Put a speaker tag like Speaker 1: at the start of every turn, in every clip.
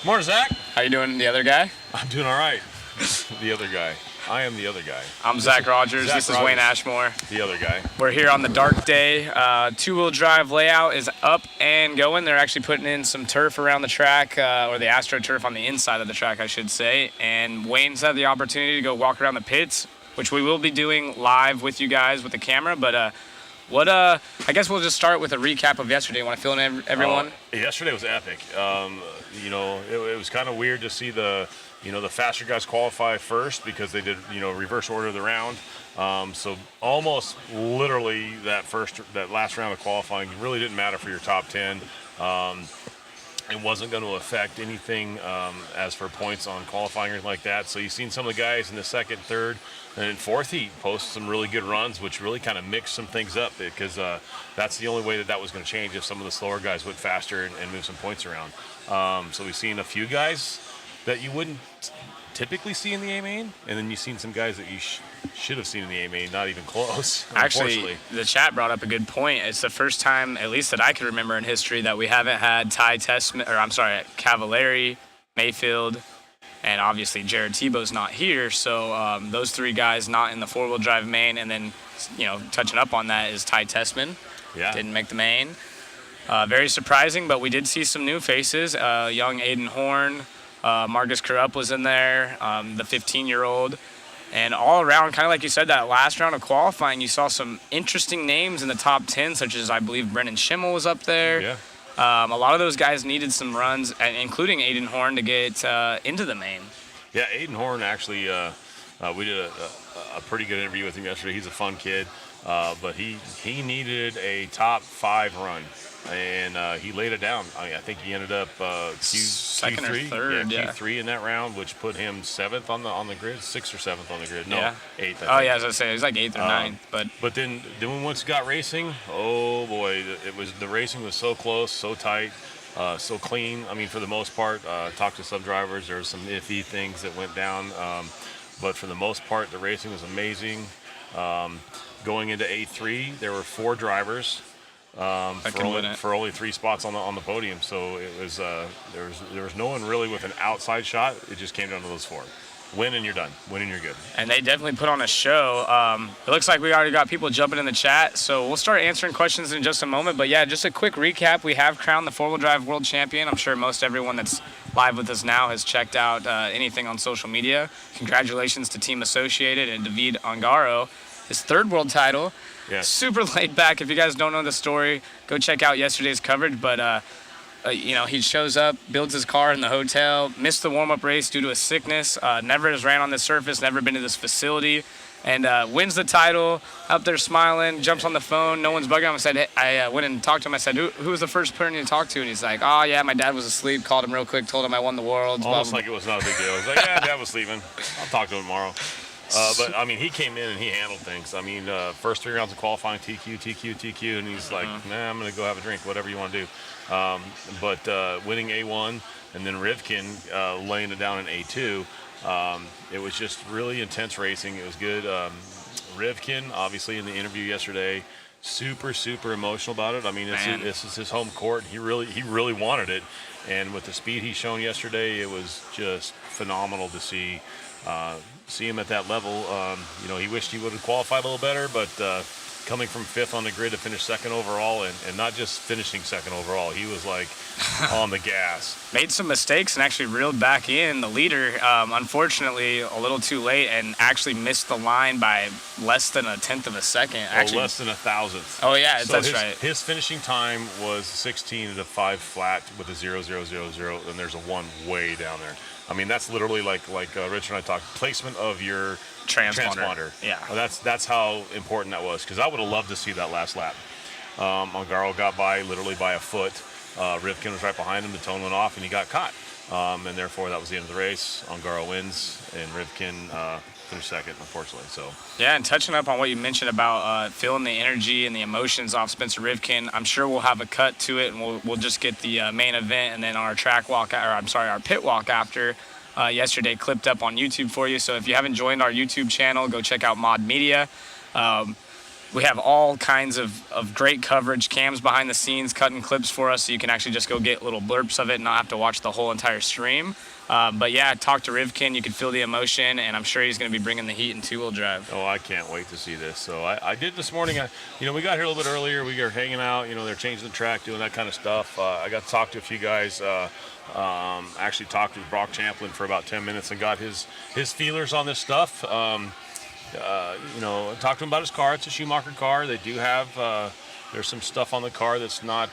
Speaker 1: Morning, Zach.
Speaker 2: How you doing, the other guy?
Speaker 1: I'm doing all right. The other guy. I am the other guy.
Speaker 2: I'm Zach Rogers. This is Wayne Ashmore.
Speaker 1: The other guy.
Speaker 2: We're here on the dark day. Two-wheel drive layout is up and going. They're actually putting in some turf around the track, or the AstroTurf on the inside of the track, I should say. And Wayne's had the opportunity to go walk around the pits, which we will be doing live with you guys with the camera. But I guess we'll just start with a recap of yesterday. You want to fill in everyone?
Speaker 1: Yesterday was epic. It was kind of weird to see the faster guys qualify first because they did, reverse order of the round. So almost literally that last round of qualifying really didn't matter for your top 10. It wasn't going to affect anything as for points on qualifying or anything like that. So you've seen some of the guys in the second, third, and fourth heat post some really good runs, which really kind of mixed some things up because that's the only way that was going to change if some of the slower guys went faster and move some points around. So we've seen a few guys that you wouldn't typically see in the A-Main, and then you've seen some guys that you should have seen in the A-Main, not even close.
Speaker 2: Actually, the chat brought up a good point. It's the first time, at least that I can remember in history, that we haven't had Cavallari, Mayfield, and obviously Jared Tebow's not here. So those three guys not in the four-wheel drive main, and then touching up on that is Ty Tessman.
Speaker 1: Yeah.
Speaker 2: Didn't make the main. Very surprising, but we did see some new faces. Young Aiden Horn. Marcus Krupp was in there, the 15-year-old. And all around, kind of like you said, that last round of qualifying, you saw some interesting names in the top 10, such as I believe Brennan Schimmel was up there.
Speaker 1: Yeah.
Speaker 2: A lot of those guys needed some runs, including Aiden Horn, to get into the main.
Speaker 1: Yeah, Aiden Horn actually, we did a pretty good interview with him yesterday. He's a fun kid, but he needed a top 5 run. And he laid it down. I think he ended up
Speaker 2: second
Speaker 1: Q3,
Speaker 2: or third,
Speaker 1: Q3 in that round, which put him 7th on the grid, 6th or 7th on the grid. No,
Speaker 2: yeah.
Speaker 1: 8th. I think.
Speaker 2: Oh yeah, as I was saying, it was like 8th or 9th.
Speaker 1: But then once it got racing, oh boy, the racing was so close, so tight, so clean. I mean, for the most part, talked to some drivers. There were some iffy things that went down, but for the most part, the racing was amazing. Going into A3, there were 4 drivers. For only 3 spots on the podium, so it was there was no one really with an outside shot. It just came down to those 4. Win and you're done. Win and you're good.
Speaker 2: And they definitely put on a show. It looks like we already got people jumping in the chat, so we'll start answering questions in just a moment. But yeah, just a quick recap. We have crowned the four-wheel drive world champion. I'm sure most everyone that's live with us now has checked out anything on social media. Congratulations to Team Associated and David Ongaro, his 3rd world title.
Speaker 1: Yes.
Speaker 2: Super laid back. If you guys don't know the story, go check out yesterday's coverage. But, he shows up, builds his car in the hotel, missed the warm-up race due to a sickness, never has ran on this surface, never been to this facility, and wins the title, up there smiling, jumps on the phone. No one's bugging him. I said, I went and talked to him. I said, who was the first person you talked to? And he's like, oh, yeah, my dad was asleep. Called him real quick, told him I won the world.
Speaker 1: Almost like it was not a big deal. He's like, yeah, Dad was sleeping. I'll talk to him tomorrow. But, I mean, he came in and he handled things. I mean, first 3 rounds of qualifying, TQ, and he's like, nah, I'm going to go have a drink, whatever you want to do. But winning A1 and then Rivkin laying it down in A2, it was just really intense racing. It was good. Rivkin, obviously, in the interview yesterday, super, super emotional about it. I mean, this is his home court. He really wanted it. And with the speed he's shown yesterday, it was just phenomenal to see him at that level. He wished he would have qualified a little better, but coming from 5th on the grid to finish 2nd overall, and not just finishing 2nd overall, he was like on the gas.
Speaker 2: Made some mistakes and actually reeled back in the leader, unfortunately a little too late, and actually missed the line by less than 1/10 of a second. Actually,
Speaker 1: less than 1,000th.
Speaker 2: Oh yeah,
Speaker 1: so
Speaker 2: that's right.
Speaker 1: His finishing time was 16 at a 5 flat with a 0.000, and there's a 1 way down there. I mean, that's literally like Rich and I talked, placement of your transponder.
Speaker 2: Yeah.
Speaker 1: Well, that's how important that was, because I would have loved to see that last lap. Ongaro got by literally by a foot. Rivkin was right behind him. The tone went off, and he got caught. And therefore, that was the end of the race. Ongaro wins, and Rivkin finished 2nd, unfortunately. So.
Speaker 2: Yeah, and touching up on what you mentioned about feeling the energy and the emotions off Spencer Rivkin, I'm sure we'll have a cut to it, and we'll just get the main event and then our our pit walk after. Yesterday clipped up on YouTube for you. So if you haven't joined our YouTube channel, go check out Mod Media. we have all kinds of great coverage, cams behind the scenes, cutting clips for us, so you can actually just go get little blurps of it and not have to watch the whole entire stream. But yeah, talk to Rivkin. You can feel the emotion, and I'm sure he's going to be bringing the heat in two-wheel drive.
Speaker 1: Oh, I can't wait to see this. So I did this morning. We got here a little bit earlier. We were hanging out. They're changing the track, doing that kind of stuff. I got to talk to a few guys. Actually talked with Brock Champlin for about 10 minutes and got his feelers on this stuff. Talked to him about his car. It's a Schumacher car. They do have, there's some stuff on the car that's not,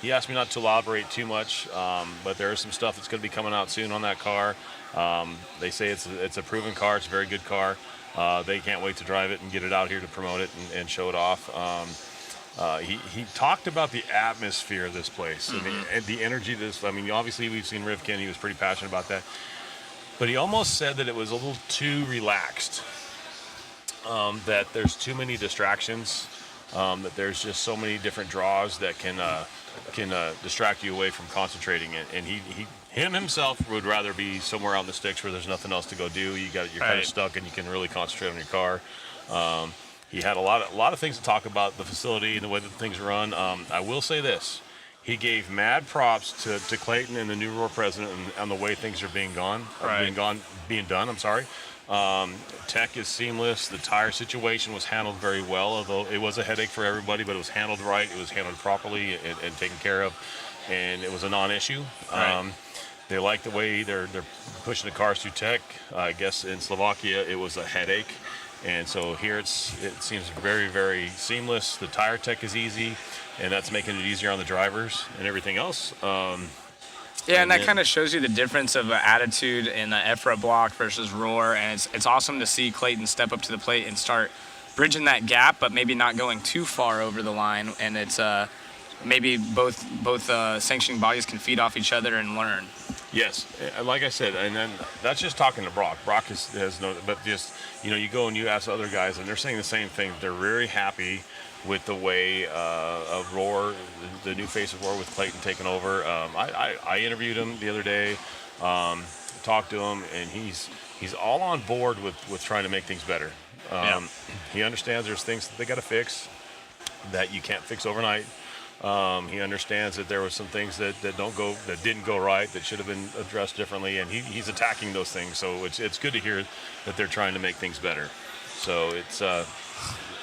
Speaker 1: he asked me not to elaborate too much, but there is some stuff that's going to be coming out soon on that car. They say it's a proven car. It's a very good car. They can't wait to drive it and get it out here to promote it and show it off. He talked about the atmosphere of this place and the energy of this. I mean, obviously we've seen Rivkin. He was pretty passionate about that. But he almost said that it was a little too relaxed, that there's too many distractions, that there's just so many different draws that can distract you away from concentrating. And he himself would rather be somewhere out in the sticks where there's nothing else to go do. You're kind of stuck and you can really concentrate on your car. He had a lot of things to talk about the facility and the way that things run. I will say this. He gave mad props to Clayton and the new Roar president on the way things are being done. I'm sorry. Tech is seamless. The tire situation was handled very well, although it was a headache for everybody, but it was handled right. It was handled properly and taken care of, and it was a non-issue. Right. They like the way they're pushing the cars through Tech. I guess in Slovakia it was a headache, and so here it seems very, very seamless. The tire tech is easy, and that's making it easier on the drivers and everything else.
Speaker 2: And that kind of shows you the difference of attitude in the EFRA block versus Roar, and it's awesome to see Clayton step up to the plate and start bridging that gap, but maybe not going too far over the line. And it's maybe both sanctioning bodies can feed off each other and learn.
Speaker 1: Yes, like I said, and then that's just talking to Brock. Brock has no, but just you go and you ask other guys, and they're saying the same thing. They're very happy with the way of Roar, the new face of Roar with Clayton taking over. I interviewed him the other day, talked to him, and he's all on board with trying to make things better. He understands there's things that they got to fix that you can't fix overnight. He understands that there were some things that didn't go right, that should have been addressed differently, and he's attacking those things. So it's good to hear that they're trying to make things better. So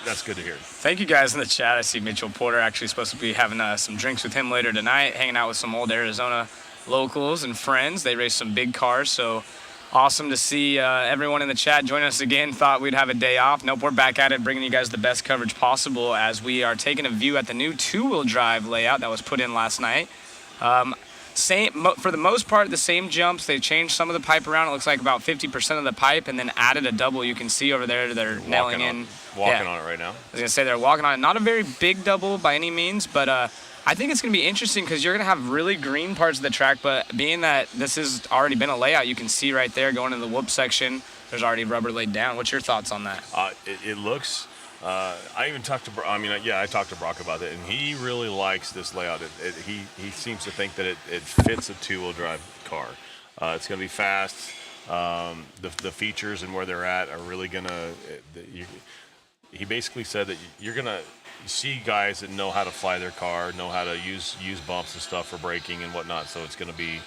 Speaker 1: that's good to hear.
Speaker 2: Thank you guys in the chat. I see Mitchell Porter actually supposed to be having some drinks with him later tonight, hanging out with some old Arizona locals and friends. They race some big cars, so awesome to see everyone in the chat join us again. Thought we'd have a day off. Nope, we're back at it, bringing you guys the best coverage possible as we are taking a view at the new two-wheel drive layout that was put in last night. For the most part, the same jumps. They changed some of the pipe around. It looks like about 50% of the pipe, and then added a double. You can see over there they're nailing in.
Speaker 1: Walking on it right now.
Speaker 2: I was going to say they're walking on it. Not a very big double by any means, but I think it's going to be interesting because you're going to have really green parts of the track, but being that this has already been a layout, you can see right there going into the whoop section, there's already rubber laid down. What's your thoughts on that?
Speaker 1: It looks... I even talked to I talked to Brock about it, and he really likes this layout. He seems to think that it fits a two-wheel drive car. It's going to be fast. The features and where they're at are really going to... He basically said that you're going to see guys that know how to fly their car, know how to use bumps and stuff for braking and whatnot. So it's going to be...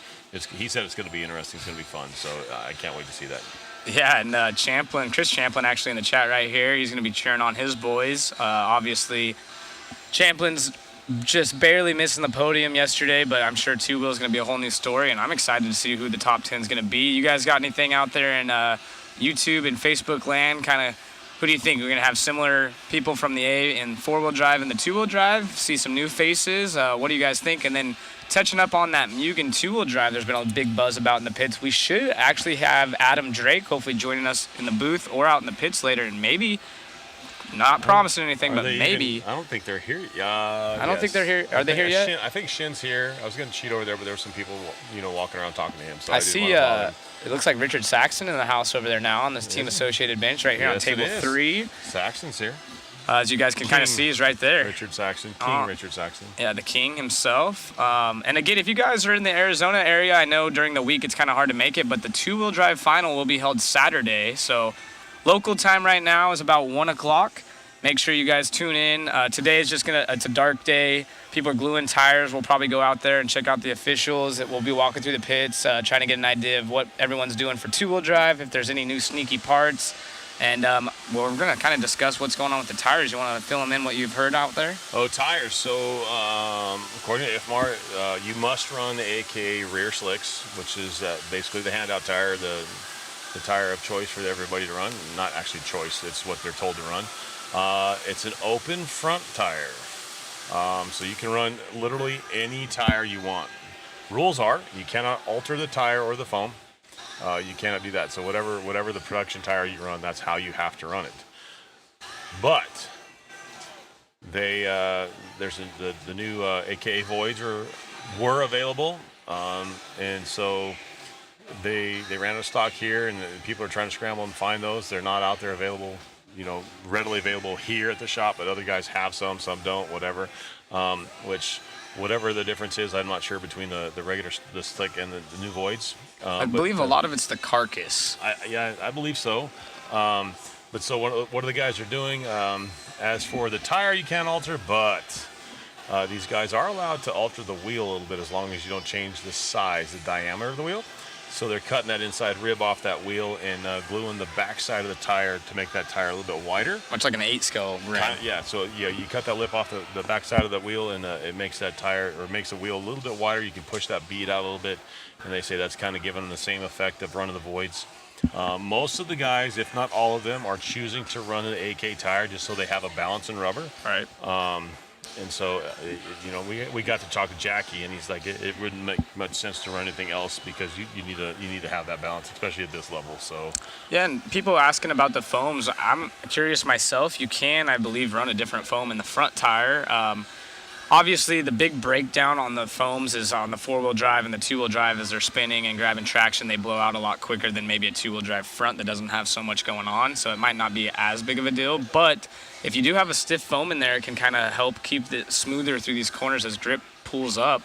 Speaker 1: he said it's going to be interesting. It's going to be fun. So I can't wait to see that.
Speaker 2: Yeah, and Chris Champlin actually in the chat right here. He's going to be cheering on his boys. Obviously, Champlin's just barely missing the podium yesterday, but I'm sure two wheels going to be a whole new story, and I'm excited to see who the top 10 is going to be. You guys got anything out there in YouTube and Facebook land? Kind of, who do you think? We're going to have similar people from the A and four-wheel drive and the two-wheel drive? See some new faces? What do you guys think? And then touching up on that Mugen two-wheel drive, there's been a big buzz about in the pits. We should actually have Adam Drake hopefully joining us in the booth or out in the pits later, and maybe, not promising anything, but maybe.
Speaker 1: I don't think they're here.
Speaker 2: I don't think they're here. Are they here yet?
Speaker 1: I think Shin's here. I was going to cheat over there, but there were some people, walking around talking to him. So
Speaker 2: I see. It looks like Richard Saxon in the house over there now on this Team Associated bench right here on table 3.
Speaker 1: Saxon's here.
Speaker 2: As you guys can kind of see, is right there.
Speaker 1: Richard Saxon, King Richard Saxon.
Speaker 2: Yeah, the king himself. And again, if you guys are in the Arizona area, I know during the week it's kind of hard to make it, but the two-wheel drive final will be held Saturday. So local time right now is about 1 o'clock. Make sure you guys tune in. Today is it's a dark day. People are gluing tires. We'll probably go out there and check out the officials. We'll be walking through the pits, trying to get an idea of what everyone's doing for two-wheel drive, if there's any new sneaky parts. And we're going to kind of discuss what's going on with the tires. You want to fill them in what you've heard out there?
Speaker 1: Oh, tires. So, according to IFMAR, you must run the AKA rear slicks, which is basically the handout tire, the tire of choice for everybody to run. Not actually choice, it's what they're told to run. It's an open front tire. So you can run literally any tire you want. Rules are, you cannot alter the tire or the foam. You cannot do that. So whatever the production tire you run, that's how you have to run it. But there's the new AKA Voids were available, and so they ran out of stock here, and people are trying to scramble and find those. They're not out there available, readily available here at the shop, but other guys have some don't, whatever. Which whatever the difference is, I'm not sure between the regular, the slick and the new Voids.
Speaker 2: I believe a lot of it's the carcass.
Speaker 1: I believe so. But so what the guys are doing, as for the tire, you can't alter, but these guys are allowed to alter the wheel a little bit as long as you don't change the size, the diameter of the wheel. So they're cutting that inside rib off that wheel and gluing the back side of the tire to make that tire a little bit wider.
Speaker 2: Much like an 8-scale rim.
Speaker 1: So you cut that lip off the back side of the wheel, and it makes that tire, or makes the wheel a little bit wider. You can push that bead out a little bit, and they say that's kind of giving them the same effect of running the Voids. Most of the guys, if not all of them, are choosing to run an AK tire just so they have a balance in rubber.
Speaker 2: Right.
Speaker 1: And so, we got to talk to Jackie, and he's like, it wouldn't make much sense to run anything else because you need to have that balance, especially at this level. So
Speaker 2: yeah, and people asking about the foams. I'm curious myself. You can, I believe, run a different foam in the front tire. Obviously, the big breakdown on the foams is on the four-wheel drive and the two-wheel drive. As they're spinning and grabbing traction, they blow out a lot quicker than maybe a two-wheel drive front that doesn't have so much going on. So it might not be as big of a deal. But if you do have a stiff foam in there, it can kind of help keep it smoother through these corners as grip pulls up.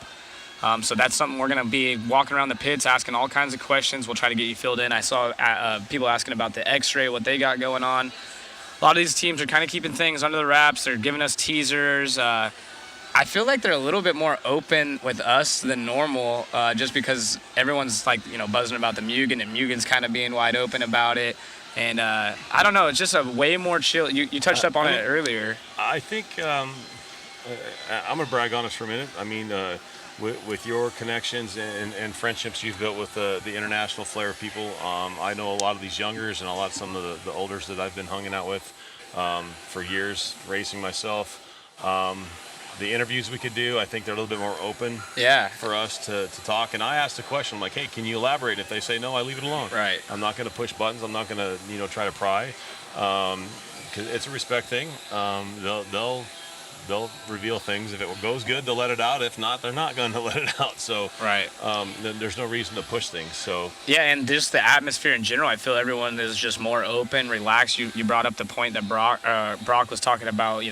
Speaker 2: So that's something we're going to be walking around the pits, asking all kinds of questions. We'll try to get you filled in. I saw people asking about the X-ray, what they got going on. A lot of these teams are kind of keeping things under the wraps. They're giving us teasers. I feel like they're a little bit more open with us than normal, just because everyone's like, buzzing about the Mugen, and Mugen's kind of being wide open about it. And I don't know, it's just a way more chill. You touched up on it earlier.
Speaker 1: I think I'm gonna brag on us for a minute. I mean, with your connections and friendships you've built with the international flair people, I know a lot of these youngers and some of the olders that I've been hanging out with for years, racing myself. The interviews we could do, I think they're a little bit more open for us to talk. And I asked a question, I'm like, hey, can you elaborate? If they say no, I leave it alone.
Speaker 2: Right.
Speaker 1: I'm not going to push buttons. I'm not going to, try to pry. Because it's a respect thing. They'll reveal things. If it goes good, they'll let it out. If not, they're not going to let it out. So
Speaker 2: right.
Speaker 1: Then there's no reason to push things. So
Speaker 2: yeah, and just the atmosphere in general, I feel everyone is just more open, relaxed. You brought up the point that Brock was talking about,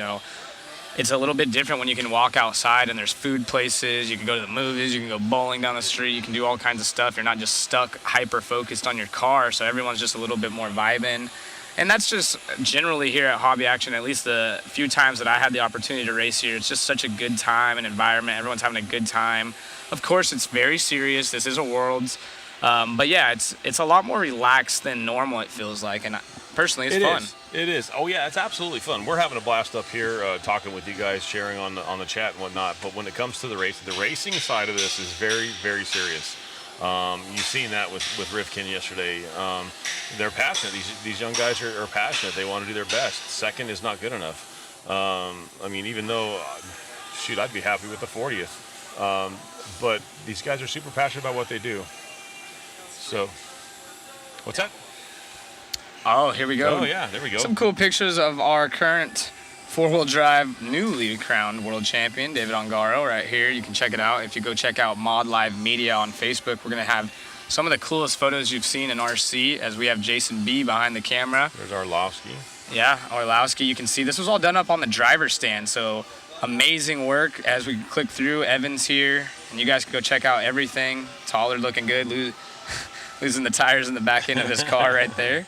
Speaker 2: it's a little bit different when you can walk outside and there's food places. You can go to the movies. You can go bowling down the street. You can do all kinds of stuff. You're not just stuck hyper-focused on your car. So everyone's just a little bit more vibing. And that's just generally here at Hobby Action, at least the few times that I had the opportunity to race here. It's just such a good time and environment. Everyone's having a good time. Of course, it's very serious. This is a Worlds. But yeah, it's a lot more relaxed than normal, it feels like. And personally, it's fun.
Speaker 1: It is. Oh yeah, it's absolutely fun. We're having a blast up here, talking with you guys, sharing on the chat and whatnot. But when it comes to the racing side of this is very, very serious. You've seen that with Rivkin yesterday. They're passionate. These young guys are passionate. They want to do their best. Second is not good enough. I mean, even though, I'd be happy with the 40th. But these guys are super passionate about what they do. So, what's that?
Speaker 2: Oh, here we go.
Speaker 1: Oh, yeah, there we go.
Speaker 2: Some cool pictures of our current four-wheel drive, newly crowned world champion, David Ongaro, right here. You can check it out. If you go check out Mod Live Media on Facebook, we're going to have some of the coolest photos you've seen in RC, as we have Jason B behind the camera.
Speaker 1: There's Orlowski.
Speaker 2: Yeah, Orlowski. You can see this was all done up on the driver's stand, so amazing work. As we click through, Evan's here, and you guys can go check out everything. Taller looking good, losing the tires in the back end of his car right there.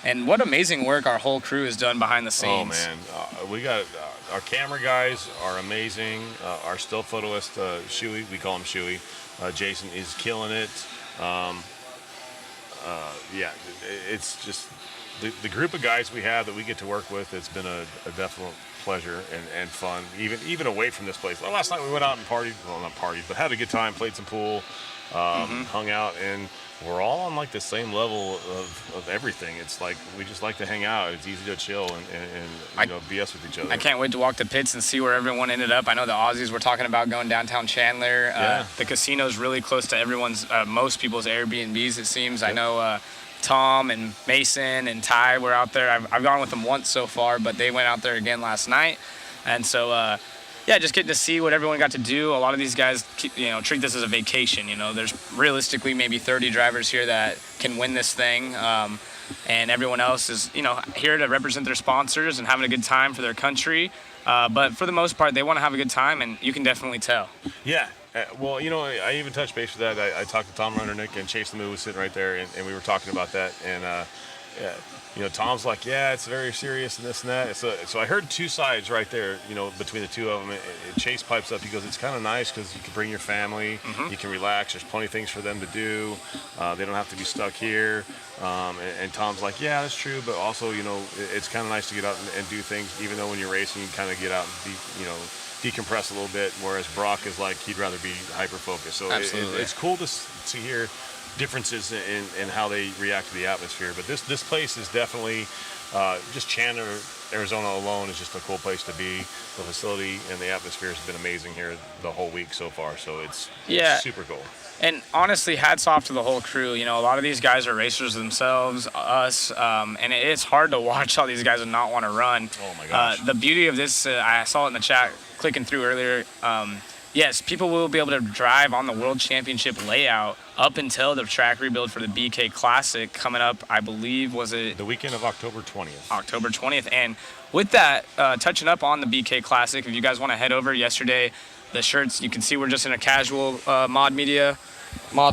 Speaker 2: And what amazing work our whole crew has done behind the scenes.
Speaker 1: Oh man, we got our camera guys are amazing. Our still photoist, Shuey, we call him Shuey. Jason is killing it. Yeah, it's just the group of guys we have that we get to work with. It's been a definite pleasure and fun, even away from this place. Well, last night we went out and partied. Well, not partied, but had a good time. Played some pool, hung out, and we're all on like the same level of everything. It's like we just like to hang out. It's easy to chill and BS with each other.
Speaker 2: I can't wait to walk the pits and see where everyone ended up. I know the Aussies were talking about going downtown Chandler.
Speaker 1: Yeah.
Speaker 2: The casino's really close to most people's Airbnbs, it seems. Yep. I know Tom and Mason and Ty were out there. I've gone with them once so far, but they went out there again last night. And so, just getting to see what everyone got to do. A lot of these guys, treat this as a vacation. There's realistically maybe 30 drivers here that can win this thing. And everyone else is, here to represent their sponsors and having a good time for their country. But for the most part, they want to have a good time, and you can definitely tell.
Speaker 1: Yeah. Well, I even touched base with that. I talked to Tom Rundernick, and Chase the Moo was sitting right there, and we were talking about that. And, Tom's like, yeah, it's very serious and this and that. So I heard two sides right there, between the two of them. Chase pipes up. He goes, it's kind of nice because you can bring your family. You can relax. There's plenty of things for them to do. They don't have to be stuck here. And Tom's like, yeah, that's true. But also, it's kind of nice to get out and do things, even though when you're racing, you kind of get out and decompress a little bit, whereas Brock is like he'd rather be hyper-focused. So it's cool to hear differences in how they react to the atmosphere. But this place is definitely just Chandler, Arizona alone is just a cool place to be. The facility and the atmosphere has been amazing here the whole week so far. So it's super cool.
Speaker 2: And honestly, hats off to the whole crew. A lot of these guys are racers themselves, us, and it's hard to watch all these guys and not want to run.
Speaker 1: Oh my gosh.
Speaker 2: The beauty of this, I saw it in the chat clicking through earlier. Yes, people will be able to drive on the World Championship layout up until the track rebuild for the BK Classic coming up, I believe, was it?
Speaker 1: The weekend of October 20th.
Speaker 2: October 20th. And with that, touching up on the BK Classic, if you guys want to head over yesterday, the shirts, you can see we're just in a casual Mod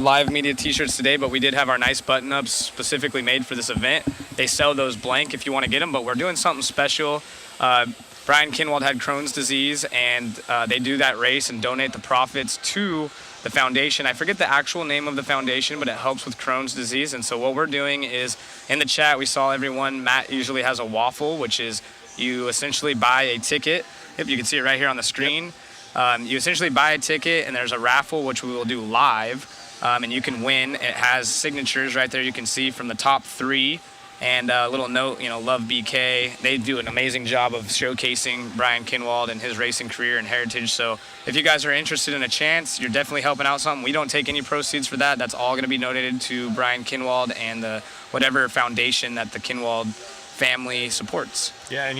Speaker 2: Live Media t-shirts today, but we did have our nice button-ups specifically made for this event. They sell those blank if you want to get them, but we're doing something special. Brian Kinwald had Crohn's disease, and they do that race and donate the profits to the foundation. I forget the actual name of the foundation, but it helps with Crohn's disease. And so what we're doing is, in the chat, we saw everyone, Matt usually has a waffle, which is you essentially buy a ticket. Yep, you can see it right here on the screen. Yep. You essentially buy a ticket, and there's a raffle, which we will do live, and you can win. It has signatures right there you can see from the top 3. And a little note, love BK. They do an amazing job of showcasing Brian Kinwald and his racing career and heritage. So if you guys are interested in a chance, you're definitely helping out something. We don't take any proceeds for that. That's all going to be donated to Brian Kinwald and the whatever foundation that the Kinwald family supports.
Speaker 1: Yeah, and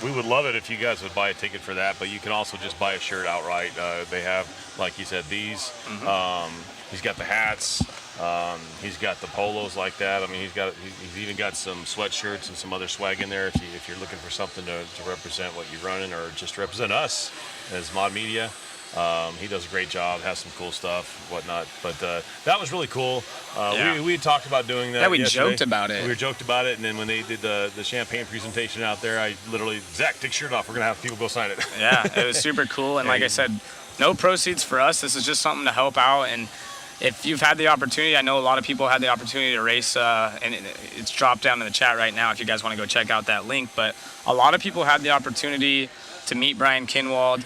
Speaker 1: we would love it if you guys would buy a ticket for that, but you can also just buy a shirt outright. They have, like you said, these. He's got the hats. He's got the polos like that. He's even got some sweatshirts and some other swag in there if you're looking for something to represent what you're running or just represent us as Mod Media. He does a great job, has some cool stuff, whatnot. But that was really cool. We talked about doing that.
Speaker 2: Yeah, we joked about it.
Speaker 1: We joked about it, and then when they did the champagne presentation out there, I literally, Zach, take your shirt off. We're going to have people go sign it.
Speaker 2: Yeah, it was super cool. And like I said, no proceeds for us. This is just something to help out. And if you've had the opportunity, I know a lot of people had the opportunity to race, and it's dropped down in the chat right now if you guys want to go check out that link. But a lot of people had the opportunity to meet Brian Kinwald.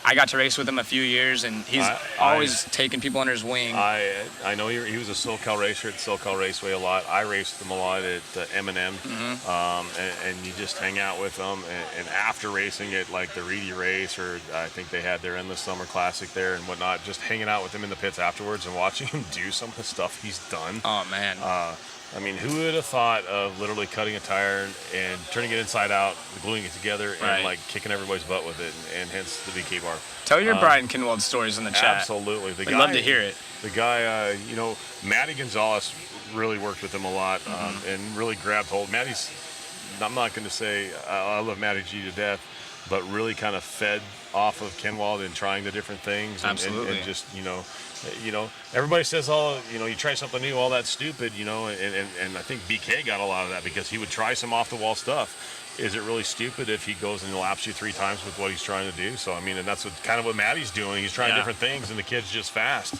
Speaker 2: I got to race with him a few years, and he's always taking people under his wing.
Speaker 1: I know he was a SoCal racer at SoCal Raceway a lot. I raced him a lot at M&M, and you just hang out with him. And after racing at like the Reedy race, or I think they had their Endless Summer Classic there and whatnot, just hanging out with him in the pits afterwards and watching him do some of the stuff he's done.
Speaker 2: Oh, man.
Speaker 1: Who would have thought of literally cutting a tire and turning it inside out, gluing it together, and like kicking everybody's butt with it, and hence the VK bar.
Speaker 2: Tell your Brian Kinwald stories in the chat.
Speaker 1: Absolutely.
Speaker 2: We'd love to hear it.
Speaker 1: The guy, Matty Gonzalez really worked with him a lot and really grabbed hold. Matty's, I'm not going to say I love Matty G to death, but really kind of fed off of Kinwald and trying the different things.
Speaker 2: Absolutely.
Speaker 1: And just, everybody says, you try something new, all that's stupid, and I think BK got a lot of that because he would try some off-the-wall stuff. Is it really stupid if he goes and laps you 3 times with what he's trying to do? So, I mean, and that's what Matty's doing. He's trying different things, and the kid's just fast.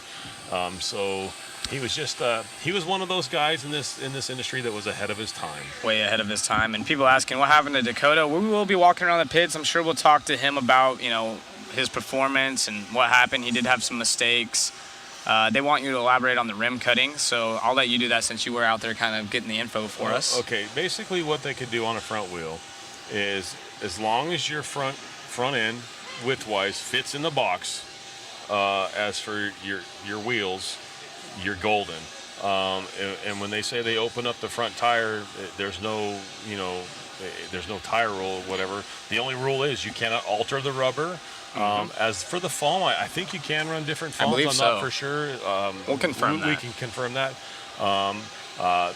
Speaker 1: So he was just he was one of those guys in this industry that was ahead of his time.
Speaker 2: Way ahead of his time. And people asking what happened to Dakota. We will be walking around the pits. I'm sure we'll talk to him about, his performance and what happened. He did have some mistakes. They want you to elaborate on the rim cutting, so I'll let you do that since you were out there kind of getting the info for us.
Speaker 1: Okay, basically what they could do on a front wheel is, as long as your front end width-wise fits in the box, as for your wheels, you're golden. And when they say they open up the front tire, there's no tire rule, whatever. The only rule is you cannot alter the rubber. As for the foam, I think you can run different foams. I'm not for sure.
Speaker 2: We'll confirm that.
Speaker 1: We can confirm that.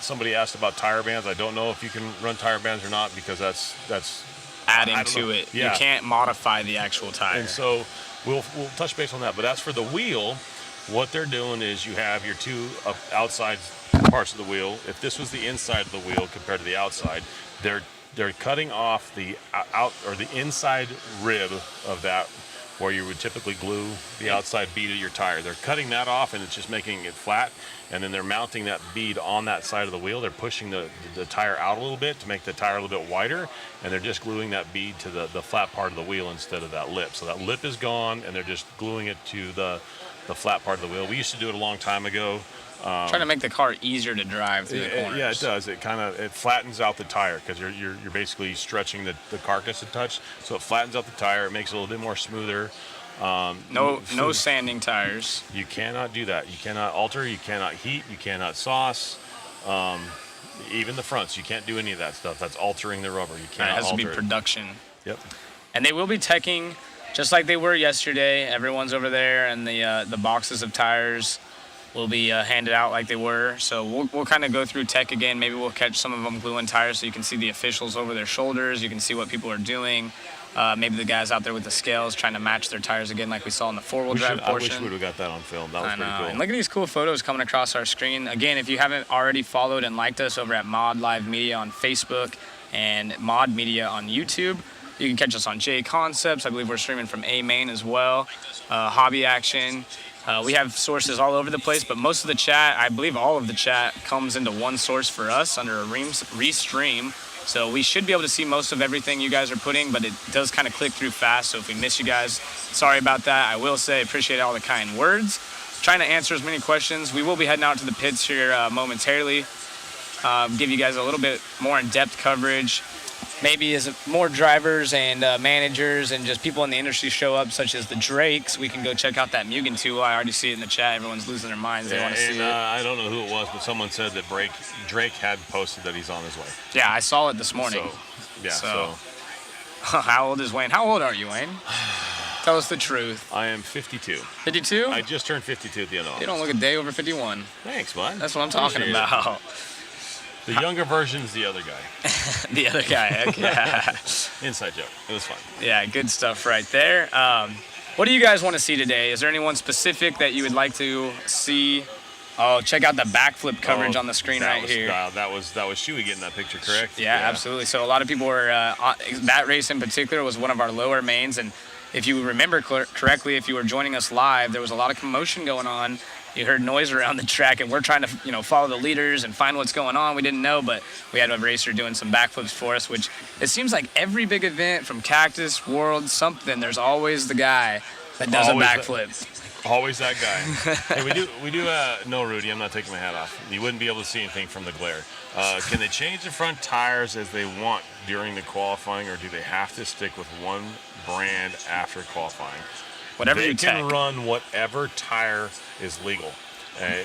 Speaker 1: Somebody asked about tire bands. I don't know if you can run tire bands or not because that's
Speaker 2: adding to it. Yeah. You can't modify the actual tire.
Speaker 1: And so we'll touch base on that. But as for the wheel, what they're doing is you have your 2 outside parts of the wheel. If this was the inside of the wheel compared to the outside, they're cutting off the out or the inside rib of that, where you would typically glue the outside bead of your tire. They're cutting that off, and it's just making it flat. And then they're mounting that bead on that side of the wheel. They're pushing the tire out a little bit to make the tire a little bit wider, and they're just gluing that bead to the flat part of the wheel instead of that lip. So that lip is gone, and they're just gluing it to the flat part of the wheel. We used to do it a long time ago.
Speaker 2: Trying to make the car easier to drive through the corners.
Speaker 1: Yeah, it does. It flattens out the tire because you're basically stretching the carcass a touch. So it flattens out the tire. It makes it a little bit more smoother.
Speaker 2: No sanding tires.
Speaker 1: You cannot do that. You cannot alter. You cannot heat. You cannot sauce. Even the fronts, you can't do any of that stuff. That's altering the rubber. You can't.
Speaker 2: It has to be production.
Speaker 1: Yep.
Speaker 2: And they will be teching just like they were yesterday. Everyone's over there, and the boxes of tires will be handed out like they were. So we'll kind of go through tech again. Maybe we'll catch some of them gluing tires so you can see the officials over their shoulders. You can see what people are doing. Maybe the guys out there with the scales trying to match their tires again like we saw in the four-wheel drive portion.
Speaker 1: I wish we would have got that on film. That was pretty cool.
Speaker 2: And look at these cool photos coming across our screen. Again, if you haven't already followed and liked us over at Mod Live Media on Facebook and Mod Media on YouTube, you can catch us on J Concepts. I believe we're streaming from A Main as well. Hobby Action. We have sources all over the place, but most of the chat, I believe all of the chat, comes into one source for us under a Restream. So we should be able to see most of everything you guys are putting, but it does kind of click through fast. So if we miss you guys, sorry about that. I will say appreciate all the kind words. Trying to answer as many questions. We will be heading out to the pits here momentarily. Give you guys a little bit more in-depth coverage. Maybe as more drivers and managers and just people in the industry show up, such as the Drakes, we can go check out that Mugen tool. I already see it in the chat. Everyone's losing their minds. They want to see it.
Speaker 1: I don't know who it was, but someone said that Drake had posted that he's on his way.
Speaker 2: Yeah, I saw it this morning. So. How old is Wayne? How old are you, Wayne? Tell us the truth.
Speaker 1: I am 52.
Speaker 2: 52?
Speaker 1: I just turned 52 at the end of August.
Speaker 2: You don't look a day over 51.
Speaker 1: Thanks, bud.
Speaker 2: That's what I'm talking about.
Speaker 1: The younger version's the other guy.
Speaker 2: The other guy, okay.
Speaker 1: Inside joke. It was fun.
Speaker 2: Yeah, good stuff right there. What do you guys want to see today? Is there anyone specific that you would like to see? Oh, check out the backflip coverage on the screen right here.
Speaker 1: That was Shuey getting that picture, correct?
Speaker 2: Yeah, absolutely. So a lot of people were, that race in particular was one of our lower mains. And if you remember correctly, if you were joining us live, there was a lot of commotion going on. You heard noise around the track, and we're trying to, follow the leaders and find what's going on. We didn't know, but we had a racer doing some backflips for us, which it seems like every big event from Cactus, World, something, there's always the guy that does a backflip.
Speaker 1: Always that guy. Hey, we do. No, Rudy, I'm not taking my hat off. You wouldn't be able to see anything from the glare. Can they change the front tires as they want during the qualifying, or do they have to stick with one brand after qualifying?
Speaker 2: Whatever
Speaker 1: they can run whatever tire is legal.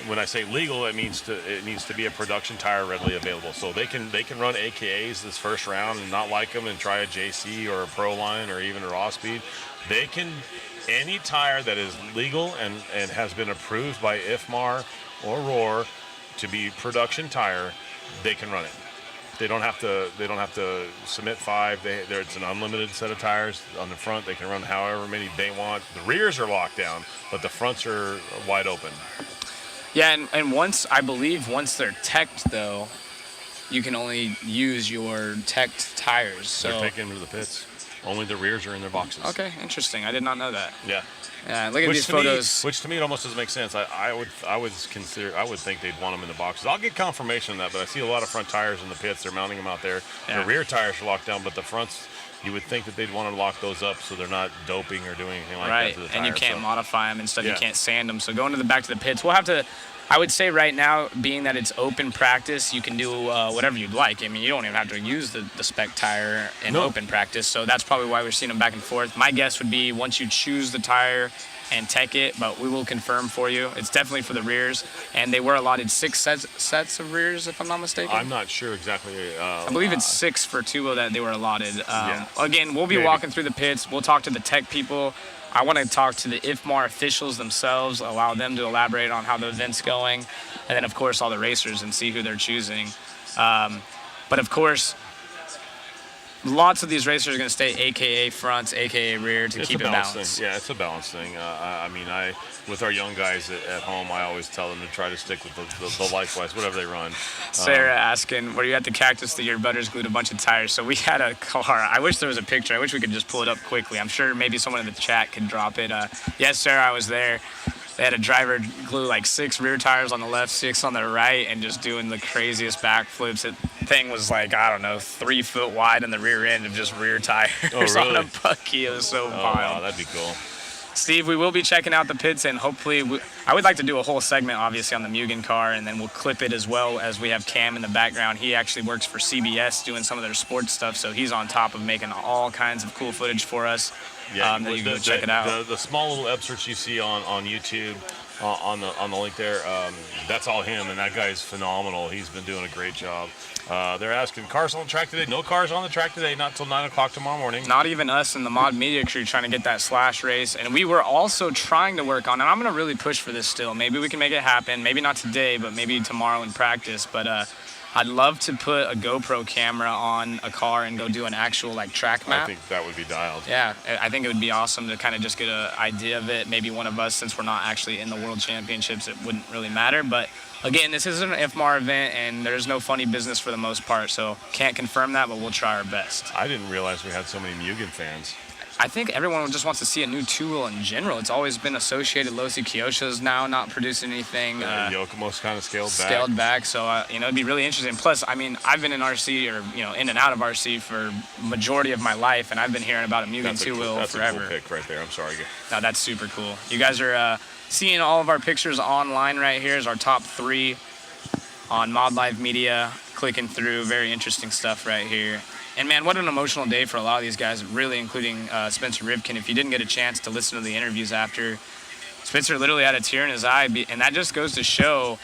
Speaker 1: When I say legal, it needs to be a production tire readily available. So they can run AKAs this first round and not like them and try a JC or a Pro Line or even a Raw Speed. They can, any tire that is legal and has been approved by IFMAR or ROAR to be production tire, they can run it. They don't have to submit 5. It's an unlimited set of tires on the front. They can run however many they want. The rears are locked down, but the fronts are wide open.
Speaker 2: Yeah, and once they're teched though, you can only use your teched tires. So
Speaker 1: they're taken into the pits. Only the rears are in their boxes.
Speaker 2: Okay, interesting. I did not know that.
Speaker 1: Yeah.
Speaker 2: Yeah, look at these photos.
Speaker 1: Which to me it almost doesn't make sense. I would think they'd want them in the boxes. I'll get confirmation of that, but I see a lot of front tires in the pits. They're mounting them out there.
Speaker 2: Yeah.
Speaker 1: The rear tires are locked down, but the fronts, you would think that they'd want to lock those up so they're not doping or doing anything like that to the tires.
Speaker 2: And you can't modify them and stuff.
Speaker 1: Yeah.
Speaker 2: You can't sand them. So going back to the pits, we'll have to. I would say right now, being that it's open practice, you can do whatever you'd like. I mean, you don't even have to use the spec tire in open practice. So that's probably why we're seeing them back and forth. My guess would be once you choose the tire and tech it, but we will confirm for you. It's definitely for the rears, and they were allotted 6 sets of rears, if I'm not mistaken.
Speaker 1: I'm not sure exactly.
Speaker 2: I believe it's 6 for 2 that they were allotted.
Speaker 1: Yeah.
Speaker 2: Again, we'll be walking through the pits. We'll talk to the tech people. I want to talk to the IFMAR officials themselves, allow them to elaborate on how the event's going, and then, of course, all the racers and see who they're choosing. But, of course, lots of these racers are going to stay AKA fronts, AKA rear to keep it balanced.
Speaker 1: Yeah, it's a balance thing. With our young guys at home, I always tell them to try to stick with the likewise, whatever they run.
Speaker 2: Sarah asking, were you at the Cactus the year Butters glued a bunch of tires? So we had a car. I wish there was a picture. I wish we could just pull it up quickly. I'm sure maybe someone in the chat could drop it. Yes, Sarah, I was there. They had a driver glue like 6 rear tires on the left, 6 on the right, and just doing the craziest backflips. It thing was like, I don't know, 3 foot wide in the rear end of just rear tires on a bucky. It was so wild.
Speaker 1: Wow, that'd be cool.
Speaker 2: Steve, we will be checking out the pits, and hopefully, I would like to do a whole segment, obviously, on the Mugen car, and then we'll clip it as well as we have Cam in the background. He actually works for CBS doing some of their sports stuff, so he's on top of making all kinds of cool footage for us.
Speaker 1: Yeah,
Speaker 2: that you can go check it out.
Speaker 1: The small little excerpts you see on YouTube, on the link there, that's all him, and that guy's phenomenal. He's been doing a great job. They're asking, cars on the track today? No cars on the track today, not till 9 o'clock tomorrow morning.
Speaker 2: Not even us in the mod media crew trying to get that slash race. And we were also trying to work on, and I'm going to really push for this still. Maybe we can make it happen. Maybe not today, but maybe tomorrow in practice. But I'd love to put a GoPro camera on a car and go do an actual track map.
Speaker 1: I think that would be dialed.
Speaker 2: Yeah, I think it would be awesome to kind of just get an idea of it. Maybe one of us, since we're not actually in the World Championships, it wouldn't really matter. But again, this is an IFMAR event, and there's no funny business for the most part, so can't confirm that, but we'll try our best.
Speaker 1: I didn't realize we had so many Mugen fans.
Speaker 2: I think everyone just wants to see a new two-wheel in general. It's always been associated. Losi Kyosho's now not producing anything.
Speaker 1: Yokomo's kind of scaled back.
Speaker 2: Scaled back, so it'd be really interesting. Plus, I mean, I've been in RC or in and out of RC for majority of my life, and I've been hearing about a Mugen two-wheel forever.
Speaker 1: That's a cool pick right there. I'm sorry.
Speaker 2: No, that's super cool. You guys are seeing all of our pictures online right here. Is our top 3 on Mod Live Media. Clicking through, very interesting stuff right here. And man, what an emotional day for a lot of these guys, really including Spencer Rivkin. If you didn't get a chance to listen to the interviews after, Spencer literally had a tear in his eye, and that just goes to show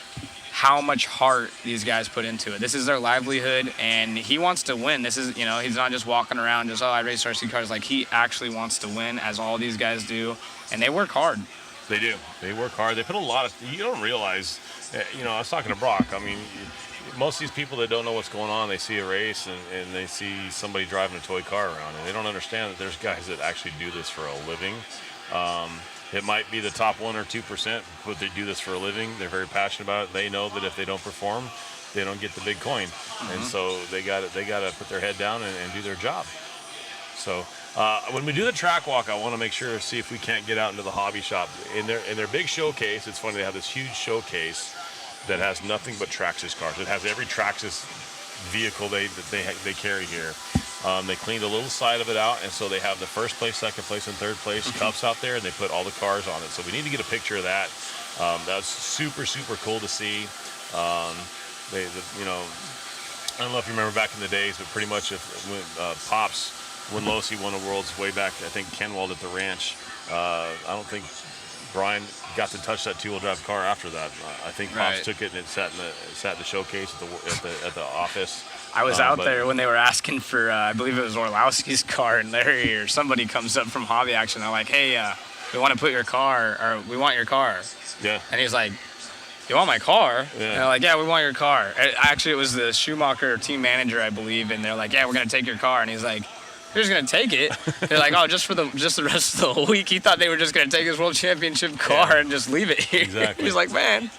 Speaker 2: how much heart these guys put into it. This is their livelihood, and he wants to win. This is, he's not just walking around just, I race RC cars. Like, he actually wants to win, as all these guys do, and they work hard.
Speaker 1: They do. They work hard. They put a lot of, you don't realize, I was talking to Brock. I mean, most of these people that don't know what's going on, they see a race and they see somebody driving a toy car around, and they don't understand that there's guys that actually do this for a living. It might be the top 1 or 2%, but they do this for a living. They're very passionate about it. They know that if they don't perform, they don't get the big coin, and so they got to put their head down and do their job. So when we do the track walk, I want to make sure see if we can't get out into the hobby shop in their big showcase. It's funny, they have this huge showcase that has nothing but Traxxas cars. It has every Traxxas vehicle they carry here. They cleaned a little side of it out, and so they have the first place, second place, and third place cups out there, and they put all the cars on it. So we need to get a picture of that. That's super, super cool to see. I don't know if you remember back in the days, but pretty much when Losi won the Worlds way back, I think Kinwald at the ranch, I don't think Brian got to touch that two-wheel drive car after that. I think Pops took it and it sat in the showcase at the office.
Speaker 2: I was out there when they were asking for, I believe it was Orlowski's car, and Larry or somebody comes up from Hobby Action. They're like, hey, we want to put your car, or we want your car.
Speaker 1: Yeah.
Speaker 2: And he's like, you want my car?
Speaker 1: Yeah.
Speaker 2: And they're like, yeah, we want your car. Actually, it was the Schumacher team manager, I believe, and they're like, yeah, we're going to take your car. And he's like, you're just going to take it? They're like, oh, just the rest of the week. He thought they were just going to take his world championship car and just leave it here.
Speaker 1: Exactly.
Speaker 2: He's like, man.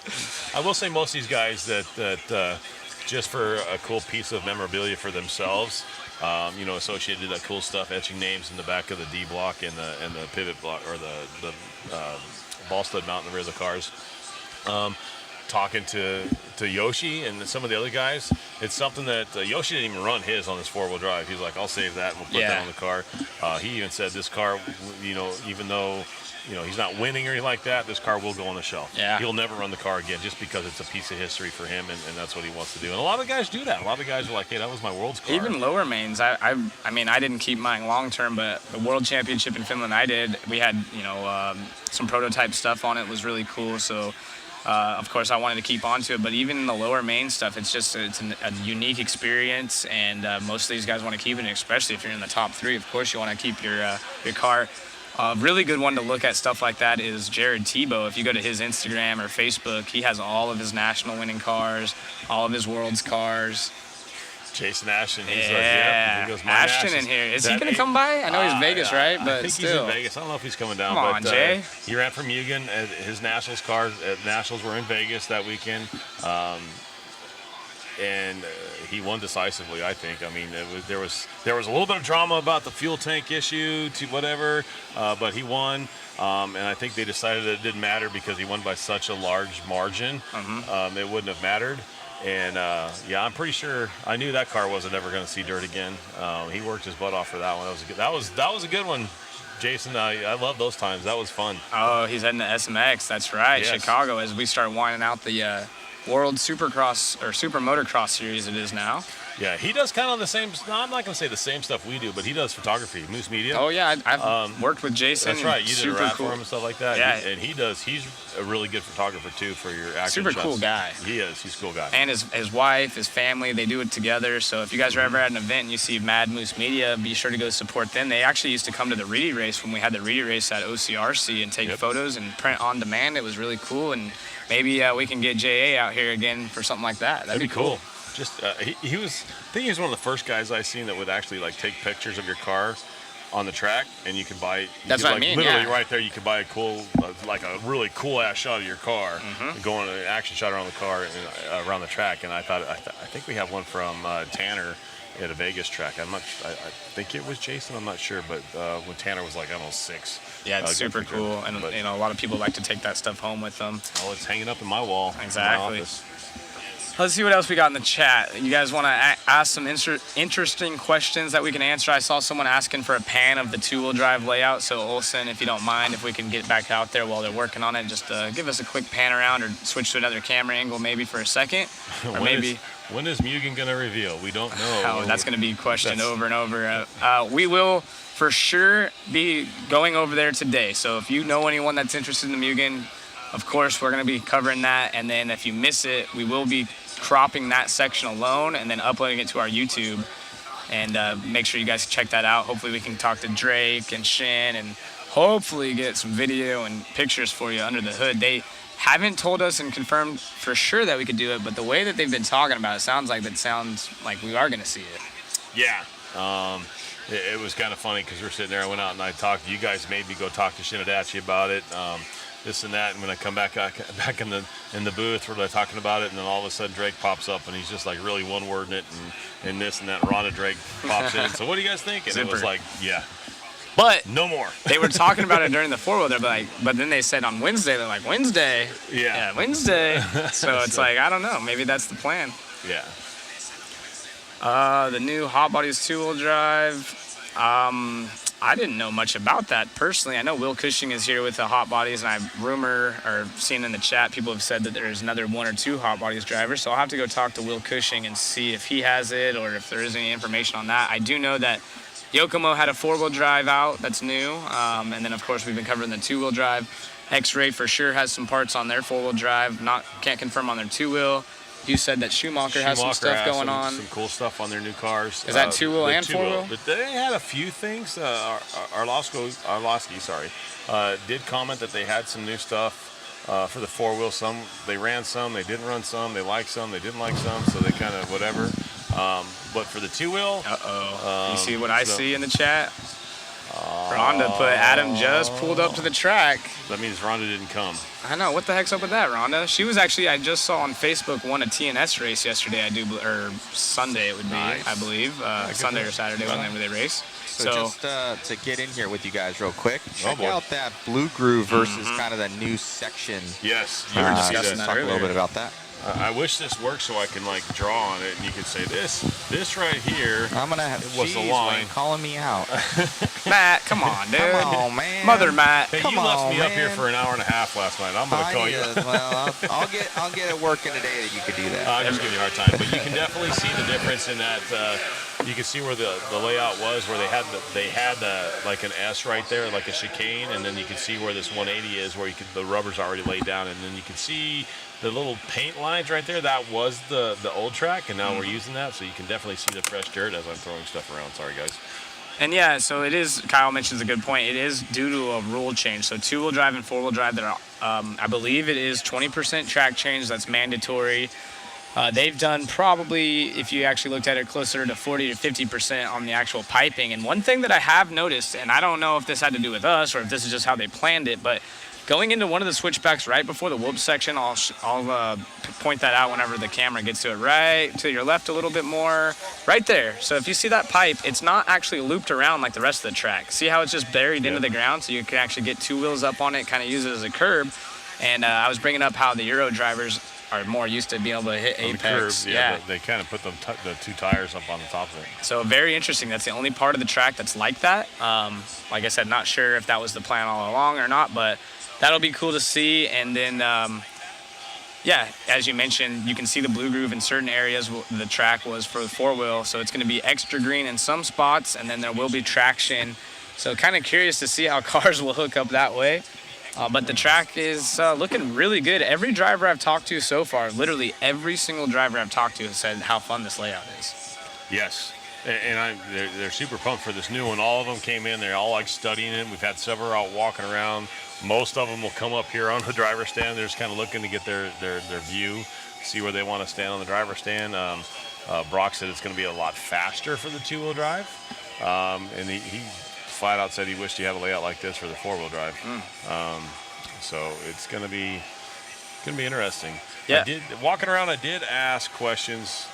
Speaker 1: I will say most of these guys that just for a cool piece of memorabilia for themselves, associated that cool stuff, etching names in the back of the D block and the pivot block or the ball stud mount in the rear of the cars. Talking to Yoshi and some of the other guys, it's something that Yoshi didn't even run his on this 4-wheel drive. He's like, I'll save that and we'll put that on the car. He even said this car, even though he's not winning or anything like that, this car will go on the shelf.
Speaker 2: Yeah.
Speaker 1: He'll never run the car again just because it's a piece of history for him, and that's what he wants to do. And a lot of guys do that. A lot of guys are like, hey, that was my world's car.
Speaker 2: Even lower mains. I mean, I didn't keep mine long term, but the World Championship in Finland I did. We had, some prototype stuff on it. It was really cool. So, of course, I wanted to keep on to it. But even in the lower main stuff, it's a unique experience, and most of these guys want to keep it, especially if you're in the top 3. Of course, you want to keep your car. A really good one to look at stuff like that is Jared Tebow. If you go to his Instagram or Facebook, he has all of his national winning cars, all of his world's cars.
Speaker 1: Jason Ashton. He's
Speaker 2: he goes, Ashton in here. Is he going to come by? I know he's Vegas, right? But
Speaker 1: I think
Speaker 2: still.
Speaker 1: He's in Vegas. I don't know if he's coming down.
Speaker 2: Come on, Jay.
Speaker 1: He ran for Mugen. His Nationals cars at Nationals were in Vegas that weekend. And he won decisively, I think. I mean, there was a little bit of drama about the fuel tank issue to whatever, but he won. And I think they decided that it didn't matter because he won by such a large margin. It wouldn't have mattered. And I'm pretty sure I knew that car wasn't ever going to see dirt again. He worked his butt off for that one. That was a good one, Jason. I love those times. That was fun.
Speaker 2: Oh, he's heading to SMX. That's right, yes. Chicago. As we start winding out the World Supercross or Super Motocross Series, it is now.
Speaker 1: Yeah, he does kind of the same. No, I'm not going to say the same stuff we do, but he does photography, Moose Media.
Speaker 2: Oh yeah, I've worked with Jason.
Speaker 1: That's right. You did a rap for him and stuff like that.
Speaker 2: Yeah,
Speaker 1: and he does. He's a really good photographer too for your action
Speaker 2: super
Speaker 1: shots.
Speaker 2: Cool guy.
Speaker 1: He is. He's a cool guy.
Speaker 2: And his wife, his family, they do it together. So if you guys are ever at an event and you see Mad Moose Media, be sure to go support them. They actually used to come to the Reedy race when we had the Reedy race at OCRC and take photos and print on demand. It was really cool, and maybe we can get JA out here again for something like that. That'd be cool.
Speaker 1: Just he was. I think he was one of the first guys I seen that would actually take pictures of your car on the track, and you can buy.
Speaker 2: That's what I mean.
Speaker 1: Literally right there, you could buy a cool, a really cool ass shot of your car, going an action shot around the car and around the track. And I think we have one from Tanner at a Vegas track. I think it was Jason. I'm not sure, but when Tanner was like, I don't know, 6.
Speaker 2: Yeah, it's super cool, and a lot of people like to take that stuff home with them.
Speaker 1: Oh, it's hanging up in my wall.
Speaker 2: Exactly.
Speaker 1: In my office.
Speaker 2: Let's see what else we got in the chat. You guys want to ask some interesting questions that we can answer? I saw someone asking for a pan of the 2-wheel drive layout. So Olsen, if you don't mind, if we can get back out there while they're working on it, just give us a quick pan around or switch to another camera angle maybe for a second. Or
Speaker 1: when is Mugen going to reveal? We don't know.
Speaker 2: Oh, that's going to be questioned over and over. We will for sure be going over there today. So if you know anyone that's interested in the Mugen, of course, we're going to be covering that. And then if you miss it, we will be cropping that section alone and then uploading it to our YouTube. And make sure you guys check that out. Hopefully we can talk to Drake and Shin and hopefully get some video and pictures for you under the hood. They haven't told us and confirmed for sure that we could do it, but the way that they've been talking about it sounds like we are going to see it.
Speaker 1: Yeah. It was kind of funny because we're sitting there. I went out and I talked. You guys made me go talk to Shinadachi about it. This and that, and when I come back in the booth, we're talking about it, and then all of a sudden Drake pops up, and he's just really one-wording it, and this and that. And Rhonda Drake pops in. So what do you guys think? And it was
Speaker 2: but
Speaker 1: no more.
Speaker 2: They were talking about it during the 4-wheel. But then they said on Wednesday, they're like, Wednesday? Yeah, Wednesday. So it's I don't know. Maybe that's the plan.
Speaker 1: Yeah.
Speaker 2: The new Hot Bodies 2-wheel drive. I didn't know much about that personally. I know Will Cushing is here with the Hot Bodies, and I've seen in the chat people have said that there's another 1 or 2 Hot Bodies drivers. So I'll have to go talk to Will Cushing and see if he has it or if there is any information on that. I do know that Yokomo had a 4-wheel drive out that's new, and then of course we've been covering the 2-wheel drive. X-Ray for sure has some parts on their 4-wheel drive. Can't confirm on their 2-wheel. You said that Schumacher has some stuff going on.
Speaker 1: Some cool stuff on their new cars.
Speaker 2: Is that 2-wheel and 4-wheel?
Speaker 1: But they had a few things. Arlovsky did comment that they had some new stuff For the four-wheel, some they ran some, they didn't run some, they liked some, they didn't like some, so they kind of whatever. But for the two-wheel,
Speaker 2: you see what I see in the chat? Rhonda put Adam just pulled up to the track.
Speaker 1: That means Rhonda didn't come.
Speaker 2: I know. What the heck's up with that, Rhonda? She was actually, I just saw on Facebook, won a TNS race yesterday. or Sunday it would be, nice. I believe. Sunday or Saturday, whenever they race.
Speaker 3: So just to get in here with you guys real quick, check out that Blue Groove versus kind of the new section.
Speaker 1: Yes, you were discussing that
Speaker 3: talk
Speaker 1: earlier.
Speaker 3: A little bit about that.
Speaker 1: I wish this worked so I can like draw on it and you could say this right here.
Speaker 3: I'm gonna have
Speaker 1: was the line
Speaker 3: Wayne calling me out.
Speaker 2: Matt, come on, dude.
Speaker 3: Come on, man.
Speaker 2: Mother Matt.
Speaker 1: Hey,
Speaker 3: come
Speaker 1: you left
Speaker 3: on,
Speaker 1: me
Speaker 3: man.
Speaker 1: up here for an hour and a half last night. I'm gonna call you.
Speaker 3: Well, I'll get it working today that you could do that.
Speaker 1: I just give you a hard time, but you can definitely see the difference in that. You can see where the layout was, where they had like an S right there, like a chicane, and then you can see where this 180 is, where the rubber's already laid down, and then you can see the little paint lines right there. That was the old track, and now we're using that, so you can definitely see the fresh dirt as I'm throwing stuff around. Sorry, guys.
Speaker 2: And yeah, so it is, Kyle mentions a good point. It is due to a rule change. So two-wheel drive and four-wheel drive, that are, I believe it is 20% track change. That's mandatory. They've done probably, if you actually looked at it, closer to 40 to 50% on the actual piping. And one thing that I have noticed, and I don't know if this had to do with us or if this is just how they planned it, but going into one of the switchbacks right before the whoop section, I'll point that out whenever the camera gets to it, right to your left a little bit more, right there. So if you see that pipe, it's not actually looped around like the rest of the track. See how it's just buried into the ground, so you can actually get two wheels up on it, kind of use it as a curb. And I was bringing up how the Euro drivers are more used to being able to hit apex.
Speaker 1: The curb, they kind of put the two tires up on the top of it.
Speaker 2: So very interesting. That's the only part of the track that's like that. Like I said, not sure if that was the plan all along or not, but that'll be cool to see. And then, as you mentioned, you can see the blue groove in certain areas. The track was for the four-wheel, so it's going to be extra green in some spots, and then there will be traction. So kind of curious to see how cars will hook up that way. But the track is looking really good. Every driver I've talked to so far, literally every single driver I've talked to has said how fun this layout is.
Speaker 1: Yes. And they're super pumped for this new one. All of them came in. They're all like studying it. We've had several out walking around. Most of them will come up here on the driver's stand. They're just kind of looking to get their view, see where they want to stand on the driver's stand. Brock said it's going to be a lot faster for the two-wheel drive. And he flat out said he wished he had a layout like this for the four-wheel drive. So it's going to be interesting.
Speaker 2: Yeah.
Speaker 1: Walking around, I did ask questions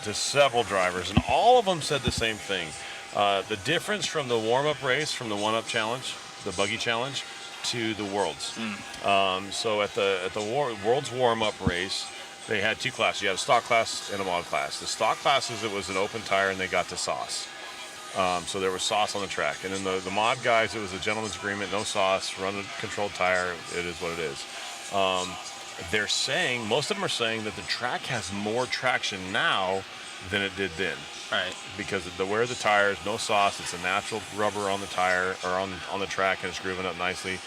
Speaker 1: to several drivers, and all of them said the same thing. The difference from the warm-up race, from the one-up challenge, the buggy challenge, to the Worlds. So at the Worlds warm-up race, they had two classes. You had a stock class and a mod class. The stock classes, it was an open tire, and they got to sauce. So there was sauce on the track. And then the mod guys, it was a gentleman's agreement, no sauce, run a controlled tire, it is what it is. They're saying, most of them are saying that the track has more traction now than it did then.
Speaker 2: Right.
Speaker 1: Because of the wear of the tires, no sauce, it's a natural rubber on the tire, or on the track, and it's grooving up nicely.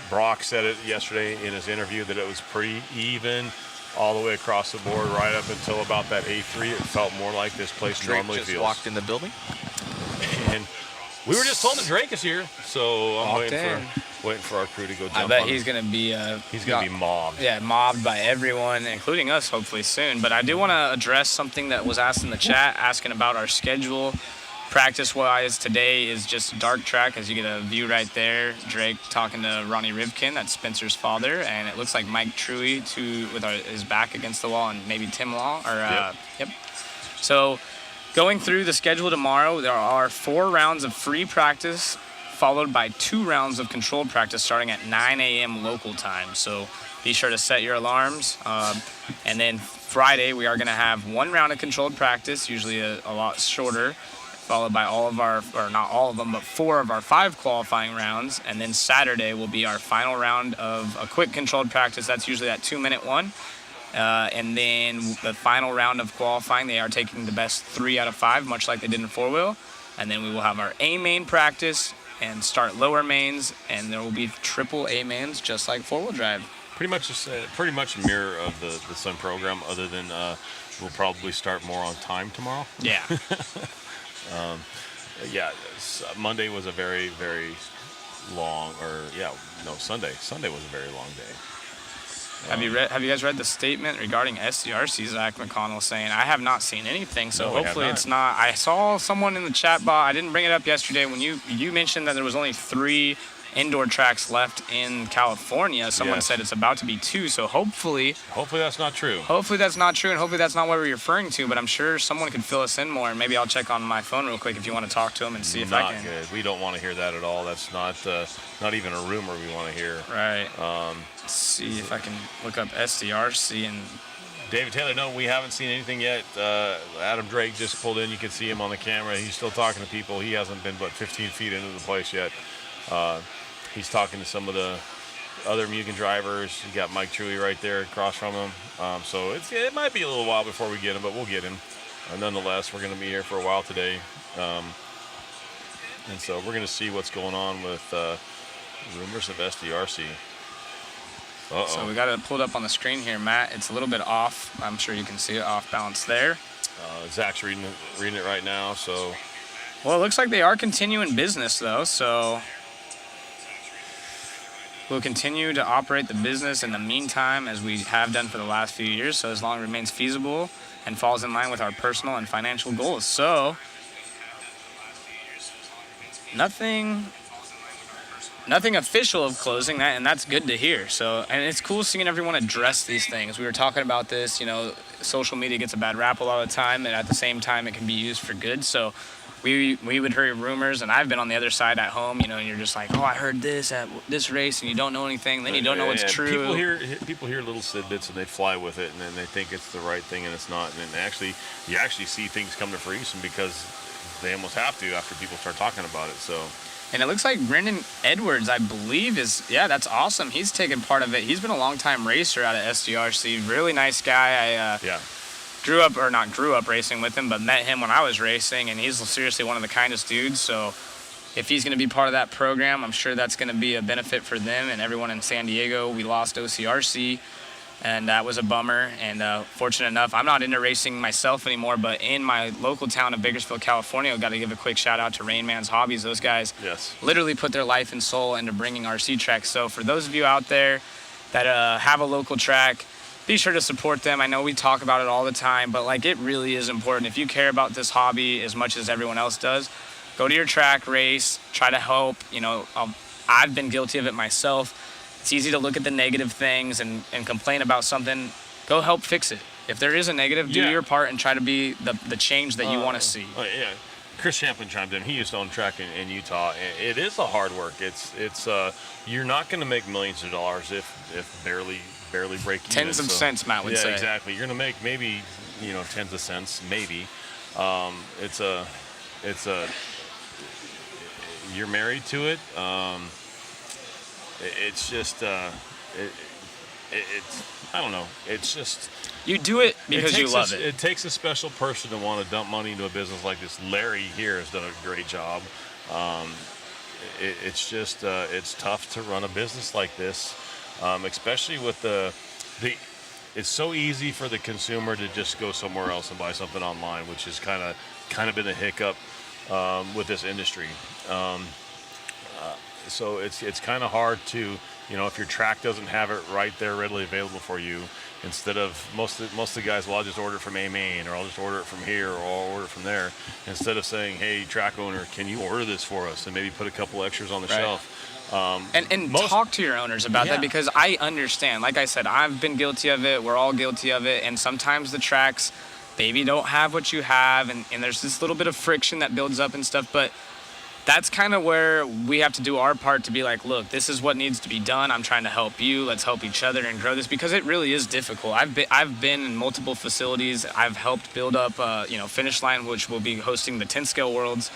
Speaker 1: Brock said it yesterday in his interview that it was pretty even all the way across the board, right up until about that A3. It felt more like this place
Speaker 3: Drake
Speaker 1: normally
Speaker 3: just
Speaker 1: feels.
Speaker 3: walked in the building.
Speaker 1: And we were just told that Drake is here, so I'm waiting for our crew to go jump on.
Speaker 2: I bet he's going to be
Speaker 1: mobbed.
Speaker 2: Yeah, mobbed by everyone, including us, hopefully soon. But I do want to address something that was asked in the chat, asking about our schedule. Practice-wise, today is just dark track, as you get a view right there. Drake talking to Ronnie Rivkin, that's Spencer's father, and it looks like Mike Truey with his back against the wall, and maybe Tim Law. Yep. So going through the schedule tomorrow, there are 4 rounds of free practice, followed by 2 rounds of controlled practice starting at 9 a.m. local time. So be sure to set your alarms. And then Friday, we are going to have 1 round of controlled practice, usually a lot shorter, followed by all of our, or not all of them, but 4 of our 5 qualifying rounds. And then Saturday will be our final round of a quick controlled practice. That's usually that 2-minute one. And then the final round of qualifying, they are taking the best 3 out of 5, much like they did in 4-wheel. And then we will have our A main practice and start lower mains, and there will be triple A mains just like 4-wheel drive.
Speaker 1: Pretty much a mirror of the Sun program, other than we'll probably start more on time tomorrow.
Speaker 2: Yeah.
Speaker 1: Monday was a very, very long, Sunday. Sunday was a very long day.
Speaker 2: Have you guys read the statement regarding SDRC? Zach McConnell saying, I have not seen anything, so
Speaker 1: No,
Speaker 2: hopefully it's not. I saw someone in the chat bot. I didn't bring it up yesterday when you mentioned that there was only 3 indoor tracks left in California. Someone
Speaker 1: Yes.
Speaker 2: said it's about to be 2, so hopefully
Speaker 1: that's not true.
Speaker 2: Hopefully that's not true, and hopefully that's not what we're referring to, but I'm sure someone could fill us in more, and maybe I'll check on my phone real quick if you want to talk to him and see if I can.
Speaker 1: Not good. We don't want to hear that at all. That's not even a rumor we want to hear.
Speaker 2: Right. Let's see if I can look up SDRC and...
Speaker 1: David Taylor, no, we haven't seen anything yet. Adam Drake just pulled in. You can see him on the camera. He's still talking to people. He hasn't been but 15 feet into the place yet. He's talking to some of the other Mugen drivers. You got Mike Truey right there across from him. So it might be a little while before we get him, but we'll get him. Nonetheless, we're going to be here for a while today. And so we're going to see what's going on with rumors of SDRC. Uh-oh.
Speaker 2: So we got it pulled up on the screen here, Matt. It's a little bit off. I'm sure you can see it off balance there.
Speaker 1: Zach's reading it right now. So,
Speaker 2: well, it looks like they are continuing business though. So we'll continue to operate the business in the meantime as we have done for the last few years. So as long as it remains feasible and falls in line with our personal and financial goals. So nothing official of closing that, and that's good to hear. So, and it's cool seeing everyone address these things. We were talking about this, social media gets a bad rap a lot of the time, and at the same time it can be used for good. So we would hear rumors, and I've been on the other side at home, and you're just like, oh, I heard this at this race, and you don't know anything, then you don't know what's true.
Speaker 1: People hear little tidbits and they fly with it, and then they think it's the right thing, and it's not. And then you actually see things come to fruition because they almost have to after people start talking about it. So.
Speaker 2: And it looks like Brendan Edwards, I believe, that's awesome. He's taken part of it. He's been a long-time racer out of SDRC. Really nice guy. I not grew up racing with him, but met him when I was racing, and he's seriously one of the kindest dudes. So if he's going to be part of that program, I'm sure that's going to be a benefit for them and everyone in San Diego. We lost OCRC, and that was a bummer. And fortunate enough, I'm not into racing myself anymore, but in my local town of Bakersfield, California, I've got to give a quick shout out to Rain Man's Hobbies. Those guys literally put their life and soul into bringing RC tracks. So for those of you out there that have a local track, be sure to support them. I know we talk about it all the time, but it really is important. If you care about this hobby as much as everyone else does, go to your track, race, try to help. I've been guilty of it myself. It's easy to look at the negative things and complain about something. Go help fix it. If there is a negative, do your part and try to be the change that you want to see.
Speaker 1: Yeah. Chris Champlin chimed in. He used to own track in Utah. It is a hard work. It's you're not going to make millions of dollars if barely break even.
Speaker 2: Tens of cents, Matt would say.
Speaker 1: Yeah, exactly. You're going to make maybe tens of cents, maybe. You're married to it. It's just, I don't know. It's just.
Speaker 2: You do it because you love it.
Speaker 1: It takes a special person to want to dump money into a business like this. Larry here has done a great job. It's just, it's tough to run a business like this, especially with it's so easy for the consumer to just go somewhere else and buy something online, which has kind of been a hiccup with this industry. So it's kind of hard to, if your track doesn't have it right there readily available for you, instead of most of the guys, well, I'll just order it from A-Main, or I'll just order it from here, or I'll order it from there, instead of saying, hey, track owner, can you order this for us, and maybe put a couple extras on the shelf.
Speaker 2: And talk to your owners about that, because I understand. Like I said, I've been guilty of it. We're all guilty of it. And sometimes the tracks maybe don't have what you have, and there's this little bit of friction that builds up and stuff, but that's kind of where we have to do our part to be like, look, this is what needs to be done. I'm trying to help you. Let's help each other and grow this, because it really is difficult. I've been in multiple facilities. I've helped build up, Finish Line, which will be hosting the 10 Scale Worlds.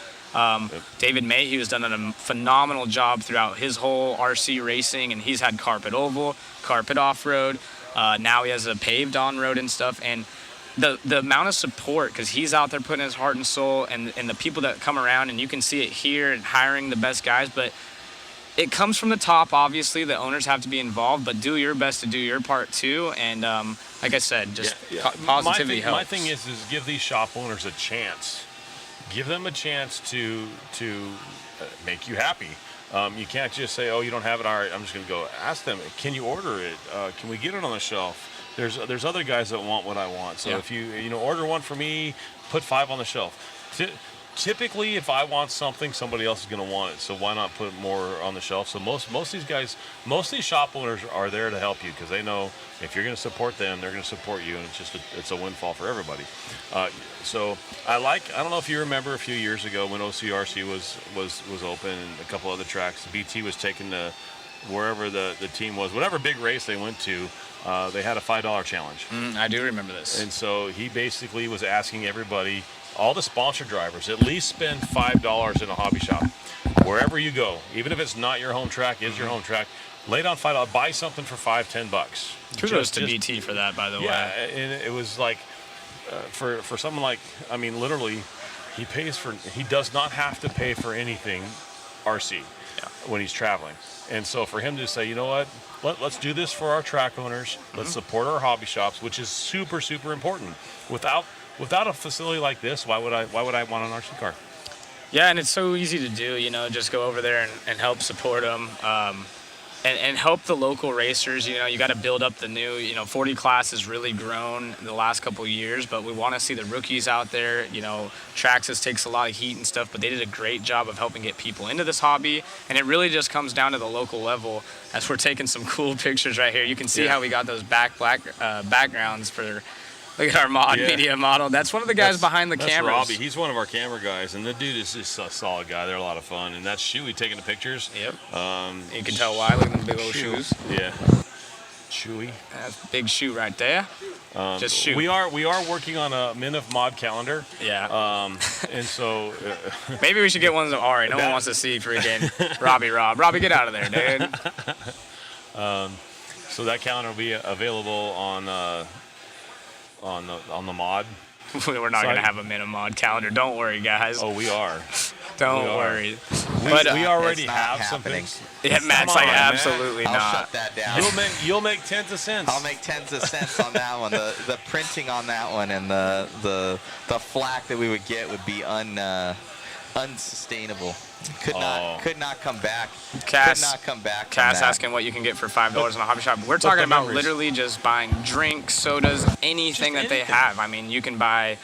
Speaker 2: David Mayhew has done a phenomenal job throughout his whole RC racing, and he's had carpet oval, carpet off-road. Now he has a paved on-road and stuff. And the amount of support, because he's out there putting his heart and soul, and the people that come around, and you can see it here and hiring the best guys, but it comes from the top. Obviously the owners have to be involved, but do your best to do your part too. And like I said, just positivity helps.
Speaker 1: My thing is give these shop owners a chance. Give them a chance to make you happy. You can't just say, oh, you don't have it. All right, I'm just going to go ask them. Can you order it? Can we get it on the shelf? There's other guys that want what I want. So if you order one for me, put 5 on the shelf. Typically, if I want something, somebody else is going to want it. So why not put more on the shelf? So most of these guys, most of these shop owners are there to help you because they know if you're going to support them, they're going to support you, and it's a windfall for everybody. So I don't know if you remember a few years ago when OCRC was open and a couple other tracks. BT was taking wherever the team was, whatever big race they went to. They had a $5 challenge.
Speaker 2: I do remember this.
Speaker 1: And so he basically was asking everybody, all the sponsor drivers, at least spend $5 in a hobby shop. Wherever you go, even if it's not your home track, is your home track, lay down $5, buy something for $5-10.
Speaker 2: Kudos to BT for that, by the way.
Speaker 1: Yeah, and it was like, for someone like, I mean, literally, he does not have to pay for anything RC when he's traveling. And so for him to say, you know what, let's do this for our track owners. Let's support our hobby shops, which is super, super important. Without a facility like this, why would I want an RC car?
Speaker 2: Yeah, and it's so easy to do, just go over there and help support them. And help the local racers. You got to build up the new, 40 class has really grown in the last couple of years, but we want to see the rookies out there. Traxxas takes a lot of heat and stuff, but they did a great job of helping get people into this hobby. And it really just comes down to the local level. As we're taking some cool pictures right here, you can see how we got those backgrounds for. Look at our media model. That's one of the guys behind the cameras.
Speaker 1: That's Robbie. He's one of our camera guys, and the dude is just a solid guy. They're a lot of fun. And that's Chewy taking the pictures.
Speaker 2: Yep. You can tell why. Look at them big old shoes.
Speaker 1: Yeah. Chewy.
Speaker 2: That's a big shoe right there. Just shoe.
Speaker 1: We are working on a Minif mod calendar.
Speaker 2: Yeah.
Speaker 1: And so
Speaker 2: maybe we should get ones of Ari. No one wants to see freaking Robbie. Robbie, get out of there, dude.
Speaker 1: So that calendar will be available on the mod.
Speaker 2: We're not going to have a Minif mod calendar. Don't worry, guys.
Speaker 1: Oh, we are.
Speaker 2: Don't worry.
Speaker 1: But we already have some things.
Speaker 2: Yeah, Matt's like, absolutely not.
Speaker 3: I'll shut that down.
Speaker 1: You'll make tens of cents.
Speaker 3: I'll make tens of cents on that one. The printing on that one and the flack that we would get would be unsustainable. Could not come back.
Speaker 2: Cass,
Speaker 3: could not come back.
Speaker 2: Cass asking what you can get for $5 in a hobby shop. We're talking about literally just buying drinks, sodas, anything that they have. I mean, you can buy.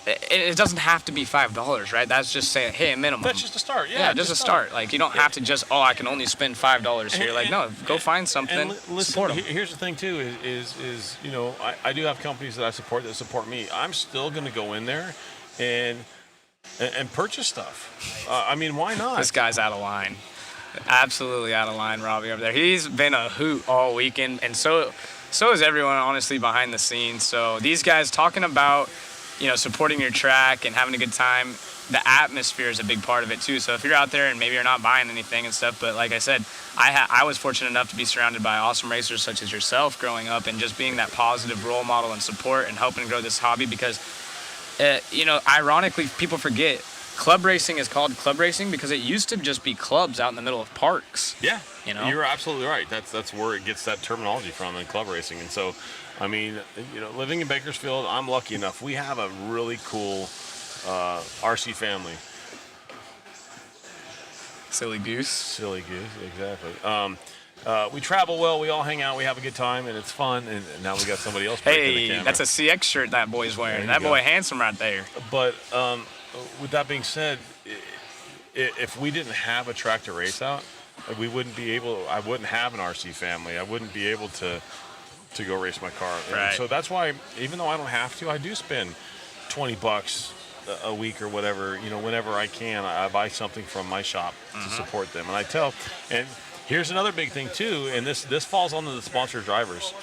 Speaker 2: It doesn't have to be $5, right? That's just saying, hey, a minimum.
Speaker 1: That's just a start.
Speaker 2: Yeah, just a start. Like, you don't have to just, I can only spend $5 here. Like, no, go find something.
Speaker 1: And listen,
Speaker 2: support them.
Speaker 1: Here's the thing too: is I do have companies that I support me. I'm still going to go in there and purchase stuff. I mean, why not?
Speaker 2: This guy's out of line. Absolutely out of line, Robbie, over there. He's been a hoot all weekend, and so is everyone, honestly, behind the scenes. So these guys talking about, supporting your track and having a good time, the atmosphere is a big part of it, too. So if you're out there and maybe you're not buying anything and stuff, but like I said, I was fortunate enough to be surrounded by awesome racers such as yourself growing up and just being that positive role model and support and helping grow this hobby because ironically, people forget club racing is called club racing because it used to just be clubs out in the middle of parks.
Speaker 1: Yeah, you're absolutely right. That's where it gets that terminology from in club racing. And so, I mean, living in Bakersfield, I'm lucky enough. We have a really cool RC family.
Speaker 2: Silly goose,
Speaker 1: exactly. We travel well, we all hang out, we have a good time, and it's fun, and now we got somebody else breaking the camera.
Speaker 2: That's a CX shirt that boy's wearing. That boy handsome right there.
Speaker 1: But with that being said, if we didn't have a track to race out, I wouldn't have an RC family. I wouldn't be able to go race my car.
Speaker 2: Right.
Speaker 1: And so that's why, even though I don't have to, I do spend $20 a week or whatever, whenever I can, I buy something from my shop to support them. And here's another big thing too, and this falls on the sponsor drivers.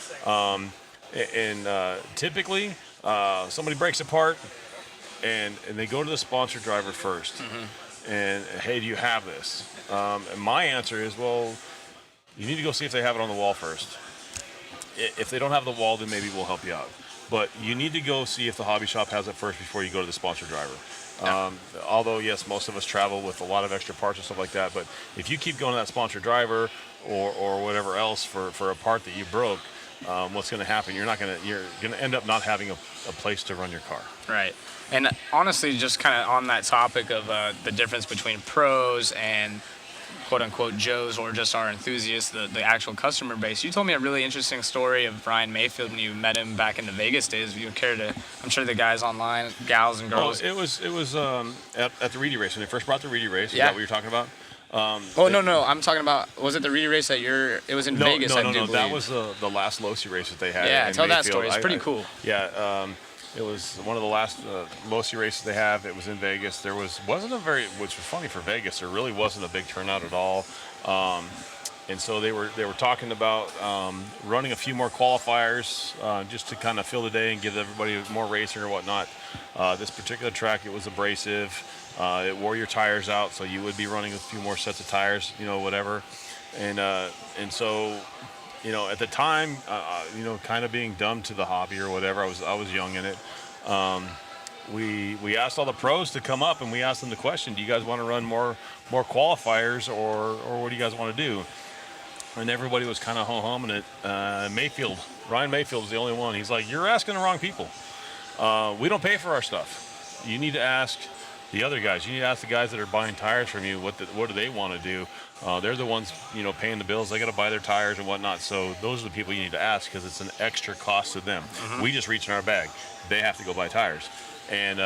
Speaker 1: Typically, somebody breaks apart, and they go to the sponsor driver first. And hey, do you have this? And my answer is, well, you need to go see if they have it on the wall first. If they don't have the wall, then maybe we'll help you out. But you need to go see if the hobby shop has it first before you go to the sponsor driver. Although, yes, most of us travel with a lot of extra parts and stuff like that. But if you keep going to that sponsor driver or whatever else for a part that you broke, what's going to happen? You're going to end up not having a place to run your car.
Speaker 2: Right. And honestly, just kind of on that topic of the difference between pros and quote-unquote Joes or just our enthusiasts, the actual customer base. You told me a really interesting story of Ryan Mayfield when you met him back in the Vegas days. If you care to, I'm sure the guys online, gals and girls.
Speaker 1: Oh, it was at the Reedy race when they first brought the Reedy race. Is
Speaker 2: Yeah.
Speaker 1: that what you're talking about?
Speaker 2: No. I'm talking about, was it the Reedy race it was in Vegas, I do believe.
Speaker 1: That was the last Losi race that they had.
Speaker 2: Yeah,
Speaker 1: in
Speaker 2: tell that
Speaker 1: Mayfield.
Speaker 2: story. It's pretty cool.
Speaker 1: Yeah, it was one of the last Losi races they have. It was in Vegas. Wasn't a very, which was funny for Vegas, there really wasn't a big turnout at all. And so they were talking about running a few more qualifiers just to kind of fill the day and give everybody more racing or whatnot. This particular track, it was abrasive. It wore your tires out, so you would be running a few more sets of tires, whatever. And so, at the time, kind of being dumb to the hobby or whatever, I was young in it. We asked all the pros to come up and we asked them the question: do you guys want to run more qualifiers or what do you guys want to do? And everybody was kind of humming it. Ryan Mayfield was the only one. He's like, you're asking the wrong people. We don't pay for our stuff. You need to ask the other guys. You need to ask the guys that are buying tires from you what do they want to do. They're the ones paying the bills. They got to buy their tires and whatnot. So those are the people you need to ask because it's an extra cost to them. Mm-hmm. We just reach in our bag. They have to go buy tires. And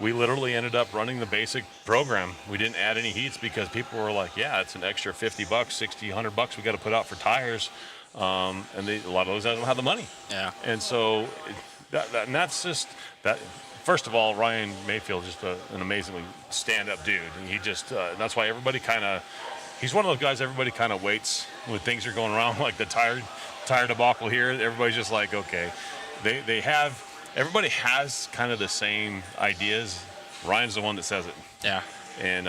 Speaker 1: we literally ended up running the basic program. We didn't add any heats because people were like, yeah, it's an extra $50, $60, $100 we got to put out for tires. And a lot of those guys don't have the money. Yeah. And so that's just that. First of all, Ryan Mayfield is just an amazingly stand-up dude. And he just, that's why everybody he's one of those guys everybody kind of waits when things are going wrong, like the tire debacle here. Everybody's just like, okay. Everybody has kind of the same ideas. Ryan's the one that says it.
Speaker 2: Yeah.
Speaker 1: And,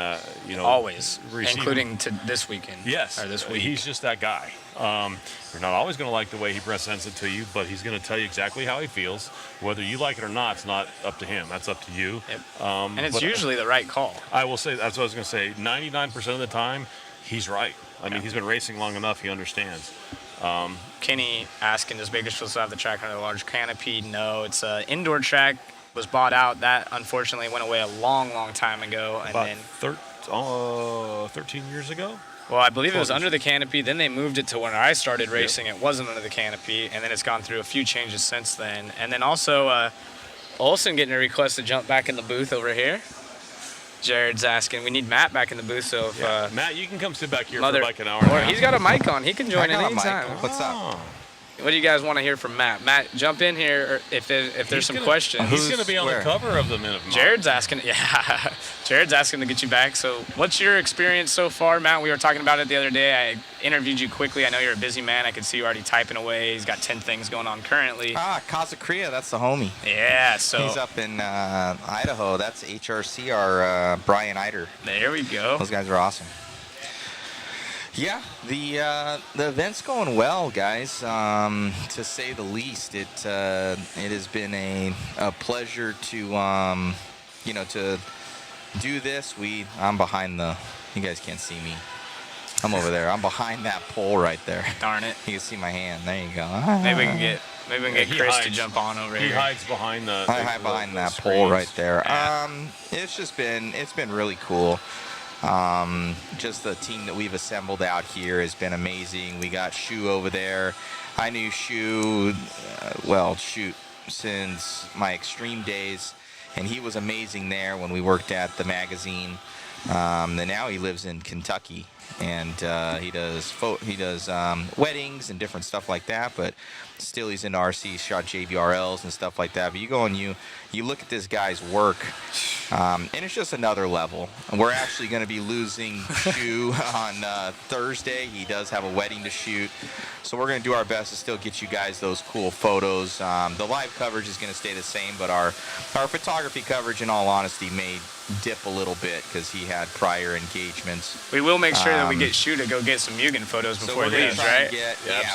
Speaker 2: always, including to this weekend.
Speaker 1: Yes.
Speaker 2: Or this week.
Speaker 1: He's just that guy. You're not always going to like the way he presents it to you, but he's going to tell you exactly how he feels. Whether you like it or not, it's not up to him. That's up to you.
Speaker 2: Yep. And it's usually the right call.
Speaker 1: I will say, that's what I was going to say. 99% of the time, he's right. I mean, he's been racing long enough. He understands.
Speaker 2: Kenny asking, does Bakersfield still have the track under the large canopy? No, it's an indoor track. Was bought out. That unfortunately went away a long, long time ago. And
Speaker 1: about
Speaker 2: then
Speaker 1: 13 years ago?
Speaker 2: Well, I believe it was under the canopy. Then they moved it to when I started racing. It wasn't under the canopy. And then it's gone through a few changes since then. And then also Olsen getting a request to jump back in the booth over here. Jared's asking. We need Matt back in the booth. So if
Speaker 1: Matt, you can come sit back here for like an hour and a half.
Speaker 2: He's got a mic on. He can join at any time.
Speaker 3: What's up?
Speaker 2: What do you guys want to hear from Matt? Matt, jump in here if there's some questions.
Speaker 1: He's going to be on the cover of the Minute Mark.
Speaker 2: Jared's asking. Yeah, Jared's asking to get you back. So what's your experience so far, Matt? We were talking about it the other day. I interviewed you quickly. I know you're a busy man. I could see you already typing away. He's got 10 things going on currently.
Speaker 3: Kazakria, that's the homie.
Speaker 2: Yeah, so.
Speaker 3: He's up in Idaho. That's HRC, our Brian Eider.
Speaker 2: There we go.
Speaker 3: Those guys are awesome. Yeah, the event's going well, guys. To say the least, it has been a pleasure to to do this. I'm behind you guys can't see me. I'm over there. I'm behind that pole right there.
Speaker 2: Darn it.
Speaker 3: You can see my hand. There you go.
Speaker 2: Maybe we can get Chris to jump on over here.
Speaker 1: He hides behind
Speaker 3: I hide behind that pole right there. Yeah. It's been really cool. Just the team that we've assembled out here has been amazing. We got Shu over there. I knew Shu, since my extreme days, and he was amazing there when we worked at the magazine. And now he lives in Kentucky, and he does weddings and different stuff like that. But still, he's into RC, shot JBRLs and stuff like that. But you go and you look at this guy's work, and it's just another level. And we're actually going to be losing Shu on Thursday. He does have a wedding to shoot, so we're going to do our best to still get you guys those cool photos. The live coverage is going to stay the same, but our photography coverage, in all honesty, may dip a little bit because he had prior engagements.
Speaker 2: We will make sure that we get Shu to go get some Mugen photos before this, right?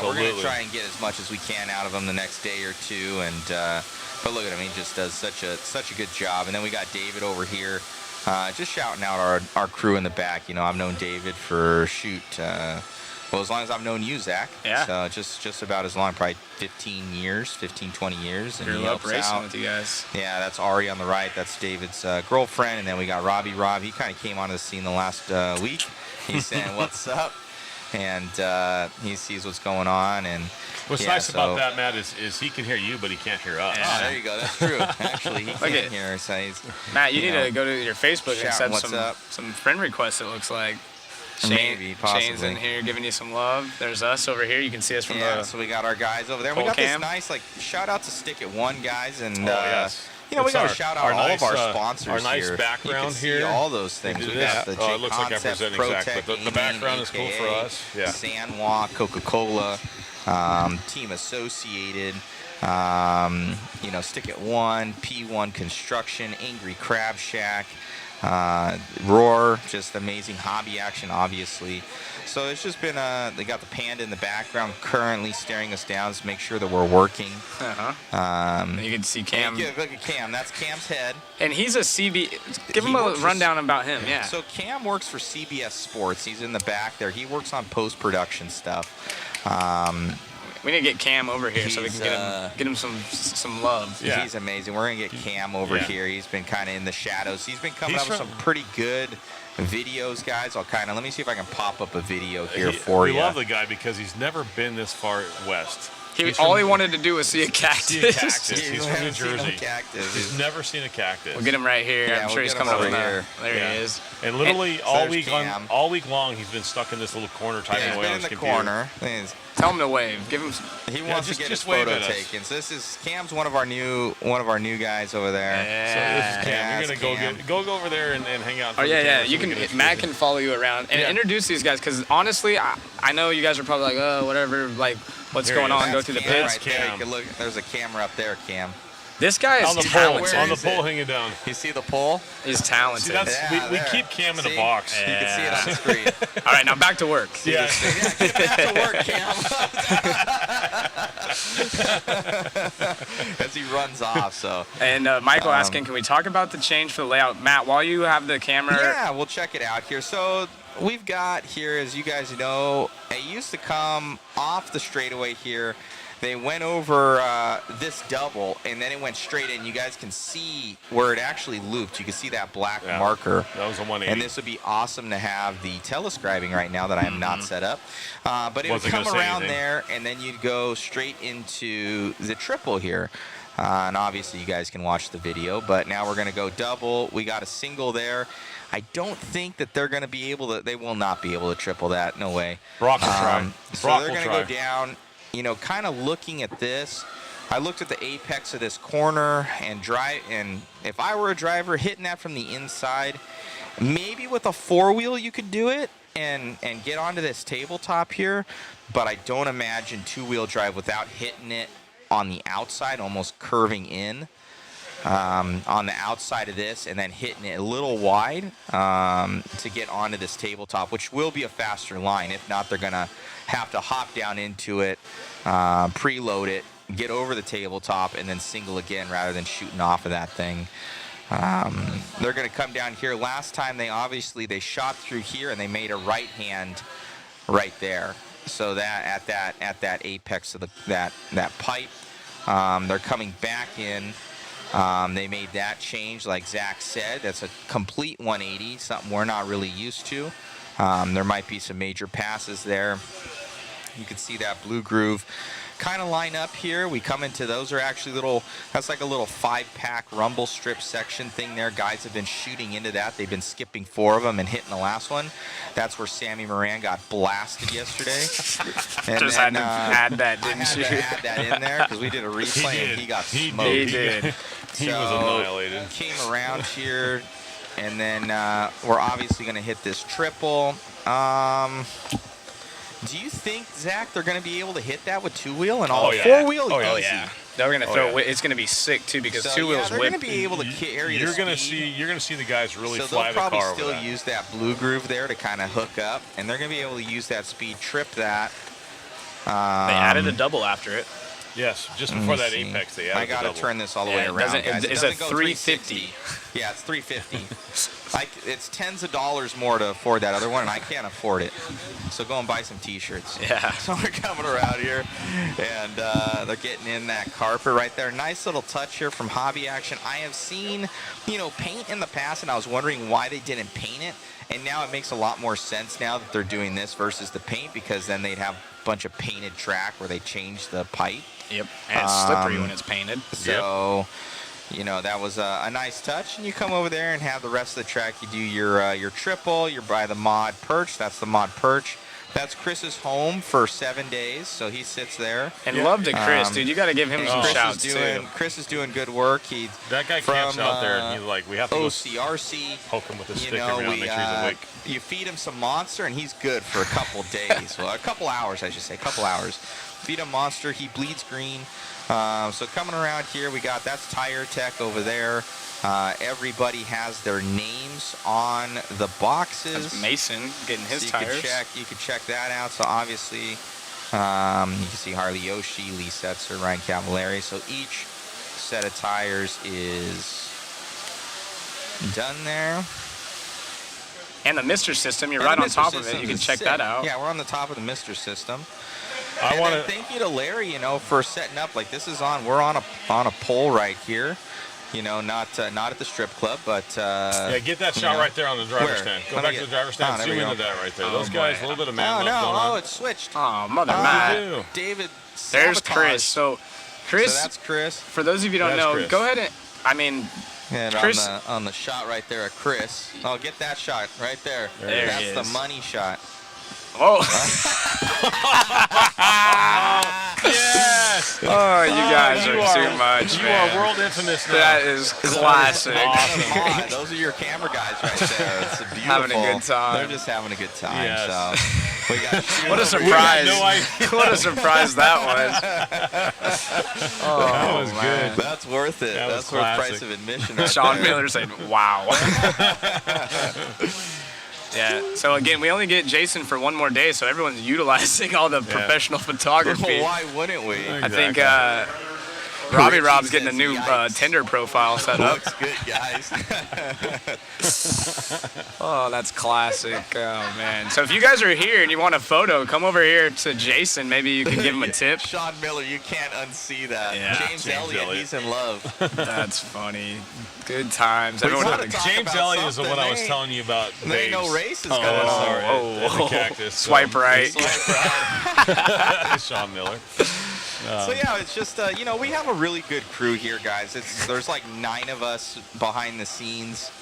Speaker 3: We're going to try and get as much as we can out of him the next day or two. And but look at him, he just does such a good job. And then we got David over here, just shouting out our crew in the back. I've known David for Well, as long as I've known you, Zach.
Speaker 2: Yeah.
Speaker 3: So just about as long, probably 15, 20 years. And
Speaker 2: Grew
Speaker 3: he
Speaker 2: up
Speaker 3: helps
Speaker 2: racing
Speaker 3: out.
Speaker 2: with you guys.
Speaker 3: Yeah, that's Ari on the right. That's David's girlfriend. And then we got Robbie. Rob, he kind of came onto the scene the last week. He's saying, what's up? And he sees what's going on. And
Speaker 1: What's nice about that, Matt, is he can hear you, but he can't hear us.
Speaker 3: Oh, there you go. That's true. Actually, he can't hear. So he's,
Speaker 2: Matt, you need to go to your Facebook and send
Speaker 3: what's up.
Speaker 2: some friend requests, it looks like.
Speaker 3: Maybe, possibly.
Speaker 2: Shane's in here giving you some love. There's us over here. You can see us from the
Speaker 3: so we got our guys over there. We got this nice, shout out to Stick It One guys. And,
Speaker 1: yes.
Speaker 3: we got to shout out all of our sponsors
Speaker 1: our nice
Speaker 3: here.
Speaker 1: background
Speaker 3: you can see all those things. We got the
Speaker 1: it looks like I'm presenting Zach, but the background is cool for us. Yeah.
Speaker 3: Sanwa, Coca-Cola, Team Associated, Stick It One, P1 Construction, Angry Crab Shack, Roar, just amazing hobby action, obviously. So it's just been they got the panda in the background currently staring us down to make sure that we're working.
Speaker 2: You can see Cam.
Speaker 3: Look at Cam. That's Cam's head.
Speaker 2: And he's a Give him a rundown about him. Yeah.
Speaker 3: So Cam works for CBS Sports. He's in the back there. He works on post-production stuff.
Speaker 2: We need to get Cam over here so we can get him some love.
Speaker 3: Yeah. He's amazing. We're gonna get Cam over here. He's been kind of in the shadows. He's been coming up with some pretty good videos, guys. Let me see if I can pop up a video here for you.
Speaker 1: We love the guy because he's never been this far west.
Speaker 2: All he wanted to do was see a cactus.
Speaker 1: He's from New Jersey. He's never seen a cactus.
Speaker 2: We'll get him right here. I'm sure he's coming over here. There he is.
Speaker 1: And literally all week long, he's been stuck in this little corner typing away on his computer.
Speaker 3: Corner.
Speaker 2: Tell him to wave. Give him.
Speaker 3: He wants to get his photo taken. So this is Cam's one of our new guys over there.
Speaker 1: Yeah. So this is Cam. You're gonna go over there and hang out.
Speaker 2: Oh yeah. You can. Matt can follow you around and introduce these guys because honestly, I know you guys are probably like, oh, whatever, like. What's going on? Go through the pits.
Speaker 3: Right there. Look, there's a camera up there, Cam.
Speaker 2: This guy is talented.
Speaker 1: On the pole hanging down.
Speaker 3: You see the pole?
Speaker 2: He's talented.
Speaker 1: See, we keep Cam in a box.
Speaker 3: You can see it on the screen.
Speaker 2: All right, now back to work.
Speaker 3: Get back to work, Cam. As he runs off. So.
Speaker 2: And Michael asking, can we talk about the change for the layout? Matt, while you have the camera.
Speaker 3: Yeah, we'll check it out here. So we've got here, as you guys know, it used to come off the straightaway here. They went over this double, and then it went straight in. You guys can see where it actually looped. You can see that black marker.
Speaker 1: That was a 180.
Speaker 3: And this would be awesome to have the telescribing right now that I am not set up. But it would come around there, and then you'd go straight into the triple here. And obviously, you guys can watch the video. But now we're going to go double. We got a single there. I don't think that they're going to be able to. They will not be able to triple that. No way.
Speaker 1: Brock will try.
Speaker 3: So they're going to go down. Kind of looking at this, I looked at the apex of this corner and if I were a driver hitting that from the inside, maybe with a four-wheel you could do it and get onto this tabletop here, but I don't imagine two-wheel drive without hitting it on the outside, almost curving in on the outside of this and then hitting it a little wide to get onto this tabletop, which will be a faster line. If not, they're going to have to hop down into it, preload it, get over the tabletop, and then single again rather than shooting off of that thing. They're going to come down here. Last time they shot through here and they made a right hand right there. So that at that apex of that pipe, they're coming back in. They made that change, like Zach said. That's a complete 180, something we're not really used to. There might be some major passes there. You can see that blue groove kind of line up here. We come into those are actually that's like a little 5-pack rumble strip section thing there. Guys have been shooting into that. They've been skipping 4 of them and hitting the last one. That's where Sammy Moran got blasted yesterday. And
Speaker 2: just had to add that, didn't you?
Speaker 3: I had to add that in there because we did a replay and he got smoked.
Speaker 2: He did.
Speaker 1: He was annihilated.
Speaker 3: Came around here, and then we're obviously going to hit this triple. Do you think, Zach, they're going to be able to hit that with two-wheel and all four-wheel?
Speaker 2: Oh, yeah. They're going to throw it. It's going to be sick, too, because two-wheels
Speaker 3: they're going to be able to carry
Speaker 1: You're going to see the guys really fly the car over that.
Speaker 3: So they'll probably still use that blue groove there to kind of hook up, and they're going to be able to use that speed, trip that.
Speaker 2: They added a double after it.
Speaker 1: Yes, just before that apex, they added
Speaker 3: I got to turn this all the way around, guys.
Speaker 2: It's a 350.
Speaker 3: Yeah, it's 350. It's tens of dollars more to afford that other one, and I can't afford it. So go and buy some T-shirts.
Speaker 2: Yeah.
Speaker 3: So we're coming around here, and they're getting in that carpet right there. Nice little touch here from Hobby Action. I have seen, paint in the past, and I was wondering why they didn't paint it. And now it makes a lot more sense now that they're doing this versus the paint, because then they'd have a bunch of painted track where they change the pipe.
Speaker 2: Yep. And it's slippery when it's painted.
Speaker 3: So. That was a nice touch, and you come over there and have the rest of the track. You do your triple. You buy the mod perch. That's the mod perch. That's Chris's home for 7 days, so he sits there.
Speaker 2: And love to Chris, dude. You got to give him some shouts too.
Speaker 3: Chris is doing good work.
Speaker 1: That guy camps out there, and he's like, we have to
Speaker 3: OCRC.
Speaker 1: Poke him with a stick every now and make sure he's awake.
Speaker 3: You feed him some Monster, and he's good for a couple days. Well, a couple hours, I should say, a couple hours. Feed him Monster. He bleeds green. So coming around here, we got, that's Tire Tech over there. Everybody has their names on the boxes.
Speaker 2: That's Mason getting his tires.
Speaker 3: You can check that out. So obviously, you can see Harley Yoshi, Lee Setzer, Ryan Cavallari. So each set of tires is done there.
Speaker 2: And the Mr. System, you're right on top of it. You can check that out.
Speaker 3: Yeah, we're on the top of the Mr. System.
Speaker 1: And
Speaker 3: thank you to Larry, for setting up. Like, this is on. We're on a pole right here. Not at the strip club, but
Speaker 1: get that shot right there on the driver's stand. Go back to the driver's stand. Zoom into that right there. Those guys, a little bit of man love going on.
Speaker 3: It's switched.
Speaker 2: Oh, mother man.
Speaker 3: David.
Speaker 2: There's Chris. So Chris.
Speaker 3: That's Chris.
Speaker 2: For those of you who don't know, go ahead and
Speaker 3: And
Speaker 2: Chris,
Speaker 3: on the shot right there of Chris. Oh, get that shot right there. That's the money shot.
Speaker 2: Oh.
Speaker 1: Yes.
Speaker 2: Oh, you guys are too much.
Speaker 1: You are world infamous now.
Speaker 2: That is classic.
Speaker 3: Awesome. Those are your camera guys right there. It's beautiful.
Speaker 2: Having a good time.
Speaker 3: They're just having a good time.
Speaker 1: Yes.
Speaker 3: So we got
Speaker 2: what a surprise. What a surprise that was. Oh,
Speaker 1: that was good.
Speaker 3: That's worth it. That's worth price of admission. Right
Speaker 2: Sean
Speaker 3: there.
Speaker 2: Miller said, wow. Yeah, so again, we only get Jason for one more day, so everyone's utilizing all the professional photography.
Speaker 3: Well, why wouldn't we?
Speaker 2: I think Rob's getting a new Tinder profile set up.
Speaker 3: Looks good, guys.
Speaker 2: Oh, that's classic. Oh, man. So if you guys are here and you want a photo, come over here to Jason. Maybe you can give him a tip.
Speaker 3: Sean Miller, you can't unsee that.
Speaker 2: Yeah.
Speaker 3: James Elliott, he's in love.
Speaker 2: That's funny. Good times.
Speaker 1: James Elliott is the one I was telling you about.
Speaker 3: There ain't no races going
Speaker 1: on. The cactus.
Speaker 2: Swipe right.
Speaker 3: Swipe right.
Speaker 1: Sean Miller.
Speaker 3: So yeah, it's just we have a really good crew here, guys. There's like 9 of us behind the scenes.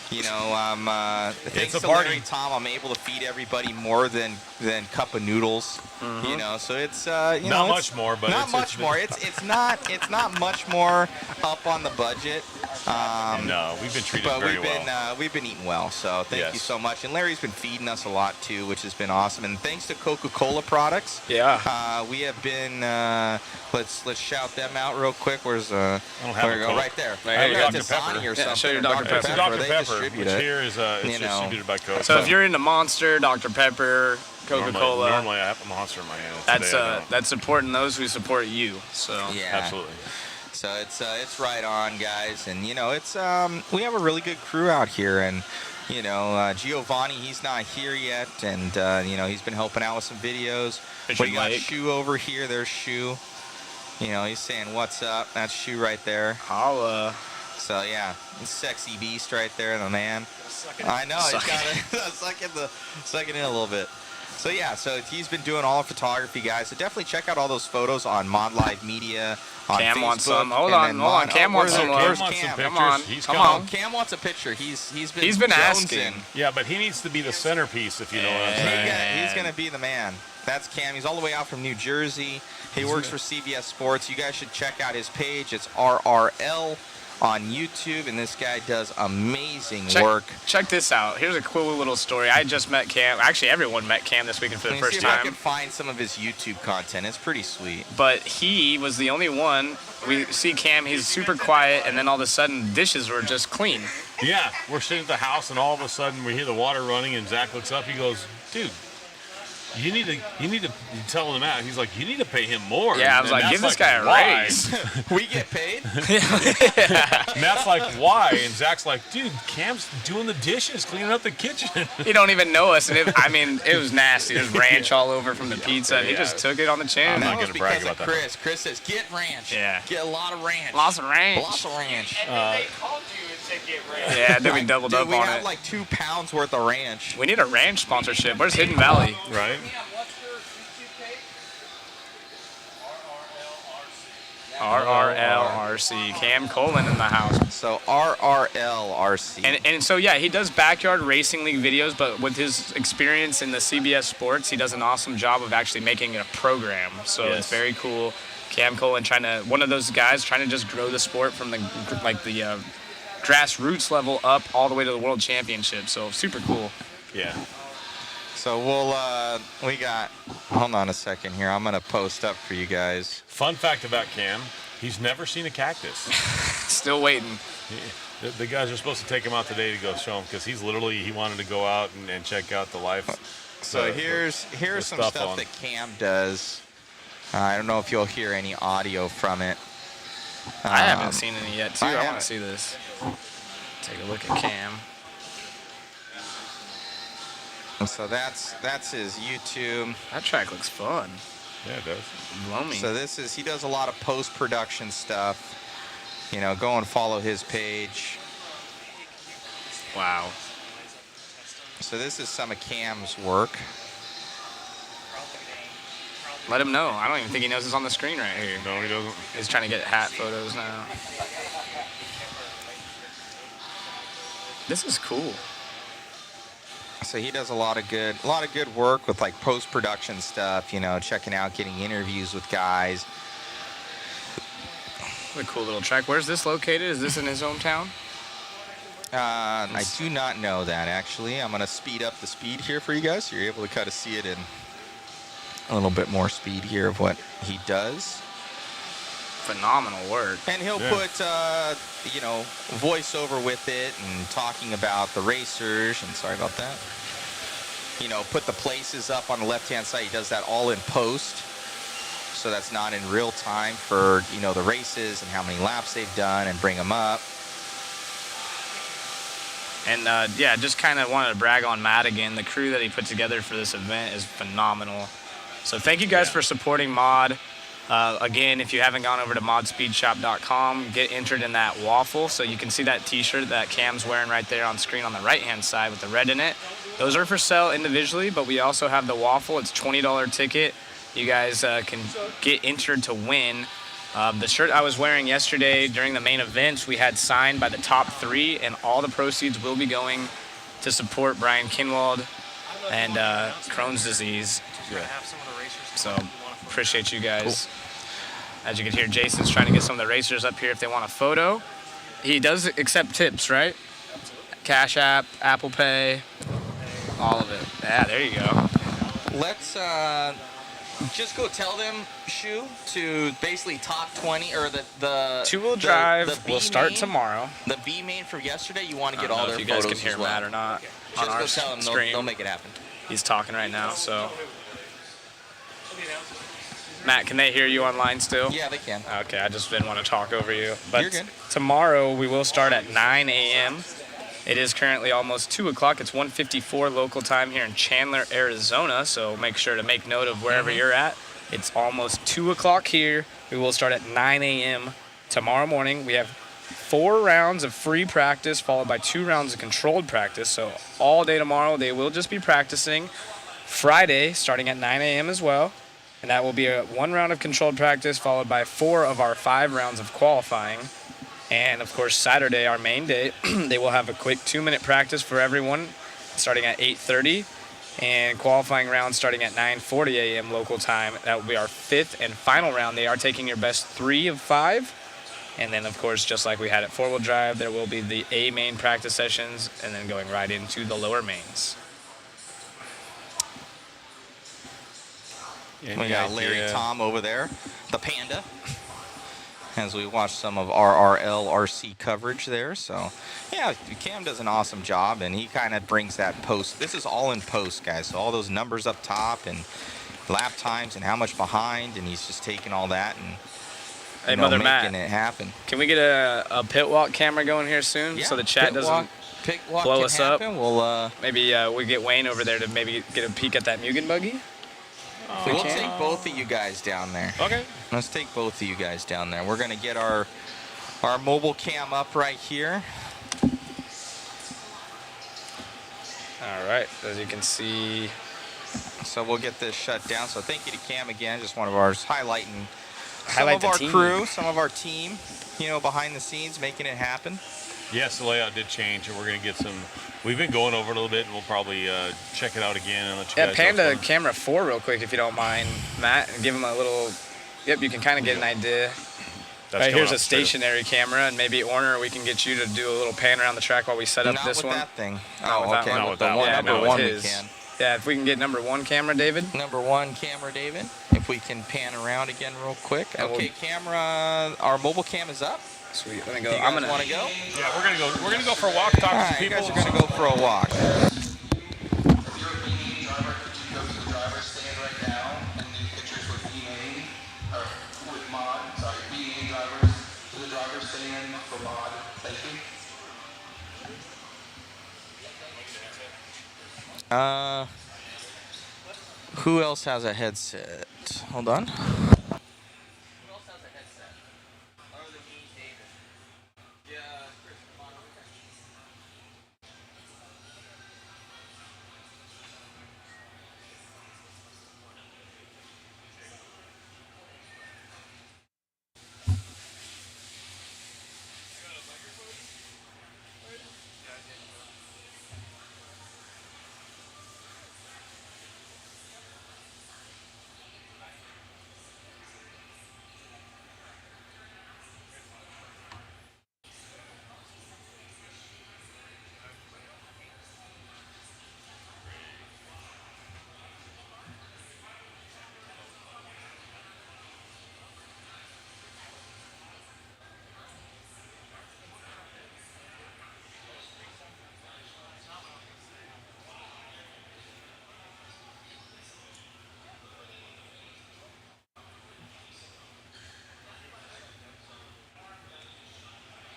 Speaker 3: Thanks to Larry Tom, I'm able to feed everybody more than cup of noodles.
Speaker 2: Mm-hmm.
Speaker 3: So it's
Speaker 1: not much more, but
Speaker 3: not much more. It's not much more up on the budget.
Speaker 1: No, we've been treated very well.
Speaker 3: We've been eating well, so thank you so much. And Larry's been feeding us a lot too, which has been awesome. And thanks to Coca-Cola products.
Speaker 2: Yeah.
Speaker 3: We have been. Let's shout them out real quick. Where's
Speaker 1: I don't have a Coke.
Speaker 3: Right there.
Speaker 1: I have Dr. Pepper.
Speaker 2: Yeah, show your Dr. Pepper.
Speaker 1: It's Dr. Pepper, which here is distributed by Coke.
Speaker 2: So if you're into Monster, Dr. Pepper, Coca-Cola.
Speaker 1: Normally I have a Monster in my hand.
Speaker 2: That's supporting those who support you. So
Speaker 3: yeah,
Speaker 1: absolutely.
Speaker 3: So it's right on, guys, and it's we have a really good crew out here, and Giovanni, he's not here yet, and he's been helping out with some videos. We got Shu over here. There's Shu. He's saying what's up. That's Shu right there.
Speaker 2: Holla.
Speaker 3: So yeah, sexy beast right there, the man. I know. He's got to suck it in a little bit. So yeah, so he's been doing all the photography, guys. So definitely check out all those photos on Mod Live Media on
Speaker 2: Cam
Speaker 3: Facebook.
Speaker 2: Wants some. Hold on. Cam wants some.
Speaker 3: Where's Cam?
Speaker 2: Come on.
Speaker 3: Come on. Cam wants a picture. He's been
Speaker 2: asking.
Speaker 1: Yeah, but he needs to be the centerpiece, if you know what I'm saying.
Speaker 3: He's gonna be the man. That's Cam. He's all the way out from New Jersey. He works for CBS Sports. You guys should check out his page. It's RRL on YouTube, and this guy does amazing work.
Speaker 2: Check this out. Here's a cool little story. I just met Cam. Actually, everyone met Cam this weekend for the first time.
Speaker 3: See if I can find some of his YouTube content. It's pretty sweet.
Speaker 2: But he was the only one. We see Cam. He's super quiet, and then all of a sudden, dishes were just clean.
Speaker 1: Yeah, we're sitting at the house, and all of a sudden, we hear the water running, and Zach looks up. He goes, "Dude, you need to tell him out. He's like, you need to pay him more.
Speaker 2: Yeah, I was
Speaker 1: And
Speaker 2: like, give
Speaker 1: Matt's
Speaker 2: this guy a
Speaker 1: why?
Speaker 2: raise.
Speaker 3: We get paid.
Speaker 1: Matt's like, why? And Zach's like, dude, Cam's doing the dishes, cleaning up the kitchen.
Speaker 2: He don't even know us, and it was nasty. There's ranch all over from the pizza. He just took it on the chin.
Speaker 1: I'm not
Speaker 3: That was
Speaker 1: gonna brag
Speaker 3: because of
Speaker 1: about that.
Speaker 3: Chris. Chris says, get ranch.
Speaker 2: Yeah.
Speaker 3: Get a lot of ranch.
Speaker 2: Lots of ranch.
Speaker 3: Lots of ranch.
Speaker 4: And then they called you and said get ready.
Speaker 2: Yeah, then we doubled
Speaker 3: Dude,
Speaker 2: up
Speaker 3: we
Speaker 2: on
Speaker 3: have
Speaker 2: it.
Speaker 3: like 2 pounds worth of ranch.
Speaker 2: We need a ranch sponsorship. Where's Hidden Valley?
Speaker 1: Right?
Speaker 4: What's your YouTube page?
Speaker 2: RRLRC. Cam Colin in the house.
Speaker 3: So RRLRC.
Speaker 2: And so, yeah, he does backyard racing league videos, but with his experience in the CBS Sports, he does an awesome job of actually making it a program. So
Speaker 1: Yes.
Speaker 2: it's very cool. Cam Colin one of those guys trying to just grow the sport from the grassroots level up all the way to the world championship. So super cool.
Speaker 1: Yeah.
Speaker 3: So we got, hold on a second here. I'm going to post up for you guys.
Speaker 1: Fun fact about Cam, he's never seen a cactus.
Speaker 2: Still waiting.
Speaker 1: The guys are supposed to take him out today to go show him because he wanted to go out and check out the life.
Speaker 3: So
Speaker 1: the-
Speaker 3: here's
Speaker 1: the
Speaker 3: some stuff
Speaker 1: on.
Speaker 3: that Cam does. I don't know if you'll hear any audio from it.
Speaker 2: I haven't seen any yet, too.
Speaker 3: I
Speaker 2: I want
Speaker 3: haven't.
Speaker 2: to see this. Take a look at Cam.
Speaker 3: So that's his YouTube.
Speaker 2: That track looks fun.
Speaker 1: Yeah, it does.
Speaker 2: Blow me.
Speaker 3: So he does a lot of post-production stuff. You know, go and follow his page.
Speaker 2: Wow.
Speaker 3: So this is some of Cam's work.
Speaker 2: Let him know. I don't even think he knows it's on the screen right here.
Speaker 1: No, he doesn't.
Speaker 2: He's trying to get hat photos now. This is cool.
Speaker 3: So he does a lot of good work with like post-production stuff, you know, checking out, getting interviews with guys.
Speaker 2: What a cool little track. Where's this located? Is this in his hometown?
Speaker 3: I do not know that, actually. I'm going to speed up the speed here for you guys so you're able to kind of see it in a little bit more speed here of what he does.
Speaker 2: Phenomenal work.
Speaker 3: And he'll put, you know, voiceover with it and talking about the racers. And sorry about that. You know, put the places up on the left-hand side. He does that all in post. So that's not in real time for, you know, the races and how many laps they've done and bring them up.
Speaker 2: And yeah, just kind of wanted to brag on Matt again. The crew that he put together for this event is phenomenal. So thank you guys for supporting Mod. Again, if you haven't gone over to modspeedshop.com, get entered in that waffle so you can see that t-shirt that Cam's wearing right there on screen on the right-hand side with the red in it. Those are for sale individually, but we also have the waffle. It's $20 ticket. You guys can get entered to win. The shirt I was wearing yesterday during the main events, we had signed by the top 3, and all the proceeds will be going to support Brian Kinwald and Crohn's disease.
Speaker 1: Yeah.
Speaker 2: So appreciate you guys. As you can hear, Jason's trying to get some of the racers up here if they want a photo. He does accept tips, right? Cash App, Apple Pay, all of it. Yeah, there you go.
Speaker 3: Let's just go tell them, Shu, to basically top 20 or the
Speaker 2: Two-wheel drive
Speaker 3: the B
Speaker 2: will start
Speaker 3: main,
Speaker 2: tomorrow.
Speaker 3: The B main from yesterday. You want to
Speaker 2: I
Speaker 3: get
Speaker 2: don't
Speaker 3: all
Speaker 2: know
Speaker 3: their
Speaker 2: if you guys
Speaker 3: photos
Speaker 2: can hear
Speaker 3: as well.
Speaker 2: Matt or not on
Speaker 3: Just
Speaker 2: our
Speaker 3: go tell them
Speaker 2: stream.
Speaker 3: they'll make it happen.
Speaker 2: He's talking right now, so. Matt, can they hear you online still?
Speaker 3: Yeah, they can.
Speaker 2: Okay, I just didn't want to talk over you. But
Speaker 3: You're good.
Speaker 2: tomorrow we will start at 9 a.m. It is currently almost 2 o'clock. It's 1:54 local time here in Chandler, Arizona. So make sure to make note of wherever you're at. It's almost 2 o'clock here. We will start at 9 a.m. tomorrow morning. We have 4 rounds of free practice followed by 2 rounds of controlled practice. So all day tomorrow they will just be practicing. Friday starting at 9 a.m. as well. And that will be 1 round of controlled practice followed by 4 of our 5 rounds of qualifying. And of course, Saturday, our main day, they will have a quick 2-minute practice for everyone starting at 8:30 and qualifying round starting at 9:40 a.m. local time. That will be our 5th and final round. They are taking your best 3 of 5. And then, of course, just like we had at 4-wheel drive, there will be the A main practice sessions and then going right into the lower mains.
Speaker 3: We got Larry Tom over there, the panda. as we watch some of RRL RC coverage there. So, yeah, Cam does an awesome job, and he kind of brings that post. This is all in post, guys. So all those numbers up top and lap times and how much behind, and he's just taking all that and
Speaker 2: Hey, Mother
Speaker 3: making
Speaker 2: Matt,
Speaker 3: it happen.
Speaker 2: can we get a pit walk camera going here soon so the chat doesn't blow us up?
Speaker 3: We'll
Speaker 2: maybe we get Wayne over there to maybe get a peek at that Mugen buggy.
Speaker 3: we'll take both of you guys down there.
Speaker 1: Okay.
Speaker 3: Let's take both of you guys down there. We're gonna get our mobile cam up right here.
Speaker 2: All right, as you can see.
Speaker 3: So we'll get this shut down. So thank you to Cam again, just one of ours, highlighting some
Speaker 2: Highlight
Speaker 3: of
Speaker 2: the
Speaker 3: our
Speaker 2: team.
Speaker 3: crew, some of our team, behind the scenes, making it happen.
Speaker 1: Yes, the layout did change, and we're going to get some. We've been going over it a little bit, and we'll probably check it out again and let you
Speaker 2: Yeah,
Speaker 1: guys
Speaker 2: pan
Speaker 1: know.
Speaker 2: to camera 4 real quick if you don't mind, Matt, and give him a little. Yep, you can kind of get an idea.
Speaker 1: That's
Speaker 2: Right,
Speaker 1: coming
Speaker 2: here's
Speaker 1: up
Speaker 2: a
Speaker 1: too.
Speaker 2: stationary camera, and maybe Orner, we can get you to do a little pan around the track while we set up
Speaker 3: Not
Speaker 2: this
Speaker 3: with
Speaker 2: one.
Speaker 3: that thing.
Speaker 2: Not with that
Speaker 3: okay.
Speaker 2: one.
Speaker 1: Not
Speaker 3: With
Speaker 1: with
Speaker 3: the
Speaker 1: that
Speaker 3: one,
Speaker 1: one.
Speaker 2: Yeah,
Speaker 3: number
Speaker 2: not with
Speaker 3: one we
Speaker 2: his.
Speaker 3: can.
Speaker 2: Yeah, if we can get number 1 camera, David.
Speaker 3: Number 1 camera, David. If we can pan around again real quick.
Speaker 2: And
Speaker 3: Okay, camera. Our mobile cam is up.
Speaker 2: Sweet. Let me
Speaker 3: Do
Speaker 2: go.
Speaker 3: you
Speaker 2: I'm
Speaker 3: guys
Speaker 2: gonna.
Speaker 3: want to go?
Speaker 1: Yeah, we're gonna go. We're gonna go for a walk, talk
Speaker 3: All
Speaker 1: to some
Speaker 3: right, you
Speaker 1: people.
Speaker 3: guys are gonna go for a walk. Who else has a headset? Hold on.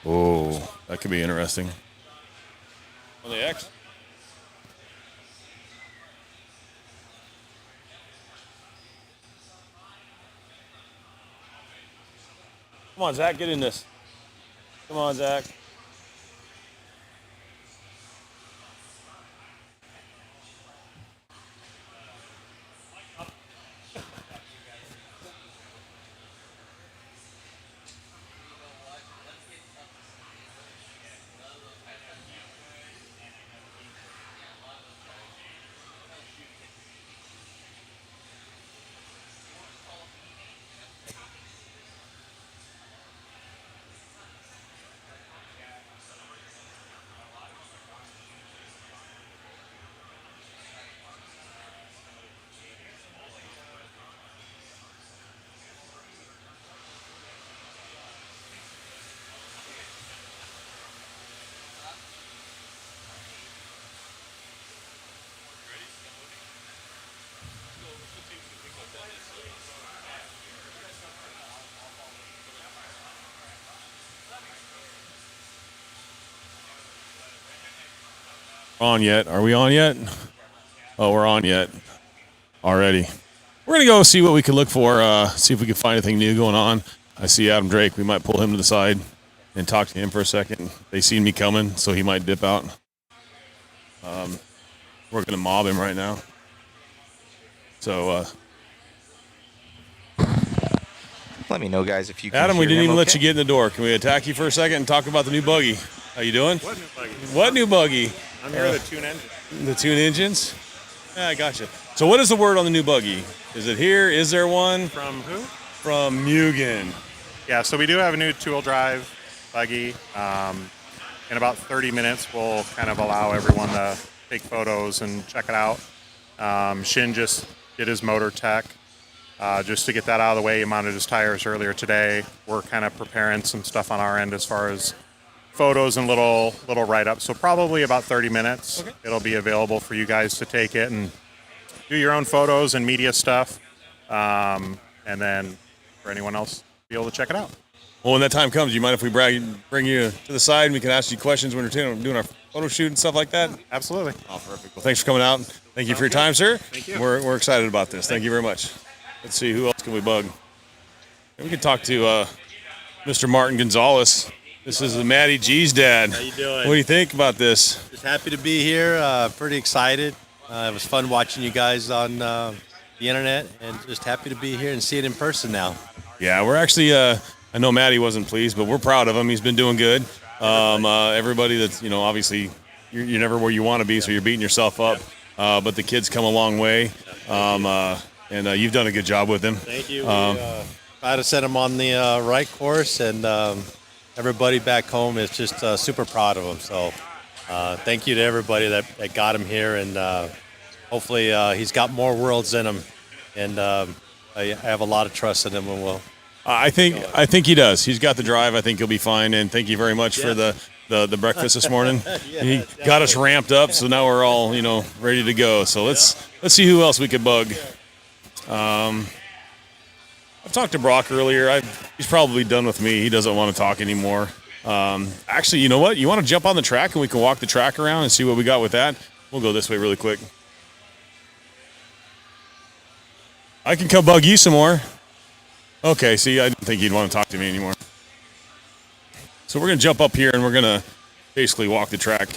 Speaker 1: Oh, that could be interesting. On the X. Come on, Zach, get in this. Come on, Zach. On yet? Are we on yet? Oh, we're on yet. Already. We're going to go see what we can look for, see if we can find anything new going on. I see Adam Drake. We might pull him to the side and talk to him for a second. They seen me coming, so he might dip out. We're going to mob him right now. So,
Speaker 3: Let me know, guys, if you can
Speaker 1: Adam, we
Speaker 3: hear
Speaker 1: didn't
Speaker 3: him
Speaker 1: even let
Speaker 3: okay.
Speaker 1: you get in the door. Can we attack you for a second and talk about the new buggy? How you doing?
Speaker 5: What new buggy?
Speaker 1: What new buggy?
Speaker 5: I'm here with the tune engine.
Speaker 1: The tune engines? Yeah, I gotcha. So what is the word on the new buggy? Is it here? Is there one?
Speaker 5: From who?
Speaker 1: From Mugen.
Speaker 5: Yeah, so we do have a new two-wheel drive buggy. In about 30 minutes, we'll kind of allow everyone to take photos and check it out. Shin just did his motor tech, just to get that out of the way. He mounted his tires earlier today. We're kind of preparing some stuff on our end as far as photos and little write-ups. So probably about 30 minutes. Okay. It'll be available for you guys to take it and do your own photos and media stuff. And then for anyone else, be able to check it out.
Speaker 6: Well, when that time comes, you mind if we bring you to the side and we can ask you questions when we're doing our photo shoot and stuff like that?
Speaker 5: Absolutely.
Speaker 6: Oh, perfect. Well, thanks for coming out. Thank you for your time, sir.
Speaker 5: Thank you.
Speaker 6: We're excited about this. Thank you very much. Let's see, who else can we bug? We can talk to Mr. Martin Gonzalez. This is Matty G's dad.
Speaker 7: How you doing?
Speaker 6: What do you think about this?
Speaker 7: Just happy to be here. Pretty excited. It was fun watching you guys on the internet, and just happy to be here and see it in person now.
Speaker 6: Yeah, we're actually. I know Matty wasn't pleased, but we're proud of him. He's been doing good. Everybody that's obviously you're never where you want to be, so you're beating yourself up. But the kid's come a long way, and you've done a good job with him.
Speaker 7: Thank you. Try to set him on the right course, and everybody back home is just super proud of him. So thank you to everybody that got him here, and hopefully he's got more worlds in him. And I have a lot of trust in him, and we'll.
Speaker 6: I think he does. He's got the drive. I think he'll be fine. And thank you very much for the breakfast this morning. He got us ramped up, so now we're all ready to go. So let's see who else we could bug. I've talked to Brock earlier. He's probably done with me. He doesn't want to talk anymore. Actually, you know what? You want to jump on the track and we can walk the track around and see what we got with that? We'll go this way really quick. I can come bug you some more. Okay, see, I didn't think you'd want to talk to me anymore. So we're going to jump up here and we're going to basically walk the track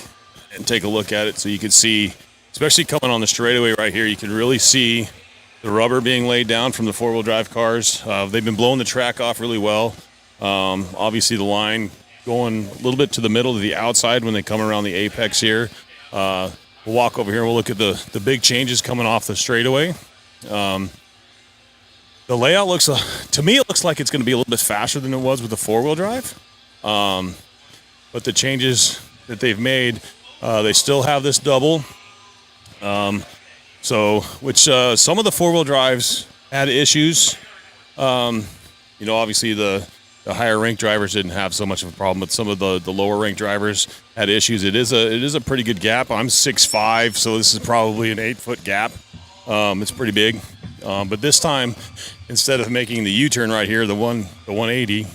Speaker 6: and take a look at it so you can see, especially coming on the straightaway right here, you can really see the rubber being laid down from the four-wheel drive cars. They've been blowing the track off really well. Obviously the line going a little bit to the middle to the outside when they come around the apex here. We'll walk over here and we'll look at the big changes coming off the straightaway. The layout looks, to me, it looks like it's going to be a little bit faster than it was with the four-wheel drive. But the changes that they've made, they still have this double. Which some of the four-wheel drives had issues. Obviously the higher rank drivers didn't have so much of a problem, but some of the lower rank drivers had issues. It is a pretty good gap. I'm 6'5", so this is probably an 8-foot gap. It's pretty big. But this time, instead of making the U-turn right here, the 180,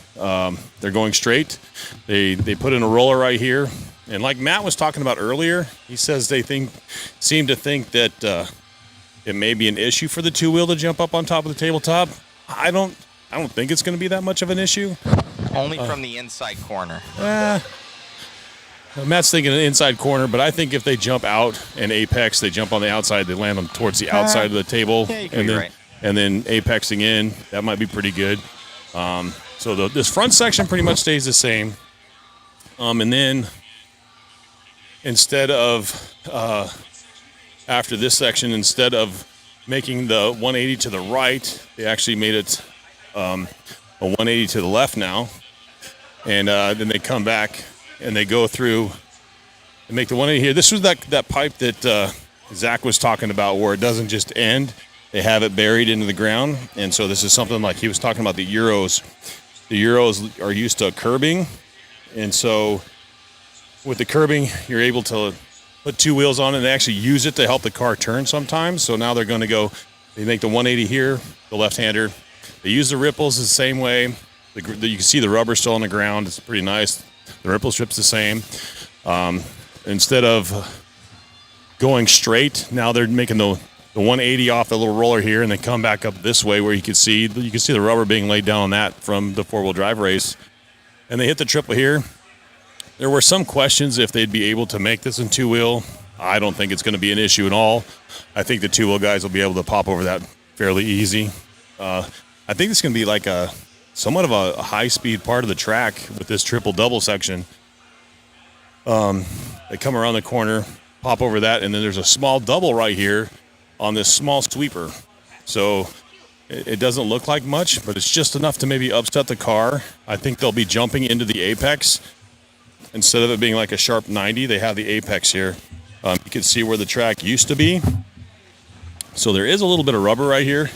Speaker 6: they're going straight. They put in a roller right here. And like Matt was talking about earlier, he says they seem to think that it may be an issue for the two-wheel to jump up on top of the tabletop. I don't think it's going to be that much of an issue.
Speaker 3: Only from the inside corner.
Speaker 6: Matt's thinking an inside corner, but I think if they jump out and apex, they jump on the outside, they land them towards the outside of the table,
Speaker 3: Yeah, you could be right.
Speaker 6: and then apexing in, that might be pretty good. So this front section pretty much stays the same. And then instead of, after this section, instead of making the 180 to the right, they actually made it a 180 to the left now. And then they come back and they go through and make the 180 here. This was that pipe that Zach was talking about where it doesn't just end. They have it buried into the ground. And so this is something like he was talking about the Euros. The Euros are used to curbing. And so with the curbing, you're able to put two wheels on it and they actually use it to help the car turn sometimes. So now they're going to go, they make the 180 here, the left-hander. They use the ripples the same way. You can see the rubber still on the ground. It's pretty nice. The ripple strip's the same. Instead of going straight, now they're making the 180 off the little roller here, and they come back up this way where you can see the rubber being laid down on that from the four-wheel drive race. And they hit the triple here. There were some questions if they'd be able to make this in two-wheel. I don't think it's going to be an issue at all. I think the two-wheel guys will be able to pop over that fairly easy. I think it's going to be like somewhat of a high-speed part of the track with this triple-double section. They come around the corner, pop over that, and then there's a small double right here on this small sweeper. So it doesn't look like much, but it's just enough to maybe upset the car. I think they'll be jumping into the apex. Instead of it being like a sharp 90, they have the apex here. You can see where the track used to be. So there is a little bit of rubber right here.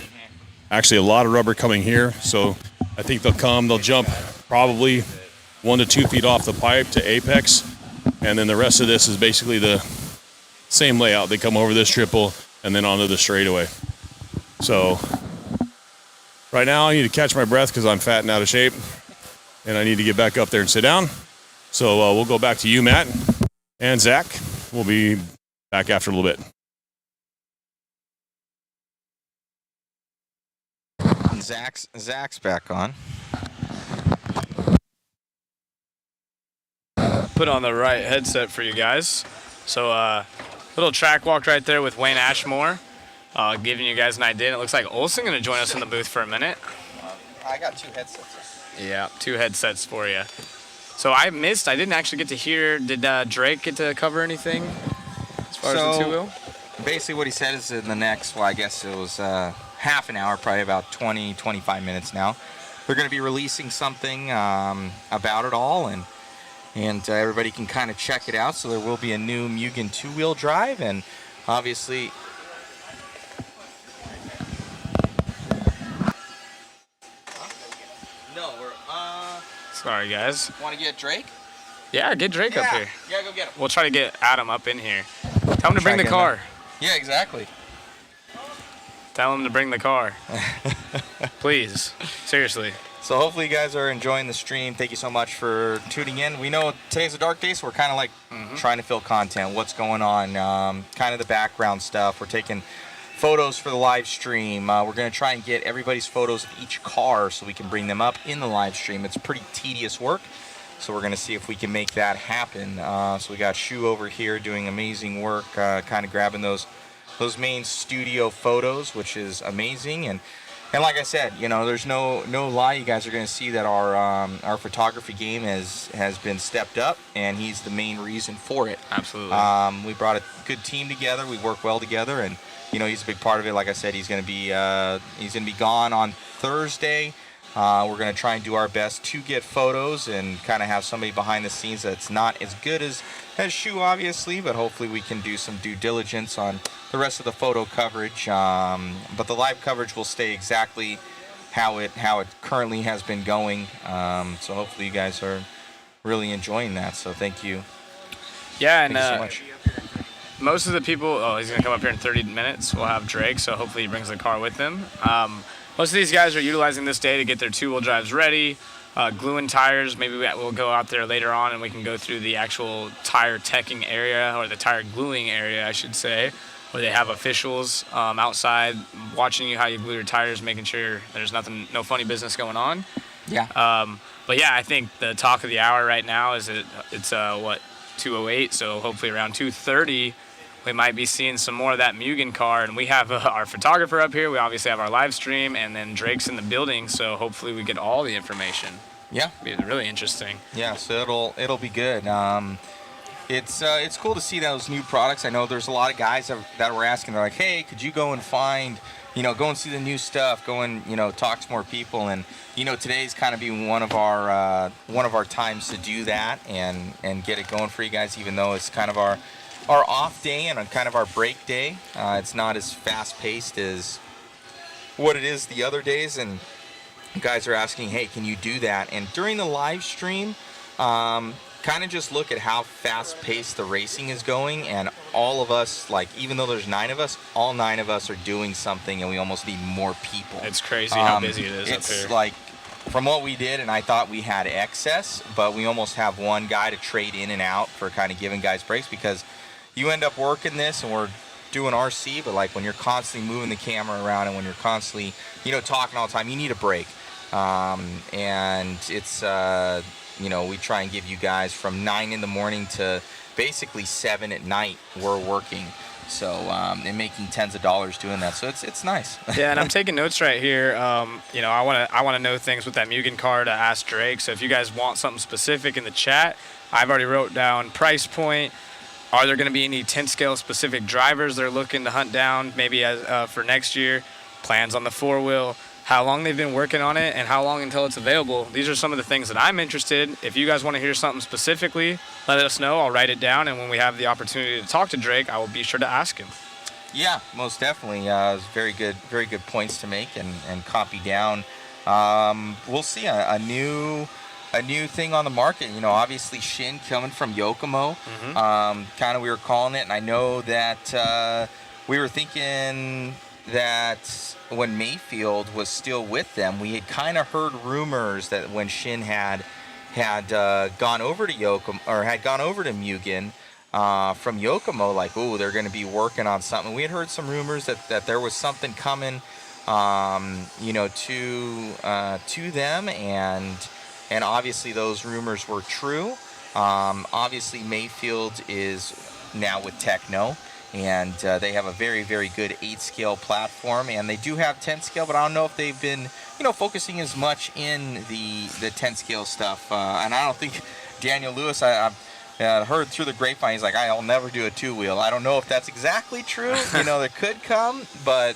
Speaker 6: Actually, a lot of rubber coming here, so I think they'll jump probably 1 to 2 feet off the pipe to apex, and then the rest of this is basically the same layout. They come over this triple and then onto the straightaway. So right now I need to catch my breath because I'm fat and out of shape, and I need to get back up there and sit down. So we'll go back to you, Matt, and Zach. We'll be back after a little bit.
Speaker 3: Zach's back on.
Speaker 2: Put on the right headset for you guys. So little track walk right there with Wayne Ashmore, giving you guys an idea. And it looks like Olsen going to join us in the booth for a minute.
Speaker 3: I got 2 headsets.
Speaker 2: Yeah, 2 headsets for you. So I didn't actually get to hear, did Drake get to cover anything as far as the 2-wheel?
Speaker 3: Basically what he said is in the next, well, I guess it was half an hour, probably about 20, 25 minutes now. They're going to be releasing something about it all, and everybody can kind of check it out. So there will be a new Mugen 2-wheel drive, and obviously... No, we're...
Speaker 2: Sorry, guys.
Speaker 3: Want to get Drake?
Speaker 2: Yeah, get Drake up here.
Speaker 3: Yeah, go get him.
Speaker 2: We'll try to get Adam up in here. Tell him to bring the car.
Speaker 3: Yeah, exactly.
Speaker 2: Tell him to bring the car. Please. Seriously.
Speaker 3: So hopefully you guys are enjoying the stream. Thank you so much for tuning in. We know today's a dark day, so we're kind of like trying to fill content. What's going on? Kind of the background stuff. We're taking photos for the live stream. We're going to try and get everybody's photos of each car so we can bring them up in the live stream. It's pretty tedious work, so we're going to see if we can make that happen. So we got Shu over here doing amazing work, kind of grabbing those main studio photos, which is amazing. And like I said, you know, there's no lie. You guys are going to see that our photography game has been stepped up, and he's the main reason for it.
Speaker 2: Absolutely.
Speaker 3: We brought a good team together. We work well together, and you know, he's a big part of it. Like I said, he's going to be gone on Thursday. We're going to try and do our best to get photos and kind of have somebody behind the scenes that's not as good as Shu, obviously, but hopefully we can do some due diligence on the rest of the photo coverage. But the live coverage will stay exactly how it currently has been going. So hopefully you guys are really enjoying that. So thank you.
Speaker 2: Yeah, and
Speaker 3: thank you so much.
Speaker 2: Most of the people, he's going to come up here in 30 minutes. We'll have Drake, so hopefully he brings the car with him. Most of these guys are utilizing this day to get their 2-wheel drives ready, gluing tires. Maybe we'll go out there later on and we can go through the actual tire teching area, or the tire gluing area, I should say, where they have officials outside watching you how you glue your tires, making sure there's no funny business going on.
Speaker 3: Yeah.
Speaker 2: But yeah, I think the talk of the hour right now is it's 2:08, so hopefully around 2:30 we might be seeing some more of that Mugen car. And we have our photographer up here. We obviously have our live stream, and then Drake's in the building, so hopefully we get all the information.
Speaker 3: Yeah.
Speaker 2: It'll be really interesting.
Speaker 3: Yeah, so it'll be good. It's cool to see those new products. I know there's a lot of guys that were asking. They're like, hey, could you go and find, go and see the new stuff, go and, talk to more people. And, today's kind of being one of our times to do that and get it going for you guys, even though it's kind of our off day and kind of our break day. It's not as fast-paced as what it is the other days, and guys are asking, hey, can you do that? And during the live stream, kind of just look at how fast-paced the racing is going, and all of us, like, even though there's 9 of us, all 9 of us are doing something, and we almost need more people.
Speaker 2: It's crazy how busy it is up here.
Speaker 3: It's like, from what we did, and I thought we had excess, but we almost have one guy to trade in and out for kind of giving guys breaks, because you end up working this, and we're doing RC, but like when you're constantly moving the camera around and when you're constantly, talking all the time, you need a break. And it's, we try and give you guys from 9 in the morning to basically 7 at night, we're working. So, and making tens of dollars doing that. So it's nice.
Speaker 2: Yeah, and I'm taking notes right here. I want to know things with that Mugen car to ask Drake. So if you guys want something specific in the chat, I've already wrote down price point. Are there going to be any 10 scale specific drivers they're looking to hunt down maybe for next year? Plans on the 4-wheel, how long they've been working on it, and how long until it's available. These are some of the things that I'm interested. If you guys want to hear something specifically, let us know. I'll write it down, and when we have the opportunity to talk to Drake, I will be sure to ask him.
Speaker 3: Yeah, most definitely. It's very good points to make and copy down. We'll see a new thing on the market. Obviously Shin coming from Yokomo. Kind of we were calling it, and I know that we were thinking that when Mayfield was still with them, we had kind of heard rumors that when Shin had gone over to Yokomo or had gone over to Mugen. From Yokomo, like, oh, they're going to be working on something. We had heard some rumors that there was something coming, to them, and obviously those rumors were true. Obviously Mayfield is now with Techno, and they have a very, very good 8-scale platform, and they do have 10-scale, but I don't know if they've been, focusing as much in the 10-scale stuff. And I don't think Daniel Lewis, I heard through the grapevine, he's like, I'll never do a 2-wheel. I don't know if that's exactly true. There could come, but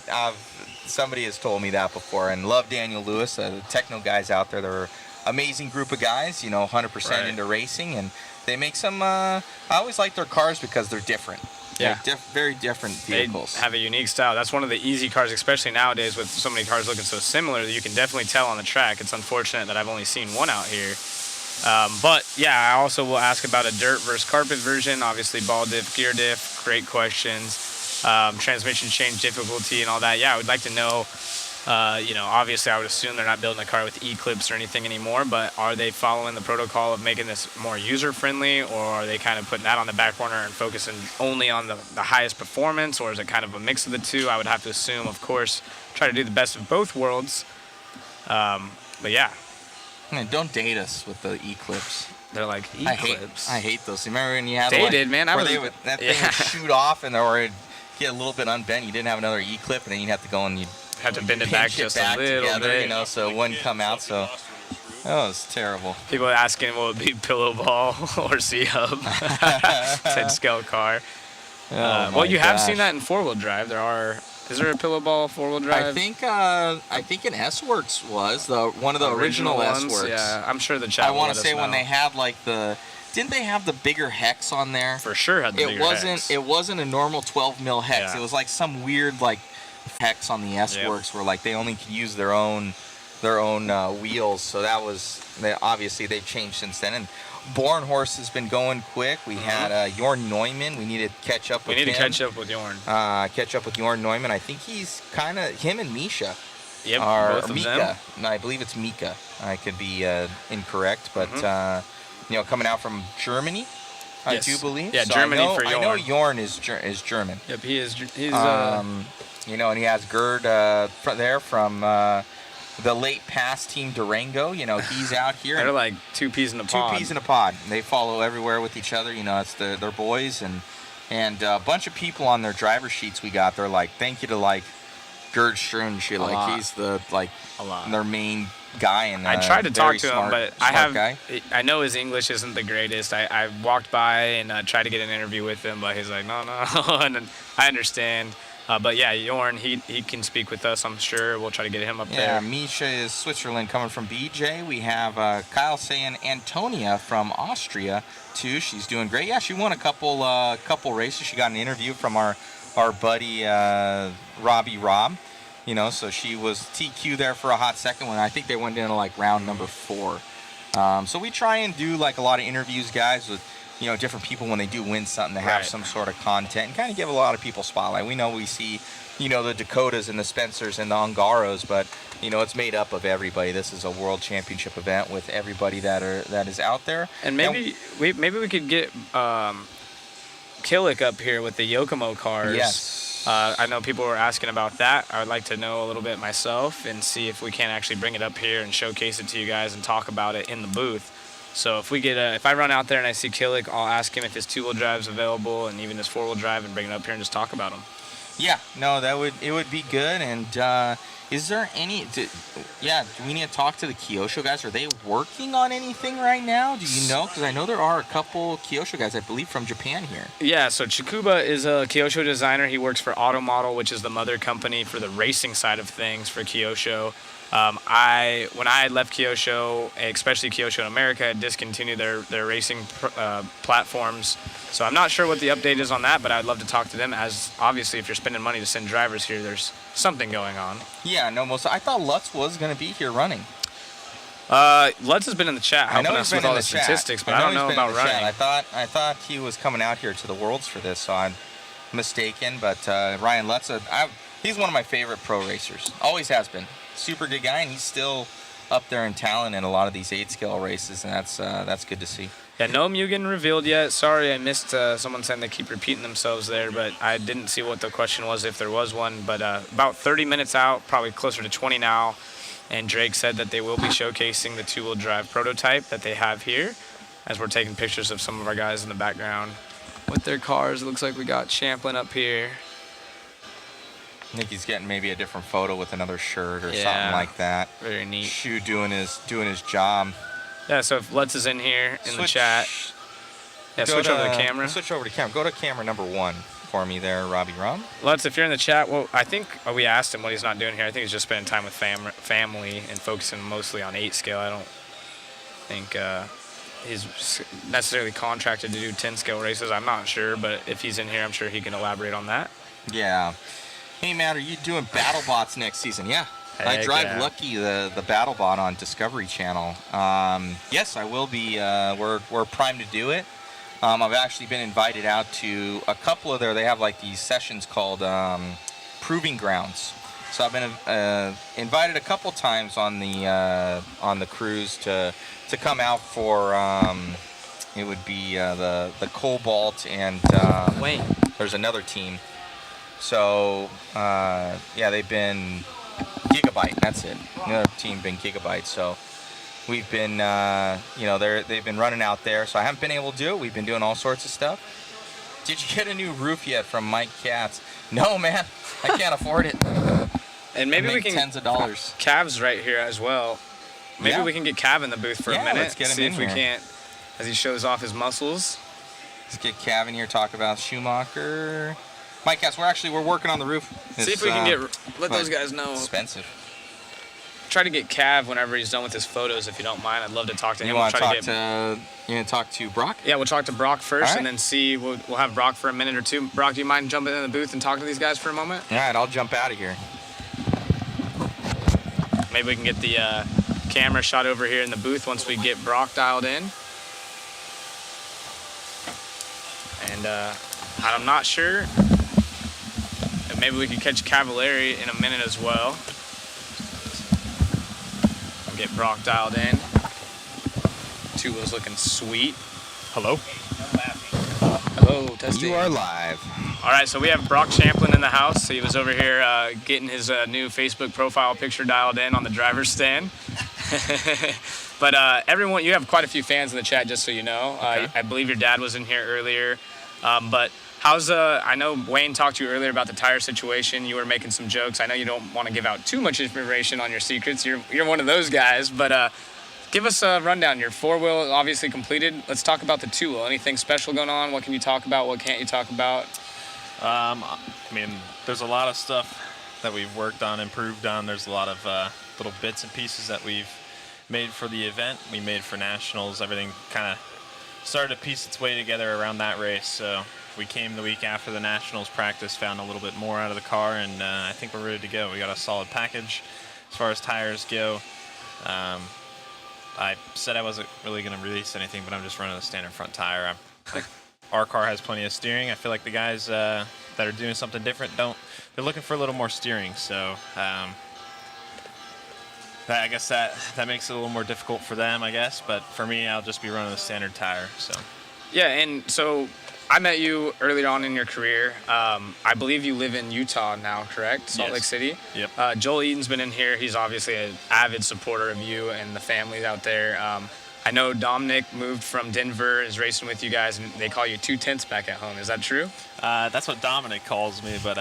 Speaker 3: somebody has told me that before. And love Daniel Lewis, the Techno guys out there. They're an amazing group of guys, 100% into racing. And they make some, I always like their cars because they're different.
Speaker 2: Yeah.
Speaker 3: They're very different vehicles.
Speaker 2: They have a unique style. That's one of the easy cars, especially nowadays with so many cars looking so similar that you can definitely tell on the track. It's unfortunate that I've only seen one out here. But yeah, I also will ask about a dirt versus carpet version. Obviously, ball diff, gear diff, great questions. Transmission change difficulty and all that. Yeah, I would like to know. Obviously, I would assume they're not building a car with E-clips or anything anymore. But are they following the protocol of making this more user-friendly, or are they kind of putting that on the back burner and focusing only on the highest performance, or is it kind of a mix of the two? I would have to assume, of course, try to do the best of both worlds. But yeah.
Speaker 3: Don't date us with the E-clips.
Speaker 2: They're like E-clips.
Speaker 3: I hate those. Remember when you had
Speaker 2: They did, man.
Speaker 3: That thing would shoot off and or it'd get a little bit unbent. You didn't have another E-clip, and then you'd have to go and you'd
Speaker 2: have to bend it back just a little
Speaker 3: together,
Speaker 2: bit.
Speaker 3: so it wouldn't come out. So that was terrible.
Speaker 2: People are asking, will it be pillow ball or C-hub? 10-scale car. Well, you have seen that in 4-wheel drive. Is there a pillow ball 4-wheel drive?
Speaker 3: I think an S-Works was one of the original S-Works.
Speaker 2: Yeah, I'm sure the chat.
Speaker 3: I want to say when they had didn't they have the bigger hex on there?
Speaker 2: For sure had the bigger hex.
Speaker 3: It wasn't a normal 12 mil hex. Yeah. It was like some weird hex on the S-Works where they only could use their own wheels. So that was obviously they've changed since then. And Born Horse has been going quick. We had Jorn Neumann. We need to catch up with him.
Speaker 2: We need to catch up with Jorn.
Speaker 3: Catch up with Jorn Neumann. I think he's kind of him and Misha.
Speaker 2: Yep, both of
Speaker 3: Mika.
Speaker 2: them.
Speaker 3: No, I believe it's Mika. I could be incorrect, but coming out from Germany, I do believe.
Speaker 2: Yeah, so Germany for Jorn.
Speaker 3: I know Jorn is German.
Speaker 2: Yep, he is. He's
Speaker 3: and he has Gerd there from the late past Team Durango. He's out here.
Speaker 2: They're like two peas in a pod.
Speaker 3: Two peas in a pod. They follow everywhere with each other. It's their boys and a bunch of people on their driver sheets we got. They're like, thank you to Gerd Stroon and shit. He's the their main guy. And
Speaker 2: I tried to talk to him, but I know his English isn't the greatest. I walked by and tried to get an interview with him, but he's like, no, and I understand. But yeah, Jorn, he can speak with us, I'm sure. We'll try to get him up there.
Speaker 3: Yeah, Misha is Switzerland coming from BJ. We have Kyle saying Antonia from Austria, too. She's doing great. Yeah, she won a couple races. She got an interview from our buddy Robbie Rob. So she was TQ there for a hot second when I think they went into round number 4. So we try and do a lot of interviews, guys, with different people when they do win something to have some sort of content and kind of give a lot of people spotlight. We know we see, the Dakotas and the Spencers and the Ungaros, but, it's made up of everybody. This is a world championship event with everybody that is out there.
Speaker 2: And maybe we could get Killick up here with the Yokomo cars.
Speaker 3: Yes.
Speaker 2: I know people were asking about that. I would like to know a little bit myself and see if we can actually bring it up here and showcase it to you guys and talk about it in the booth. So if I run out there and I see Killick, I'll ask him if his 2-wheel drive's available and even his 4-wheel drive and bring it up here and just talk about them.
Speaker 3: Yeah, no, it would be good. And is there do we need to talk to the Kyosho guys? Are they working on anything right now? Do you know? Because I know there are a couple Kyosho guys, I believe, from Japan here.
Speaker 2: Yeah, so Chikuba is a Kyosho designer. He works for Automodel, which is the mother company for the racing side of things for Kyosho. When I left Kyosho, especially Kyosho in America, had discontinued their racing platforms. So I'm not sure what the update is on that, but I'd love to talk to them, as obviously if you're spending money to send drivers here, there's something going on.
Speaker 3: Yeah, no, I thought Lutz was going to be here running.
Speaker 2: Lutz has been in the chat helping us with all the statistics, but I don't know about running.
Speaker 3: I thought he was coming out here to the Worlds for this, so I'm mistaken. But Ryan Lutz, he's one of my favorite pro racers. Always has been. Super good guy, and he's still up there in talent in a lot of these 8-scale races, and that's good to see.
Speaker 2: Yeah, no Mugen revealed yet. Sorry, I missed someone saying they keep repeating themselves there, but I didn't see what the question was, if there was one. But about 30 minutes out, probably closer to 20 now, and Drake said that they will be showcasing the two-wheel drive prototype that they have here, as we're taking pictures of some of our guys in the background with their cars. It looks like we got Champlin up here.
Speaker 3: I think he's getting maybe a different photo with another shirt or something like that.
Speaker 2: Very neat.
Speaker 3: Shu doing his job.
Speaker 2: Yeah, so if Lutz is in here in the chat, switch over to the camera.
Speaker 3: Switch over to camera. Go to camera number 1 for me there, Robbie Rum.
Speaker 2: Lutz, if you're in the chat, well, I think we asked him what he's not doing here. I think he's just spending time with family and focusing mostly on 8-scale. I don't think he's necessarily contracted to do 10-scale races. I'm not sure, but if he's in here, I'm sure he can elaborate on that.
Speaker 3: Yeah. Hey, Matt, are you doing BattleBots next season? Yeah. I drive Lucky, the BattleBot on Discovery Channel. Yes, I will be. We're primed to do it. I've actually been invited out to a couple of they have like these sessions called Proving Grounds. So I've been invited a couple times on the cruise to come out for it would be the Cobalt and
Speaker 2: Wayne.
Speaker 3: There's another team. So yeah, they've been Gigabyte. That's it. Another team been Gigabyte. So we've been they've been running out there. So I haven't been able to do it. We've been doing all sorts of stuff. Did you get a new roof yet from Mike Katz? No, man. I can't afford it.
Speaker 2: And maybe we can
Speaker 3: tens of dollars.
Speaker 2: Cav's right here as well. Maybe we can get Cav in the booth for a minute.
Speaker 3: Let's get him
Speaker 2: see
Speaker 3: in
Speaker 2: if we
Speaker 3: here.
Speaker 2: can't, as he shows off his muscles.
Speaker 3: Let's get Cav in here. Talk about Schumacher. Mike Katz, we're working on the roof.
Speaker 2: See if we can let those guys know.
Speaker 3: Expensive.
Speaker 2: Try to get Cav whenever he's done with his photos, if you don't mind. I'd love to talk to him.
Speaker 3: You want to talk to? You want to talk to Brock?
Speaker 2: Yeah, we'll talk to Brock first,
Speaker 3: right.
Speaker 2: and then see. We'll have Brock for a minute or two. Brock, do you mind jumping in the booth and talking to these guys for a moment?
Speaker 3: All right, I'll jump out of here.
Speaker 2: Maybe we can get the camera shot over here in the booth once we get Brock dialed in. And I'm not sure. Maybe we could catch Cavallari in a minute as well. Get Brock dialed in. Two wheels looking sweet.
Speaker 1: Hello.
Speaker 2: Hello, testing.
Speaker 3: You are live.
Speaker 2: All right, so we have Brock Champlin in the house. He was over here getting his new Facebook profile picture dialed in on the driver's stand. But everyone, you have quite a few fans in the chat, just so you know.
Speaker 1: Okay.
Speaker 2: I believe your dad was in here earlier. But how's I know Wayne talked to you earlier about the tire situation. You were making some jokes. I know you don't want to give out too much information on your secrets. You're one of those guys, but give us a rundown. Your 4-wheel obviously completed. Let's talk about the 2-wheel. Anything special going on? What can you talk about? What can't you talk about?
Speaker 8: I mean, there's a lot of stuff that we've worked on, improved on. There's a lot of little bits and pieces that we've made for the event. We made for nationals. Everything kind of started to piece its way together around that race. So we came the week after the nationals practice, found a little bit more out of the car, and I think we're ready to go. We got a solid package as far as tires go. I said I wasn't really going to release anything, but I'm just running a standard front tire. Our car has plenty of steering. I feel like the guys that are doing something different they're looking for a little more steering. So I guess that makes it a little more difficult for them, I guess. But for me, I'll just be running the standard tire. So
Speaker 2: Yeah, and so I met you earlier on in your career. I believe you live in Utah now, correct? Salt Lake City?
Speaker 8: Yep.
Speaker 2: Joel Eaton's been in here. He's obviously an avid supporter of you and the family out there. I know Dominic moved from Denver, is racing with you guys, and they call you 2/10 back at home. Is that true?
Speaker 8: that's what Dominic calls me. But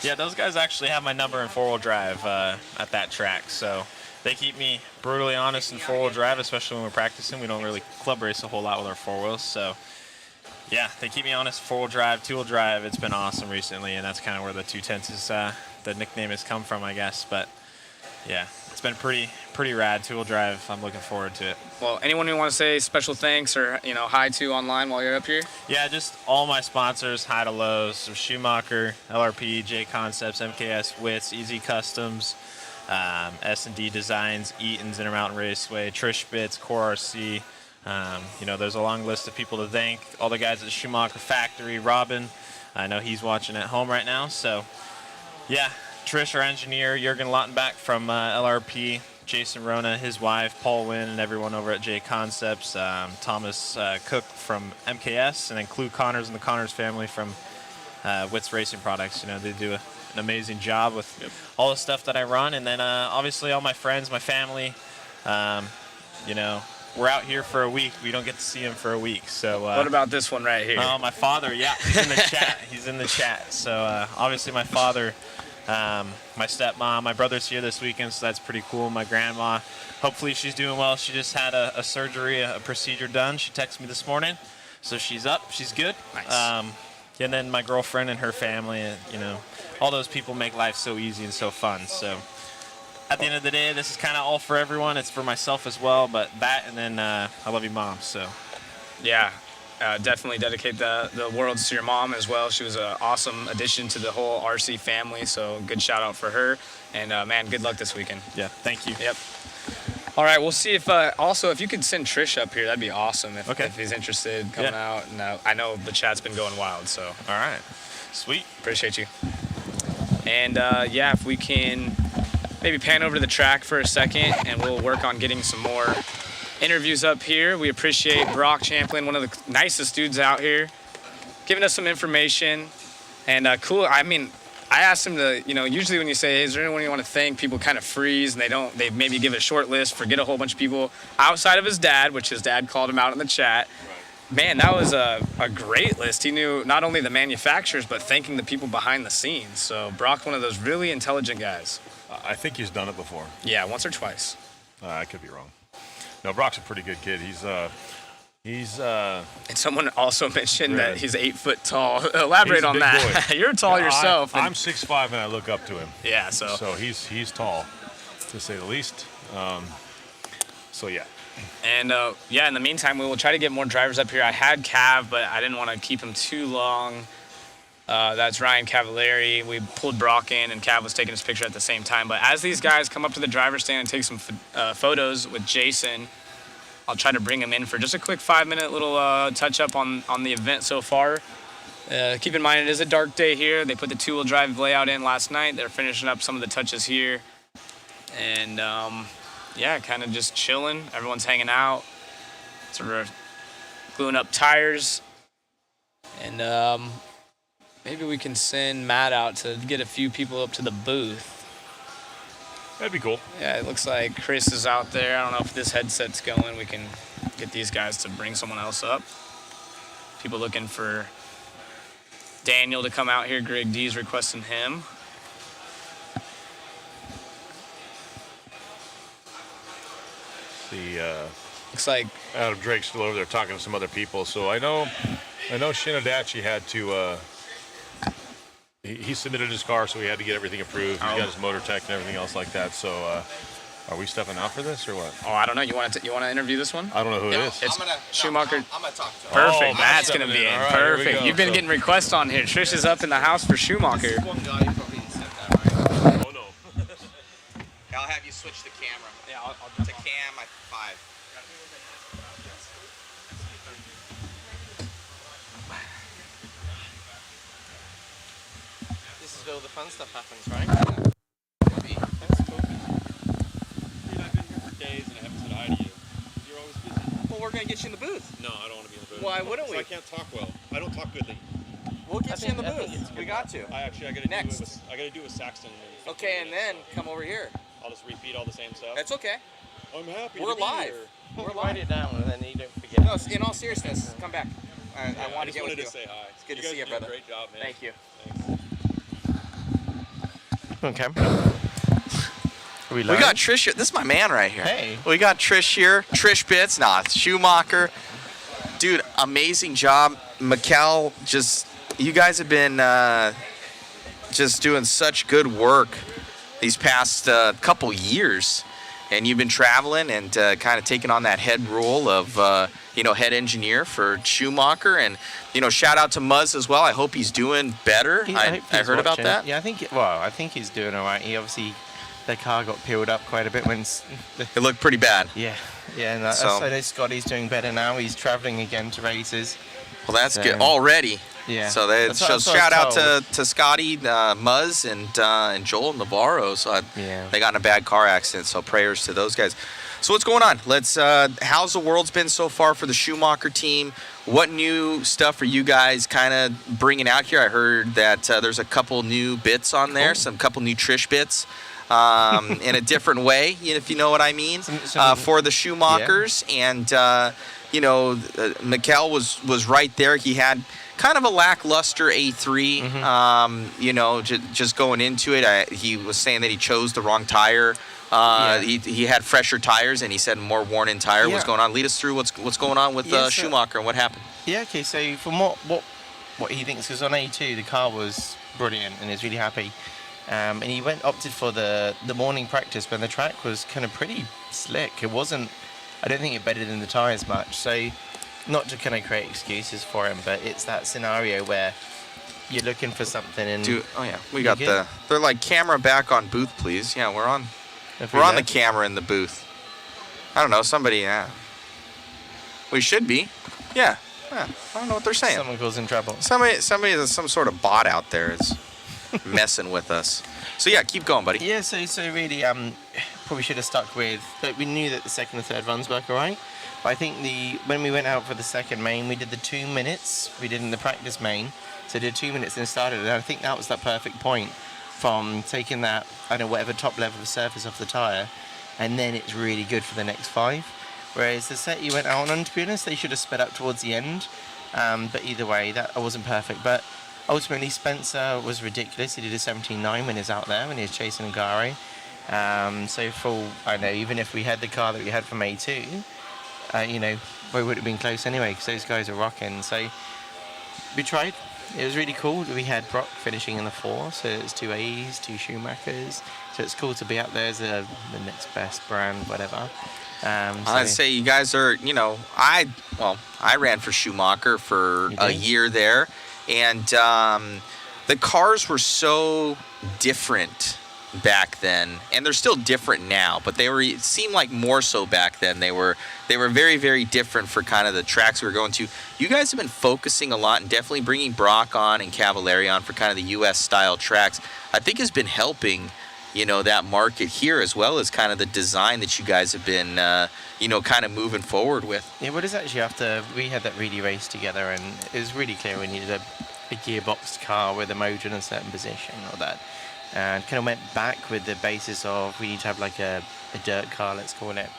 Speaker 8: yeah, those guys actually have my number in 4-wheel drive at that track. So they keep me brutally honest in 4-wheel drive, especially when we're practicing. We don't really club race a whole lot with our 4-wheels. So yeah, they keep me honest. 4-wheel drive, 2-wheel drive. It's been awesome recently, and that's kind of where the 2/10 is. The nickname has come from, I guess. But yeah, it's been pretty rad. 2-wheel drive. I'm looking forward to it.
Speaker 2: Well, anyone who want to say special thanks or hi to online while you're up here?
Speaker 8: Yeah, just all my sponsors, High to Lows, so Schumacher, LRP, J Concepts, MKS, Wits, Easy Customs, S&D Designs, Eaton's, Intermountain Raceway, Trish Bits, Core RC. There's a long list of people to thank. All the guys at the Schumacher factory, Robin. I know he's watching at home right now. So, yeah, Trish, our engineer, Jürgen Lautenbach from LRP, Jason Rona, his wife, Paul Wynn, and everyone over at J Concepts, Thomas Cook from MKS, and then Clue Connors and the Connors family from Wits Racing Products. They do an amazing job with all the stuff that I run. And then obviously all my friends, my family, we're out here for a week. We don't get to see him for a week. So
Speaker 2: what about this one right here?
Speaker 8: Oh, my father. Yeah, he's in the chat. He's in the chat. So obviously my father, my stepmom, my brother's here this weekend, so that's pretty cool. My grandma, hopefully she's doing well. She just had a surgery, a procedure done. She texted me this morning, so she's up. She's good.
Speaker 2: Nice.
Speaker 8: And then my girlfriend and her family, all those people make life so easy and so fun. So at the end of the day, this is kind of all for everyone. It's for myself as well, but that and then I love you, Mom. So
Speaker 2: yeah, definitely dedicate the worlds to your mom as well. She was an awesome addition to the whole RC family, so good shout out for her. And man, good luck this weekend.
Speaker 8: yeah, thank you.
Speaker 2: Yep. All right, we'll see if also if you could send Trish up here, that'd be awesome if he's interested coming out. And I know the chat's been going wild, so
Speaker 8: All right, sweet.
Speaker 2: appreciate you. And if we can maybe pan over to the track for a second, and we'll work on getting some more interviews up here. We appreciate Brock Champlin, one of the nicest dudes out here, giving us some information. And cool, I mean, I asked him to, usually when you say, hey, is there anyone you want to thank, people kind of freeze and they maybe give a short list, forget a whole bunch of people outside of his dad, which his dad called him out in the chat. Man, that was a great list. He knew not only the manufacturers, but thanking the people behind the scenes. So Brock, one of those really intelligent guys.
Speaker 1: I think he's done it before.
Speaker 2: Yeah, once or twice.
Speaker 1: I could be wrong. No, Brock's a pretty good kid. He's
Speaker 2: And someone also mentioned that he's 8 foot tall. Elaborate
Speaker 1: He's a
Speaker 2: on
Speaker 1: big
Speaker 2: that.
Speaker 1: boy.
Speaker 2: You're tall yourself.
Speaker 1: I'm 6'5" and I look up to him.
Speaker 2: Yeah, so
Speaker 1: he's tall, to say the least. So yeah.
Speaker 2: And in the meantime, we will try to get more drivers up here. I had Cav, but I didn't want to keep him too long. That's Ryan Cavallari. We pulled Brock in, and Cav was taking his picture at the same time. But as these guys come up to the driver's stand and take some photos with Jason, I'll try to bring him in for just a quick 5-minute little touch-up on the event so far. Keep in mind, it is a dark day here. They put the 2-wheel drive layout in last night. They're finishing up some of the touches here. And, kind of just chilling. Everyone's hanging out, sort of gluing up tires. And maybe we can send Matt out to get a few people up to the booth.
Speaker 1: That'd be cool.
Speaker 2: Yeah, it looks like Chris is out there. I don't know if this headset's going. We can get these guys to bring someone else up. People looking for Daniel to come out here. Greg D's requesting him. Looks like
Speaker 1: Adam Drake's still over there talking to some other people. So I know Shinadachi had to. He submitted his car, so he had to get everything approved. He's got his motor tech and everything else like that. So, are we stepping out for this or what?
Speaker 2: Oh, I don't know. You want to interview this one?
Speaker 1: I don't know who it is.
Speaker 2: It's Schumacher.
Speaker 3: I'm gonna talk to him.
Speaker 2: Perfect.
Speaker 1: Oh,
Speaker 2: Matt's gonna be in.
Speaker 1: All right, here we
Speaker 2: Perfect.
Speaker 1: go.
Speaker 2: You've been getting requests on here. Trish is up in the house for Schumacher.
Speaker 3: One guy you probably didn't set that right.
Speaker 1: Oh no.
Speaker 3: I'll have you switch the camera.
Speaker 2: Yeah, I'll
Speaker 3: To cam at 5.
Speaker 4: This is where all the fun stuff happens, right? That's cool.
Speaker 9: Dude, I've been here for days and I haven't said hi to you. You're always busy.
Speaker 4: Well, we're gonna get you in the booth.
Speaker 9: No, I don't want to be in the booth.
Speaker 4: Why wouldn't we?
Speaker 9: I can't talk well. I don't talk goodly.
Speaker 4: We'll get you in the booth. We got to.
Speaker 9: I gotta
Speaker 4: Next.
Speaker 9: I gotta do with Saxton. in 15
Speaker 4: Okay, and
Speaker 9: minutes,
Speaker 4: then
Speaker 9: so
Speaker 4: come over here.
Speaker 9: I'll just repeat all the same stuff.
Speaker 4: That's okay.
Speaker 9: I'm happy.
Speaker 4: We're
Speaker 9: to be
Speaker 4: live.
Speaker 9: Here.
Speaker 4: We're
Speaker 10: Write
Speaker 4: live.
Speaker 10: it down and then you don't forget.
Speaker 4: No, in all seriousness, come back. I
Speaker 9: Yeah,
Speaker 4: want to
Speaker 9: just
Speaker 4: get
Speaker 9: wanted
Speaker 4: with
Speaker 9: to
Speaker 4: you.
Speaker 9: say hi.
Speaker 4: It's good to
Speaker 9: guys
Speaker 4: see you,
Speaker 9: are doing
Speaker 4: brother.
Speaker 9: a great job, man.
Speaker 4: Thank you.
Speaker 9: Thanks.
Speaker 10: Okay.
Speaker 3: We got Trish here. This is my man right here.
Speaker 10: Hey.
Speaker 3: We got Trish here. Trish Bits. Schumacher. Dude, amazing job. Mikkel, you guys have been just doing such good work these past couple years, and you've been traveling and kind of taking on that head role of head engineer for Schumacher, and shout out to Muzz as well. I hope he's doing better. I heard about that.
Speaker 10: Yeah, I think he's doing all right. He obviously, the car got peeled up quite a bit when
Speaker 3: it looked pretty bad.
Speaker 10: Yeah, and I know Scotty's doing better now. He's traveling again to races.
Speaker 3: Well, that's good already.
Speaker 10: Yeah.
Speaker 3: So shout out to Scotty, Muzz, and Joel Navarro. So they got in a bad car accident. So prayers to those guys. So what's going on? How's the world's been so far for the Schumacher team? What new stuff are you guys kind of bringing out here? I heard that there's a couple new bits on there, couple new Trish bits. In a different way, if you know what I mean, for the Schumachers. Yeah. And Mikel was right there. He had kind of a lackluster A3. Mm-hmm. Just going into it, he was saying that he chose the wrong tire. He had fresher tires, and he said more worn-in tire was going on. Lead us through what's going on with Schumacher and what happened.
Speaker 10: Yeah. Okay. So from what he thinks, because on A2 the car was brilliant and he's really happy. And he opted for the morning practice when the track was kind of pretty slick. It wasn't, I don't think it bedded in the tyres much. So not to kind of create excuses for him, but it's that scenario where you're looking for something and...
Speaker 3: we got they're like, camera back on booth, please. Yeah, we're on the camera in the booth. I don't know, somebody, we should be. Yeah. I don't know what they're saying.
Speaker 10: Someone goes in trouble.
Speaker 3: Somebody, some sort of bot out there is... messing with us. So yeah, keep going, buddy.
Speaker 10: Yeah, so really, probably should have stuck with. But we knew that the second and third runs work alright. But I think when we went out for the second main, we did the 2 minutes. We did in the practice main, so did 2 minutes and started. And I think that was that perfect point from taking that, I don't know, whatever top level of surface off the tire, and then it's really good for the next 5. Whereas the set you went out on, to be honest, they should have sped up towards the end. But either way, that wasn't perfect. But ultimately, Spencer was ridiculous. He did a 17.9 when he was out there, when he was chasing Ngare. I know, even if we had the car that we had from A2, we would have been close anyway, because those guys are rocking. So we tried. It was really cool. We had Brock finishing in the 4, so it's 2 A's, 2 Schumachers. So it's cool to be out there as the next best brand, whatever.
Speaker 3: I'd say you guys are, I ran for Schumacher for a year there. And the cars were so different back then, and they're still different now, but it seemed like more so back then. They were very, very different for kind of the tracks we were going to. You guys have been focusing a lot and definitely bringing Brock on and Cavalieri on for kind of the U.S. style tracks. I think has been helping, that market here, as well as kind of the design that you guys have been, kind of moving forward with.
Speaker 10: Yeah, what is actually after we had that really race together, and it was really clear we needed a gearboxed car with a motor in a certain position or that. And kind of went back with the basis of we need to have like a dirt car, let's call it,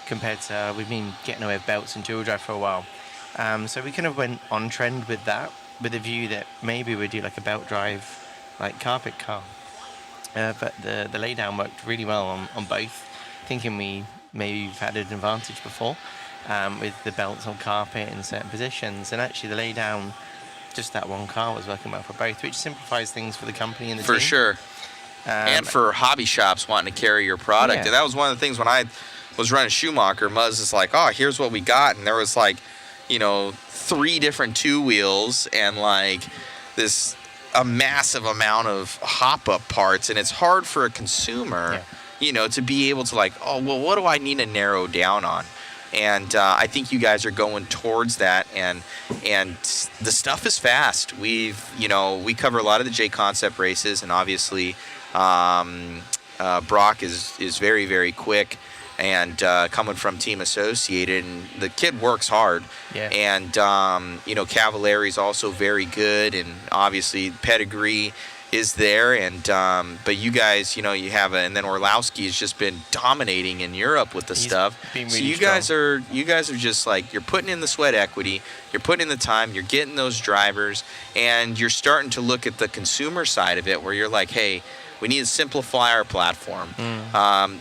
Speaker 10: compared to we've been getting away with belts and dual drive for a while. So we kind of went on trend with that, with a view that maybe we'd do like a belt drive, like carpet car. But the laydown worked really well on both, thinking we maybe had an advantage before with the belts on carpet in certain positions. And actually the laydown, just that one car was working well for both, which simplifies things for the company and the team.
Speaker 3: For sure. And for hobby shops wanting to carry your product. Yeah. And that was one of the things when I was running Schumacher, Muzz is like, oh, here's what we got. And there was like, 3 different 2 wheels and like a massive amount of hop-up parts. And it's hard for a consumer, to be able to like, oh, well, what do I need to narrow down on? And I think you guys are going towards that, and the stuff is fast. We cover a lot of the J Concept races, and obviously Brock is very, very quick, and coming from Team Associated, and the kid works hard. Yeah. And Cavalieri's also very good, and obviously pedigree is there, and but you guys, you have and then Orlowski has just been dominating in Europe with the stuff. Really so you guys are just like, you're putting in the sweat equity, you're putting in the time, you're getting those drivers, and you're starting to look at the consumer side of it, where you're like, hey, We need to simplify our platform.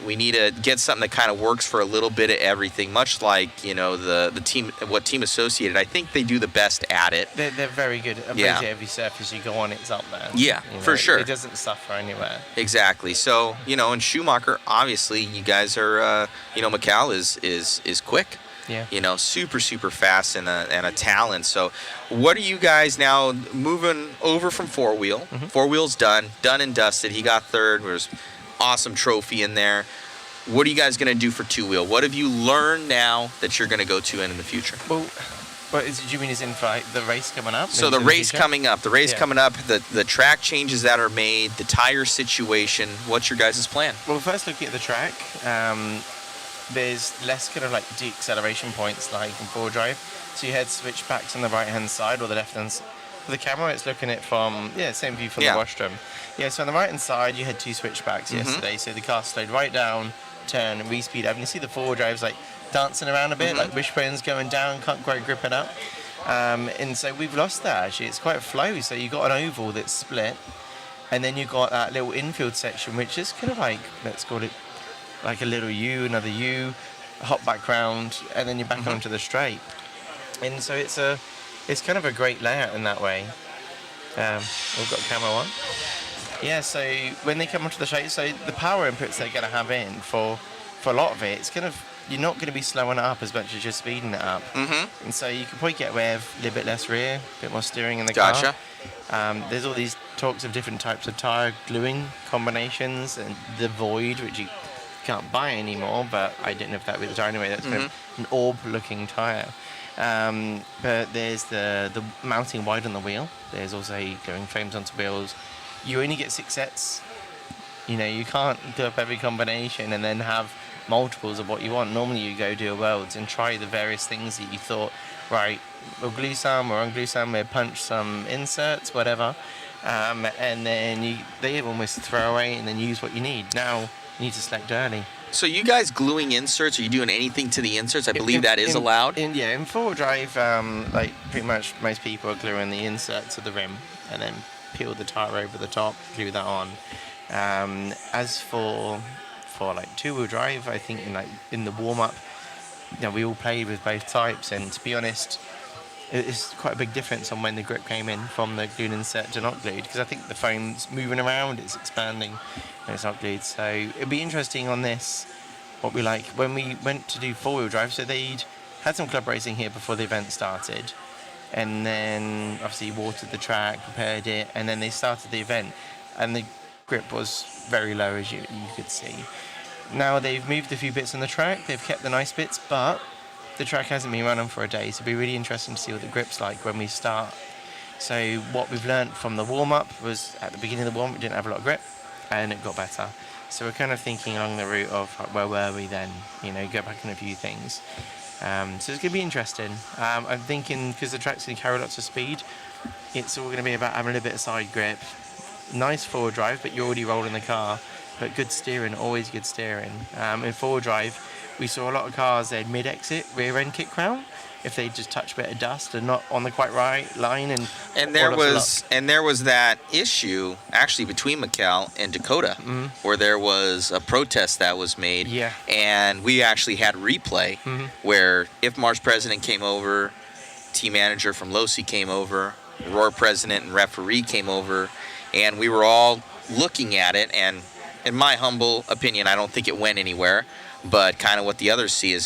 Speaker 3: We need to get something that kind of works for a little bit of everything, much like, you know, the team, what Team Associated. I think they do the best at it.
Speaker 10: They're very good. Basically every surface you go on, it's up there.
Speaker 3: Yeah,
Speaker 10: You know,
Speaker 3: for sure.
Speaker 10: It doesn't suffer anywhere.
Speaker 3: Exactly. So, you know, and Schumacher, obviously, you guys are, you know, Mikal is quick.
Speaker 10: Yeah.
Speaker 3: You know, super fast and a talent. So, what are you guys now moving over from four wheel? Four wheel's done and dusted. He got third. There's awesome trophy in there. What are you guys going to do for two wheel? What have you learned now that you're going to go to in the future?
Speaker 10: Well, do you mean is in fight the race coming up?
Speaker 3: So the race coming up, the track changes that are made, the tire situation. What's your guys' plan?
Speaker 10: Well, first looking at the track, there's less kind of like de-acceleration points like in four drive. So you had switchbacks on the right hand side or the left hand side. For the camera, it's looking at it from, same view from the washroom. Yeah, so on the right hand side, you had two switchbacks yesterday. So the car slowed right down, turn, and re-speed up. And you see the four drives like dancing around a bit, like wishbones going down, can't quite grip it up. And so we've lost that actually. It's quite flowy. So you've got an oval that's split, and then you've got that little infield section, which is kind of like, let's call it like a little U, another U, a hot background, and then you're back onto the straight. And so it's kind of a great layout in that way. We've got camera on. Yeah, so when they come onto the straight, so the power inputs they're going to have in for a lot of it, it's kind of, you're not going to be slowing it up as much as you're speeding it up. And so you can probably get away with a little bit less rear, a bit more steering in the car. There's all these talks of different types of tyre gluing combinations, and the Void, which you can't buy anymore, but I didn't know if that was the tyre anyway. That's kind of an orb-looking tyre. But there's the mounting wide on the wheel. There's also going frames onto wheels. You only get 6 sets. You know, you can't do up every combination and then have multiples of what you want. Normally you go do a worlds and try the various things that you thought, right, we'll glue some or unglue some, we'll punch some inserts, whatever. And then they almost throw away and then use what you need. Now you need to select early.
Speaker 3: So you guys gluing inserts? Are you doing anything to the inserts? I believe that is allowed.
Speaker 10: In four-wheel drive, like pretty much most people are gluing the insert to the rim and then peel the tire over the top, glue that on. As for like two-wheel drive, I think in the warm-up, you know, we all played with both types, and to be honest, it's quite a big difference on when the grip came in from the glued insert to not glued, because I think the foam's moving around, it's expanding, and it's not glued. So it'd be interesting on this, what we like. When we went to do four-wheel drive, so they'd had some club racing here before the event started, and then obviously watered the track, prepared it, and then they started the event, and the grip was very low, as you could see. Now they've moved a few bits on the track, they've kept the nice bits, but the track hasn't been running for a day, so it'll be really interesting to see what the grip's like when we start. So what we've learned from the warm-up was, at the beginning of the warm-up, we didn't have a lot of grip, and it got better. So we're kind of thinking along the route of where were we then, you know, go back on a few things. So it's going to be interesting. I'm thinking, because the track's going to carry lots of speed, it's all going to be about having a little bit of side grip, nice forward drive, but you're already rolling the car, but good steering, always good steering. In forward drive, we saw a lot of cars, they'd mid-exit, rear-end kick crown, if they just touch a bit of dust and not on the quite right line. And
Speaker 3: there was that issue actually between Mikal and Dakota, where there was a protest that was made.
Speaker 10: Yeah.
Speaker 3: And we actually had replay where IFMAR's president came over, team manager from Losi came over, Roar president and referee came over, and we were all looking at it. And in my humble opinion, I don't think it went anywhere. But kind of what the others see is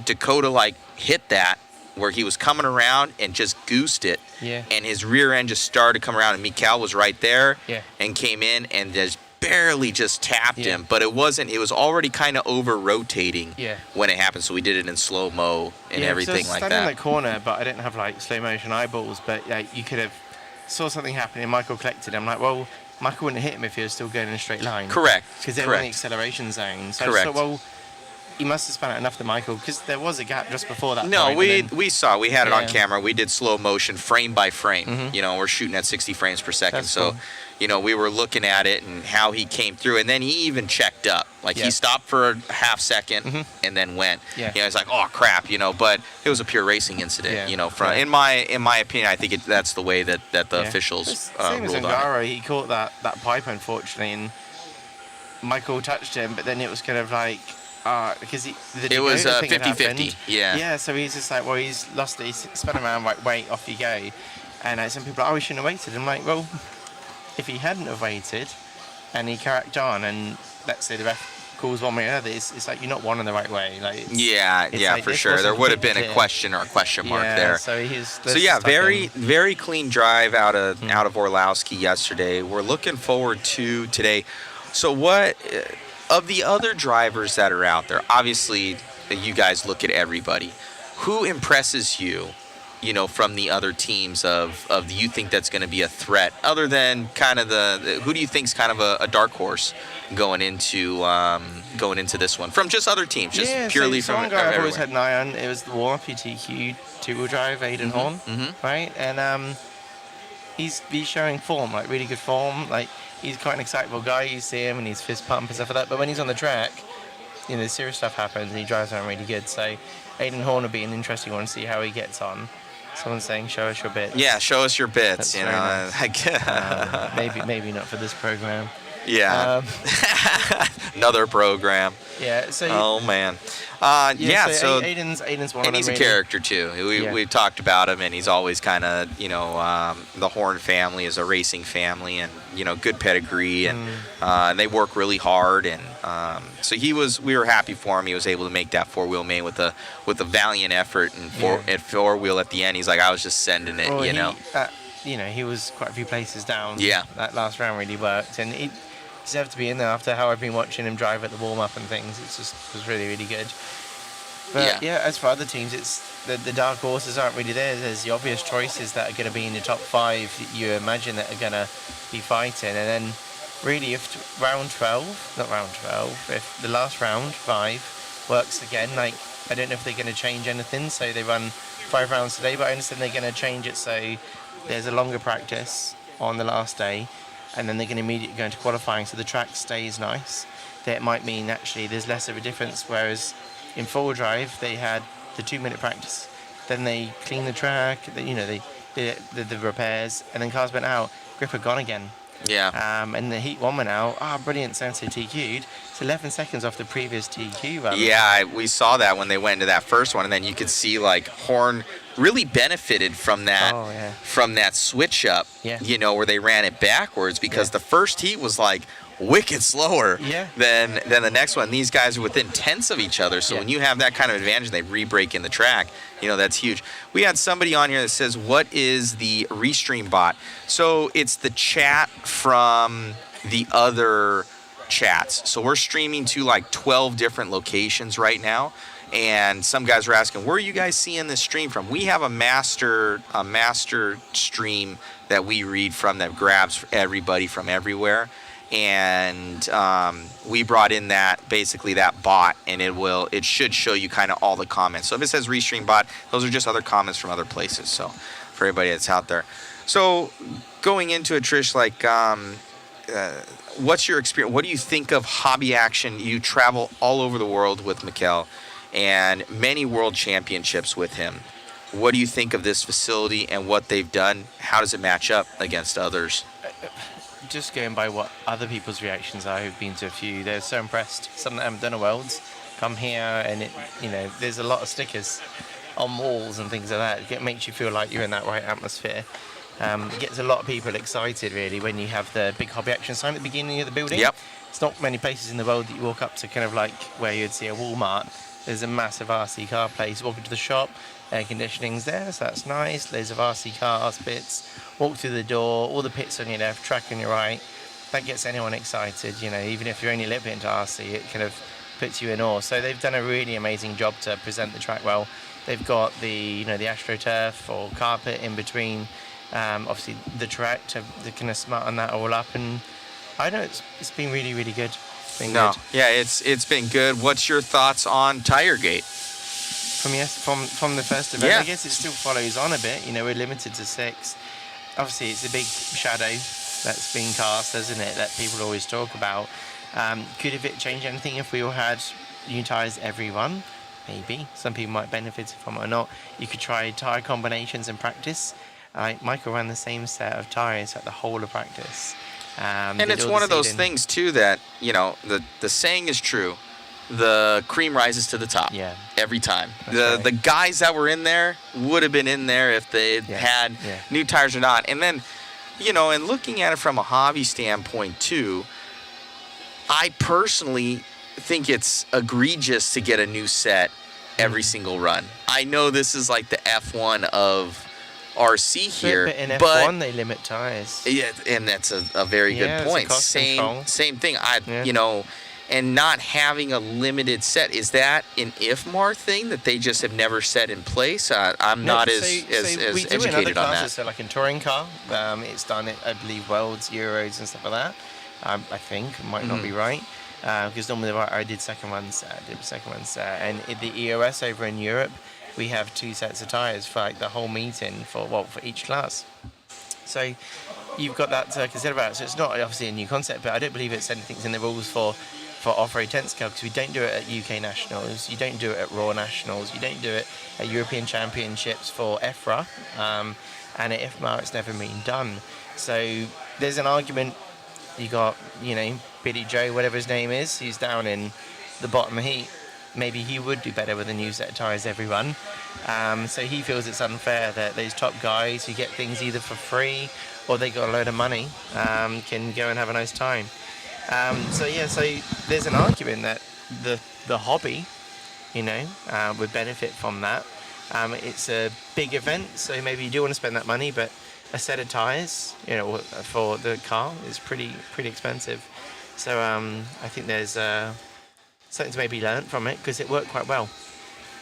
Speaker 3: Dakota like hit that where he was coming around and just goosed it.
Speaker 10: Yeah.
Speaker 3: And his rear end just started to come around, and Mikal was right there and came in and just barely just tapped him. But it wasn't, it was already kind of over rotating when it happened. So we did it in slow mo and everything like that.
Speaker 10: Standing in the corner, but I didn't have like slow motion eyeballs, but you could have saw something happening. Michael collected. I'm like, well, Michael wouldn't hit him if he was still going in a straight line.
Speaker 3: Correct.
Speaker 10: Because they were in the acceleration zone. So
Speaker 3: Correct.
Speaker 10: I thought, well, he must have spun out enough to Michael, because there was a gap just before that
Speaker 3: No,
Speaker 10: point,
Speaker 3: we
Speaker 10: and then-
Speaker 3: we saw. We had it on
Speaker 10: Yeah.
Speaker 3: camera. We did slow motion, frame by frame.
Speaker 10: Mhm.
Speaker 3: You know, we're shooting at 60 frames per second.
Speaker 10: That's
Speaker 3: So,
Speaker 10: cool.
Speaker 3: you know, we were looking at it and how he came through, and then he even checked up. Like
Speaker 10: Yeah.
Speaker 3: he stopped for a half second
Speaker 10: Mhm.
Speaker 3: and then went.
Speaker 10: Yeah.
Speaker 3: You know, it's like, oh crap, you know. But it was a pure racing incident.
Speaker 10: Yeah.
Speaker 3: You know, from
Speaker 10: Yeah.
Speaker 3: in my opinion, I think that's the way that the
Speaker 10: Yeah.
Speaker 3: officials
Speaker 10: Same as
Speaker 3: ruled on it.
Speaker 10: Ungaro, he caught that pipe, unfortunately, and Michael touched him, but then it was kind of like, because
Speaker 3: It was 50-50. Yeah.
Speaker 10: Yeah, so he's just like, well, he's lost it. He's spun around, like, wait, off you go. And some people are like, oh, he shouldn't have waited. I'm like, well, if he hadn't have waited and he cracked on, and let's say the ref calls one way or another, it's like you're not one in the right way. Like,
Speaker 3: Yeah,
Speaker 10: it's
Speaker 3: yeah,
Speaker 10: like
Speaker 3: for
Speaker 10: this
Speaker 3: sure. There
Speaker 10: wasn't
Speaker 3: would have been a
Speaker 10: clear.
Speaker 3: question or a question mark
Speaker 10: Yeah,
Speaker 3: there.
Speaker 10: so he's
Speaker 3: So yeah, very clean drive out of Orlowski yesterday. We're looking forward to today. So what of the other drivers that are out there? Obviously, you guys look at everybody. Who impresses you? You know, from the other teams of you think that's going to be a threat, other than kind of who do you think's kind of a dark horse going into this one from just other teams, just purely
Speaker 10: so
Speaker 3: from
Speaker 10: one guy I've always
Speaker 3: everywhere?
Speaker 10: had an eye on. It was the warm-up TQ two-wheel drive, Aiden Horn, right? And he's showing form, like really good form. Like he's quite an excitable guy. You see him and he's fist pump and stuff like that. But when he's on the track, you know, serious stuff happens and he drives around really good. So Aiden Horn would be an interesting one to see how he gets on. Someone's saying, "Show us your bits."
Speaker 3: Yeah, show us your bits.
Speaker 10: That's
Speaker 3: you
Speaker 10: very
Speaker 3: know,
Speaker 10: nice. Maybe not for this program.
Speaker 3: Yeah. Another program.
Speaker 10: Yeah. So.
Speaker 3: Oh man.
Speaker 10: So
Speaker 3: So
Speaker 10: Aiden's one
Speaker 3: and
Speaker 10: of
Speaker 3: he's
Speaker 10: them,
Speaker 3: a
Speaker 10: really.
Speaker 3: character too. We talked about him, and he's always kind of the Horn family is a racing family, and good pedigree, and they work really hard, and so we were happy for him. He was able to make that four-wheel main with a valiant effort and four-wheel at the end. He's like, I was just sending it,
Speaker 10: Well, he was quite a few places down.
Speaker 3: Yeah.
Speaker 10: That last round really worked, and he deserved to be in there after how I've been watching him drive at the warm-up and things. It was really, really good. But yeah, as for other teams, it's the dark horses aren't really there. There's the obvious choices that are going to be in the top 5 that you imagine that are going to be fighting, and then really if if the last round 5 works again, like I don't know if they're going to change anything, so they run 5 rounds today, but I understand they're going to change it so there's a longer practice on the last day, and then they're going to immediately go into qualifying, so the track stays nice. That might mean actually there's less of a difference, whereas in full drive they had the 2-minute practice, then they clean the track, they did the repairs, and then cars went out, gripper gone again.
Speaker 3: Yeah.
Speaker 10: And the heat 1 went out. Brilliant, Sensei TQ'd. It's 11 seconds off the previous TQ run.
Speaker 3: Yeah, we saw that when they went into that first one, and then you could see like Horn really benefited from that from that switch up.
Speaker 10: Yeah.
Speaker 3: Where they ran it backwards because the first heat was like wicked slower than the next one. These guys are within tenths of each other, so when you have that kind of advantage, they re-break in the track. That's huge. We had somebody on here that says, what is the Restream bot? So it's the chat from the other chats. So we're streaming to like 12 different locations right now, and some guys were asking, where are you guys seeing this stream from? We have a master stream that we read from that grabs everybody from everywhere. And we brought in that bot, and it should show you kind of all the comments. So if it says Restream bot, those are just other comments from other places. So for everybody that's out there. So going into it, Trish, like what's your experience? What do you think of hobby action? You travel all over the world with Mikkel and many world championships with him. What do you think of this facility and what they've done? How does it match up against others?
Speaker 10: Just going by what other people's reactions are who've been to a few, they're so impressed. Some that haven't done a Worlds come here, and there's a lot of stickers on walls and things like that. It makes you feel like you're in that right atmosphere. It gets a lot of people excited really when you have the big hobby action sign at the beginning of the building.
Speaker 3: Yep.
Speaker 10: It's not many places in the world that you walk up to kind of like where you'd see a Walmart. There's a massive RC car place. Walk into the shop, air conditioning's there, so that's nice. Loads of RC cars, bits. Walk through the door, all the pits on your left, track on your right. That gets anyone excited, even if you're only a little bit into RC, it kind of puts you in awe. So they've done a really amazing job to present the track well. They've got the AstroTurf or carpet in between, obviously the track to kind of smarten that all up, and I know it's been really, really good. Been
Speaker 3: No,
Speaker 10: good.
Speaker 3: yeah, it's been good. What's your thoughts on Tiregate?
Speaker 10: From the first event,
Speaker 3: Yeah.
Speaker 10: I guess it still follows on a bit. You know, we're limited to 6. Obviously, it's a big shadow that's being cast, isn't it? That people always talk about. Could it changed anything if we all had new tyres every run? Maybe. Some people might benefit from it or not. You could try tyre combinations in practice. Michael ran the same set of tyres at the whole of practice.
Speaker 3: And it's one of those things too that, you know, the saying is true. The cream rises to the top.
Speaker 10: Yeah.
Speaker 3: Every time.
Speaker 10: That's
Speaker 3: The guys that were in there would have been in there if they had new tires or not. And then, you know, and looking at it from a hobby standpoint too, I personally think it's egregious to get a new set every single run. I know this is like the F1 of RC here,
Speaker 10: But in F1 they limit tyres.
Speaker 3: yeah, and that's a very
Speaker 10: Yeah,
Speaker 3: good
Speaker 10: it's a
Speaker 3: point.
Speaker 10: cost control.
Speaker 3: Same thing.
Speaker 10: Yeah.
Speaker 3: You know, and not having a limited set, is that an IFMAR thing that they just have never set in place? I'm not as
Speaker 10: we do it in other
Speaker 3: educated on
Speaker 10: classes,
Speaker 3: that.
Speaker 10: so like in touring car, it's done it, I believe, Worlds, Euros and stuff like that. I think, it might not be right. Because normally I did second run set, and in the EOS over in Europe, we have 2 sets of tyres for like the whole meeting for each class. So you've got that to consider about. So it's not obviously a new concept, but I don't believe it's anything's in the rules for off-road tent car, because we don't do it at UK Nationals, you don't do it at Raw Nationals, you don't do it at European Championships for EFRA, and at IFMAR it's never been done. So there's an argument. You got, you know, Billy Joe, whatever his name is, who's down in the bottom heat. Maybe he would do better with a new set of tyres every run. So he feels it's unfair that those top guys who get things either for free or they got a load of money can go and have a nice time. So there's an argument that the hobby, you know, would benefit from that. It's a big event, so maybe you do want to spend that money, but a set of tyres, you know, for the car is pretty expensive. So I think there's something to maybe learn from it, because it worked quite well.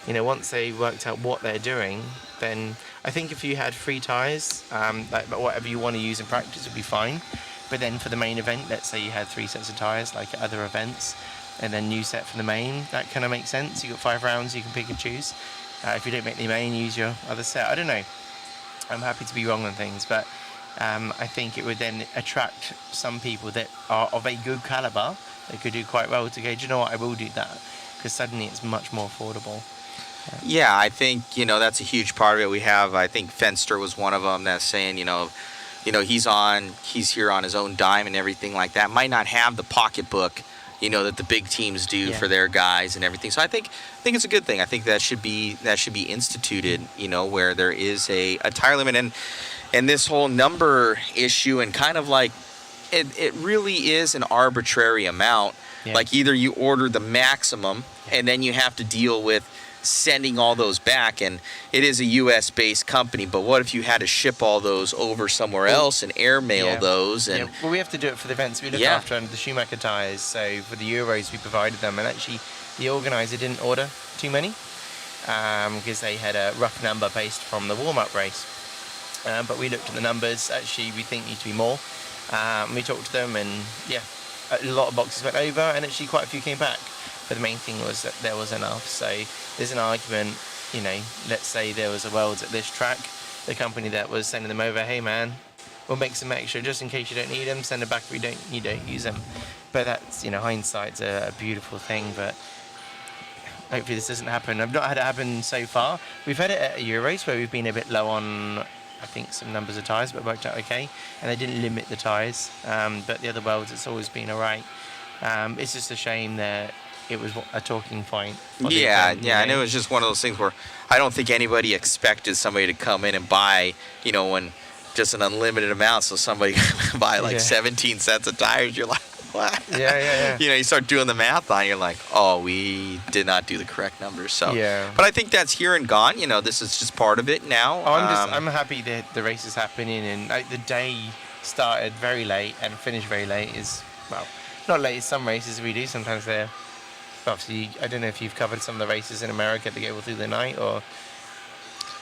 Speaker 10: You know, once they worked out what they're doing, then I think if you had 3 tyres, like whatever you want to use in practice would be fine. But then for the main event, let's say you had 3 sets of tyres like at other events, and then new set for the main, that kind of makes sense. You got 5 rounds, you can pick and choose. If you don't make the main, use your other set. I don't know. I'm happy to be wrong on things, but I think it would then attract some people that are of a good caliber that could do quite well to go, do you know what, I will do that, because suddenly it's much more affordable.
Speaker 3: Yeah, I think, you know, that's a huge part of it. We have, I think Fenster was one of them that's saying, you know, he's here on his own dime and everything like that. Might not have the pocketbook, you know, that the big teams do for their guys and everything. So I think it's a good thing. I think that should be instituted, you know, where there is a tire limit, and this whole number issue, and kind of like it really is an arbitrary amount. Yeah. Like either you order the maximum and then you have to deal with sending all those back, and it is a US based company, but what if you had to ship all those over somewhere else and airmail those? And
Speaker 10: well, we have to do it for the events we look after under the Schumacher tyres. So for the Euros we provided them, and actually the organizer didn't order too many because they had a rough number based from the warm-up race, but we looked at the numbers. Actually we think need to be more. We talked to them, and a lot of boxes went over, and actually quite a few came back. But the main thing was that there was enough. So there's an argument, you know, let's say there was a Worlds at this track, the company that was sending them over, hey man, we'll make some extra just in case you don't need them, send them back if you don't use them. But that's, you know, hindsight's a beautiful thing, but hopefully this doesn't happen. I've not had it happen so far. We've had it at a Euros where we've been a bit low on, I think, some numbers of tyres, but it worked out okay, and they didn't limit the tyres. But the other Worlds, it's always been alright. It's just a shame that it was a talking point.
Speaker 3: Yeah, and it was just one of those things where I don't think anybody expected somebody to come in and buy, you know, when just an unlimited amount, so somebody can buy like 17 sets of tires. You're like, what?
Speaker 10: Yeah.
Speaker 3: You know, you start doing the math on it, you're like, oh, we did not do the correct numbers. So, but I think that's here and gone. You know, this is just part of it now.
Speaker 10: Oh, I'm happy that the race is happening, and like, the day started very late and finished very late. Is, well, not late as some races we do. Sometimes they're, obviously, I don't know if you've covered some of the races in America that go through the night, or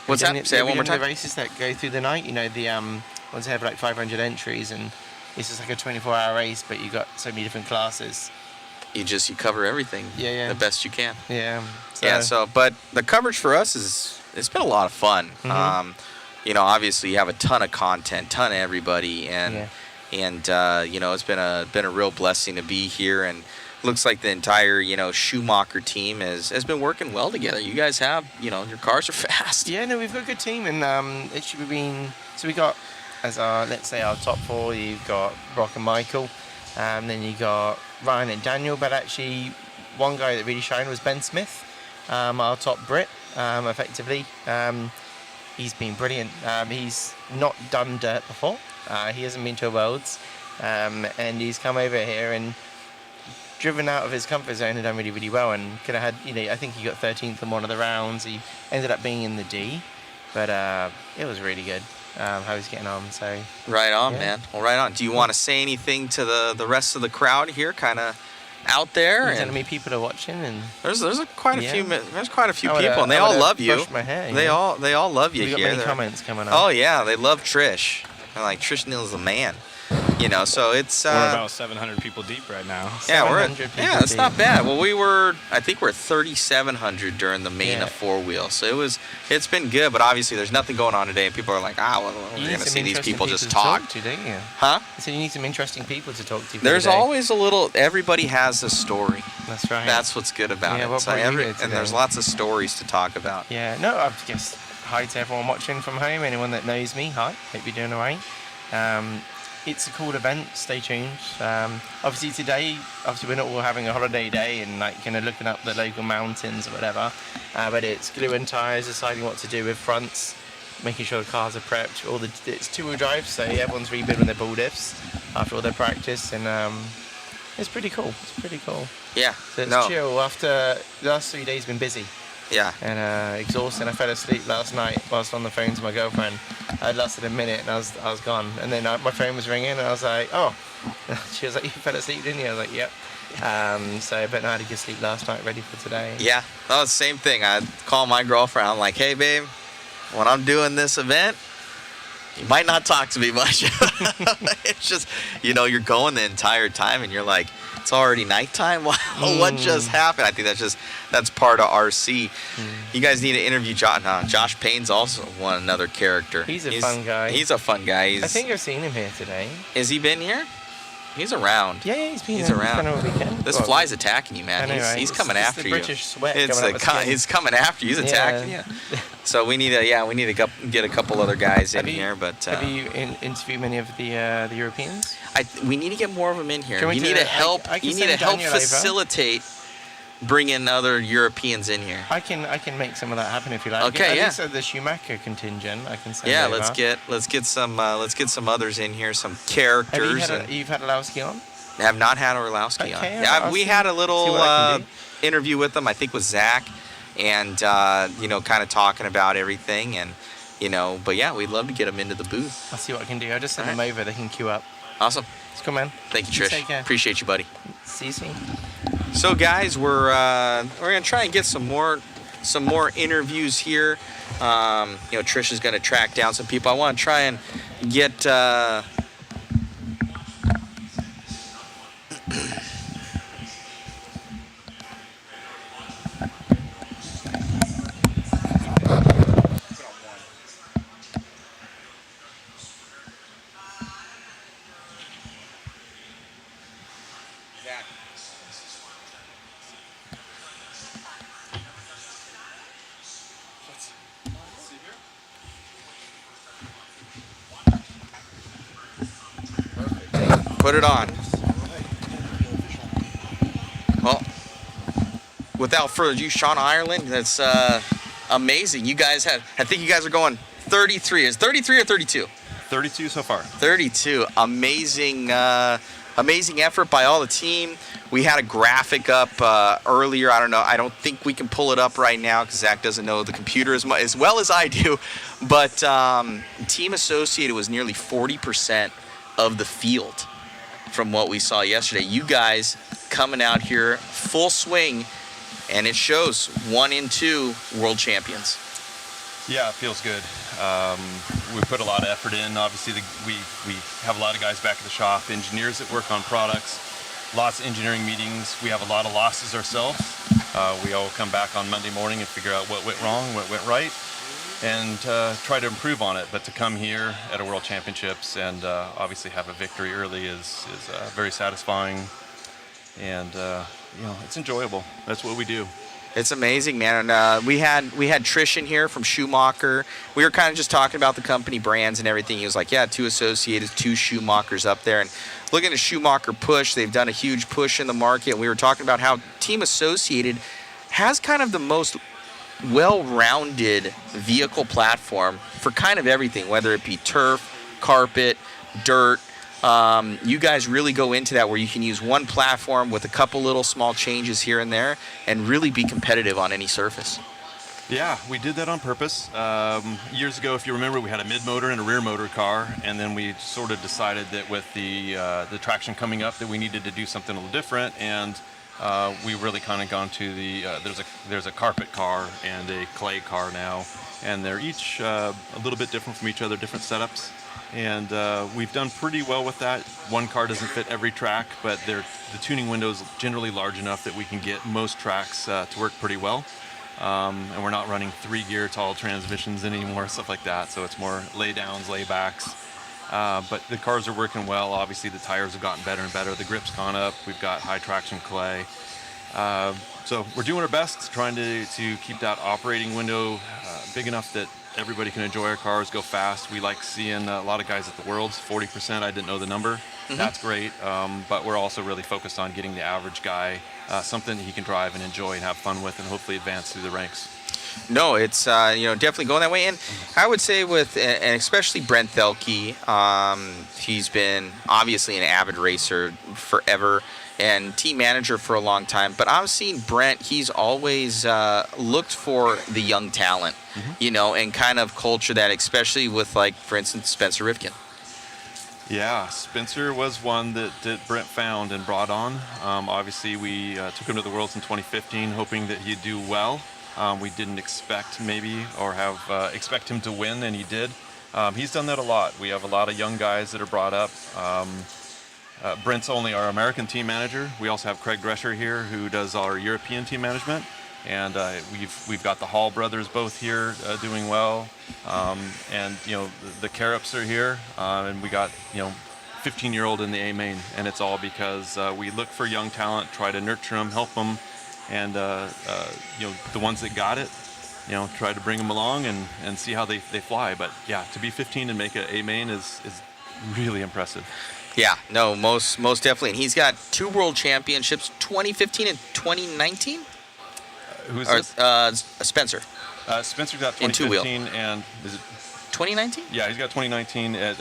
Speaker 3: what's that? Say that one more time.
Speaker 10: The races that go through the night, you know, the ones that have like 500 entries, and it's just like a 24-hour race, but you've got so many different classes.
Speaker 3: you cover everything
Speaker 10: Yeah.
Speaker 3: the best you can.
Speaker 10: Yeah.
Speaker 3: But the coverage for us it's been a lot of fun. You know, obviously you have a ton of content, ton of everybody, and you know, it's been a real blessing to be here, and looks like the entire, you know, Schumacher team has been working well together. You guys have, you know, your cars are fast.
Speaker 10: Yeah, no, we've got a good team, and actually we got as our, let's say, our top 4. You've got Brock and Michael, then you got Ryan and Daniel, but actually one guy that really shined was Ben Smith, our top Brit, effectively. He's been brilliant. He's not done dirt before. He hasn't been to a Worlds, and he's come over here and driven out of his comfort zone and done really, really well. And could have had, you know, I think he got 13th in one of the rounds. He ended up being in the D, but it was really good how he's getting on. So
Speaker 3: right on, man. Well, right on. Do you want to say anything to the rest of the crowd here, kind of out there?
Speaker 10: Telling me people are watching, and
Speaker 3: there's quite a few people, and they all love you.
Speaker 10: Brush my hair,
Speaker 3: they all love you
Speaker 10: we got
Speaker 3: here.
Speaker 10: many comments coming up.
Speaker 3: Oh yeah, they love Trish. They're like, Trish Neal's the man. You know, so it's
Speaker 2: we're about 700 people deep right now.
Speaker 3: Yeah, that's
Speaker 10: deep.
Speaker 3: not bad. Well, I think we're 3,700 during the main of 4-wheel, so it's been good. But obviously, there's nothing going on today, and people are like, well, we're gonna see these people just talk.
Speaker 10: To, don't you?
Speaker 3: Huh?
Speaker 10: So you need some interesting people to talk to.
Speaker 3: There's always everybody has a story.
Speaker 10: That's right.
Speaker 3: That's what's good about it. So and there's lots of stories to talk about.
Speaker 10: Yeah. No, I guess hi to everyone watching from home. Anyone that knows me, hi. Hope you're doing alright. It's a cool event. Stay tuned. Obviously today, we're not all having a holiday day and like kind of looking up the local mountains or whatever. But it's gluing tires, deciding what to do with fronts, making sure the cars are prepped. It's 2-wheel drive, so everyone's rebuilding their ball diffs after all their practice, and it's pretty cool.
Speaker 3: Yeah.
Speaker 10: So it's chill. After the last 3 days, been busy.
Speaker 3: Yeah.
Speaker 10: And exhausting. I fell asleep last night whilst on the phone to my girlfriend. I lasted a minute and I was gone. And then my phone was ringing and I was like, oh. She was like, you fell asleep, didn't you? I was like, yep. But I had a good sleep last night, ready for today.
Speaker 3: Yeah, that was the same thing. I'd call my girlfriend. I'm like, hey, babe, when I'm doing this event, you might not talk to me much. It's just, you know, you're going the entire time and you're like, it's already nighttime. What just happened? I think that's part of RC. You guys need to interview Josh. Josh Payne's also another character.
Speaker 10: He's a fun guy.
Speaker 3: He's a fun guy.
Speaker 10: I think I've seen him here today.
Speaker 3: Has he been here? He's around.
Speaker 10: Yeah, he's been
Speaker 3: He's
Speaker 10: here.
Speaker 3: around. This fly's attacking you, man.
Speaker 10: I know, right?
Speaker 3: He's coming after
Speaker 10: the
Speaker 3: you.
Speaker 10: British sweat
Speaker 3: He's coming after you. He's attacking you. So we need to get a couple other guys in here. But
Speaker 10: have you interviewed many of the Europeans?
Speaker 3: We need to get more of them in here.
Speaker 10: You
Speaker 3: need to help. You need to help facilitate bringing other Europeans in here.
Speaker 10: I can make some of that happen if you like.
Speaker 3: Okay, yeah.
Speaker 10: So the Schumacher contingent, I can send.
Speaker 3: Yeah,
Speaker 10: over.
Speaker 3: let's get some others in here, some characters.
Speaker 10: You've had Orlowski on?
Speaker 3: I have not had Orlowski on. Yeah, we had a little interview with him, I think with Zach, and kind of talking about everything, and but yeah, we'd love to get them into the booth.
Speaker 10: I'll see what I can do. I'll just send them over. They can queue up.
Speaker 3: Awesome.
Speaker 10: It's cool, man.
Speaker 3: Thank you, Trish.
Speaker 10: Take care.
Speaker 3: Appreciate you, buddy.
Speaker 10: See you soon.
Speaker 3: So, guys, we're gonna try and get some more interviews here. Trish is gonna track down some people. I want to try and get. Put it on. Well, without further ado, Sean Ireland, that's amazing. I think you guys are going 33. Is 33 or 32?
Speaker 11: 32 so far.
Speaker 3: 32. Amazing effort by all the team. We had a graphic up earlier. I don't know. I don't think we can pull it up right now because Zach doesn't know the computer as well as I do. But Team Associated was nearly 40% of the field from what we saw yesterday. You guys coming out here full swing, and it shows 1 and 2 world champions.
Speaker 11: Yeah, it feels good. We put a lot of effort in. Obviously, we have a lot of guys back at the shop, engineers that work on products. lots of engineering meetings. We have a lot of losses ourselves. We all come back on Monday morning and figure out what went wrong, what went right, and try to improve on it. But to come here at a World Championships and obviously have a victory early is very satisfying, and it's enjoyable. That's what we do.
Speaker 3: It's amazing, man. And we had Trish in here from Schumacher. We were kind of just talking about the company brands and everything. He was like, yeah, 2 Associated, 2 Schumachers up there. And looking at Schumacher push, they've done a huge push in the market. We were talking about how Team Associated has kind of the most well-rounded vehicle platform for kind of everything, whether it be turf, carpet, dirt. You guys really go into that where you can use one platform with a couple little small changes here and there and really be competitive on any surface.
Speaker 11: Yeah, we did that on purpose. Years ago, if you remember, we had a mid-motor and a rear-motor car, and then we sort of decided that with the traction coming up that we needed to do something a little different, and we really kind of gone to the there's a carpet car and a clay car now, and they're each a little bit different from each other, different setups. And we've done pretty well with that. One car doesn't fit every track, but the tuning window is generally large enough that we can get most tracks to work pretty well. And we're not running 3-gear tall transmissions anymore, stuff like that. So it's more laydowns, laybacks. But the cars are working well. Obviously, the tires have gotten better and better. The grip's gone up. We've got high traction clay. So we're doing our best, trying to keep that operating window big enough that everybody can enjoy our cars, go fast. We like seeing a lot of guys at the Worlds, 40%. I didn't know the number. Mm-hmm. That's great. But we're also really focused on getting the average guy something that he can drive and enjoy and have fun with, and hopefully advance through the ranks.
Speaker 3: No, it's definitely going that way. And I would say and especially Brent Thelke, he's been obviously an avid racer forever and team manager for a long time. But I've seen Brent, he's always looked for the young talent, and kind of culture that, especially with, like, for instance, Spencer Rivkin.
Speaker 11: Yeah, Spencer was one that Brent found and brought on. Obviously, we took him to the Worlds in 2015, hoping that he'd do well. We didn't expect expect him to win, and he did. He's done that a lot. We have a lot of young guys that are brought up. Brent's only our American team manager. We also have Craig Drescher here, who does our European team management. And we've got the Hall brothers both here doing well. And the Carups are here, and we got 15-year-old in the A main, and it's all because we look for young talent, try to nurture them, help them, and the ones that got it, try to bring them along and see how they fly. But yeah, to be 15 and make an A main is really impressive.
Speaker 3: Yeah, no, most definitely. And he's got 2 world championships, 2015 and 2019.
Speaker 11: Who's this?
Speaker 3: Spencer.
Speaker 11: Spencer's got 2015 and is it
Speaker 3: 2019?
Speaker 11: Yeah, he's got 2019 at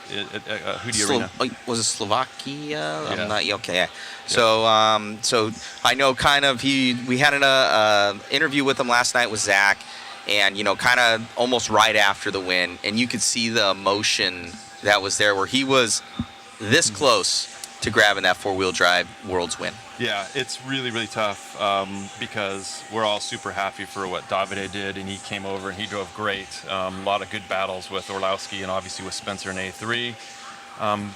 Speaker 11: Hudi Arena.
Speaker 3: Was it Slovakia?
Speaker 11: Yeah.
Speaker 3: I'm not okay. Yeah. So I know kind of we had an interview with him last night with Zach, and kind of almost right after the win, and you could see the emotion that was there, where he was this close to grabbing that 4-wheel drive Worlds win.
Speaker 11: Yeah, it's really, really tough because we're all super happy for what Davide did, and he came over and he drove great. A lot of good battles with Orlowski and obviously with Spencer in A3.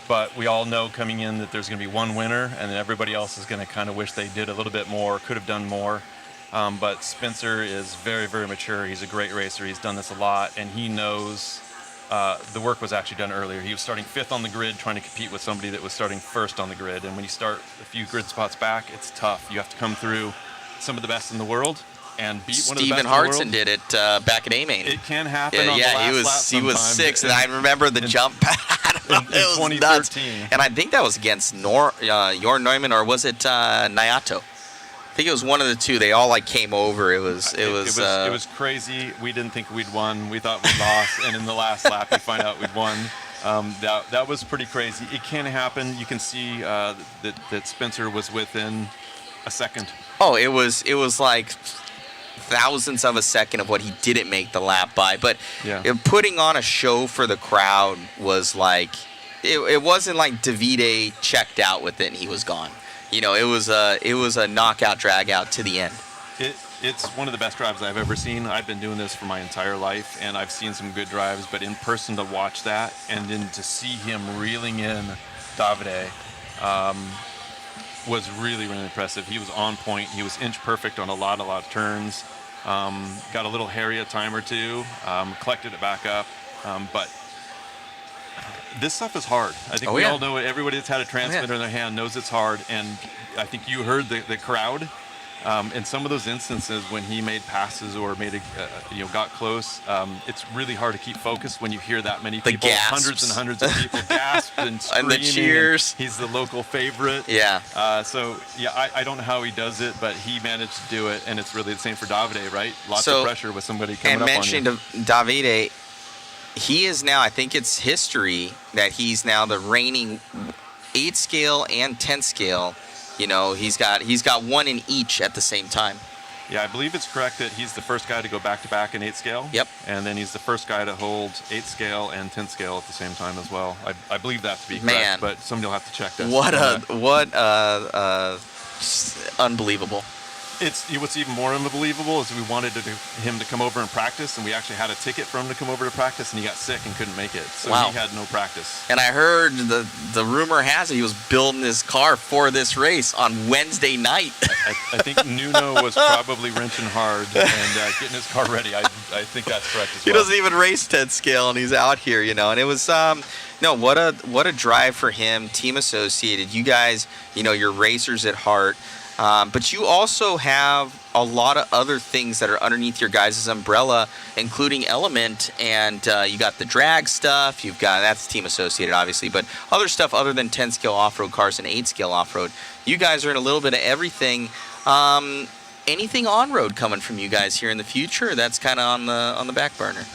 Speaker 11: But we all know coming in that there's going to be one winner, and then everybody else is going to kind of wish they did a little bit more, could have done more. But Spencer is very, very mature. He's a great racer. He's done this a lot, and he knows the work was actually done earlier. He was starting 5th on the grid, trying to compete with somebody that was starting 1st on the grid. And when you start a few grid spots back, it's tough. You have to come through some of the best in the world and beat one of the best in the world.
Speaker 3: Stephen Hartson did it back at A-Main.
Speaker 11: It can happen on the last lap
Speaker 3: he was 6th, and I remember the jump pad.
Speaker 11: In 2013.
Speaker 3: Nuts. And I think that was against Jorn Neumann, or was it Nayato? I think it was one of the two. They all came over. It was
Speaker 11: crazy. We didn't think we'd won. We thought we'd lost, and in the last lap, we find out we'd won. That was pretty crazy. It can happen. You can see that Spencer was within a second.
Speaker 3: Oh, it was like thousandths of a second of what he didn't make the lap by. But putting on a show for the crowd was like, it wasn't like Davide checked out with it and he was gone. It was a knockout, drag out to the end.
Speaker 11: It's one of the best drives I've ever seen. I've been doing this for my entire life, and I've seen some good drives, but in person to watch that and then to see him reeling in Davide, was really, really impressive. He was on point. He was inch perfect on a lot of turns. Got a little hairy a time or two. Collected it back up. But this stuff is hard. I think we all know it. Everybody that's had a transmitter in their hand knows it's hard. And I think you heard the crowd. In some of those instances when he made passes or made got close, it's really hard to keep focused when you hear that many people, hundreds and hundreds of people gasp and screaming.
Speaker 12: And the cheers.
Speaker 11: He's the local favorite.
Speaker 12: Yeah.
Speaker 11: I don't know how he does it, but he managed to do it, and it's really the same for Davide, right? Lots of pressure with somebody coming up on you.
Speaker 12: And mentioning Davide, he is now, I think it's history that he's now the reigning 8 scale and 10 scale. You know, he's got one in each at the same time.
Speaker 11: Yeah, I believe it's correct that he's the first guy to go back-to-back in 8 scale.
Speaker 12: Yep.
Speaker 11: And then he's the first guy to hold 8 scale and 10 scale at the same time as well. I believe that to be correct,
Speaker 12: Man.
Speaker 11: but somebody will have to check this.
Speaker 12: Unbelievable.
Speaker 11: What's even more unbelievable is we wanted him to come over and practice, and we actually had a ticket for him to come over to practice, and he got sick and couldn't make it. So
Speaker 12: Wow.
Speaker 11: he had no practice.
Speaker 12: And I heard the rumor has it he was building his car for this race on Wednesday night.
Speaker 11: I think Nuno was probably wrenching hard and getting his car ready. I think that's correct as well.
Speaker 12: He doesn't even race 10 scale, and he's out here, you know. And it was what a drive for him. Team Associated, you guys, you know, you're racers at heart. But you also have a lot of other things that are underneath your guys' umbrella, including Element, and you got the drag stuff. That's Team Associated, obviously, but other stuff other than 10 scale off-road cars and 8 scale off-road. You guys are in a little bit of everything. Anything on-road coming from you guys here in the future? That's kind of on the back burner.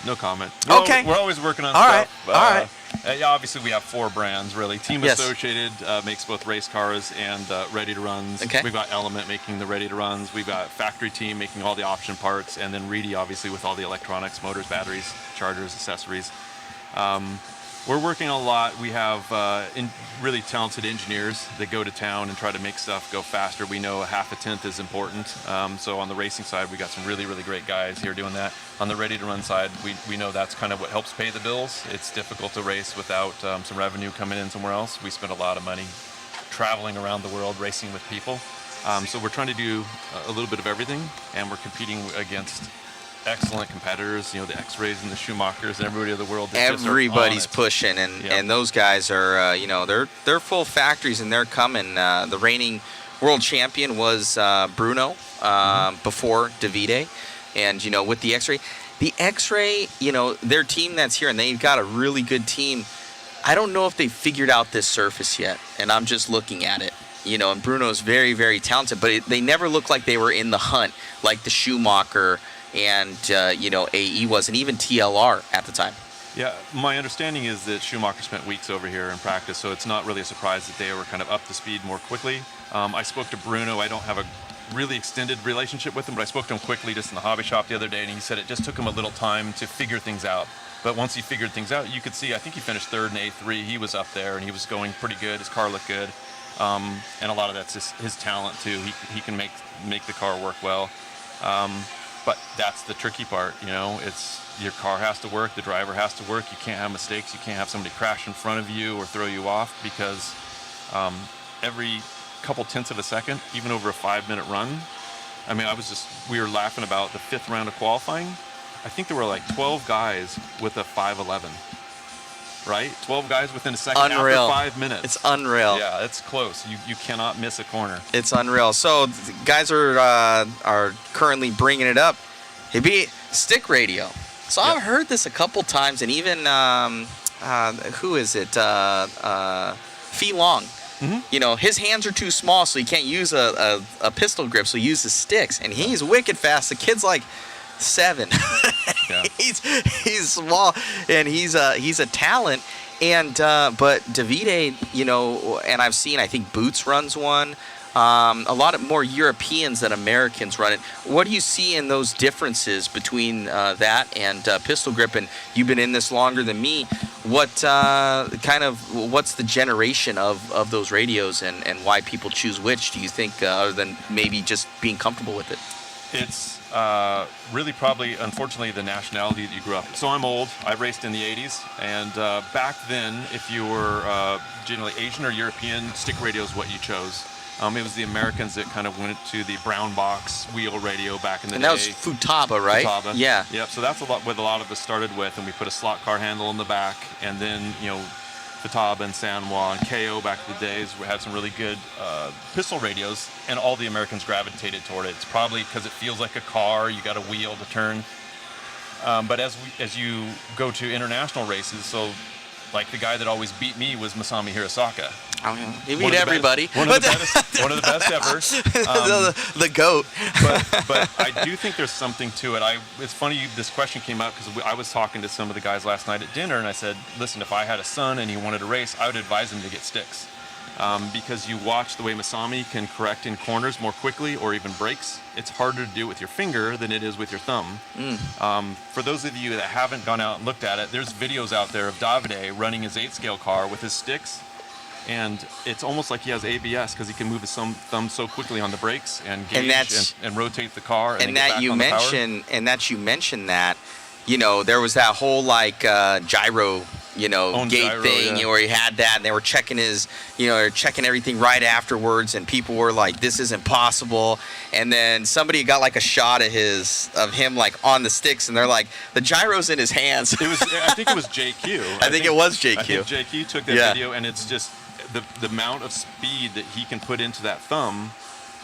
Speaker 11: No comment.
Speaker 12: Okay.
Speaker 11: We're always working on
Speaker 12: All
Speaker 11: stuff.
Speaker 12: right. All right.
Speaker 11: Obviously, we have 4 brands, really. Team
Speaker 12: Yes.
Speaker 11: Associated makes both race cars and ready-to-runs.
Speaker 12: Okay.
Speaker 11: We've got Element making the ready-to-runs. We've got Factory Team making all the option parts. And then Reedy, obviously, with all the electronics, motors, batteries, chargers, accessories. We're working a lot. We have really talented engineers that go to town and try to make stuff go faster. We know a half a tenth is important. So on the racing side, we got some really, really great guys here doing that. On the ready-to-run side, we know that's kind of what helps pay the bills. It's difficult to race without some revenue coming in somewhere else. We spend a lot of money traveling around the world racing with people. So we're trying to do a little bit of everything, and we're competing against excellent competitors, you know, the X-Rays and the Schumachers and everybody of the world.
Speaker 12: Everybody's pushing, and those guys are, they're full factories, and they're coming. The reigning world champion was Bruno before Davide, and with the X-Ray, their team that's here, and they've got a really good team. I don't know if they figured out this surface yet, and I'm just looking at it. And Bruno's very, very talented, but they never looked like they were in the hunt like the Schumacher and AE was, and even TLR at the time.
Speaker 11: Yeah, my understanding is that Schumacher spent weeks over here in practice, so it's not really a surprise that they were kind of up to speed more quickly. I spoke to Bruno. I don't have a really extended relationship with him, but I spoke to him quickly just in the hobby shop the other day, and he said it just took him a little time to figure things out. But once he figured things out, you could see, I think he finished 3rd in A3. He was up there, and he was going pretty good. His car looked good. And a lot of that's just his talent, too. He can make the car work well. But that's the tricky part, it's your car has to work, the driver has to work. You can't have mistakes. You can't have somebody crash in front of you or throw you off, because every couple tenths of a second, even over a 5-minute run, we were laughing about the 5th round of qualifying. I think there were like 12 guys with a 5.11, right? 12 guys within a second
Speaker 12: unreal.
Speaker 11: After 5 minutes.
Speaker 12: It's unreal.
Speaker 11: Yeah, it's close. You cannot miss a corner.
Speaker 12: It's unreal. So guys are currently bringing it up. It'd be stick radio. So I've heard this a couple times, and even who is it? Fee Long. Mm-hmm. His hands are too small, so he can't use a pistol grip, so he uses sticks, and he's wicked fast. The kid's like 7. Yeah. he's small, and he's a talent. And but Davide, and I've seen, I think Boots runs one. A lot of more Europeans than Americans run it. What do you see in those differences between that and pistol grip? And you've been in this longer than me. What's the generation of those radios, and why people choose which? Do you think, other than maybe just being comfortable with it?
Speaker 11: It's really probably, unfortunately, the nationality that you grew up. So I'm old. I raced in the 80s, and back then, if you were generally Asian or European, stick radio is what you chose. It was the Americans that kind of went to the brown box wheel radio back in the day.
Speaker 12: And that was Futaba, right?
Speaker 11: Futaba.
Speaker 12: Yeah.
Speaker 11: Yep. So that's what a lot of us started with, and we put a slot car handle in the back, and then Futaba and Sanwa and KO back in the days. We had some really good pistol radios, and all the Americans gravitated toward it. It's probably because it feels like a car. You got a wheel to turn. But as you go to international races, so like the guy that always beat me was Masami Hirosaka.
Speaker 12: Oh, yeah. He beat everybody.
Speaker 11: One of the best ever.
Speaker 12: The GOAT.
Speaker 11: but I do think there's something to it. It's funny this question came up because I was talking to some of the guys last night at dinner, and I said, listen, if I had a son and he wanted to race, I would advise him to get sticks. Because you watch the way Masami can correct in corners more quickly or even brakes. It's harder to do with your finger than it is with your thumb. For those of you that haven't gone out and looked at it, there's videos out there of Davide running his 8-scale car with his sticks. And it's almost like he has ABS because he can move his thumb so quickly on the brakes and gauge and rotate the car.
Speaker 12: And that you mentioned that, there was that whole gyro, gate
Speaker 11: gyro,
Speaker 12: thing, where he had that, and they were checking checking everything right afterwards, and people were like, "This isn't possible." And then somebody got a shot of him on the sticks, and they're like, "The gyro's in his hands."
Speaker 11: I think it was JQ.
Speaker 12: I think it was JQ.
Speaker 11: I think JQ took that video, and it's just the amount of speed that he can put into that thumb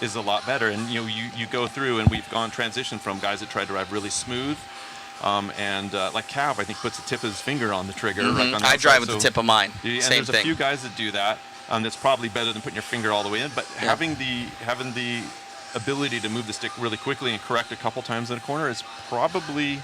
Speaker 11: is a lot better. And you go through, and we've transitioned from guys that try to drive really smooth. Like Cav, I think puts the tip of his finger on the trigger. Right on
Speaker 12: I drive with the tip of mine.
Speaker 11: And
Speaker 12: Same
Speaker 11: there's
Speaker 12: thing.
Speaker 11: a few guys that do that. That's probably better than putting your finger all the way in. But having the ability to move the stick really quickly and correct a couple times in a corner is probably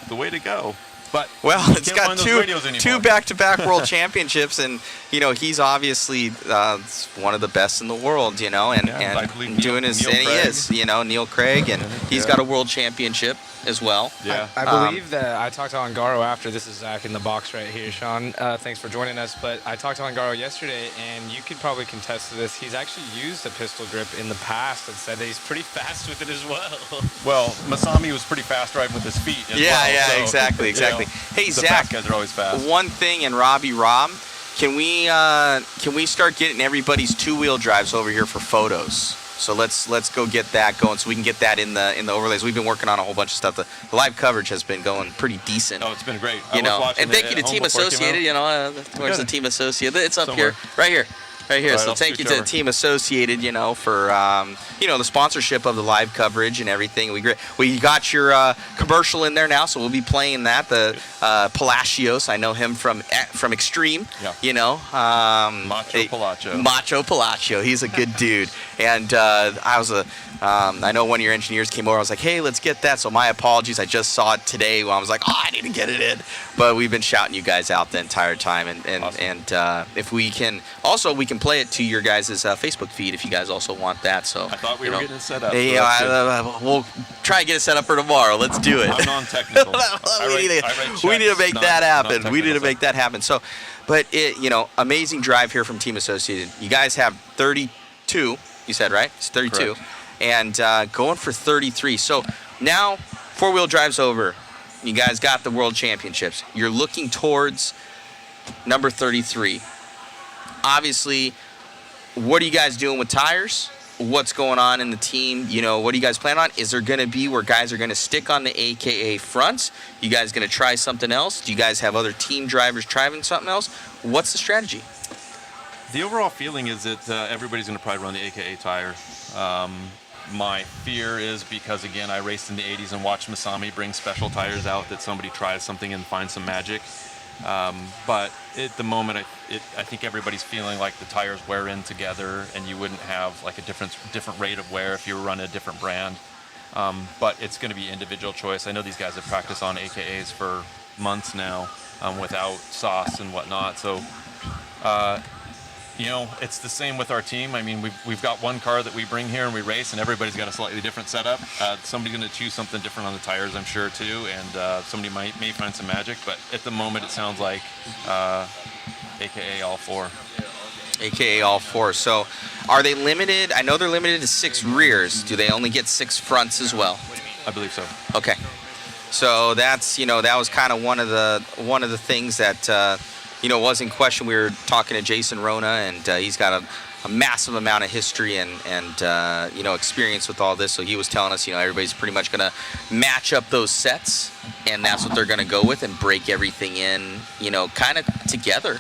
Speaker 11: the way to go. But
Speaker 12: it's got two back-to-back world championships, and he's obviously one of the best in the world, and doing his, and he is, Neil Craig, and he's got a world championship as well.
Speaker 2: Yeah, I believe that I talked to Ongaro after. This is Zach in the box right here, Sean. Thanks for joining us. But I talked to Ongaro yesterday, and you could probably contest to this. He's actually used a pistol grip in the past and said that he's pretty fast with it as well.
Speaker 11: Well, Masami was pretty fast driving with his feet as well.
Speaker 12: Yeah,
Speaker 11: so,
Speaker 12: exactly. Hey,
Speaker 11: the
Speaker 12: Zach,
Speaker 11: fast guys are always fast.
Speaker 12: One thing, and Robbie Rob, can we start getting everybody's two-wheel drives over here for photos? So let's go get that going so we can get that in the overlays. We've been working on a whole bunch of stuff. The live coverage has been going pretty decent.
Speaker 11: Oh, it's been great.
Speaker 12: And thank you to Team Associated. Where's the Team Associated? It's up here, right here. Right, so thank you to Team Associated, for the sponsorship of the live coverage and everything. We got your commercial in there now, so we'll be playing that. The Palacios, I know him from Extreme.
Speaker 11: Yeah.
Speaker 12: Macho Palacio. He's a good dude. And I know one of your engineers came over. I was like, hey, let's get that. So my apologies. I just saw it today. I was like, I need to get it in. But we've been shouting you guys out the entire time. And if we can, also we can play it to your guys' Facebook feed if you guys also want that. So
Speaker 11: I thought we were getting it set up.
Speaker 12: We'll try and get it set up for tomorrow. Let's do it.
Speaker 11: I'm non-technical.
Speaker 12: We need to make that happen. We need to make that happen. So, but amazing drive here from Team Associated. You guys have 32. You said, right? It's 32. Correct. And going for 33. So now four-wheel drive's over. You guys got the world championships. You're looking towards number 33. Obviously, what are you guys doing with tires? What's going on in the team? What do you guys plan on? Is there going to be where guys are going to stick on the AKA fronts? You guys going to try something else? Do you guys have other team drivers trying something else? What's the strategy?
Speaker 11: The overall feeling is that everybody's going to probably run the AKA tire. My fear is because, again, I raced in the 80s and watched Masami bring special tires out, that somebody tries something and finds some magic. But at the moment, I think everybody's feeling like the tires wear in together, and you wouldn't have like a different rate of wear if you were running a different brand. But it's going to be individual choice. I know these guys have practiced on AKAs for months now without sauce and whatnot. So, it's the same with our team. I mean, we've got one car that we bring here and we race, and everybody's got a slightly different setup. Somebody's going to choose something different on the tires, I'm sure, too, and somebody may find some magic. But at the moment, it sounds like AKA all four.
Speaker 12: AKA all four. So are they limited? I know they're limited to 6 rears. Do they only get 6 fronts as well?
Speaker 11: I believe so.
Speaker 12: Okay. So that's, that was kind of one of the things that, was in question. We were talking to Jason Rona, and he's got a massive amount of history and experience with all this. So he was telling us, everybody's pretty much going to match up those sets, and that's what they're going to go with and break everything in, kind of together.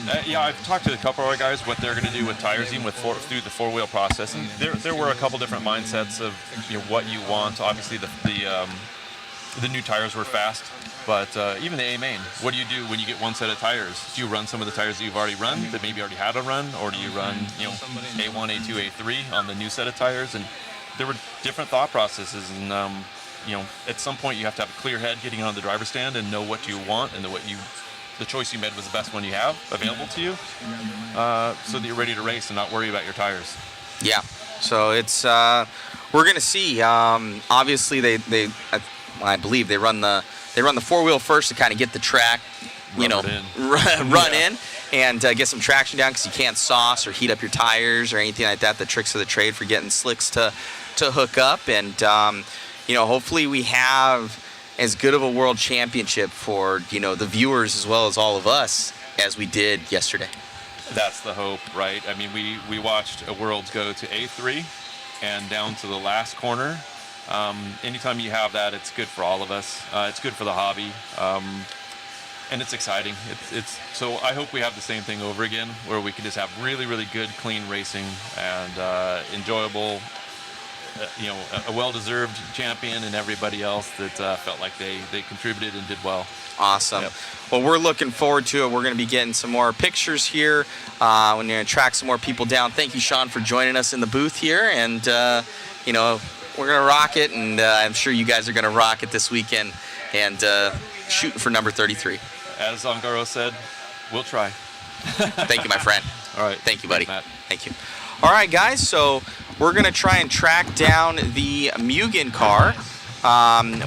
Speaker 11: I've talked to a couple of our guys what they're going to do with tires, even through the 4-wheel process, and there were a couple different mindsets of what you want. Obviously, the new tires were fast, but even the A main. What do you do when you get one set of tires? Do you run some of the tires that you've already run that maybe already had a run, or do you run A1, A2, A3 on the new set of tires? And there were different thought processes, and at some point you have to have a clear head getting on the driver's stand and know what you want and the choice you made was the best one you have available to you, so that you're ready to race and not worry about your tires.
Speaker 12: Yeah. So it's we're gonna see. Obviously, I believe they run the 4-wheel first to kind of get the track, run in and get some traction down, because you can't sauce or heat up your tires or anything like that. The tricks of the trade for getting slicks to hook up, and hopefully we have as good of a world championship for the viewers as well as all of us as we did yesterday.
Speaker 11: That's the hope, right? I mean, we watched a world go to A3 and down to the last corner. Anytime you have that, it's good for all of us. It's good for the hobby, and it's exciting. So I hope we have the same thing over again, where we can just have really, really good, clean racing and enjoyable. A well-deserved champion, and everybody else that felt like they contributed and did well.
Speaker 12: Awesome.
Speaker 11: Yep.
Speaker 12: Well, we're looking forward to it. We're going to be getting some more pictures here. We're going to track some more people down. Thank you, Sean, for joining us in the booth here. And, we're going to rock it, and I'm sure you guys are going to rock it this weekend and shooting for number 33.
Speaker 11: As Ongaro said, we'll try.
Speaker 12: Thank you, my friend.
Speaker 11: All right.
Speaker 12: Thank you, buddy.
Speaker 11: Matt.
Speaker 12: Thank you. All right, guys, so we're going to try and track down the Mugen car.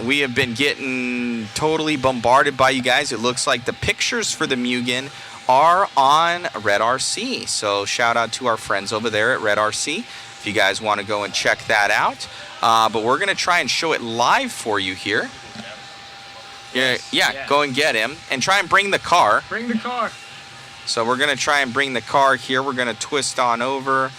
Speaker 12: We have been getting totally bombarded by you guys. It looks like the pictures for the Mugen are on Red RC. So shout out to our friends over there at Red RC if you guys want to go and check that out. But we're going to try and show it live for you here. Yeah, go and get him. And try and bring the car.
Speaker 2: Bring the car.
Speaker 12: So we're going to try and bring the car here. We're going to twist on over.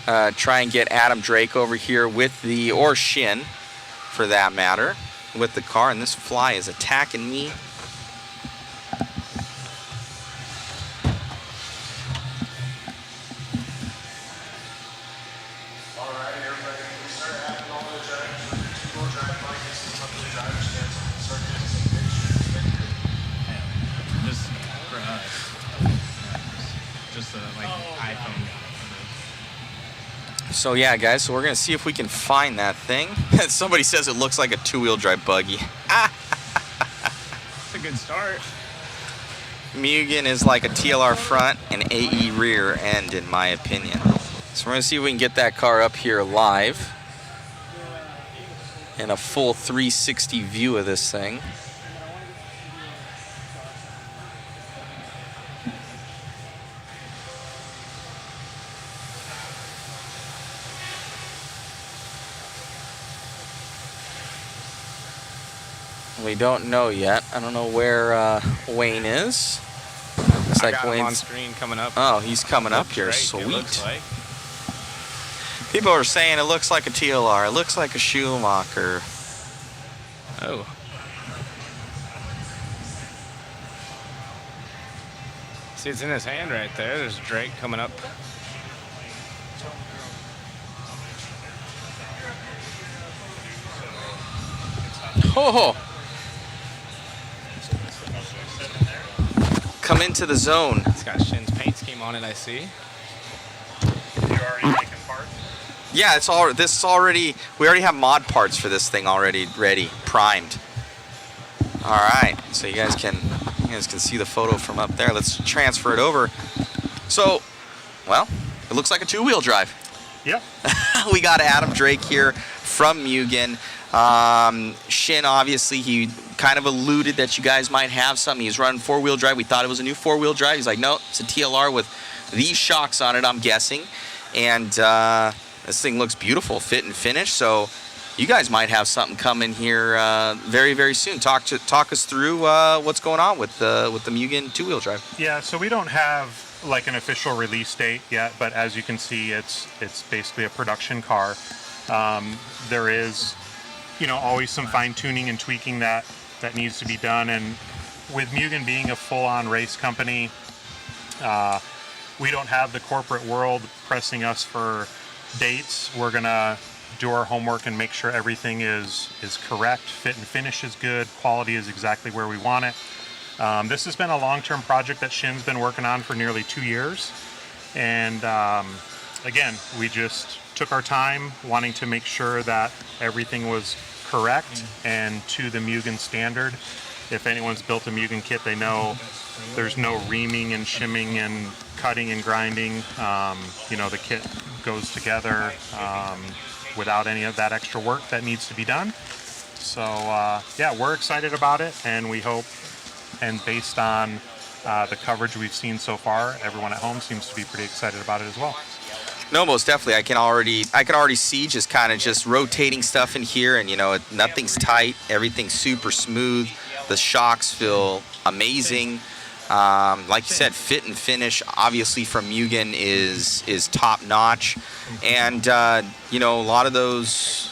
Speaker 12: Try and get Adam Drake over here or Shin, for that matter, with the car. And this fly is attacking me.
Speaker 13: All right, everybody, we start having all the drivers with the 2-wheel drive bikes up to the driver's stand, so we can start getting some pictures.
Speaker 2: Just for us. Just iPhone.
Speaker 12: So yeah, guys, so we're going to see if we can find that thing. Somebody says it looks like a 2-wheel drive buggy.
Speaker 2: It's a good start.
Speaker 12: Mugen is like a TLR front and AE rear end, in my opinion. So we're going to see if we can get that car up here live in a full 360 view of this thing. We don't know yet. I don't know where Wayne is. Looks like
Speaker 2: Wayne's on
Speaker 12: Wayne's
Speaker 2: screen coming up.
Speaker 12: Oh, he's coming up here.
Speaker 2: Drake,
Speaker 12: Sweet. People are saying it looks like a TLR. It looks like a Schumacher.
Speaker 2: Oh. See, it's in his hand right there. There's Drake coming up.
Speaker 12: Oh. Come into the zone.
Speaker 2: It's got Shin's paint scheme on it, I see.
Speaker 5: You already making parts?
Speaker 12: Yeah, we already have mod parts for this thing already ready, primed. All right, so you guys can see the photo from up there. Let's transfer it over. So, well, it looks like a 2-wheel drive.
Speaker 5: Yep.
Speaker 12: We got Adam Drake here from Mugen. Shin, obviously, he kind of alluded that you guys might have something. He's running 4-wheel drive. We thought it was a new 4-wheel drive. He's like, no, it's a TLR with these shocks on it, I'm guessing. And this thing looks beautiful, fit and finish. So you guys might have something coming here very, very soon. Talk us through what's going on with the Mugen two-wheel drive.
Speaker 5: Yeah, so we don't have like an official release date yet, but as you can see, it's basically a production car. There is, always some fine tuning and tweaking that needs to be done. And with Mugen being a full-on race company, we don't have the corporate world pressing us for dates. We're gonna do our homework and make sure everything is correct, fit and finish is good, quality is exactly where we want it. This has been a long-term project that Shin's been working on for nearly 2 years. And again, we just took our time wanting to make sure that everything was correct and to the Mugen standard. If anyone's built a Mugen kit, they know there's no reaming and shimming and cutting and grinding. The kit goes together without any of that extra work that needs to be done. So yeah, we're excited about it, and we hope, and based on the coverage we've seen so far, everyone at home seems to be pretty excited about it as well.
Speaker 12: No, most definitely. I can already see just kind of just rotating stuff in here, and nothing's tight, everything's super smooth. The shocks feel amazing. Like you said, fit and finish, obviously from Mugen is top notch, and a lot of those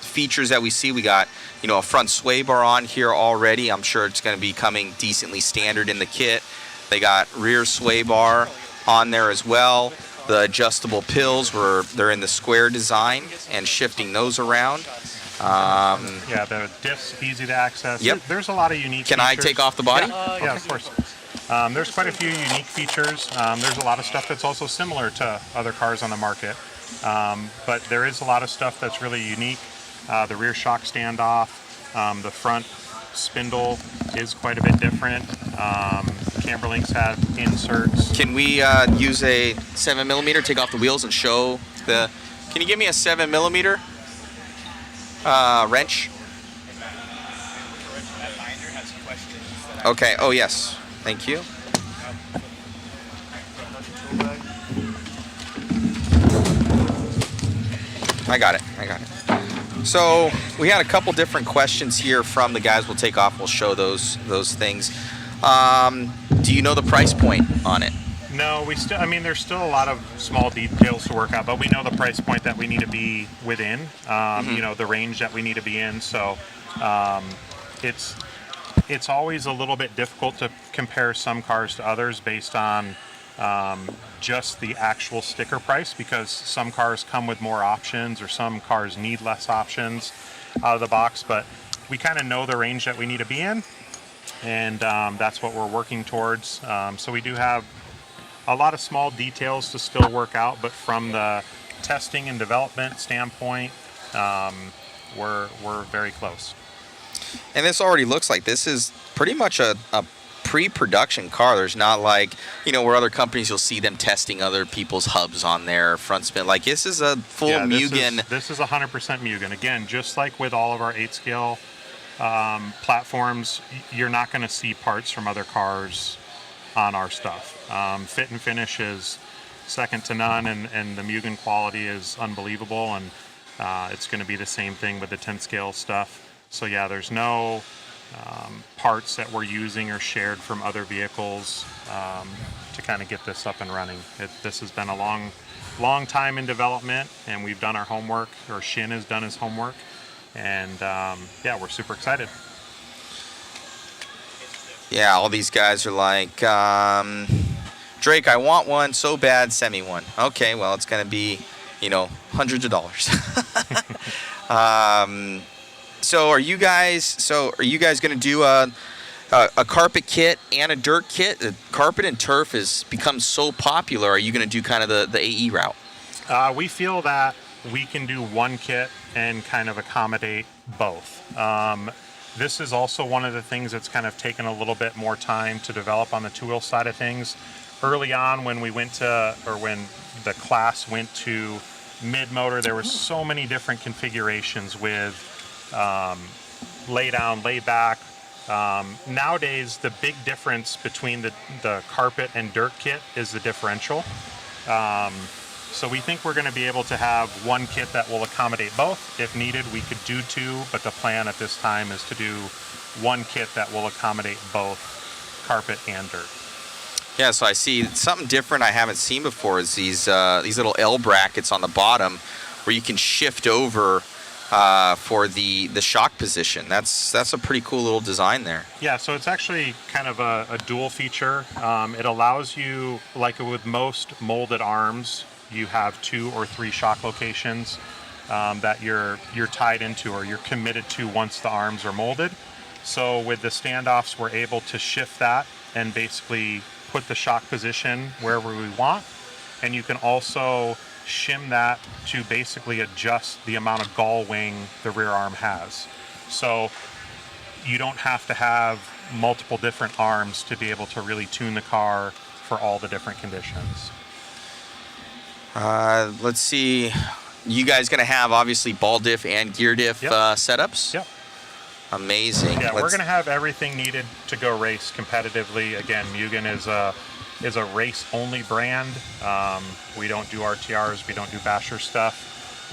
Speaker 12: features that we see, we got a front sway bar on here already. I'm sure it's going to be coming decently standard in the kit. They got rear sway bar on there as well. The adjustable pills they're in the square design and shifting those around.
Speaker 5: Yeah, the diff's easy to access.
Speaker 12: Yep.
Speaker 5: There's a lot of unique
Speaker 12: Can
Speaker 5: features.
Speaker 12: I take off the body?
Speaker 5: Yeah, of course. There's quite a few unique features. There's a lot of stuff that's also similar to other cars on the market. But there is a lot of stuff that's really unique. The rear shock standoff, the front spindle is quite a bit different. Camber links have inserts.
Speaker 12: Can we use a 7mm, take off the wheels and show the... Can you give me a 7mm wrench? Okay, oh yes, thank you. I got it. So we had a couple different questions here from the guys. We'll take off, we'll show those things. Do you know the price point on it?
Speaker 5: No, there's still a lot of small details to work out, but we know the price point that we need to be within, the range that we need to be in. So it's always a little bit difficult to compare some cars to others based on just the actual sticker price, because some cars come with more options or some cars need less options out of the box. But we kind of know the range that we need to be in, and that's what we're working towards. So we do have a lot of small details to still work out, but from the testing and development standpoint, we're very close.
Speaker 12: And this already looks like this is pretty much a pre-production car. There's not like, where other companies you'll see them testing other people's hubs on their front spin. Like, this is a full Mugen.
Speaker 5: This is 100% Mugen. Again, just like with all of our 8-scale platforms, you're not going to see parts from other cars on our stuff. Fit and finish is second to none, and the Mugen quality is unbelievable, and it's going to be the same thing with the 10-scale stuff. So yeah, there's no parts that we're using or shared from other vehicles to kind of get this up and running. This has been a long time in development, and we've done our homework, or Shin has done his homework, and yeah, we're super excited.
Speaker 12: Yeah, all these guys are like, Drake, I want one so bad, send me one. Okay, well, it's going to be, hundreds of dollars. So are you guys going to do a carpet kit and a dirt kit? Carpet and turf has become so popular. Are you going to do kind of the AE route?
Speaker 5: We feel that we can do one kit and kind of accommodate both. This is also one of the things that's kind of taken a little bit more time to develop on the two-wheel side of things. Early on, when when the class went to mid-motor, there were so many different configurations with lay down, lay back, Nowadays, the big difference between the carpet and dirt kit is the differential. So we think we're going to be able to have one kit that will accommodate both. If needed, we could do two, but the plan at this time is to do one kit that will accommodate both carpet and dirt.
Speaker 12: Yeah, so I see something different I haven't seen before is these little L brackets on the bottom where you can shift over for the shock position. That's a pretty cool little design there.
Speaker 5: Yeah, so it's actually kind of a dual feature. It allows you, like with most molded arms, you have 2 or 3 shock locations that you're tied into or you're committed to once the arms are molded. So with the standoffs, we're able to shift that and basically put the shock position wherever we want. And you can also shim that to basically adjust the amount of gull wing the rear arm has. So you don't have to have multiple different arms to be able to really tune the car for all the different conditions.
Speaker 12: Let's see. You guys going to have obviously ball diff and gear diff setups?
Speaker 5: Yep.
Speaker 12: Amazing.
Speaker 5: Yeah, we're going to have everything needed to go race competitively. Again, Mugen is a race-only brand. We don't do RTRs. We don't do basher stuff.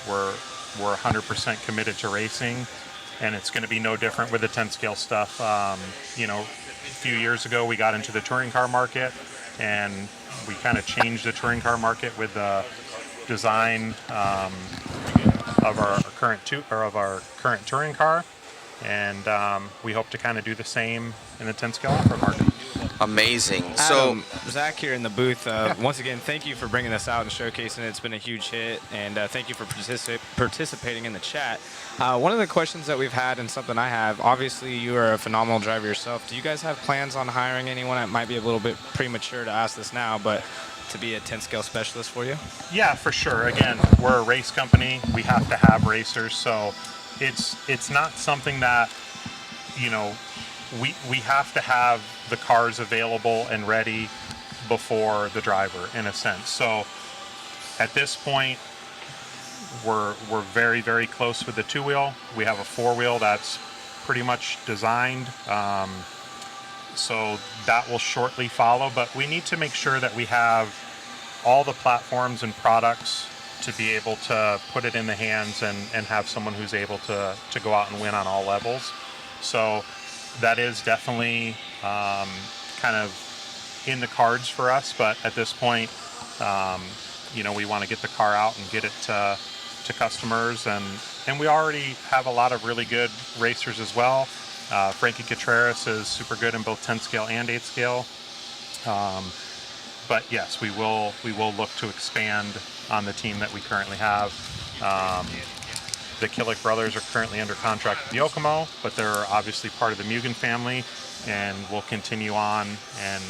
Speaker 5: We're 100% committed to racing, and it's going to be no different with the 10 scale stuff. You know, a few years ago we got into the touring car market, and we kind of changed the touring car market with the design of our current touring car, and we hope to kind of do the same in the 10 scale off-road market.
Speaker 12: Amazing.
Speaker 2: Adam, Zach here in the booth. Once again, thank you for bringing this out and showcasing it. It's been a huge hit, and thank you for participating in the chat. One of the questions that we've had, and something I have, obviously you are a phenomenal driver yourself. Do you guys have plans on hiring anyone? It might be a little bit premature to ask this now, but to be a 10 scale specialist for you?
Speaker 5: Yeah, for sure. Again, we're a race company. We have to have racers, so it's not something that, you know, we have to have the cars available and ready before the driver, in a sense. So at this point, we're very, very close with the 2-wheel. We have a 4-wheel that's pretty much designed. So that will shortly follow, but we need to make sure that we have all the platforms and products to be able to put it in the hands and have someone who's able to go out and win on all levels. So that is definitely kind of in the cards for us, but at this point, you know, we want to get the car out and get it to customers, and we already have a lot of really good racers as well. Frankie Contreras is super good in both 10 scale and 8 scale. But yes, we will look to expand on the team that we currently have. The Killick brothers are currently under contract with Yokomo, but they're obviously part of the Mugen family, and will continue on and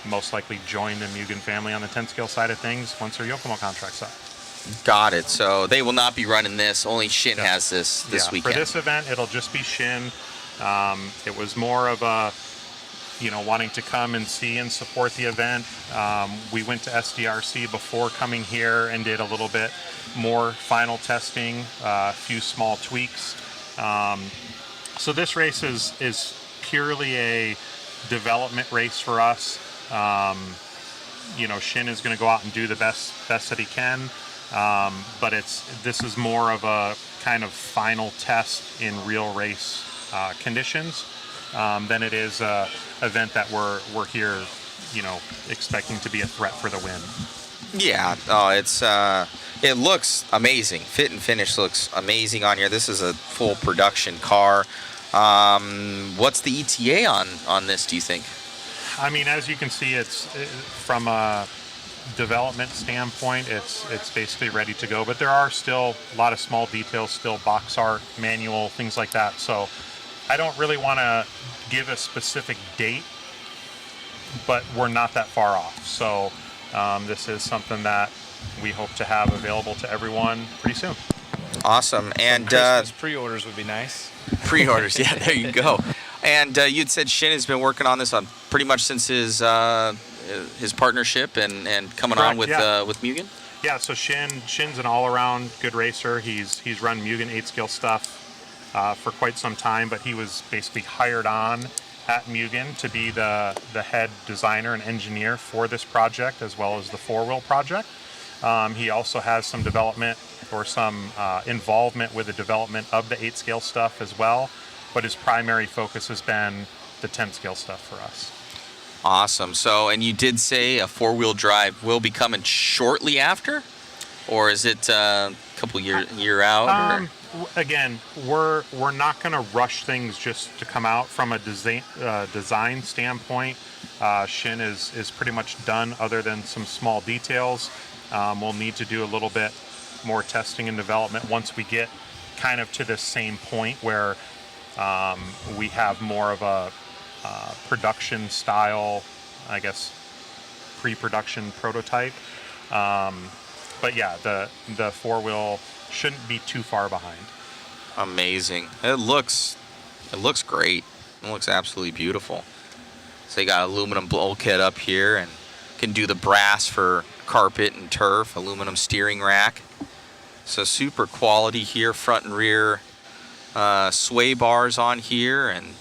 Speaker 5: most likely join the Mugen family on the 10 scale side of things once their Yokomo contract's up.
Speaker 12: Got it. So they will not be running this. Only Shin has this weekend.
Speaker 5: For this event, it'll just be Shin. It was more of a, you know, wanting to come and see and support the event. We went to SDRC before coming here and did a little bit more final testing, a few small tweaks. So this race is purely a development race for us. You know, Shin is going to go out and do the best that he can, but this is more of a kind of final test in real race conditions than it is a event that we're here, you know, expecting to be a threat for the win.
Speaker 12: Yeah, it looks amazing. Fit and finish looks amazing on here. This is a full production car. What's the ETA on this, do you think?
Speaker 5: I mean, as you can see, it's from a development standpoint, it's basically ready to go, but there are still a lot of small details, still box art, manual, things like that. So I don't really want to give a specific date, but we're not that far off. So this is something that we hope to have available to everyone pretty soon.
Speaker 12: Awesome. And
Speaker 2: Christmas pre-orders would be nice.
Speaker 12: Pre-orders, yeah, there you go. And you'd said Shin has been working on this pretty much since his partnership and coming
Speaker 5: Correct,
Speaker 12: on with
Speaker 5: yeah.
Speaker 12: with Mugen.
Speaker 5: Yeah, so Shin's an all-around good racer. He's run Mugen 8 scale stuff for quite some time, but he was basically hired on at Mugen to be the head designer and engineer for this project as well as the four-wheel project. He also has some development or some involvement with the development of the 8-scale stuff as well, but his primary focus has been the 10-scale stuff for us.
Speaker 12: Awesome. So, and you did say a four-wheel drive will be coming shortly after, or is it a couple year out?
Speaker 5: Again, we're not going to rush things just to come out from a design standpoint. Shin is pretty much done, other than some small details. We'll need to do a little bit more testing and development once we get kind of to this same point where we have more of a production style, I guess, pre-production prototype. But yeah, the four-wheel shouldn't be too far behind.
Speaker 12: Amazing. It looks great. It looks absolutely beautiful. So you got aluminum bulkhead up here, and can do the brass for carpet and turf, aluminum steering rack. So super quality here, front and rear sway bars on here, and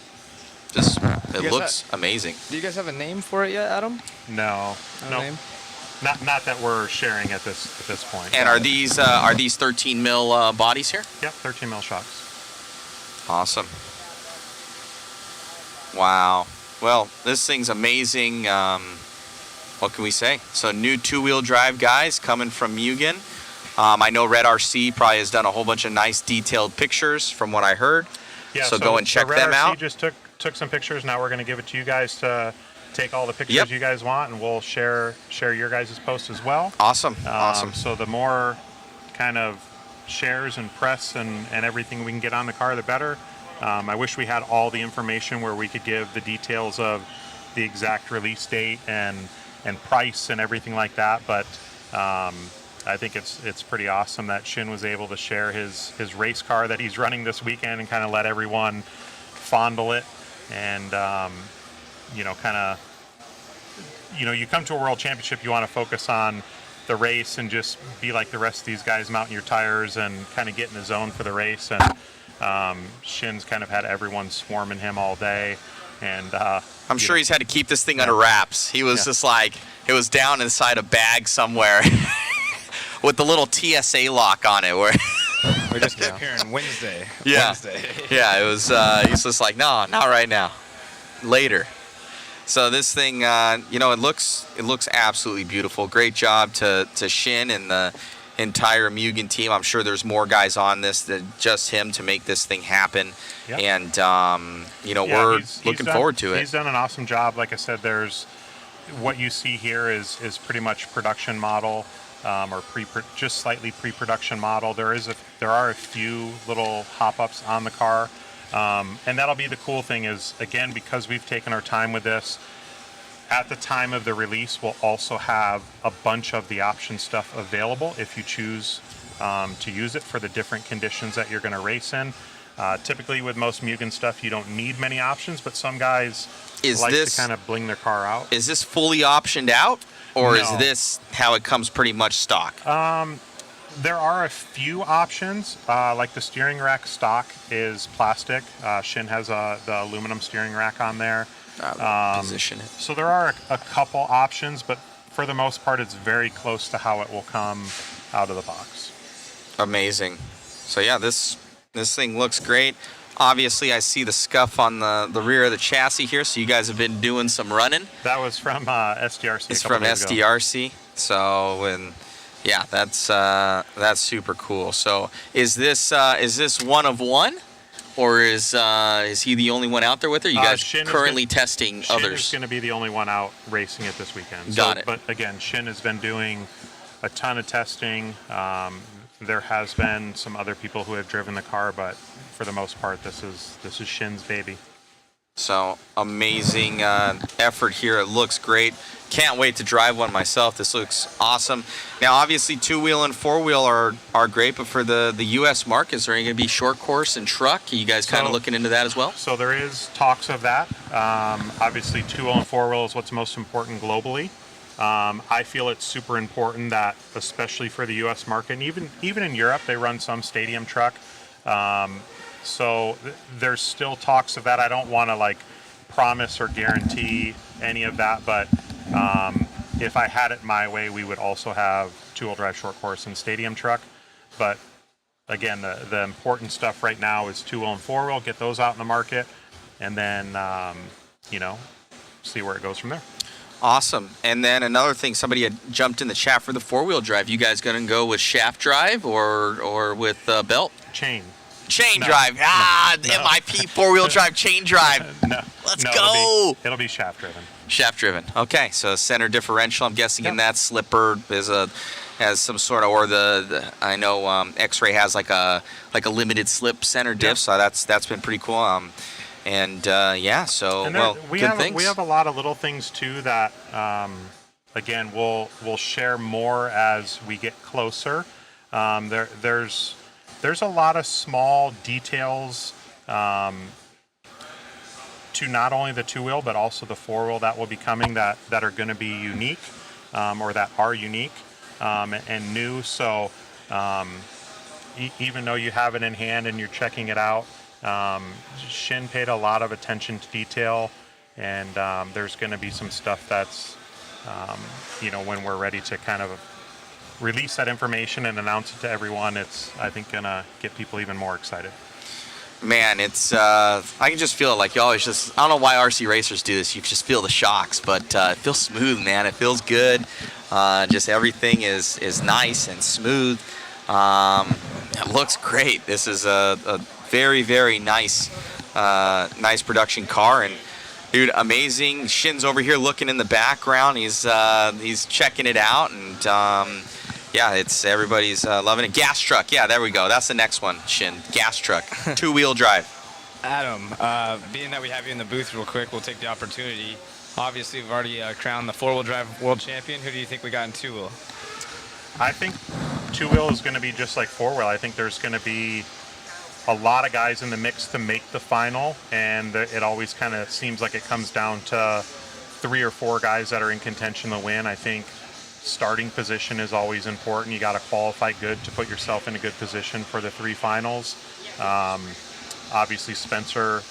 Speaker 12: just it looks amazing.
Speaker 2: Do you guys have a name for it yet, Adam?
Speaker 5: No.
Speaker 2: Name?
Speaker 5: Not that we're sharing at this point.
Speaker 12: And are these 13 mil bodies here?
Speaker 5: Yep, 13 mil shocks.
Speaker 12: Awesome. Wow. Well, this thing's amazing. What can we say? So new two-wheel drive guys coming from Mugen. I know Red RC probably has done a whole bunch of nice detailed pictures from what I heard.
Speaker 5: Yeah,
Speaker 12: so go and check
Speaker 5: Red
Speaker 12: them
Speaker 5: RC
Speaker 12: out.
Speaker 5: Just took some pictures. Now we're going to give it to you guys to take all the pictures you guys want, and we'll share your guys' post as well.
Speaker 12: Awesome. Awesome.
Speaker 5: So the more kind of shares and press and everything we can get on the car, the better. I wish we had all the information where we could give the details of the exact release date and price and everything like that, but I think it's pretty awesome that Shin was able to share his race car that he's running this weekend and kind of let everyone fondle it. And you come to a world championship, you want to focus on the race and just be like the rest of these guys, mounting your tires and kind of get in the zone for the race. And Shin's kind of had everyone swarming him all day. And
Speaker 12: I'm sure he's had to keep this thing under wraps. He was just like, it was down inside a bag somewhere with the little TSA lock on it. Where
Speaker 2: we just kept hearing Wednesday.
Speaker 12: Yeah.
Speaker 2: Wednesday.
Speaker 12: Yeah, it was, he's just like, no, not right now. Later. So this thing, it looks absolutely beautiful. Great job to Shin and the entire Mugen team. I'm sure there's more guys on this than just him to make this thing happen. Yep. And, we're looking forward to it.
Speaker 5: He's done an awesome job. Like I said, there's what you see here is pretty much production model or just slightly pre-production model. There are a few little hop-ups on the car. And that'll be the cool thing is, again, because we've taken our time with this, at the time of the release, we'll also have a bunch of the option stuff available if you choose to use it for the different conditions that you're going to race in. Typically with most Mugen stuff, you don't need many options, but some guys like to kind of bling their car out.
Speaker 12: Is this fully optioned out, or
Speaker 5: No.
Speaker 12: is this how it comes pretty much stock?
Speaker 5: There are a few options, like the steering rack stock is plastic. Shin has the aluminum steering rack on there.
Speaker 12: Position it.
Speaker 5: So there are a couple options, but for the most part, it's very close to how it will come out of the box.
Speaker 12: Amazing. So yeah, this thing looks great. Obviously, I see the scuff on the rear of the chassis here, so you guys have been doing some running.
Speaker 5: That was from SDRC.
Speaker 12: It's from SDRC. So, and yeah, that's super cool. So, is this one of one, or is he the only one out there with her? You guys currently testing
Speaker 5: Shin
Speaker 12: others?
Speaker 5: is going to be the only one out racing it this weekend.
Speaker 12: Got it.
Speaker 5: But again, Shin has been doing a ton of testing. There has been some other people who have driven the car, but for the most part, this is Shin's baby.
Speaker 12: So amazing effort here. It looks great. Can't wait to drive one myself. This looks awesome. Now, obviously, two-wheel and four-wheel are great, but for the U.S. market, is there going to be short course and truck? Are you guys kind of looking into that as well?
Speaker 5: So there is talks of that. Obviously, two-wheel and four-wheel is what's most important globally. I feel it's super important that, especially for the U.S. market, and even in Europe, they run some stadium truck. So there's still talks of that. I don't want to like promise or guarantee any of that, but if I had it my way, we would also have two-wheel drive short course and stadium truck. But again, the important stuff right now is two-wheel and four-wheel. Get those out in the market, and then see where it goes from there.
Speaker 12: Awesome. And then another thing, somebody had jumped in the chat for the four-wheel drive. You guys going to go with shaft drive or with belt?
Speaker 5: Chain
Speaker 12: drive. MIP four-wheel drive chain drive. Let's go.
Speaker 5: It'll be shaft driven.
Speaker 12: Shaft driven. Okay, so center differential. I'm guessing in that slipper has some sort of, or I know X-Ray has like a limited slip center diff. So that's been pretty cool. So
Speaker 5: we
Speaker 12: good things.
Speaker 5: We have a lot of little things too that again we'll share more as we get closer. There's a lot of small details to not only the two-wheel but also the four-wheel that will be coming that are going to be unique or that are unique and new. So even though you have it in hand and you're checking it out, Shin paid a lot of attention to detail, and there's going to be some stuff that's when we're ready to kind of release that information and announce it to everyone, it's I think gonna get people even more excited.
Speaker 12: Man, it's I can just feel it. Like you always just, I don't know why RC racers do this. You just feel the shocks, but it feels smooth, man. It feels good. Just everything is nice and smooth. It looks great. This is a very, very nice production car, and dude, amazing. Shin's over here looking in the background. He's checking it out, and it's everybody's loving it. Gas truck, yeah, there we go. That's the next one, Shin. Gas truck, two-wheel drive.
Speaker 2: Adam, being that we have you in the booth real quick, we'll take the opportunity. Obviously, we've already crowned the four-wheel drive world champion. Who do you think we got in two-wheel?
Speaker 5: I think two-wheel is going to be just like four-wheel. I think there's going to be a lot of guys in the mix to make the final, and it always kind of seems like it comes down to 3 or 4 guys that are in contention to win. I think starting position is always important. You got to qualify good to put yourself in a good position for the 3 finals. Obviously, Spencer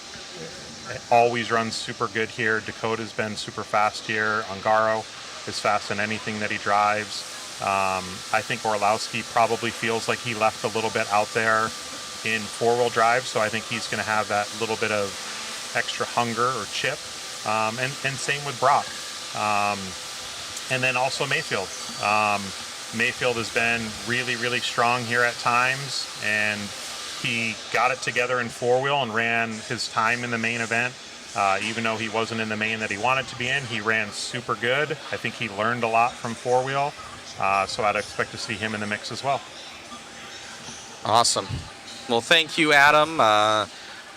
Speaker 5: always runs super good here. Dakota's been super fast here. Ungaro is fast in anything that he drives. I think Orlowski probably feels like he left a little bit out there in four-wheel drive, so I think he's going to have that little bit of extra hunger or chip. And same with Brock. And then also Mayfield. Mayfield has been really, really strong here at times, and he got it together in four-wheel and ran his time in the main event. Even though he wasn't in the main that he wanted to be in, he ran super good. I think he learned a lot from four-wheel, so I'd expect to see him in the mix as well.
Speaker 12: Awesome. Well, thank you, Adam.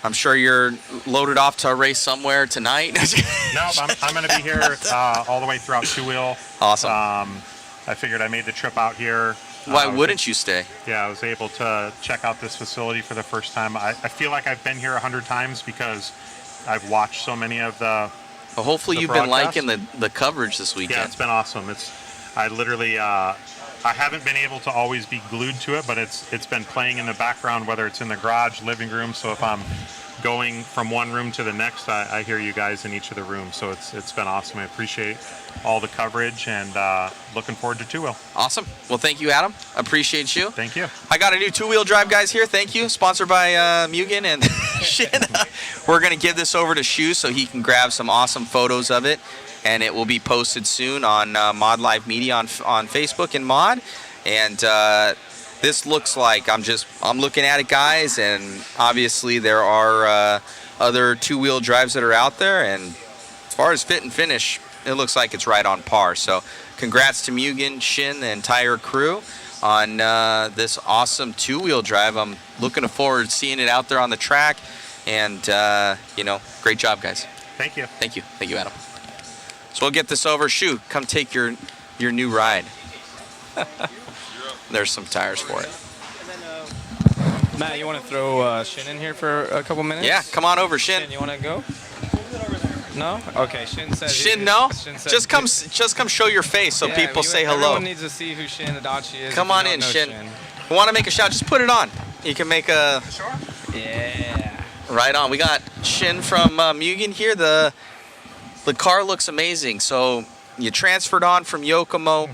Speaker 12: I'm sure you're loaded off to a race somewhere tonight.
Speaker 5: No, I'm going to be here all the way throughout two-wheel.
Speaker 12: Awesome.
Speaker 5: I figured I made the trip out here.
Speaker 12: Why wouldn't you stay?
Speaker 5: Yeah, I was able to check out this facility for the first time. I feel like I've been here 100 times because I've watched so many of the
Speaker 12: Well, hopefully you've been liking the coverage this weekend.
Speaker 5: Yeah, it's been awesome. I literally I haven't been able to always be glued to it, but it's been playing in the background, whether it's in the garage, living room. So if I'm going from one room to the next, I hear you guys in each of the rooms. So it's been awesome. I appreciate all the coverage, and looking forward to two-wheel.
Speaker 12: Awesome. Well, thank you, Adam. Appreciate you.
Speaker 5: Thank you.
Speaker 12: I got a new two-wheel drive, guys, here. Thank you. Sponsored by Mugen and Shin. We're going to give this over to Shu so he can grab some awesome photos of it, and it will be posted soon on Mod Live Media on Facebook and Mod. And this looks like, I'm looking at it, guys, and obviously there are other two-wheel drives that are out there, and as far as fit and finish, it looks like it's right on par. So congrats to Mugen, Shin, the entire crew on this awesome two-wheel drive. I'm looking forward to seeing it out there on the track, and great job, guys.
Speaker 5: Thank you.
Speaker 12: Thank you. Thank you, Adam. So we'll get this over. Shu, come take your new ride. There's some tires for it.
Speaker 2: Matt, you want to throw Shin in here for a couple minutes?
Speaker 12: Yeah, come on over, Shin.
Speaker 2: You want to go? No? Okay, Shin says...
Speaker 12: Shin, no? Just come show your face so people say hello.
Speaker 2: Everyone needs to see who Shin Adachi is.
Speaker 12: Come on in, Shin. You want to make a shot, just put it on. You can make a...
Speaker 5: Sure.
Speaker 2: Yeah.
Speaker 12: Right on. We got Shin from Mugen here. The car looks amazing. So you transferred on from Yokomo.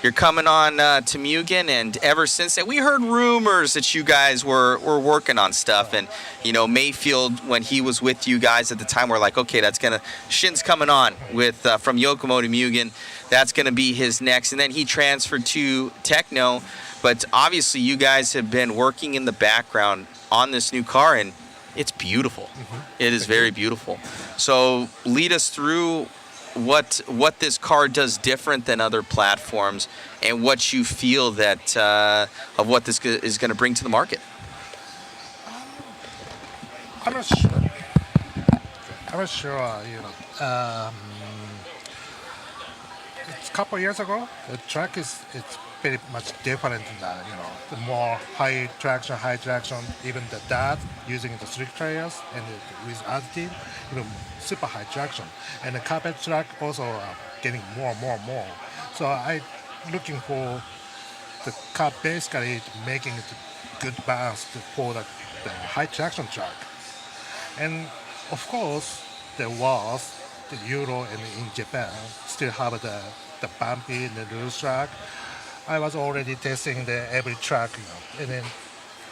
Speaker 12: You're coming on to Mugen, and ever since then, we heard rumors that you guys were working on stuff. And Mayfield, when he was with you guys at the time, we're like, okay, Shin's coming on with from Yokomo to Mugen. That's gonna be his next. And then he transferred to Techno. But obviously, you guys have been working in the background on this new car, and it's beautiful. It is very beautiful. So lead us through what this car does different than other platforms, and what you feel that of what this is going to bring to the market.
Speaker 13: I'm not sure. It's a couple years ago. The track it's pretty much different than the more high traction, even the DAD using the street tires and with additive, super high traction, and the carpet track also getting more. So I looking for the car basically making it good balance for the high traction track, and of course the Euro and in Japan still have the bumpy and the loose track. I was already testing every track, and then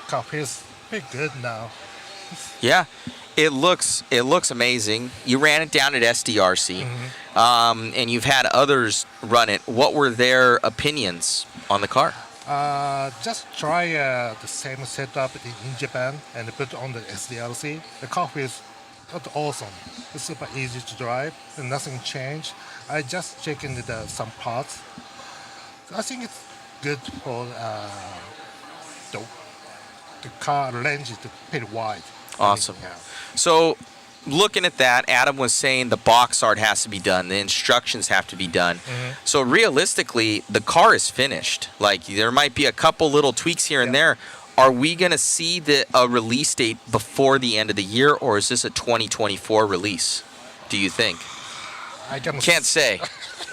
Speaker 13: car feels pretty good now.
Speaker 12: Yeah, it looks amazing. You ran it down at SDRC, and you've had others run it. What were their opinions on the car?
Speaker 13: Just try the same setup in Japan and put on the SDLC. The car feels awesome. It's super easy to drive, and nothing changed. I just checked in some parts. I think it's good for the car range is pretty wide.
Speaker 12: Awesome. So, looking at that, Adam was saying the box art has to be done, the instructions have to be done. So realistically, the car is finished. Like, there might be a couple little tweaks here and there. Are we going to see a release date before the end of the year, or is this a 2024 release, do you think?
Speaker 13: I
Speaker 12: can't say.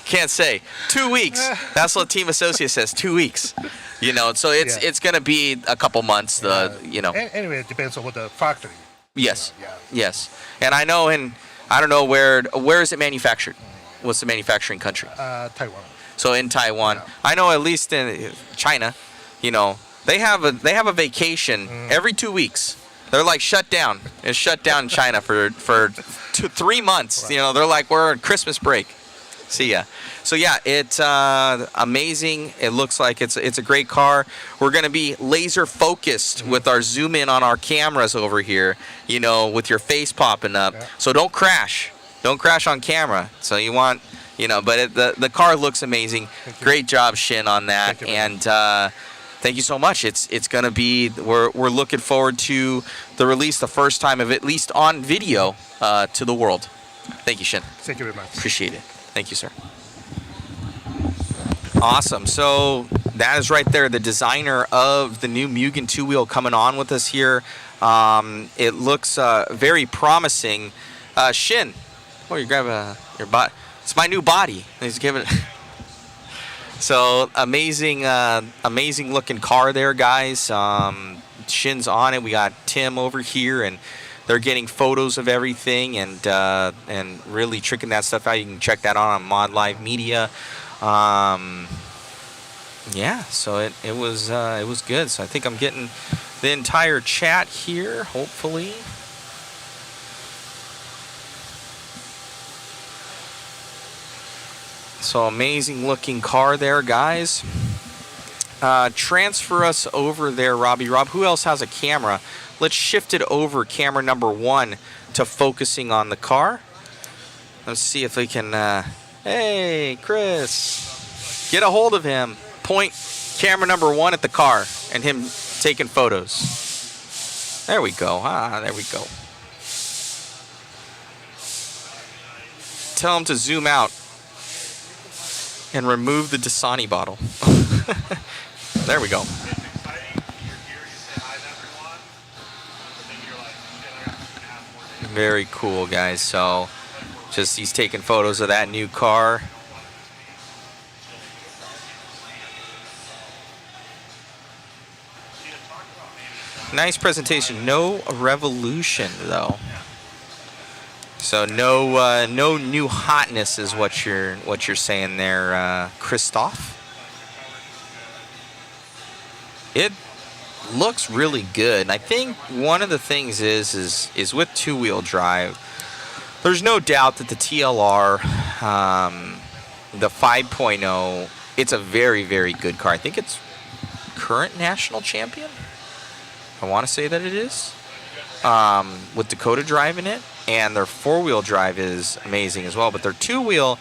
Speaker 12: Can't say. 2 weeks. That's what Team Associate says. 2 weeks. So it's going to be a couple months.
Speaker 13: Anyway, it depends on what the factory.
Speaker 12: Yes. Yes. And I know I don't know where is it manufactured? What's the manufacturing country?
Speaker 13: Taiwan.
Speaker 12: So in Taiwan, I know at least in China, they have a vacation every 2 weeks. They're like shut down. It's shut down in China for 3 months. They're like, we're on Christmas break. See ya. So yeah, it's amazing. It looks like it's a great car. We're gonna be laser focused with our zoom in on our cameras over here. With your face popping up. So don't crash. Don't crash on camera. So you want, but the car looks amazing. Great job, Shin, on that. And thank you so much. It's gonna be. We're looking forward to the release, the first time of at least on video to the world. Thank you, Shin.
Speaker 13: Thank you very much.
Speaker 12: Appreciate it. Thank you, sir. Awesome. So that is right there, the designer of the new Mugen two-wheel coming on with us here. It looks very promising. Shin, you grab your body. It's my new body. Let's give it. So amazing looking car there, guys. Shin's on it. We got Tim over here, and they're getting photos of everything and really tricking that stuff out. You can check that on Mod Live Media. Yeah, so it was good. So I think I'm getting the entire chat here, hopefully. So amazing looking car there, guys. Transfer us over there, Robbie. Rob, who else has a camera? Let's shift it over, camera number 1, to focusing on the car. Let's see if we can... hey, Chris. Get a hold of him. Point camera number 1 at the car and him taking photos. There we go. There we go. Tell him to zoom out and remove the Dasani bottle. There we go. Very cool, guys. So just he's taking photos of that new car. Nice presentation. No revolution though. So no new hotness is what you're saying there, Christoph. It looks really good. And I think one of the things is with two-wheel drive. There's no doubt that the TLR, the 5.0, it's a very, very good car. I think it's current national champion. I want to say that it is. With Dakota driving it. And their four-wheel drive is amazing as well. But their two-wheel,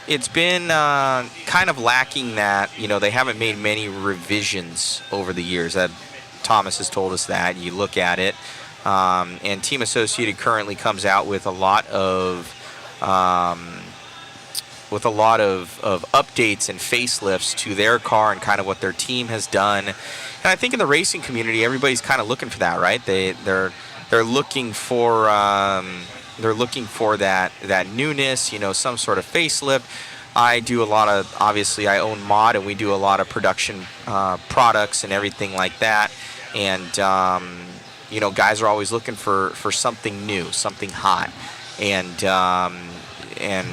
Speaker 12: it's been kind of lacking that. You know, they haven't made many revisions over the years. That Thomas has told us that. You look at it. And Team Associated currently comes out with a lot of updates and facelifts to their car and kind of what their team has done. And I think in the racing community, everybody's kind of looking for that, right? They're looking for that newness, you know, some sort of facelift. I do a lot of, obviously I own Mod, and we do a lot of production products and everything like that. And you know, guys are always looking for something new, something hot, and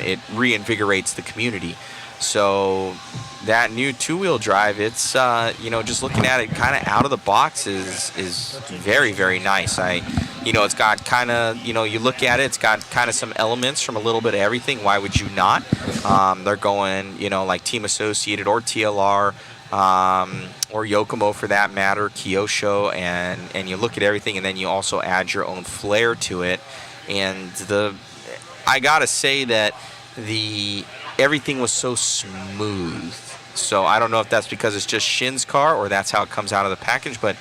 Speaker 12: it reinvigorates the community. So that new two-wheel drive, it's you know, just looking at it kind of out of the box is very, very nice. You know, it's got kind of, you know, you look at it, it's got kind of some elements from a little bit of everything. Why would you not? They're going, you know, like Team Associated or TLR, or Yokomo for that matter, Kyosho, and you look at everything, and then you also add your own flair to it. And I gotta say that everything was so smooth. So I don't know if that's because it's just Shin's car or that's how it comes out of the package, but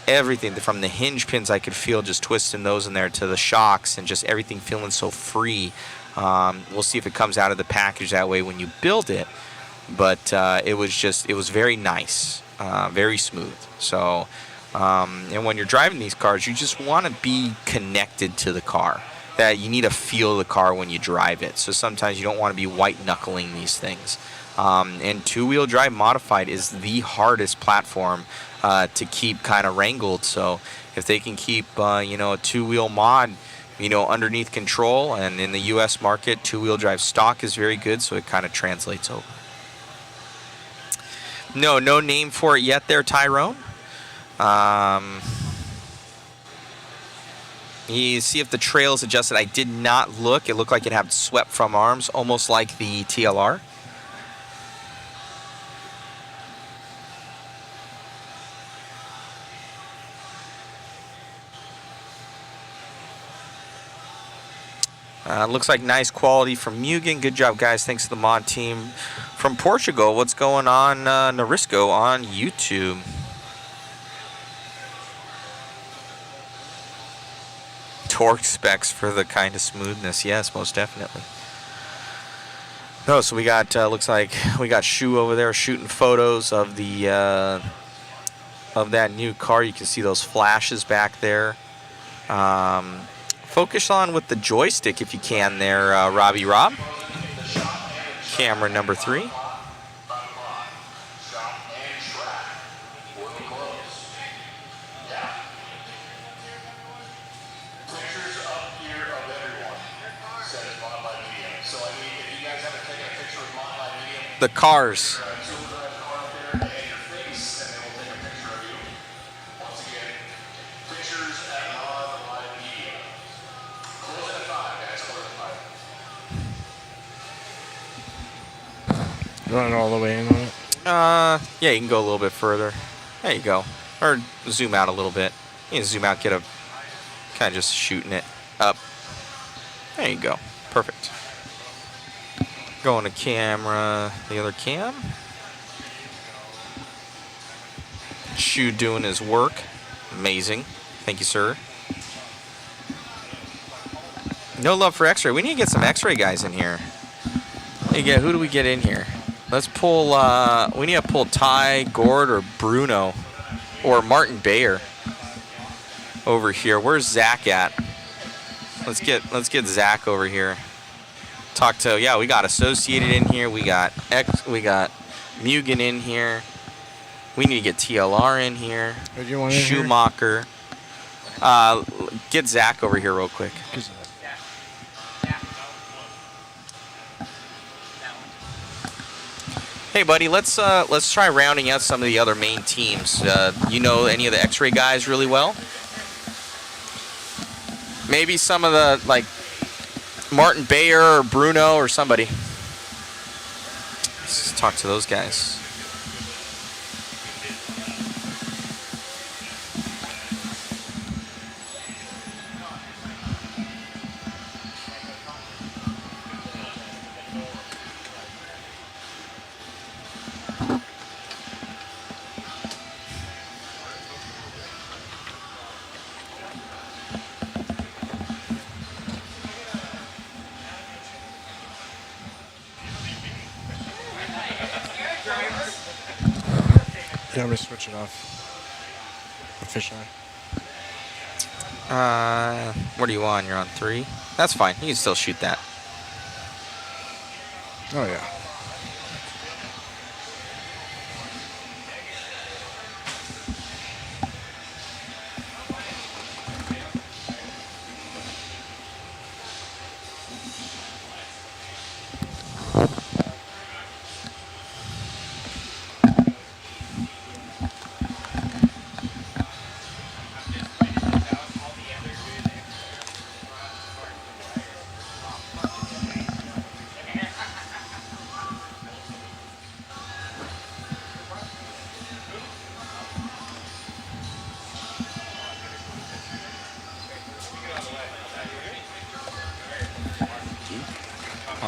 Speaker 12: everything from the hinge pins, I could feel just twisting those in there, to the shocks, and just everything feeling so free. We'll see if it comes out of the package that way when you build it. But it was very nice, very smooth. So, and when you're driving these cars, you just want to be connected to the car. That you need to feel the car when you drive it. So sometimes you don't want to be white knuckling these things. And two-wheel drive modified is the hardest platform to keep kind of wrangled. So if they can keep you know, a two-wheel mod, you know, underneath control, and in the U.S. market, two-wheel drive stock is very good, so it kind of translates over. No name for it yet there, Tyrone. You see if the trail is adjusted. I did not look. It looked like it had swept from arms, almost like the TLR. Looks like nice quality from Mugen. Good job, guys. Thanks to the mod team from Portugal. What's going on, Narisco on YouTube? Torque specs for the kind of smoothness. Yes, most definitely. No, so we got, looks like we got Shu over there shooting photos of the of that new car. You can see those flashes back there. Focus on with the joystick if you can there, Robbie Rob. Camera number 3. The cars.
Speaker 2: Run all the way in on it?
Speaker 12: Yeah, you can go a little bit further. There you go. Or zoom out a little bit. You can zoom out, get a kind of just shooting it up. There you go. Perfect. Going to camera, the other cam. Shu doing his work. Amazing. Thank you, sir. No love for X-ray. We need to get some X-ray guys in here. Who do we get in here? Let's pull, we need to pull Ty, Gord, or Bruno, or Martin Bayer over here. Where's Zach at? Let's get Zach over here. Talk to, yeah, we got Associated in here. We got Mugen in here. We need to get TLR in here.
Speaker 2: Who do you want in
Speaker 12: Schumacher. Get Zach over here real quick. Hey, buddy, let's try rounding out some of the other main teams. You know any of the X-Ray guys really well? Maybe some of the, like, Martin Bayer or Bruno or somebody. Let's talk to those guys.
Speaker 14: Yeah, I'm gonna switch it off. Officially.
Speaker 12: What are you on? You're on 3? That's fine. You can still shoot that.
Speaker 14: Oh yeah.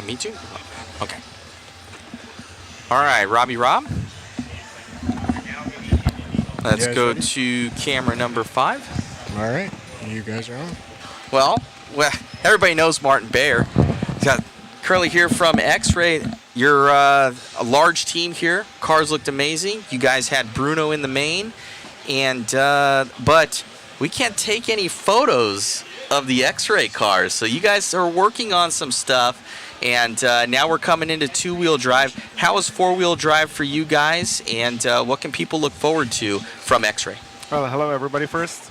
Speaker 12: Me too? Okay. All right, Robbie Rob. Let's go
Speaker 14: ready?
Speaker 12: to camera number 5.
Speaker 14: All right, you guys are on.
Speaker 12: Well, everybody knows Martin Bayer. Got Curly here from X-Ray. You're a large team here. Cars looked amazing. You guys had Bruno in the main, and but we can't take any photos of the X-Ray cars. So you guys are working on some stuff. And now we're coming into 2-wheel drive. How is 4-wheel drive for you guys? And what can people look forward to from X-Ray?
Speaker 15: Well, hello everybody first.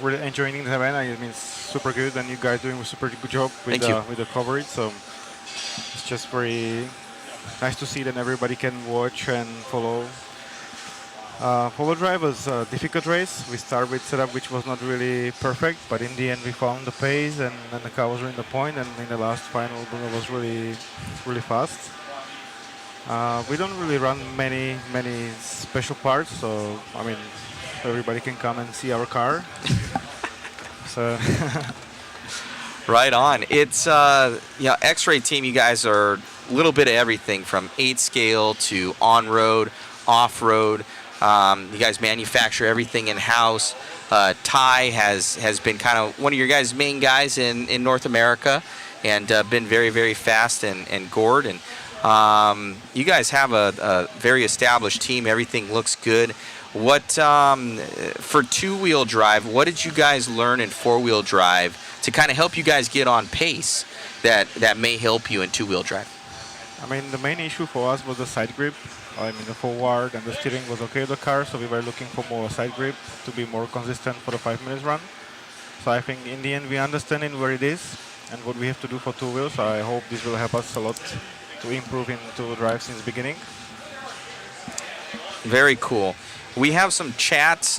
Speaker 15: Really enjoying the event. I mean, it's super good, and you guys doing a super good job with the coverage. So it's just very nice to see that everybody can watch and follow. 4-wheel drive was a difficult race. We started with setup which was not really perfect, but in the end we found the pace, and the car was in the point, and in the last final Bruno was really fast. We don't really run many special parts, so I mean everybody can come and see our car. So
Speaker 12: right on. It's X-Ray team. You guys are a little bit of everything from 8 scale to on-road, off-road. You guys manufacture everything in-house. Ty has been kind of one of your guys' main guys in North America, and been very fast and gored. And you guys have a very established team. Everything looks good. What for 2-wheel drive? What did you guys learn in 4-wheel drive to kind of help you guys get on pace that may help you in 2-wheel drive?
Speaker 15: I mean, the main issue for us was the side grip. I mean, the forward and the steering was okay with the car, so we were looking for more side grip to be more consistent for the 5 minutes run. So I think in the end we understand where it is and what we have to do for 2 wheels. So I hope this will help us a lot to improve in 2-wheel drive since the beginning.
Speaker 12: Very cool. We have some chats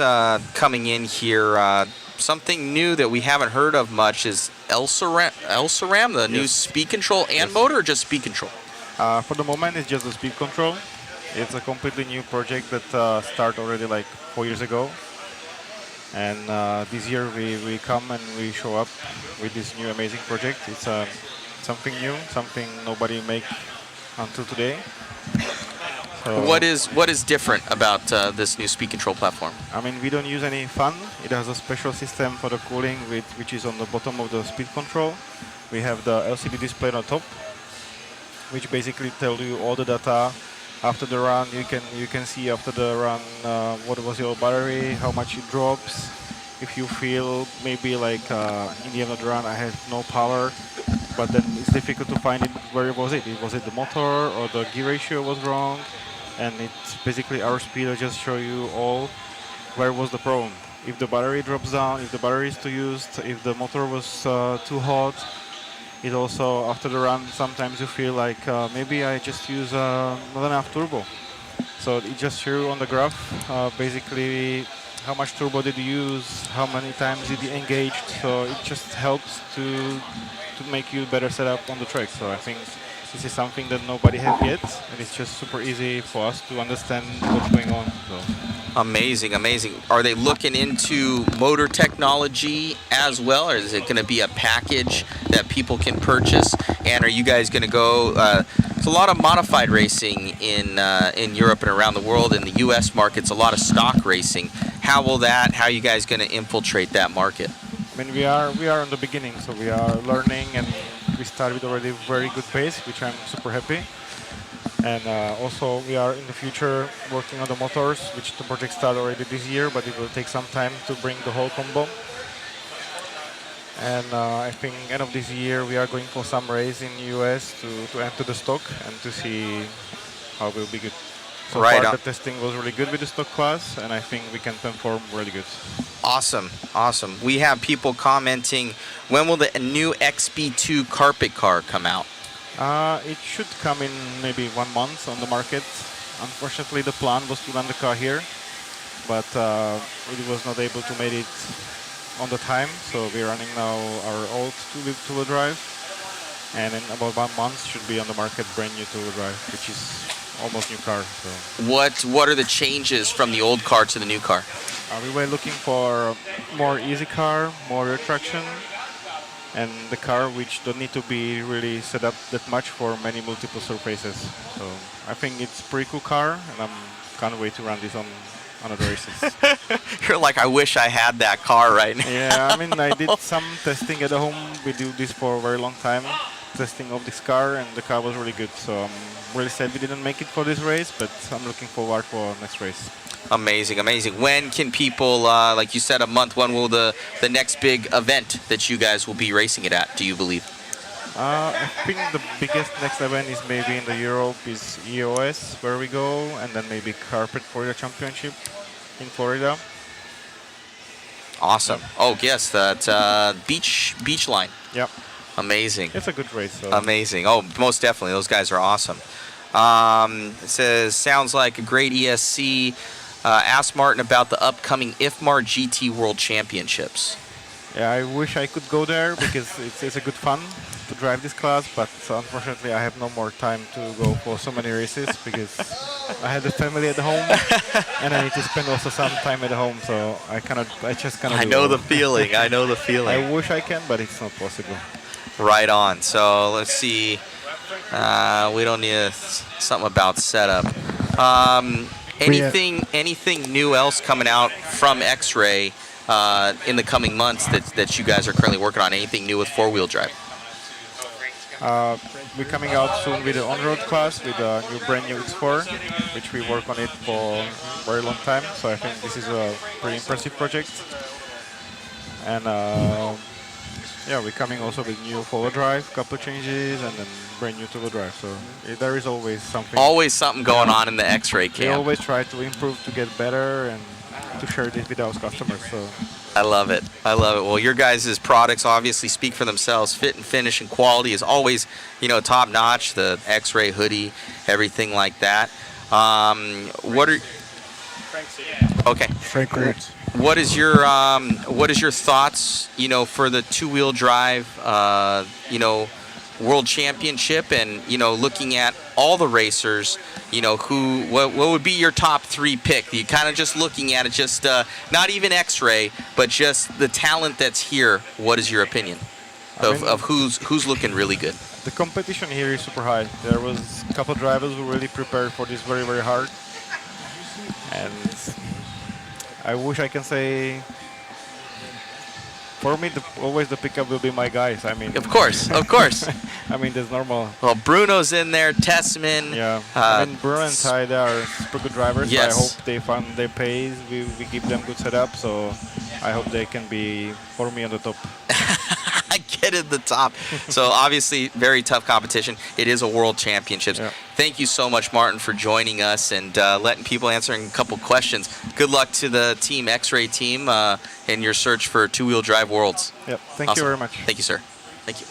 Speaker 12: coming in here. Something new that we haven't heard of much is LSRAM, the new speed control and motor, or just speed control?
Speaker 15: For the moment, it's just the speed control. It's a completely new project that started already like 4 years ago. And this year we come and we show up with this new amazing project. It's something new, something nobody make until today. So
Speaker 12: what is different about this new speed control platform?
Speaker 15: I mean, we don't use any fan. It has a special system for the cooling, which is on the bottom of the speed control. We have the LCD display on top, which basically tells you all the data after the run. You can see after the run what was your battery, how much it drops. If you feel maybe like in the end of the run I have no power, but then it's difficult to find it. Where was it? Was it the motor or the gear ratio was wrong? And it's basically our speed will just show you all where was the problem. if the battery drops down, if the battery is too used, if the motor was too hot. It also, after the run, sometimes you feel like maybe I just use not enough turbo. So it just shows you on the graph basically how much turbo did you use, how many times did you engage. So it just helps to make you better set up on the track. So I think this is something that nobody has yet, and it's just super easy for us to understand what's going on. So.
Speaker 12: Amazing, amazing. Are they looking into motor technology as well, or is it going to be a package that people can purchase? And are you guys going to go? There's a lot of modified racing in Europe and around the world. In the U.S. markets, a lot of stock racing. How are you guys going to infiltrate that market?
Speaker 15: I mean, we are in the beginning, so we are learning, and we started already very good pace, which I'm super happy. And also we are in the future working on the motors, which the project started already this year, but it will take some time to bring the whole combo. And I think end of this year we are going for some race in US to enter the stock and to see how it will be good. So
Speaker 12: right
Speaker 15: far
Speaker 12: on.
Speaker 15: the testing was really good with the stock class, and I think we can perform really good.
Speaker 12: Awesome, awesome. We have people commenting, when will the new XB2 carpet car come out?
Speaker 15: It should come in maybe 1 month on the market. Unfortunately, the plan was to run the car here, but it was not able to make it on the time. So we're running now our old two-wheel drive, and in about 1 month should be on the market brand new two-wheel drive, which is almost new car. So.
Speaker 12: What are the changes from the old car to the new car?
Speaker 15: We were looking for more easy car, more rear traction, and the car which don't need to be really set up that much for many multiple surfaces. So I think it's a pretty cool car, and I can't wait to run this on other races.
Speaker 12: You're like, I wish I had that car right now.
Speaker 15: Yeah, I mean, I did some testing at home. We do this for a very long time, testing of this car, and the car was really good. So I'm really sad we didn't make it for this race, but I'm looking forward for next race.
Speaker 12: Amazing, amazing. When can people, like you said, a month, when will the next big event that you guys will be racing it at, do you believe?
Speaker 15: I think the biggest next event is maybe in the Europe is EOS, where we go, and then maybe Carpet Florida Championship in Florida.
Speaker 12: Awesome. Oh, yes, that beach line.
Speaker 15: Yep.
Speaker 12: Amazing.
Speaker 15: It's a good race. So.
Speaker 12: Amazing. Oh, most definitely. Those guys are awesome. It says, sounds like a great ESC. Ask Martin about the upcoming IFMAR GT World Championships.
Speaker 15: Yeah, I wish I could go there because it's a good fun to drive this class, but unfortunately I have no more time to go for so many races because I have the family at home and I need to spend also some time at home, so I just cannot.
Speaker 12: I know the feeling. I know the feeling.
Speaker 15: I wish I can, but it's not possible.
Speaker 12: Right on. So let's see. We don't need something about setup. Anything new else coming out from X-Ray in the coming months that you guys are currently working on? Anything new with four-wheel drive?
Speaker 15: We're coming out soon with the on-road class with a brand new X4, which we work on it for a very long time. So I think this is a pretty impressive project. And yeah, we're coming also with new four-wheel drive, couple changes, and then brand new two-wheel drive. So there is always something.
Speaker 12: Always something going on in the X-Ray camp.
Speaker 15: We always try to improve to get better and to share this with our customers. So.
Speaker 12: I love it. I love it. Well, your guys' products obviously speak for themselves. Fit and finish and quality is always, top notch. The X-Ray hoodie, everything like that. Okay.
Speaker 14: Frank Roots.
Speaker 12: What is your thoughts, for the two-wheel drive, World Championship, and looking at all the racers, what would be your top three pick? You kind of just looking at it, just not even X-Ray, but just the talent that's here. What is your opinion of who's looking really good?
Speaker 15: The competition here is super high. There was a couple drivers who really prepared for this very, very hard, and I wish I can say. For me, always the pickup will be my guys. I mean,
Speaker 12: of course.
Speaker 15: I mean, that's normal.
Speaker 12: Well, Bruno's in there, Tessman.
Speaker 15: Yeah. I mean, Bruno and Ty, they are super good drivers.
Speaker 12: Yes.
Speaker 15: So I hope they find their pace. We give them good setup. So I hope they can be for me on the top.
Speaker 12: I dead at the top. So obviously, very tough competition. It is a World Championships.
Speaker 15: Yeah.
Speaker 12: Thank you so much, Martin, for joining us and letting people answering a couple questions. Good luck to the Team X-Ray team in your search for two-wheel drive worlds.
Speaker 15: Yep. Thank you very much.
Speaker 12: Thank you, sir. Thank you.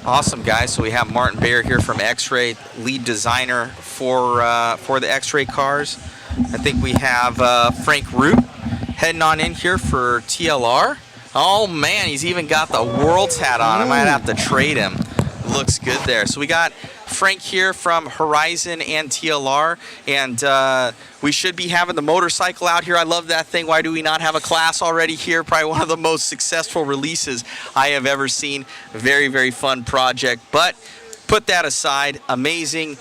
Speaker 12: Awesome, guys. So we have Martin Bayer here from X-Ray, lead designer for the X-Ray cars. I think we have Frank Root heading on in here for TLR. Oh man, he's even got the Worlds hat on. I might have to trade him. Looks good there. So we got Frank here from Horizon and TLR, and we should be having the motorcycle out here. I love that thing. Why do we not have a class already here? Probably one of the most successful releases I have ever seen. Very, very fun project. But put that aside, amazing.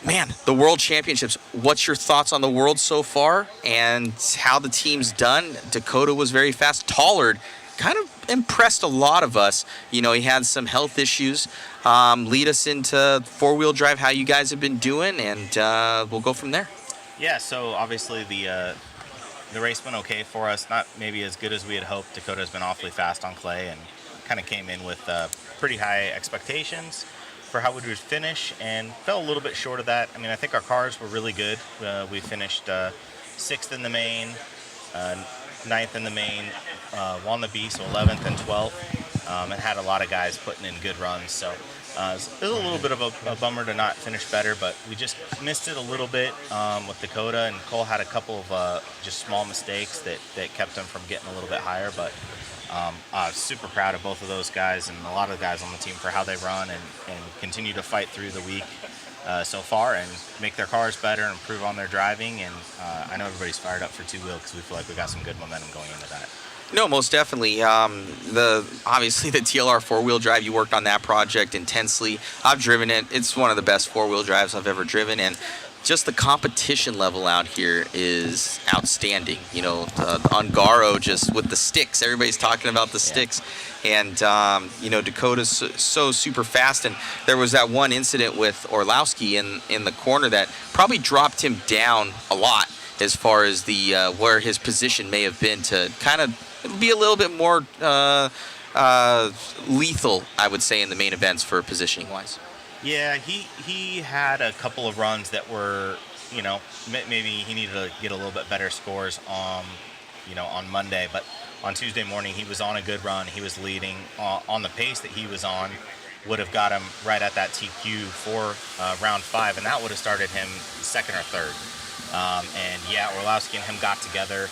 Speaker 12: Man, the World Championships, what's your thoughts on the World so far and how the team's done? Dakota was very fast. Tollard kind of impressed a lot of us. You know, he had some health issues. Lead us into four-wheel drive, how you guys have been doing, and we'll go from there.
Speaker 16: Yeah, so obviously the race went okay for us. Not maybe as good as we had hoped. Dakota's been awfully fast on clay and kind of came in with pretty high expectations for how we would finish and fell a little bit short of that. I mean, I think our cars were really good. We finished 6th in the main, 9th in the main, won the B, so 11th and 12th, and had a lot of guys putting in good runs. So it was a little bit of a bummer to not finish better, but we just missed it a little bit with Dakota, and Cole had a couple of just small mistakes that kept him from getting a little bit higher. But I was super proud of both of those guys and a lot of the guys on the team for how they run and continue to fight through the week so far and make their cars better and improve on their driving. And I know everybody's fired up for two-wheel because we feel like we got some good momentum going into that.
Speaker 12: No, most definitely. Obviously the TLR four-wheel drive, you worked on that project intensely. I've driven it. It's one of the best four-wheel drives I've ever driven, and just the competition level out here is outstanding. You know, on Garo, just with the sticks, everybody's talking about the sticks. And, you know, Dakota's so super fast. And there was that one incident with Orlowski in the corner that probably dropped him down a lot as far as the where his position may have been to kind of be a little bit more lethal, I would say, in the main events for positioning-wise.
Speaker 16: Yeah, he had a couple of runs that were, you know, maybe he needed to get a little bit better scores on, you know, on Monday. But on Tuesday morning, he was on a good run. He was leading on the pace that he was on. Would have got him right at that TQ for round 5, and that would have started him 2nd or 3rd. And yeah, Orlowski and him got together.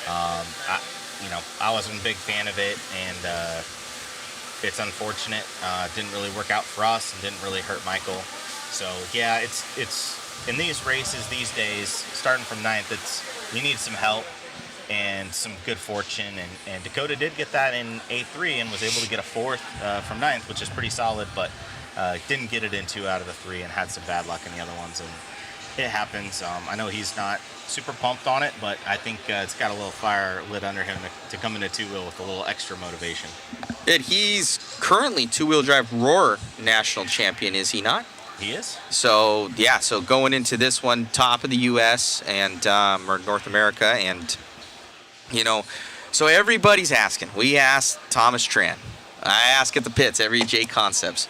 Speaker 16: I wasn't a big fan of it, and it's unfortunate. Didn't really work out for us and didn't really hurt Michael. So yeah, it's in these races these days, starting from 9th, you need some help and some good fortune. And Dakota did get that in A3 and was able to get a 4th from 9th, which is pretty solid, but didn't get it in 2 out of the 3 and had some bad luck in the other ones. And it happens. I know he's not super pumped on it, but I think it's got a little fire lit under him to come into two-wheel with a little extra motivation.
Speaker 12: And he's currently two-wheel drive Roar national champion, is he not?
Speaker 16: He is.
Speaker 12: So yeah, so going into this one, top of the U.S. and or North America, and you know, so everybody's asking. We asked Thomas Tran. I ask at the pits every J Concepts.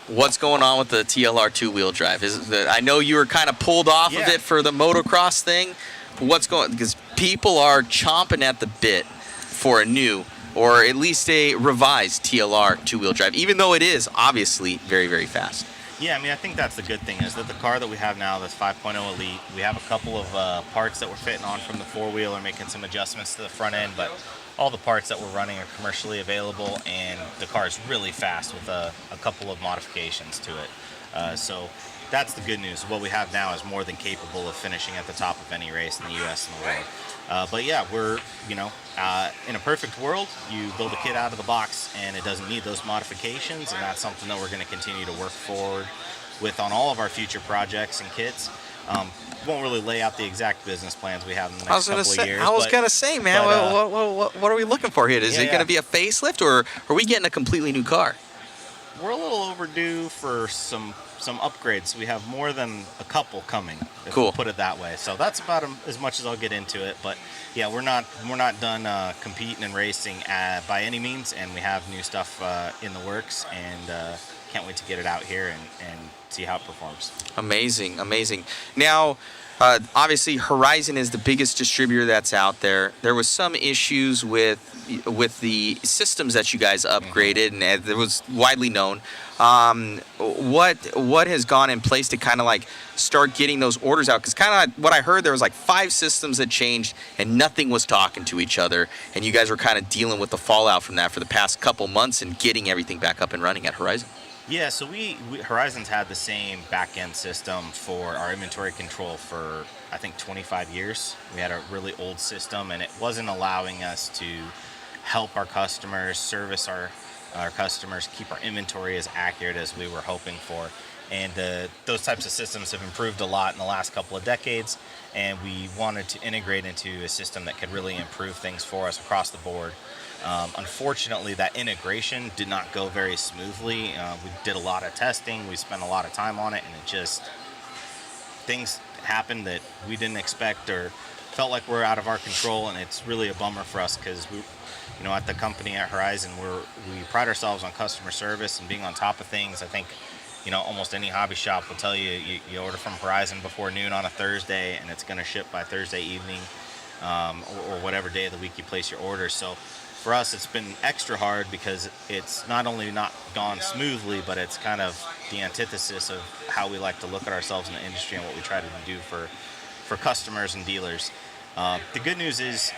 Speaker 12: What's going on with the TLR two-wheel drive? I know you were kind of pulled off of it for the motocross thing. But what's going? Because people are chomping at the bit for a new, or at least a revised TLR two-wheel drive, even though it is obviously very, very fast.
Speaker 16: Yeah, I mean, I think that's the good thing is that the car that we have now, this 5.0 Elite, we have a couple of parts that we're fitting on from the four-wheel or making some adjustments to the front end, but all the parts that we're running are commercially available, and the car is really fast with a couple of modifications to it. So that's the good news. What we have now is more than capable of finishing at the top of any race in the U.S. and the world. But yeah, we're, in a perfect world, you build a kit out of the box and it doesn't need those modifications, and that's something that we're going to continue to work forward with on all of our future projects and kits. Won't really lay out the exact business plans we have in the next couple of years.
Speaker 12: I was going to say, man, what are we looking for here? Is it going to be a facelift, or are we getting a completely new car?
Speaker 16: we're a little overdue for some upgrades. We have more than a couple coming. If
Speaker 12: Cool.
Speaker 16: we'll put it that way. So that's about as much as I'll get into it. But yeah, we're not done competing and racing by any means, and we have new stuff in the works, and can't wait to get it out here and see how it performs.
Speaker 12: Amazing, amazing. Now, obviously, Horizon is the biggest distributor that's out there. There was some issues with the systems that you guys upgraded, and it was widely known. What has gone in place to kind of like start getting those orders out? Because kind of what I heard, there was like 5 systems that changed, and nothing was talking to each other, and you guys were kind of dealing with the fallout from that for the past couple months and getting everything back up and running at Horizon.
Speaker 16: Yeah, so we Horizon's had the same back-end system for our inventory control for, I think, 25 years. We had a really old system, and it wasn't allowing us to help our customers, service our customers, keep our inventory as accurate as we were hoping for. And those types of systems have improved a lot in the last couple of decades, and we wanted to integrate into a system that could really improve things for us across the board. Unfortunately, that integration did not go very smoothly. We did a lot of testing, we spent a lot of time on it, and things happened that we didn't expect or felt like we're out of our control, and it's really a bummer for us because we, at the company at Horizon, we pride ourselves on customer service and being on top of things. I think, almost any hobby shop will tell you order from Horizon before noon on a Thursday, and it's going to ship by Thursday evening, or whatever day of the week you place your order. So for us, it's been extra hard because it's not only not gone smoothly, but it's kind of the antithesis of how we like to look at ourselves in the industry and what we try to do for customers and dealers. The good news is,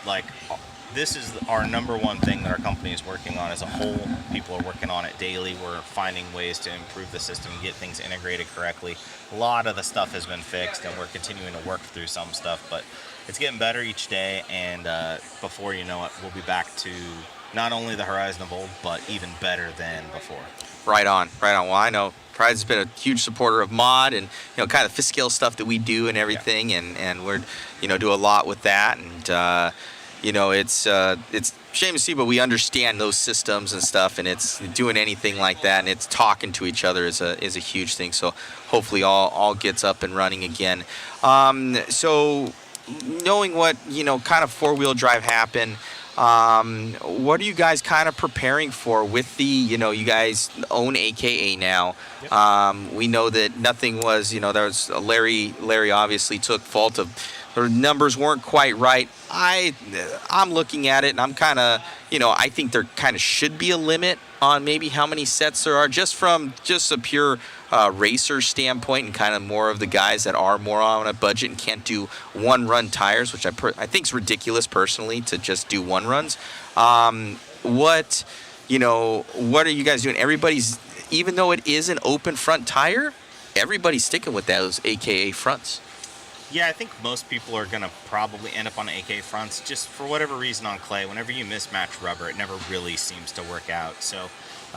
Speaker 16: this is our number one thing that our company is working on as a whole. People are working on it daily. We're finding ways to improve the system and get things integrated correctly. A lot of the stuff has been fixed, and we're continuing to work through some stuff, but it's getting better each day, and before you know it, we'll be back to not only the Horizon of old, but even better than before.
Speaker 12: Right on. Well, I know Pride's been a huge supporter of mod and kind of the scale stuff that we do and everything, and we're do a lot with that, and it's a shame to see, but we understand those systems and stuff, and it's doing anything like that, and it's talking to each other is a huge thing. So hopefully all gets up and running again. So knowing what kind of 4-wheel drive happened, what are you guys kind of preparing for with the you guys own AKA now? Yep. We know that nothing was there was Larry obviously took fault of the numbers weren't quite right. I'm looking at it, and I'm kind of I think there kind of should be a limit on maybe how many sets there are, just from a pure racer standpoint, and kind of more of the guys that are more on a budget and can't do one-run tires, which I think is ridiculous personally to just do one-runs. What are you guys doing? Everybody's, even though it is an open front tire, everybody's sticking with those AKA fronts.
Speaker 16: Yeah, I think most people are going to probably end up on AK fronts just for whatever reason on clay. Whenever you mismatch rubber, it never really seems to work out. So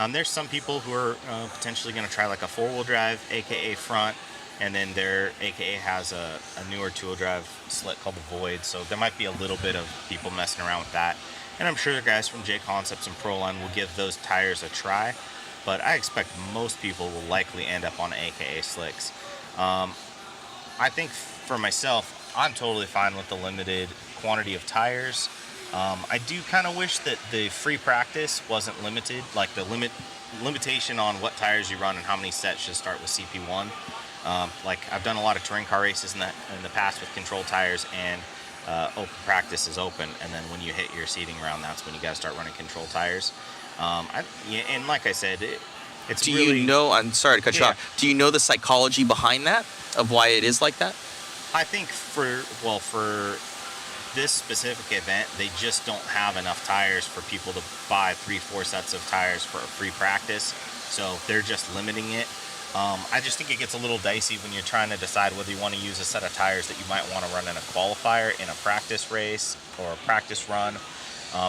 Speaker 16: there's some people who are potentially going to try like a 4-wheel drive AKA front, and then their AKA has a newer 2-wheel drive slit called the Void. So there might be a little bit of people messing around with that. And I'm sure the guys from J Concepts and Proline will give those tires a try. But I expect most people will likely end up on AKA slicks. I think for myself, I'm totally fine with the limited quantity of tires. I do kind of wish that the free practice wasn't limited, like the limitation on what tires you run and how many sets should start with CP1. Like I've done a lot of touring car races in the past with controlled tires, and open practice is open, and then when you hit your seating round, that's when you got to start running controlled tires. And like I said, it's
Speaker 12: do
Speaker 16: really,
Speaker 12: you know? I'm sorry to cut you off. Do you know the psychology behind that, of why it is like that?
Speaker 16: I think for this specific event, they just don't have enough tires for people to buy 3-4 sets of tires for a free practice, so they're just limiting it. I just think it gets a little dicey when you're trying to decide whether you want to use a set of tires that you might want to run in a qualifier, in a practice race, or a practice run.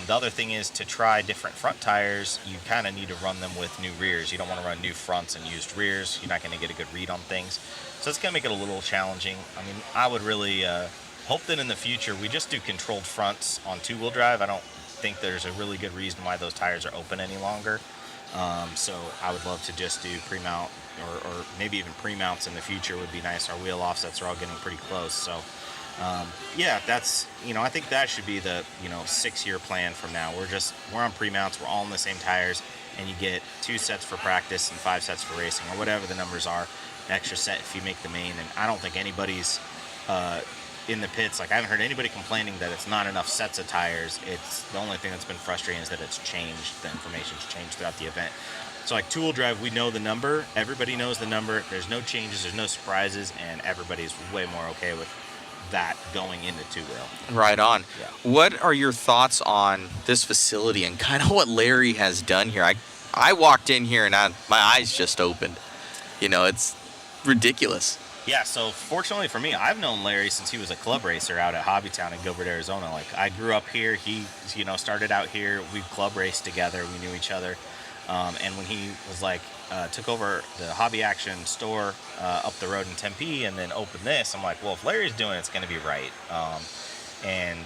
Speaker 16: The other thing is, to try different front tires, you kind of need to run them with new rears. You don't want to run new fronts and used rears. You're not going to get a good read on things. So it's going to make it a little challenging. I mean, I would really hope that in the future we just do controlled fronts on 2-wheel drive. I don't think there's a really good reason why those tires are open any longer. So I would love to just do pre-mount or maybe even pre-mounts in the future would be nice. Our wheel offsets are all getting pretty close. So yeah, that's, I think that should be the, 6-year plan from now. We're on pre-mounts, we're all in the same tires, and you get 2 sets for practice and 5 sets for racing, or whatever the numbers are, an extra set if you make the main. And I don't think anybody's in the pits, like I haven't heard anybody complaining that it's not enough sets of tires. It's the only thing that's been frustrating is that it's changed, the information's changed throughout the event. So like two-wheel drive, we know the number, everybody knows the number, there's no changes, there's no surprises, and everybody's way more okay with that going into two-wheel.
Speaker 12: Right on.
Speaker 16: Yeah.
Speaker 12: What are your thoughts on this facility and kind of what Larry has done here? I walked in here and my eyes just opened. It's ridiculous.
Speaker 16: Yeah, so fortunately for me, I've known Larry since he was a club racer out at Hobbytown in Gilbert, Arizona. Like, I grew up here. He, started out here. We club raced together. We knew each other. And when he was took over the Hobby Action store up the road in Tempe and then opened this, I'm like, well, if Larry's doing it, it's going to be right. And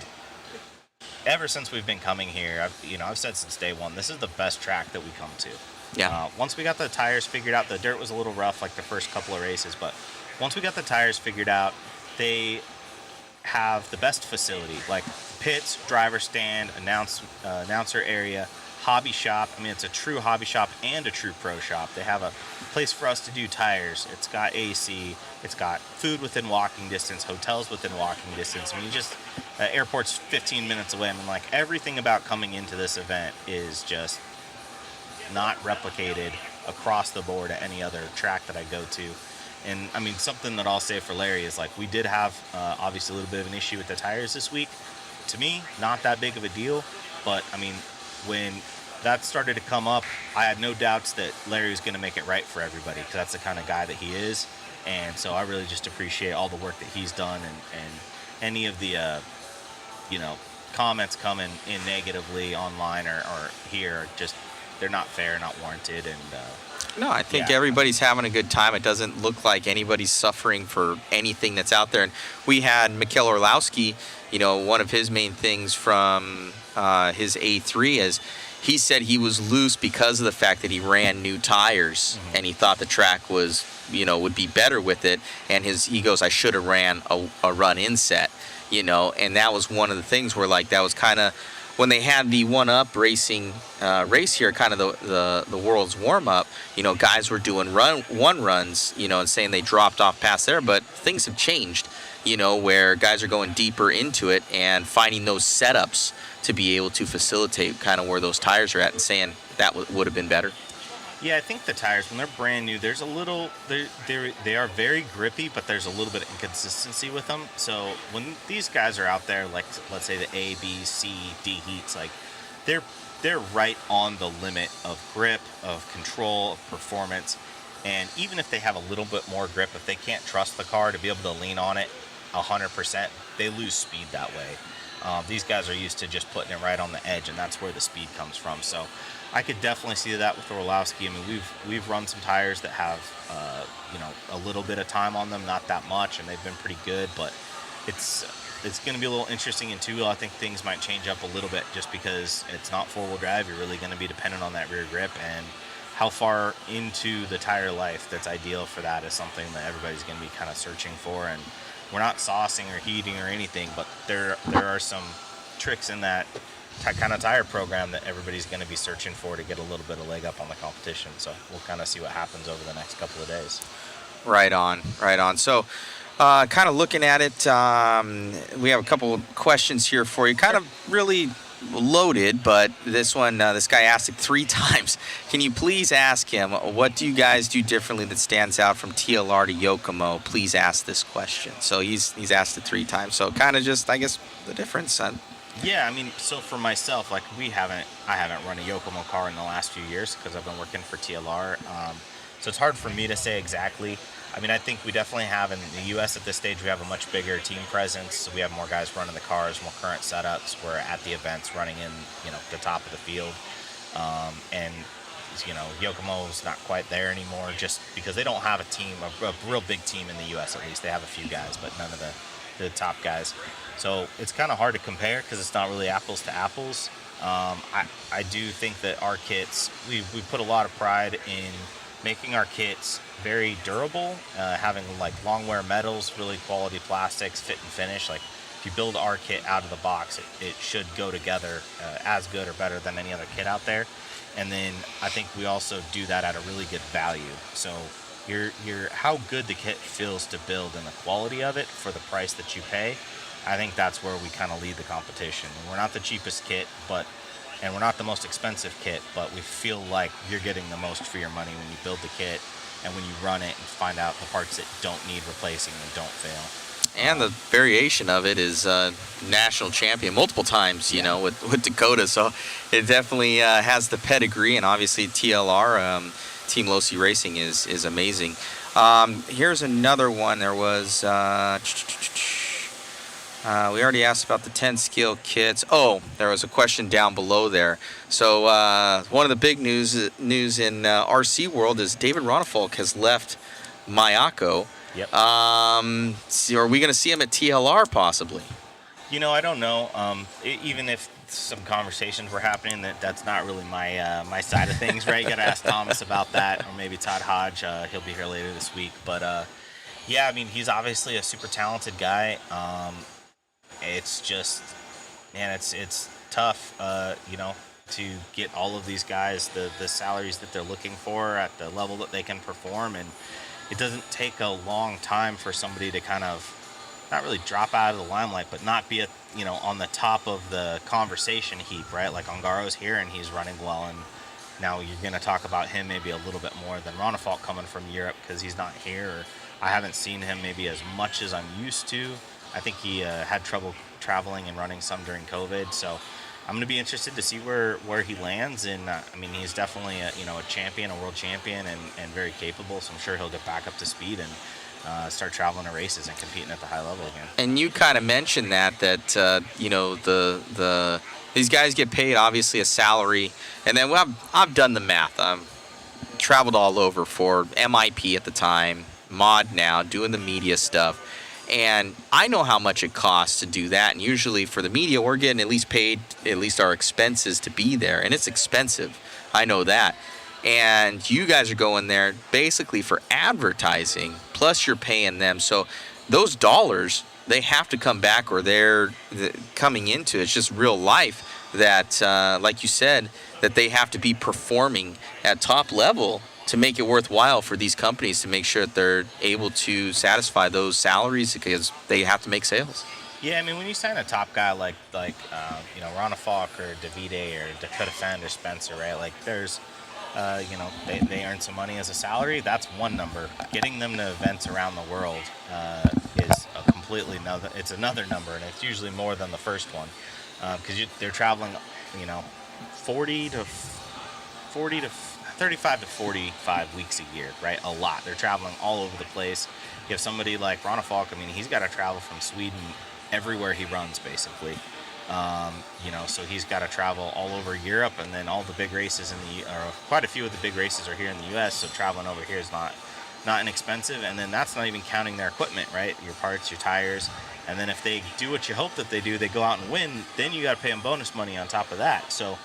Speaker 16: ever since we've been coming here, I've said since day one, this is the best track that we come to.
Speaker 12: Yeah.
Speaker 16: Once we got the tires figured out, the dirt was a little rough like the first couple of races, but once we got the tires figured out, they have the best facility, like pits, driver stand, announcer area, hobby shop. I mean, it's a true hobby shop and a true pro shop. They have a place for us to do tires. It's got AC. It's got food within walking distance, hotels within walking distance. I mean, airport's 15 minutes away. I mean, like, everything about coming into this event is just not replicated across the board at any other track that I go to. And I mean, something that I'll say for Larry is, like, we did have obviously a little bit of an issue with the tires this week. To me, not that big of a deal, but I mean, when that started to come up, I had no doubts that Larry was going to make it right for everybody, because that's the kind of guy that he is. And so I really just appreciate all the work that he's done, and any of the comments coming in negatively online or here, just, they're not fair, not warranted. And
Speaker 12: no, I think everybody's having a good time. It doesn't look like anybody's suffering for anything that's out there. And we had Mikhail Orlowski, one of his main things from his A3 is he said he was loose because of the fact that he ran new tires, and he thought the track was, would be better with it. And he goes, I should have ran a run-in set, and that was one of the things where, like, that was kind of when they had the one-up racing race here, kind of the world's warm-up, guys were doing one runs, and saying they dropped off past there, but things have changed, where guys are going deeper into it and finding those setups to be able to facilitate kind of where those tires are at, and saying that would have been better.
Speaker 16: yeah, I think the tires, when they're brand new, there's a little, they are very grippy, but there's a little bit of inconsistency with them. So when these guys are out there, like, let's say the A, B, C, D heats, like, they're right on the limit of grip, of control, of performance. And even if they have a little bit more grip, if they can't trust the car to be able to lean on it 100%, they lose speed that way. These guys are used to just putting it right on the edge, and that's where the speed comes from. So I could definitely see that with Orlowski. I mean, we've run some tires that have a little bit of time on them, not that much, and they've been pretty good. But it's going to be a little interesting in two-wheel. I think things might change up a little bit just because it's not four-wheel drive. You're really going to be dependent on that rear grip, and how far into the tire life that's ideal for that is something that everybody's going to be kind of searching for. And we're not saucing or heating or anything, but there are some tricks in that kind of tire program that everybody's going to be searching for to get a little bit of leg up on the competition. So we'll kind of see what happens over the next couple of days.
Speaker 12: Right on. So kind of looking at it, we have a couple of questions here for you, kind of really loaded, but this guy asked it 3 times. Can you please ask him, what do you guys do differently that stands out from TLR to Yokomo? Please ask this question. So he's asked it 3 times. So kind of just, I guess, the difference.
Speaker 16: Yeah, I mean, so for myself, like, I haven't run a Yokomo car in the last few years because I've been working for TLR. So it's hard for me to say exactly. I mean, I think we definitely have, in the U.S. at this stage, we have a much bigger team presence. So we have more guys running the cars, more current setups. We're at the events running in, the top of the field. And, Yokomo's not quite there anymore just because they don't have a team, a real big team in the U.S. at least. They have a few guys, but none of the top guys. So it's kind of hard to compare because it's not really apples to apples. I do think that our kits, we put a lot of pride in making our kits very durable, having like long wear metals, really quality plastics, fit and finish. Like if you build our kit out of the box, it should go together as good or better than any other kit out there. And then I think we also do that at a really good value. So your how good the kit feels to build and the quality of it for the price that you pay, I think that's where we kind of lead the competition. We're not the cheapest kit, and we're not the most expensive kit, but we feel like you're getting the most for your money when you build the kit and when you run it and find out the parts that don't need replacing and don't fail.
Speaker 12: And the variation of it is national champion multiple times, you know, with Dakota. So it definitely has the pedigree, and obviously TLR, Team Losi Racing is amazing. Here's another one. There was, we already asked about the 10 skill kits. Oh, there was a question down below there. So one of the big news in RC world is David Ronnefolk has left Mayako.
Speaker 16: Yep.
Speaker 12: So are we going to see him at TLR possibly?
Speaker 16: You know, I don't know. Even if some conversations were happening, that's not really my side of things, right? You got to ask Thomas about that, or maybe Todd Hodge. He'll be here later this week. But yeah, I mean, he's obviously a super talented guy. It's just, man, it's tough, you know, to get all of these guys the salaries that they're looking for at the level that they can perform, and it doesn't take a long time for somebody to kind of not really drop out of the limelight, but not be on the top of the conversation heap, right? Like Ongaro's here and he's running well, and now you're going to talk about him maybe a little bit more than Ronnefolk coming from Europe because he's not here. Or I haven't seen him maybe as much as I'm used to. I think he had trouble traveling and running some during COVID, so I'm going to be interested to see where he lands. And I mean, he's definitely a champion, a world champion, and very capable. So I'm sure he'll get back up to speed and start traveling to races and competing at the high level again.
Speaker 12: And you kind of mentioned that these guys get paid obviously a salary, and then I've done the math. I've traveled all over for MIP at the time, Mod now, doing the media stuff. And I know how much it costs to do that. And usually for the media, we're getting at least paid, at least our expenses to be there. And it's expensive. I know that. And you guys are going there basically for advertising, plus you're paying them. So those dollars, they have to come back, or they're coming into it's just real life that, like you said, that they have to be performing at top level to make it worthwhile for these companies to make sure that they're able to satisfy those salaries because they have to make sales.
Speaker 16: Yeah, I mean, when you sign a top guy like Ronnefolk or Davide or Dakota Fend or Spencer, right? Like there's, they earn some money as a salary. That's one number. Getting them to events around the world is a completely another. It's another number, and it's usually more than the first one because they're traveling, 35 to 45 weeks a year, right? A lot. They're traveling all over the place. You have somebody like Ronnefolk, I mean, he's got to travel from Sweden everywhere he runs, basically. So he's got to travel all over Europe, and then all the big races quite a few of the big races are here in the U.S., so traveling over here is not inexpensive, and then that's not even counting their equipment, right? Your parts, your tires, and then if they do what you hope that they do, they go out and win, then you got to pay them bonus money on top of that. So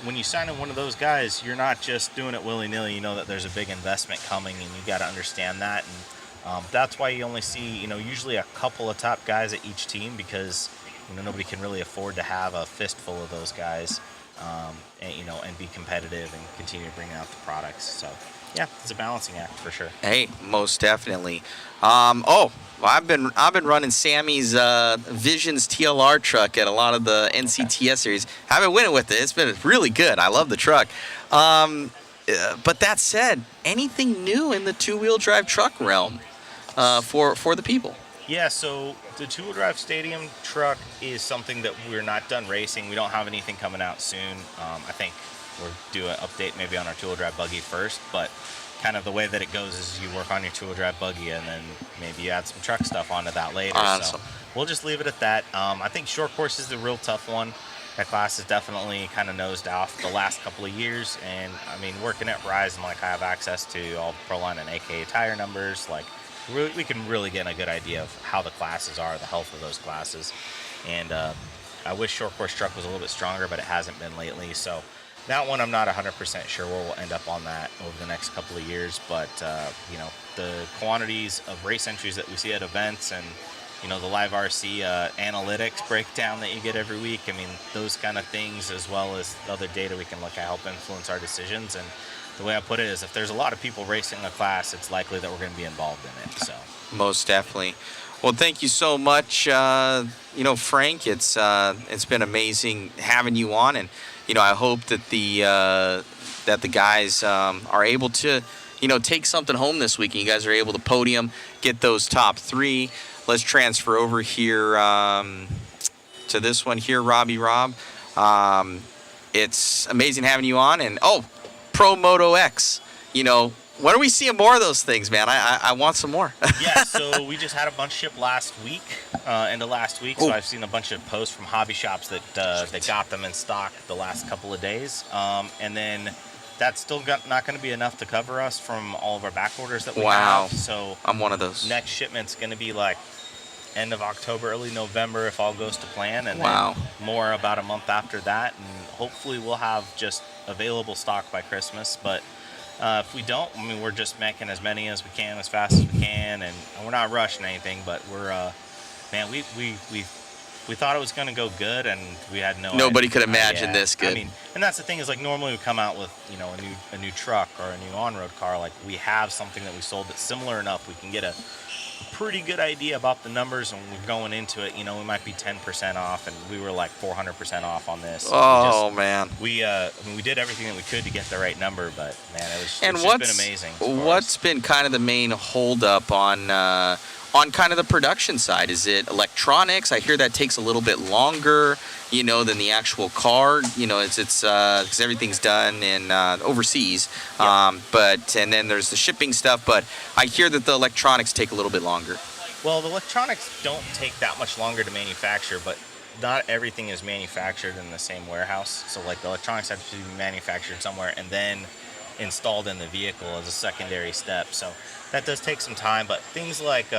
Speaker 16: when you sign in one of those guys, you're not just doing it willy-nilly. You know that there's a big investment coming, and you got to understand that. And that's why you only see, usually a couple of top guys at each team because, nobody can really afford to have a fistful of those guys, and be competitive and continue to bring out the products. So, yeah, it's a balancing act for sure.
Speaker 12: Hey, most definitely. I've been running Sammy's Visions TLR truck at a lot of the NCTS series. I've been winning with it. It's been really good. I love the truck. But that said, anything new in the two-wheel drive truck realm for the people?
Speaker 16: Yeah, so the two-wheel drive stadium truck is something that we're not done racing. We don't have anything coming out soon. I think we'll do an update maybe on our two-wheel drive buggy first, but kind of the way that it goes is you work on your two-wheel drive buggy and then maybe you add some truck stuff onto that later.
Speaker 12: Awesome.
Speaker 16: So we'll just leave it at that. I think short course is the real tough one. That class has definitely kind of nosed off the last couple of years, and I mean, working at Verizon, like I have access to all the Proline and AKA tire numbers. Like we can really get a good idea of how the classes are, the health of those classes. And I wish short course truck was a little bit stronger, but it hasn't been lately. So that one, I'm not 100% sure where we'll end up on that over the next couple of years. But, you know, the quantities of race entries that we see at events and, you know, the live RC analytics breakdown that you get every week, I mean, those kind of things, as well as the other data we can look at, help influence our decisions. And the way I put it is, if there's a lot of people racing a class, it's likely that we're going to be involved in it. So
Speaker 12: Most definitely. Well, thank you so much, you know, Frank. It's been amazing having you on, and you know, I hope that the guys are able to, you know, take something home this week, and you guys are able to podium, get those top 3. Let's transfer over here to this one here, Robbie Rob. It's amazing having you on, and Pro Moto X. You know, when are we seeing more of those things, man? I want some more.
Speaker 16: Yeah, so we just had a bunch shipped last week, end of last week. So I've seen a bunch of posts from hobby shops that they got them in stock the last couple of days. And then that's still not going to be enough to cover us from all of our back orders that we have. So
Speaker 12: I'm one of those.
Speaker 16: Next shipment's going to be like end of October, early November if all goes to plan. And
Speaker 12: Wow.
Speaker 16: then more about a month after that. And hopefully we'll have just available stock by Christmas. But if we don't, I mean, we're just making as many as we can, as fast as we can, and we're not rushing anything. But we're, man, we thought it was going to go good, and we had
Speaker 12: Nobody could imagine this good.
Speaker 16: I mean, and that's the thing is, like, normally we come out with, you know, a new truck or a new on-road car. Like, we have something that we sold that's similar enough. We can get a pretty good idea about the numbers, and we're going into it. You know, we might be 10% off, and we were like 400% off on this.
Speaker 12: Oh, man.
Speaker 16: I mean, we did everything that we could to get the right number, but man, it's
Speaker 12: And
Speaker 16: just been amazing.
Speaker 12: What's been kind of the main holdup on kind of the production side? Is it electronics? I hear that takes a little bit longer, you know, than the actual car. You know, it's because everything's done in overseas. But and then there's the shipping stuff. But I hear that the electronics take a little bit longer.
Speaker 16: Well, the electronics don't take that much longer to manufacture, but not everything is manufactured in the same warehouse. So, like, the electronics have to be manufactured somewhere and then installed in the vehicle as a secondary step. So that does take some time. But things like,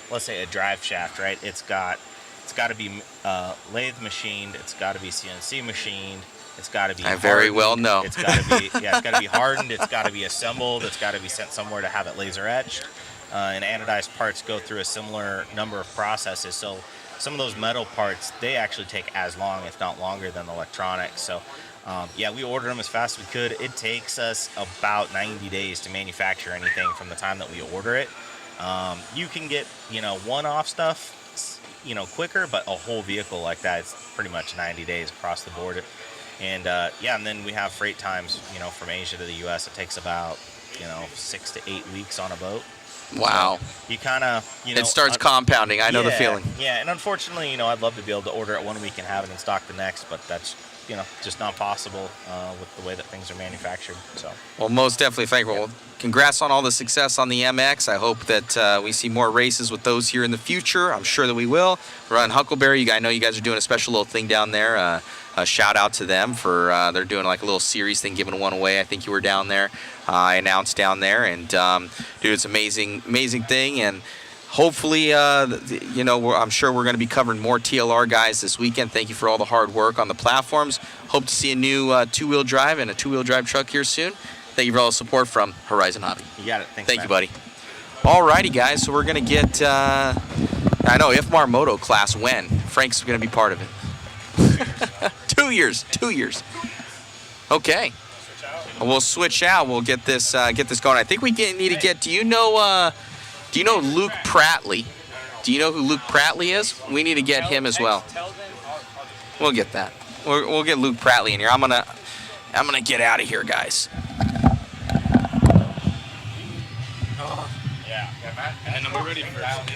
Speaker 16: let's say, a drive shaft, right? It's got to be lathe machined. It's got to be CNC machined. It's got to be.
Speaker 12: I very well know.
Speaker 16: It's got to be. Yeah, it's got to be hardened. It's got to be assembled. It's got to be sent somewhere to have it laser etched. And anodized parts go through a similar number of processes. So some of those metal parts, they actually take as long, if not longer, than the electronics. So yeah, we ordered them as fast as we could. It takes us about 90 days to manufacture anything from the time that we order it. You can get, you know, one-off stuff, you know, quicker, but a whole vehicle like that, it's pretty much 90 days across the board. And yeah, and then we have freight times, you know, from Asia to the U.S. It takes about, you know, 6 to 8 weeks on a boat.
Speaker 12: Wow.
Speaker 16: So you kind of, you know.
Speaker 12: It starts compounding. I know the feeling.
Speaker 16: Yeah, and unfortunately, you know, I'd love to be able to order it 1 week and have it in stock the next, but that's, you know, just not possible with the way that things are manufactured. So.
Speaker 12: Well, most definitely, Frank. Well, congrats on all the success on the MX. I hope that we see more races with those here in the future. I'm sure that we will. We're on Huckleberry. I know you guys are doing a special little thing down there. A shout out to them for they're doing like a little series thing, giving one away. I think you were down there. I announced down there, and dude, it's amazing thing. And hopefully, you know, I'm sure we're going to be covering more TLR guys this weekend. Thank you for all the hard work on the platforms. Hope to see a new two-wheel drive and a two-wheel drive truck here soon. Thank you for all the support from Horizon Hobby.
Speaker 16: You got it. Thanks,
Speaker 12: Thank
Speaker 16: man.
Speaker 12: you, buddy. Alrighty, guys. So we're going to get, I know, IFMAR Moto class when? Frank's going to be part of it. 2 years. Okay. We'll switch out. We'll get this going. I think we need to get. Do you know Luke Prattley? Do you know who Luke Prattley is? We need to get him as well. We'll get that. We'll get Luke Prattley in here. I'm gonna get out of here, guys.
Speaker 2: Yeah. And then we're ready for bounce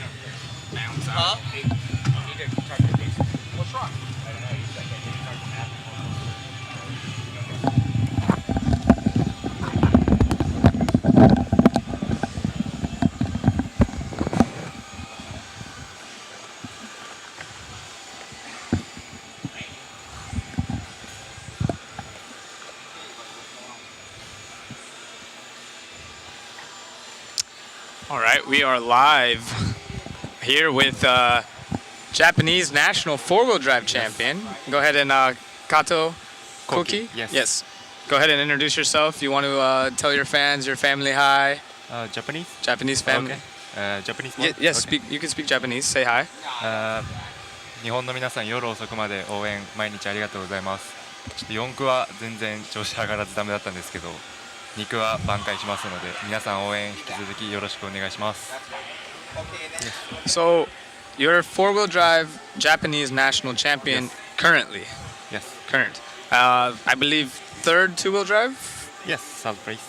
Speaker 2: out.
Speaker 12: Huh?
Speaker 2: You need to talk to these. What's wrong? I don't know. You said that you need to talk to Matt. All right, we are live here with Japanese national four-wheel drive champion. Go ahead and Kato Koki. Yes. Go ahead and introduce yourself. You want to tell your fans, your family hi.
Speaker 17: Japanese.
Speaker 2: Japanese family.
Speaker 17: Okay. Japanese. One?
Speaker 2: Yes.
Speaker 17: Okay.
Speaker 2: You can speak Japanese. Say hi.
Speaker 17: 日本の皆さん夜遅くまで応援毎日ありがとうございます。ちょっと4区は全然調子上がらずダメだったんですけど、2区は挽回しますので皆さん応援引き続きよろしくお願いします。
Speaker 2: So, you're four-wheel drive Japanese national champion currently.
Speaker 17: Yes.
Speaker 2: Current. I believe third two-wheel drive.
Speaker 17: Yes, third place.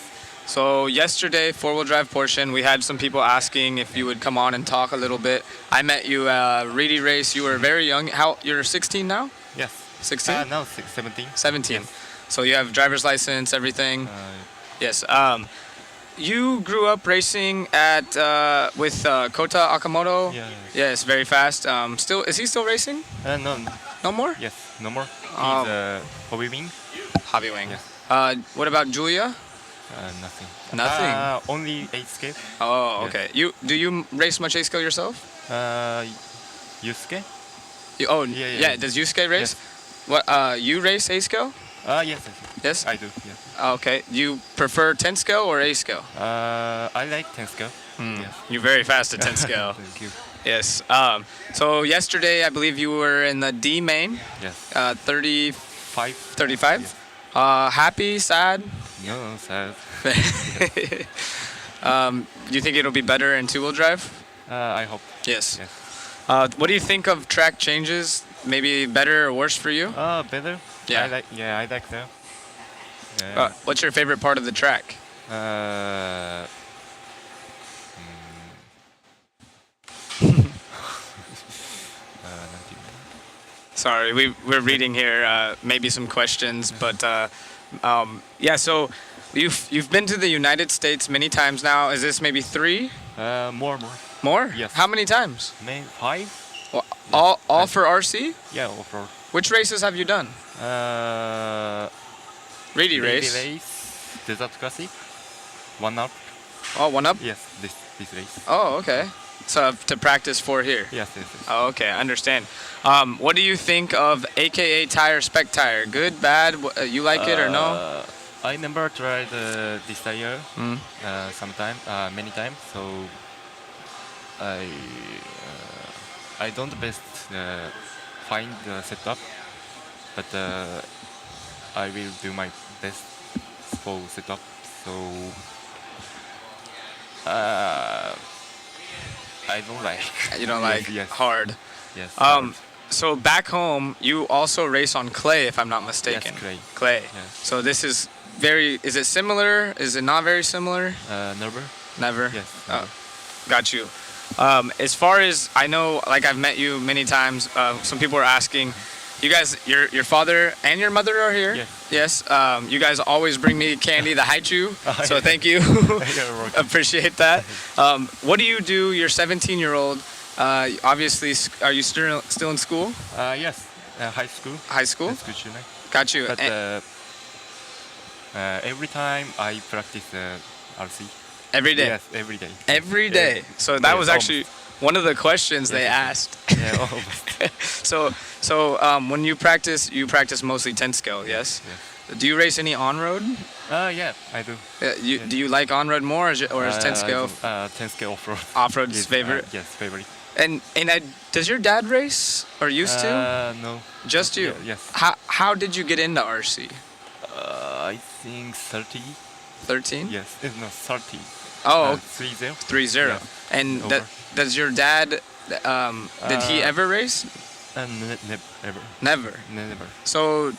Speaker 2: So yesterday, four-wheel drive portion, we had some people asking if you would come on and talk a little bit. I met you Reedy Race. You were very young. You're 16 now?
Speaker 17: Yes.
Speaker 2: 16?
Speaker 17: No, 17.
Speaker 2: 17. Yes. So you have driver's license, everything. Yes. You grew up racing at with Kota Akamoto.
Speaker 17: Yeah.
Speaker 2: Yes, very fast. Is he still racing?
Speaker 17: No.
Speaker 2: No more?
Speaker 17: Yes, no more. He's hobby wing.
Speaker 2: Hobby wing. Yes. What about Julia?
Speaker 17: Nothing.
Speaker 2: Nothing.
Speaker 17: Only 8 scale.
Speaker 2: Oh, okay.
Speaker 17: Yes.
Speaker 2: Do you race much 8 scale yourself?
Speaker 17: Yusuke?
Speaker 2: Yeah. Does Yusuke race? Yes. What? You race 8 scale?
Speaker 17: Yes.
Speaker 2: Yes.
Speaker 17: I do. Yes.
Speaker 2: Okay. Do you prefer 10 scale or 8 scale?
Speaker 17: I like 10 scale.
Speaker 2: Yes. You're very fast at 10 scale.
Speaker 17: Thank you.
Speaker 2: Yes. So yesterday, I believe you were in the D main.
Speaker 17: Yes.
Speaker 2: 35. 35.
Speaker 17: Yes.
Speaker 2: Happy, sad?
Speaker 17: No, sad.
Speaker 2: Do you think it'll be better in two-wheel drive?
Speaker 17: I hope.
Speaker 2: Yes. What do you think of track changes? Maybe better or worse for you?
Speaker 17: Better.
Speaker 2: Yeah.
Speaker 17: I like that.
Speaker 2: What's your favorite part of the track? Sorry, we're reading here maybe some questions, but yeah. So you've been to the United States many times now. Is this maybe 3?
Speaker 17: More.
Speaker 2: More?
Speaker 17: Yes.
Speaker 2: How many times?
Speaker 17: Maybe 5.
Speaker 2: Well, all for RC?
Speaker 17: Yeah, all for.
Speaker 2: Which races have you done? Reedy Race.
Speaker 17: Desert Classic. 1 up.
Speaker 2: Oh, 1 up?
Speaker 17: Yes, this race.
Speaker 2: Oh, okay. So to practice for here?
Speaker 17: Yes.
Speaker 2: Oh, okay, I understand. What do you think of AKA Tire Spec Tire? Good, bad? You like it or no?
Speaker 17: I never tried this tire many times, so I don't best find the setup, but I will do my best for setup. So I don't like.
Speaker 2: You don't like
Speaker 17: yes.
Speaker 2: hard.
Speaker 17: Yes.
Speaker 2: So back home, you also race on clay, if I'm not mistaken.
Speaker 17: Yes,
Speaker 2: clay.
Speaker 17: Yes.
Speaker 2: So this is is it similar? Is it not very similar?
Speaker 17: Never.
Speaker 2: Never?
Speaker 17: Yes.
Speaker 2: Oh, got you. As far as I know, like I've met you many times, some people are asking, you guys, your father and your mother are here?
Speaker 17: Yes.
Speaker 2: Yes. You guys always bring me candy, the haichu, so thank you. Appreciate that. What do you do? You're 17-year-old. Obviously, are you still in school?
Speaker 17: Yes. High school.
Speaker 2: High school? Got you.
Speaker 17: But every time I practice RC.
Speaker 2: Every day?
Speaker 17: Yes, every day.
Speaker 2: Every day.
Speaker 17: Yeah.
Speaker 2: So that was actually one of the questions they asked.
Speaker 17: Yeah, almost.
Speaker 2: So when you practice mostly 10 scale, yes?
Speaker 17: Yes.
Speaker 2: Do you race any on-road?
Speaker 17: Yeah, I do.
Speaker 2: Do you like on-road more, or is 10 scale?
Speaker 17: 10 scale off-road.
Speaker 2: Off-road is favorite?
Speaker 17: Yes, favorite.
Speaker 2: And does your dad race, or used to?
Speaker 17: No.
Speaker 2: Just you?
Speaker 17: Yes.
Speaker 2: How did you get into RC?
Speaker 17: I think 30.
Speaker 2: 13?
Speaker 17: Yes, no, 30.
Speaker 2: Oh,
Speaker 17: 30.
Speaker 2: 30.
Speaker 17: Yeah.
Speaker 2: And does your dad, did he ever race?
Speaker 17: Never.
Speaker 2: Never. So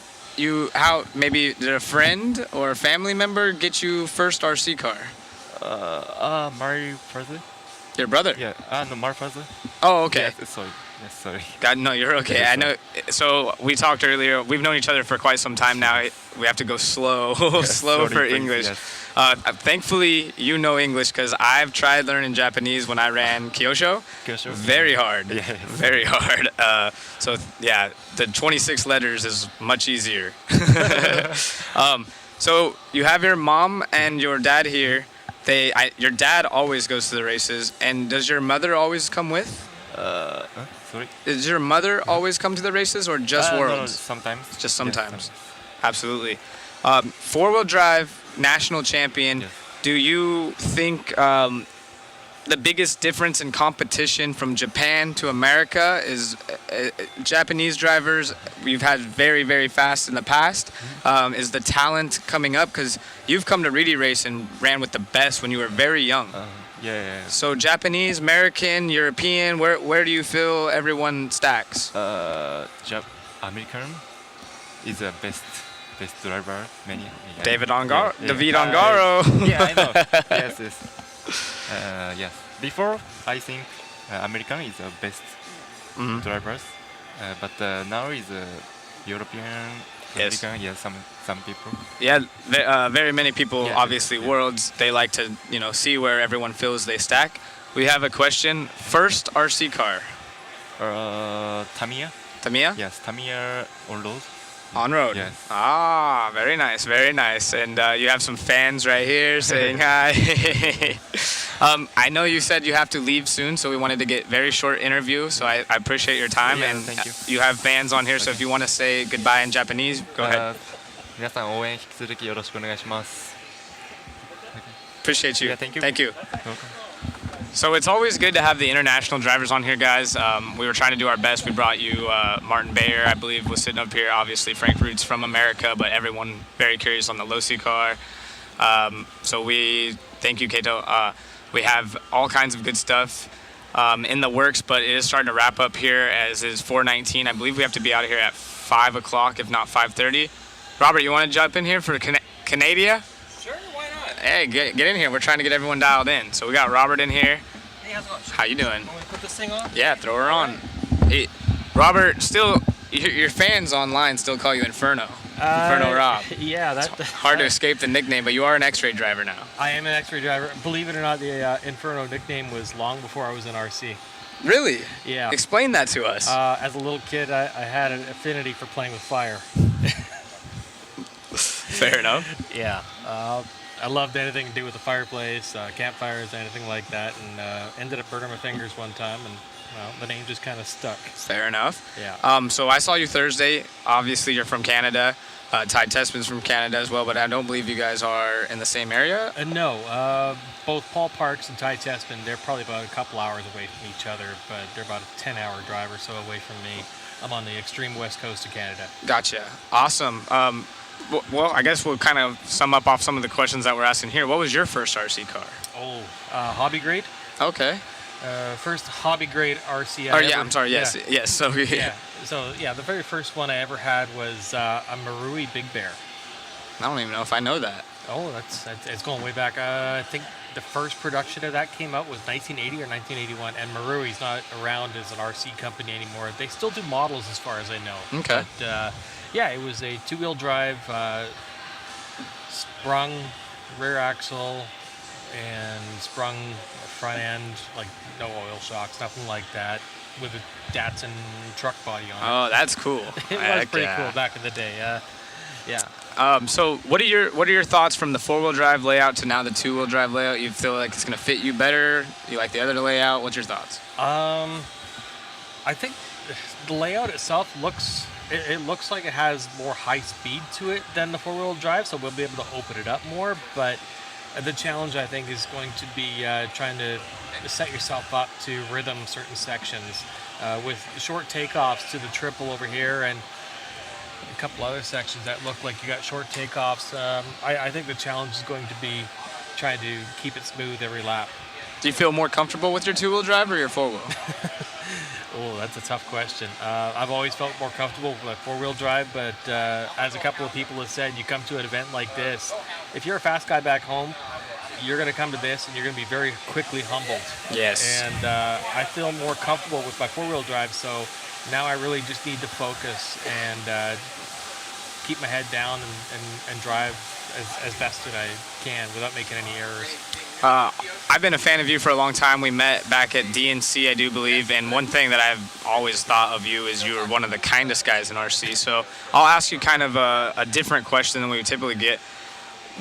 Speaker 2: maybe did a friend or a family member get you first RC car?
Speaker 17: My brother.
Speaker 2: Your brother?
Speaker 17: Yeah. No, my father.
Speaker 2: Oh, okay.
Speaker 17: Yes, sorry.
Speaker 2: God, no, you're okay.
Speaker 17: Yeah,
Speaker 2: I know. So we talked earlier. We've known each other for quite some time now. We have to go slow, slow for English. Yes. Thankfully, you know English because I've tried learning Japanese when I ran Kyosho. Very hard.
Speaker 17: Yeah.
Speaker 2: Very hard. So yeah, the 26 letters is much easier. So you have your mom and your dad here. Your dad always goes to the races, and does your mother always come with?
Speaker 17: Sorry.
Speaker 2: Does your mother always come to the races, or just Worlds?
Speaker 17: No, sometimes.
Speaker 2: Just sometimes.
Speaker 17: Yes,
Speaker 2: Absolutely. Four-wheel drive national champion.
Speaker 17: Yes.
Speaker 2: Do you think the biggest difference in competition from Japan to America is Japanese drivers? We've had very, very fast in the past. Is the talent coming up? Because you've come to Reedy Race and ran with the best when you were very young.
Speaker 17: Yeah.
Speaker 2: So Japanese, American, European, where do you feel everyone stacks?
Speaker 17: American is the best driver.
Speaker 2: David Ongaro.
Speaker 17: Yeah.
Speaker 2: David Ongaro.
Speaker 17: Yeah, I know. Yes. Yes. Before, I think American is the best drivers, but now is European.
Speaker 2: Yes.
Speaker 17: American, yeah, some people.
Speaker 2: Yeah, very many people.
Speaker 17: Yeah,
Speaker 2: obviously, Worlds, they like to see where everyone feels they stack. We have a question. First RC car.
Speaker 17: Tamiya.
Speaker 2: Tamiya?
Speaker 17: Yes, Tamiya on road.
Speaker 2: On road.
Speaker 17: Yes.
Speaker 2: Ah, very nice, very nice. And you have some fans right here saying hi. I know you said you have to leave soon, so we wanted to get very short interview. So I appreciate your time,
Speaker 17: Yeah,
Speaker 2: and
Speaker 17: thank you.
Speaker 2: you have fans on here. So if you want to say goodbye in Japanese, go ahead.
Speaker 17: 皆さん応援引き続きよろしくお願いします。
Speaker 2: Appreciate you.
Speaker 17: Yeah, thank you.
Speaker 2: Thank you.
Speaker 17: Welcome.
Speaker 2: So it's always good to have the international drivers on here, guys. We were trying to do our best. We brought you Martin Bayer, I believe, was sitting up here. Obviously, Frank Roots from America, but everyone very curious on the Losi car. So we thank you, Kato. We have all kinds of good stuff in the works, but it is starting to wrap up here as is 4:19. I believe we have to be out of here at 5 o'clock, if not 5:30. Robert, you want to jump in here for Canada?
Speaker 4: Sure, why not?
Speaker 2: Hey, get in here. We're trying to get everyone dialed in. So we got Robert in here.
Speaker 4: Hey, how's it going?
Speaker 2: How you doing?
Speaker 4: Want me to put this thing on?
Speaker 2: Yeah, throw her on. Hey, Robert, still, your fans online still call you Inferno. Inferno Rob.
Speaker 18: Yeah, that's
Speaker 2: hard to escape the nickname, but you are an X-ray driver now.
Speaker 18: I am an X-ray driver. Believe it or not, the Inferno nickname was long before I was in RC.
Speaker 2: Really?
Speaker 18: Yeah.
Speaker 2: Explain that to us.
Speaker 18: As a little kid, I had an affinity for playing with fire.
Speaker 2: Fair enough.
Speaker 18: Yeah. I loved anything to do with the fireplace, campfires, anything like that, and ended up burning my fingers one time, and well, the name just kind of stuck.
Speaker 2: Fair enough.
Speaker 18: Yeah.
Speaker 2: So I saw you Thursday. Obviously, you're from Canada. Ty Tessman's from Canada as well, but I don't believe you guys are in the same area.
Speaker 18: No. Both Paul Parks and Ty Tessman, they're probably about a couple hours away from each other, but they're about a 10-hour drive or so away from me. I'm on the extreme west coast of Canada.
Speaker 2: Gotcha. Awesome. Well, I guess we'll kind of sum up off some of the questions that we're asking here. What was your first RC car?
Speaker 18: Oh, hobby grade?
Speaker 2: Okay.
Speaker 18: First hobby grade RC
Speaker 2: Oh, yeah, I'm sorry. Yes.
Speaker 18: Yeah.
Speaker 2: Yes. So,
Speaker 18: yeah. So, yeah, the very first one I ever had was a Marui Big Bear.
Speaker 2: I don't even know if I know that.
Speaker 18: Oh, it's going way back. I think the first production of that came out was 1980 or 1981, and Marui's not around as an RC company anymore. They still do models as far as I know.
Speaker 2: Okay.
Speaker 18: But, yeah, it was a two-wheel drive, sprung rear axle, and sprung front end, like no oil shocks, nothing like that, with a Datsun truck body on it.
Speaker 2: Oh, that's cool.
Speaker 18: It was pretty cool back in the day. Yeah.
Speaker 2: So what are your thoughts from the four-wheel drive layout to now the two-wheel drive layout? You feel like it's gonna fit you better? You like the other layout? What's your thoughts?
Speaker 18: I think the layout itself looks like it has more high speed to it than the four-wheel drive, so we'll be able to open it up more. But the challenge, I think, is going to be trying to set yourself up to rhythm certain sections with short takeoffs to the triple over here and a couple other sections that look like you got short takeoffs. I think the challenge is going to be trying to keep it smooth every lap.
Speaker 2: Do you feel more comfortable with your two-wheel drive or your four-wheel?
Speaker 18: Oh, that's a tough question. I've always felt more comfortable with a four-wheel drive, but as a couple of people have said, you come to an event like this, if you're a fast guy back home, you're going to come to this and you're going to be very quickly humbled.
Speaker 2: Yes.
Speaker 18: And I feel more comfortable with my four-wheel drive, so now I really just need to focus and keep my head down and drive as best that I can without making any errors.
Speaker 2: I've been a fan of you for a long time. We met back at DNC, I do believe, and one thing that I've always thought of you is you were one of the kindest guys in RC. So I'll ask you kind of a different question than we would typically get.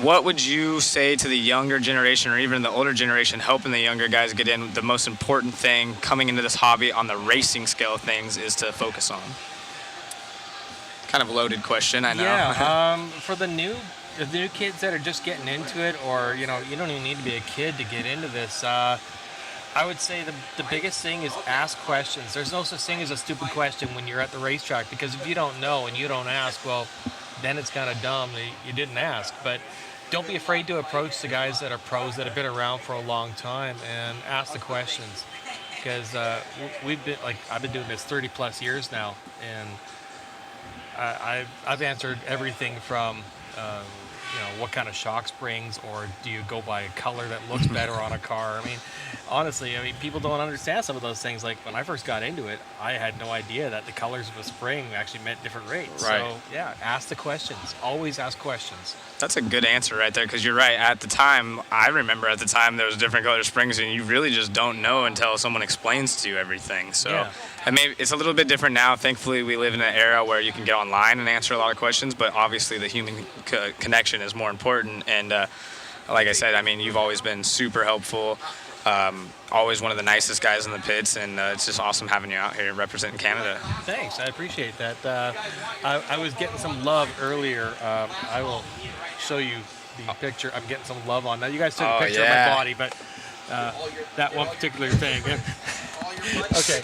Speaker 2: what would you say to the younger generation or even the older generation helping the younger guys get in? The most important thing coming into this hobby on the racing scale of things is to focus on. Kind of a loaded question, I know.
Speaker 18: Yeah, for the new kids that are just getting into it, or you don't even need to be a kid to get into this. I would say the biggest thing is ask questions. There's no such thing as a stupid question when you're at the racetrack, because if you don't know and you don't ask, well, then it's kind of dumb that you didn't ask. But don't be afraid to approach the guys that are pros that have been around for a long time and ask the questions, because I've been doing this 30 plus years now, and I've answered everything from what kind of shock springs, or do you go by a color that looks better on a car? I mean, honestly, people don't understand some of those things. Like when I first got into it, I had no idea that the colors of a spring actually meant different rates.
Speaker 2: Right.
Speaker 18: So yeah, ask the questions. Always ask questions.
Speaker 2: That's a good answer right there, because you're right. At the time, I remember at the time there was different color springs, and you really just don't know until someone explains to you everything. So,
Speaker 18: Yeah.
Speaker 2: and maybe it's a little bit different now. Thankfully, we live in an era where you can get online and answer a lot of questions, but obviously the human connection is more important. And like I said, you've always been super helpful. Always one of the nicest guys in the pits, and it's just awesome having you out here representing Canada.
Speaker 18: Thanks, I appreciate that. I was getting some love earlier. I will show you the picture. I'm getting some love on. Now you guys took a picture of my body, but that one particular thing. Okay.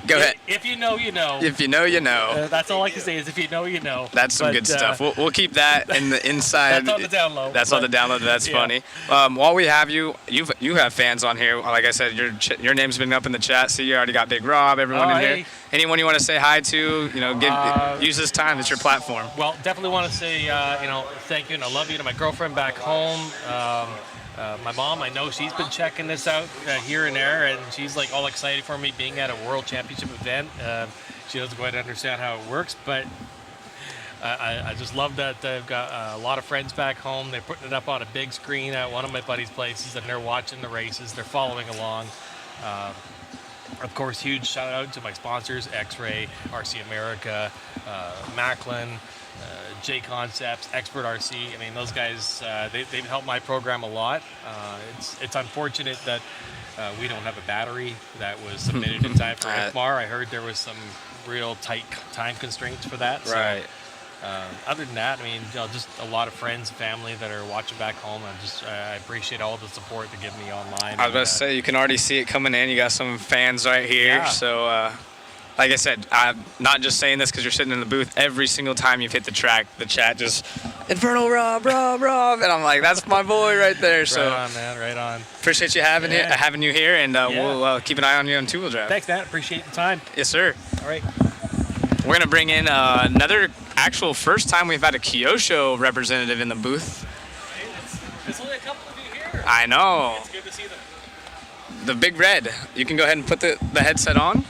Speaker 2: Go ahead.
Speaker 18: If you know, you know.
Speaker 2: If you know, you know.
Speaker 18: That's all I can say is if you know, you know.
Speaker 2: That's some good stuff. We'll keep that in the inside.
Speaker 18: That's on the download.
Speaker 2: That's on the download. That's funny. While we have you, you have fans on here. Like I said, your name's been up in the chat. See, you already got Big Rob, everyone in here. Anyone you want to say hi to? Use this time. It's your platform.
Speaker 18: Well, definitely want to say, thank you and I love you to my girlfriend back home. My mom, I know she's been checking this out here and there, and she's like all excited for me being at a World Championship event. She doesn't quite understand how it works, but I just love that I've got a lot of friends back home. They're putting it up on a big screen at one of my buddies' places, and they're watching the races. They're following along. Of course, huge shout out to my sponsors, X-Ray, RC America, Macklin, J Concepts, Expert RC. Those guys, they've helped my program a lot. It's unfortunate that we don't have a battery that was submitted in time for IFMAR. I heard there was some real tight time constraints for that.
Speaker 2: Right.
Speaker 18: So, other than that, just a lot of friends, family that are watching back home. I appreciate all the support they give me online.
Speaker 2: I was about to say, you can already see it coming in. You got some fans right here.
Speaker 18: Yeah.
Speaker 2: So, like I said, I'm not just saying this because you're sitting in the booth. Every single time you've hit the track, the chat just, Inferno Rob, and I'm like, that's my boy right there. So
Speaker 18: right on, man, right on.
Speaker 2: Appreciate you having you here, and we'll keep an eye on you on two-wheel drive.
Speaker 18: Thanks, man. Appreciate the time.
Speaker 2: Yes, sir.
Speaker 18: All right.
Speaker 2: We're gonna bring in another actual first time we've had a Kyosho representative in the booth.
Speaker 18: There's only a couple of you here.
Speaker 2: I know.
Speaker 18: It's good to see them.
Speaker 2: The Big Red. You can go ahead and put the headset on.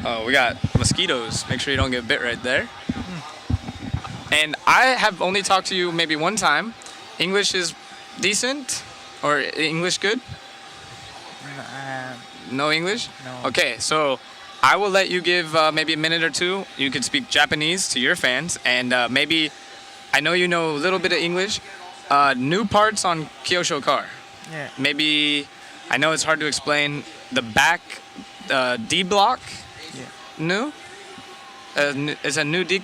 Speaker 2: Oh, we got mosquitoes. Make sure you don't get bit right there. And I have only talked to you maybe one time. English is decent? Or English good? No English?
Speaker 19: No.
Speaker 2: Okay, so I will let you give maybe a minute or two. You could speak Japanese to your fans. And maybe, I know you know a little bit of English. New parts on Kyosho car.
Speaker 19: Yeah.
Speaker 2: Maybe, I know it's hard to explain. The back D block. New? Is a new D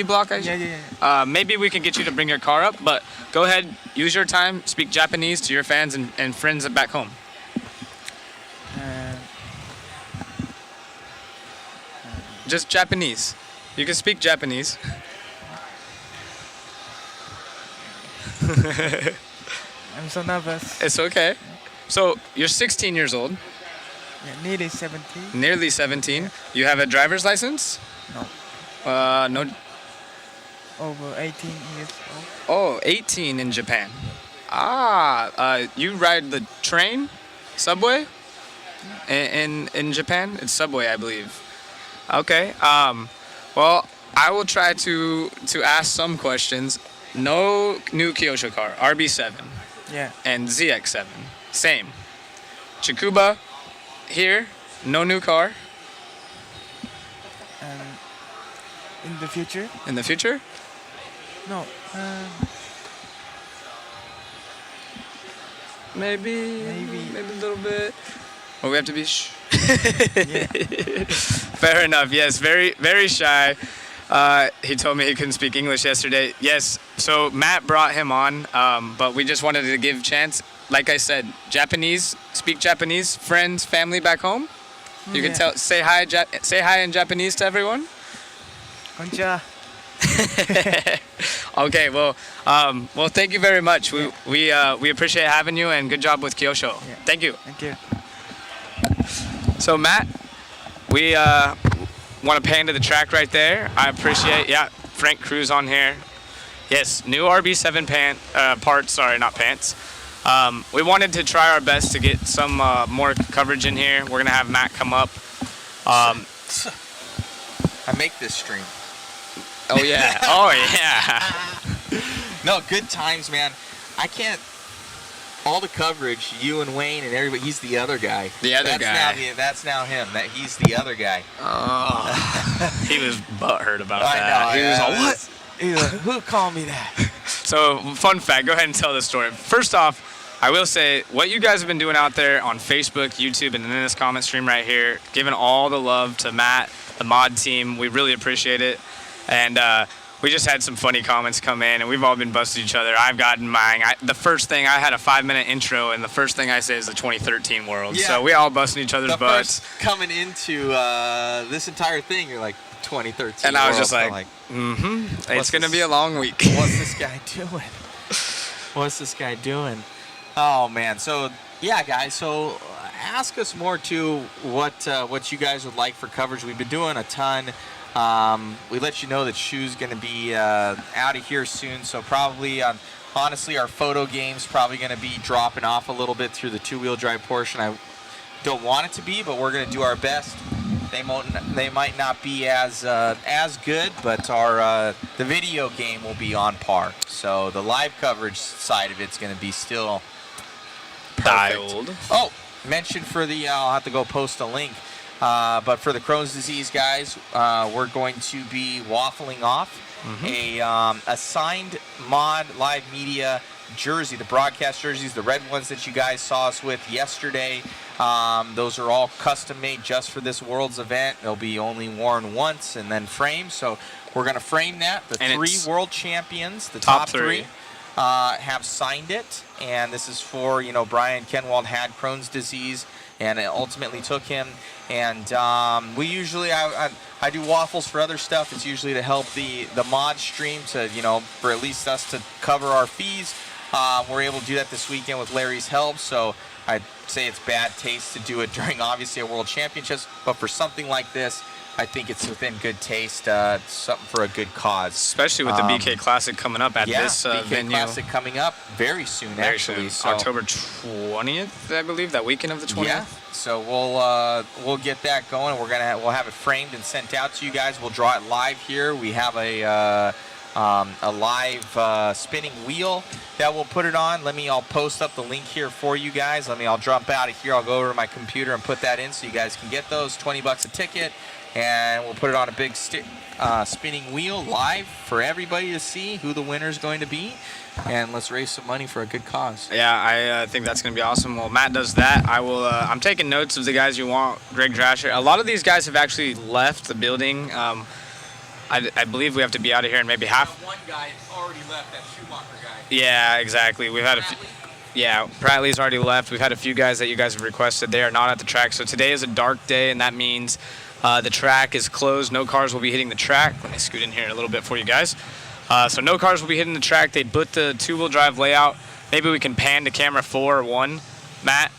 Speaker 2: block?
Speaker 19: Yeah.
Speaker 2: Maybe we can get you to bring your car up, but go ahead, use your time, speak Japanese to your fans and friends back home. Just Japanese. You can speak Japanese.
Speaker 19: I'm so nervous.
Speaker 2: It's okay. So you're 16 years old.
Speaker 19: Yeah, nearly 17.
Speaker 2: Nearly 17. You have a driver's license?
Speaker 19: No.
Speaker 2: No.
Speaker 19: Over 18 years old.
Speaker 2: Oh, 18 in Japan. You ride the train, subway? In Japan, it's subway, I believe. Okay. Well, I will try to ask some questions. No new Kyosho car, RB7.
Speaker 19: Yeah.
Speaker 2: And ZX7, same. Chikuba, here, no new car.
Speaker 19: In the future?
Speaker 2: In the future?
Speaker 19: No.
Speaker 2: Maybe a little bit. Well, we have to be Fair enough. Yes, very, very shy. He told me he couldn't speak English yesterday. Yes, so Matt brought him on, but we just wanted to give a chance. Like I said, Japanese, speak Japanese, friends, family back home. You can say hi in Japanese to everyone.
Speaker 19: Konnichiwa.
Speaker 2: Okay, well, thank you very much. We appreciate having you, and good job with Kyosho.
Speaker 19: Yeah.
Speaker 2: Thank you.
Speaker 19: Thank you.
Speaker 2: So Matt, we want to pan to the track right there. I appreciate, Frank Cruz on here. Yes, new RB7 parts, sorry, not pants. We wanted to try our best to get some more coverage in here. We're gonna have Matt come up.
Speaker 3: I make this stream.
Speaker 2: Oh yeah, oh yeah.
Speaker 3: No, good times, man. I can't. All the coverage, you and Wayne and everybody. He's the other guy. That's now him. He's the other guy.
Speaker 2: Oh, he was butthurt about that.
Speaker 3: I know.
Speaker 2: He was like, what?
Speaker 3: He's like, who called me that?
Speaker 2: So, fun fact. Go ahead and tell the story. First off, I will say what you guys have been doing out there on Facebook, YouTube, and in this comment stream right here, giving all the love to Matt, the mod team. We really appreciate it. And we just had some funny comments come in, and we've all been busting each other. I've gotten mine. The first thing, I had a 5-minute intro, and the first thing I say is the 2013 world.
Speaker 3: Yeah.
Speaker 2: So we all busting each other's butts.
Speaker 3: First coming into this entire thing, you're like 2013.
Speaker 2: And I was just
Speaker 3: world.
Speaker 2: like, it's going to be a long week.
Speaker 3: What's this guy doing? What's this guy doing? Oh, man. So, yeah, guys. So ask us more, too, what you guys would like for coverage. We've been doing a ton. We let you know that Shu's going to be out of here soon, so probably, honestly, our photo game's probably going to be dropping off a little bit through the two-wheel drive portion. I don't want it to be, but we're going to do our best. They might not be as good, but the video game will be on par. So the live coverage side of it's going to be still perfect.
Speaker 2: Dialed.
Speaker 3: Oh, mention for the I'll have to go post a link. But for the Crohn's disease guys, we're going to be waffling off a signed mod live media jersey, the broadcast jerseys, the red ones that you guys saw us with yesterday. Those are all custom made just for this World's event. They'll be only worn once and then framed. So we're going to frame that. The three world champions, the top three, have signed it. And this is for, Brian Kinwald had Crohn's disease, and it ultimately took him. And we usually, I do waffles for other stuff. It's usually to help the mod stream to, for at least us to cover our fees. We're able to do that this weekend with Larry's help. So I'd say it's bad taste to do it during, obviously, a World Championships. But for something like this, I think it's within good taste, something for a good cause.
Speaker 2: Especially with the BK Classic coming up at this
Speaker 3: BK
Speaker 2: venue.
Speaker 3: Classic coming up very soon, actually. So
Speaker 2: October 20th, I believe, that weekend of the 20th.
Speaker 3: Yeah. So we'll get that going. We'll have it framed and sent out to you guys. We'll draw it live here. We have a live spinning wheel that we'll put it on. I'll post up the link here for you guys. I'll jump out of here. I'll go over to my computer and put that in so you guys can get those. $20 a ticket. And we'll put it on a big spinning wheel live for everybody to see who the winner is going to be. And let's raise some money for a good cause.
Speaker 2: Yeah, I think that's going to be awesome. Well, Matt does that. I'm taking notes of the guys you want. Greg Drasher. A lot of these guys have actually left the building. I believe we have to be out of here in maybe half.
Speaker 3: One guy already left, that Schumacher guy.
Speaker 2: Yeah, exactly. We've had a few. Yeah, Pratley's already left. We've had a few guys that you guys have requested. They are not at the track. So today is a dark day, and that means the track is closed. No cars will be hitting the track. Let me scoot in here a little bit for you guys. So no cars will be hitting the track. They put the two-wheel drive layout. Maybe we can pan to camera 4 or 1. Matt,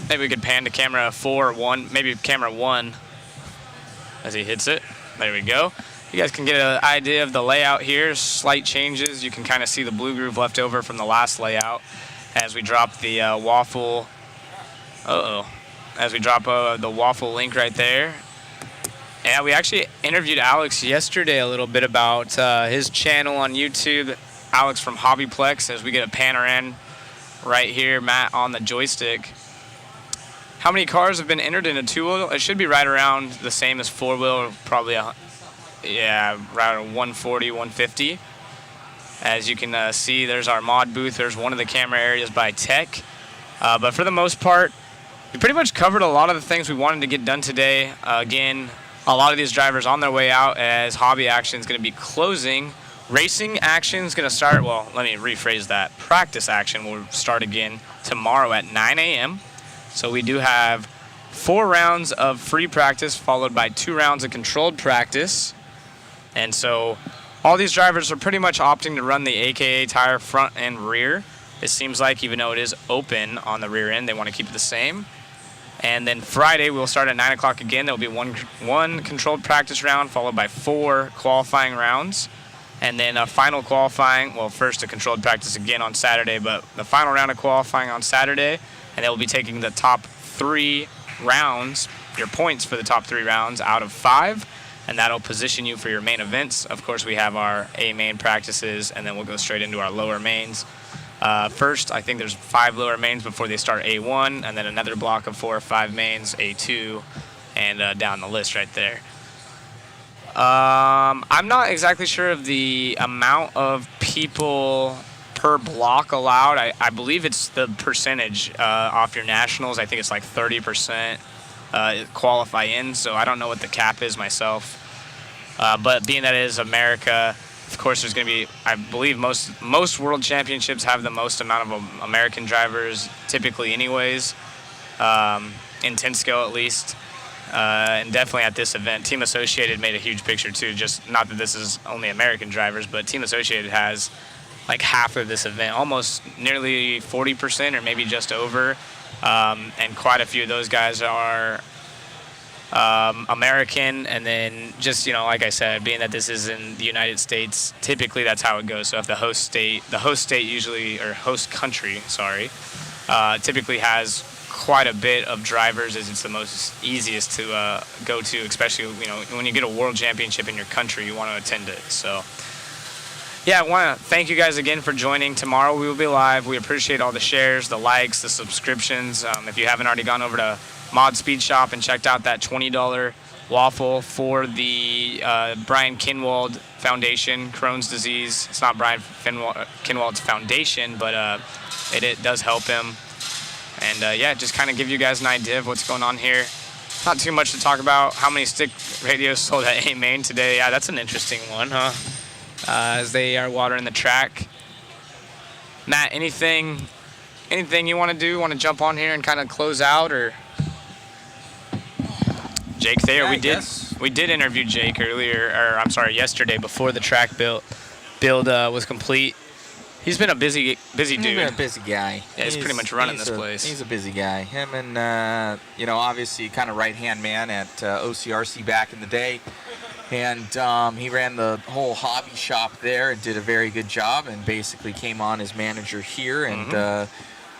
Speaker 2: maybe we could pan to camera 4 or 1. Maybe camera 1 as he hits it. There we go. You guys can get an idea of the layout here. Slight changes. You can kind of see the blue groove left over from the last layout as we drop the waffle. As we drop the waffle link right there. Yeah, we actually interviewed Alex yesterday a little bit about his channel on YouTube, Alex from Hobbyplex, as we get a panner in right here, Matt, on the joystick. How many cars have been entered in a two-wheel? It should be right around the same as four-wheel, probably, around 140, 150. As you can see, there's our mod booth. There's one of the camera areas by Tech. But for the most part, we pretty much covered a lot of the things we wanted to get done today. Again, a lot of these drivers on their way out as hobby action is going to be closing. Racing action is going to start, well, let me rephrase that. Practice action will start again tomorrow at 9 a.m. So we do have 4 rounds of free practice followed by 2 rounds of controlled practice. And so all these drivers are pretty much opting to run the AKA tire front and rear. It seems like even though it is open on the rear end, they want to keep it the same. And then Friday, we'll start at 9 o'clock again. There will be one controlled practice round followed by 4 qualifying rounds. And then a final qualifying, well, first a controlled practice again on Saturday, but the final round of qualifying on Saturday. And they will be taking the top 3 rounds, your points for the top 3 rounds out of 5. And that'll position you for your main events. Of course, we have our A main practices, and then we'll go straight into our lower mains. First, I think there's 5 lower mains before they start A1, and then another block of 4 or 5 mains, A2, and down the list right there. I'm not exactly sure of the amount of people per block allowed. I believe it's the percentage off your nationals. I think it's like 30%. Qualify in, so I don't know what the cap is myself. But being that it is America, of course there's going to be, I believe most world championships have the most amount of American drivers, typically anyways, in 10 scale at least. And definitely at this event, Team Associated made a huge picture too, just not that this is only American drivers, but Team Associated has like half of this event, almost nearly 40% or maybe just over. And quite a few of those guys are American, and then just, like I said, being that this is in the United States, typically that's how it goes. So if the host state usually, or host country, sorry, typically has quite a bit of drivers, as it's the most easiest to go to, especially, when you get a world championship in your country, you want to attend it. So yeah, I want to thank you guys again for joining. Tomorrow we will be live. We appreciate all the shares, the likes, the subscriptions. If you haven't already gone over to Mod Speed Shop and checked out that $20 waffle for the Brian Kinwald Foundation, Crohn's disease. It's not Brian Kinwald's foundation, but it does help him. And yeah, just kind of give you guys an idea of what's going on here. Not too much to talk about. How many stick radios sold at A Main today? Yeah, that's an interesting one, huh? As they are watering the track. Matt, anything you want to do? Want to jump on here and kind of close out, or Jake Thayer?
Speaker 3: Yeah,
Speaker 2: we did interview Jake earlier, or I'm sorry, yesterday before the track build was complete. He's been a busy dude.
Speaker 3: He's been a busy guy.
Speaker 2: Yeah, he's pretty much running this place.
Speaker 3: He's a busy guy. Him and obviously kind of right-hand man at OCRC back in the day. And he ran the whole hobby shop there and did a very good job, and basically came on as manager here, and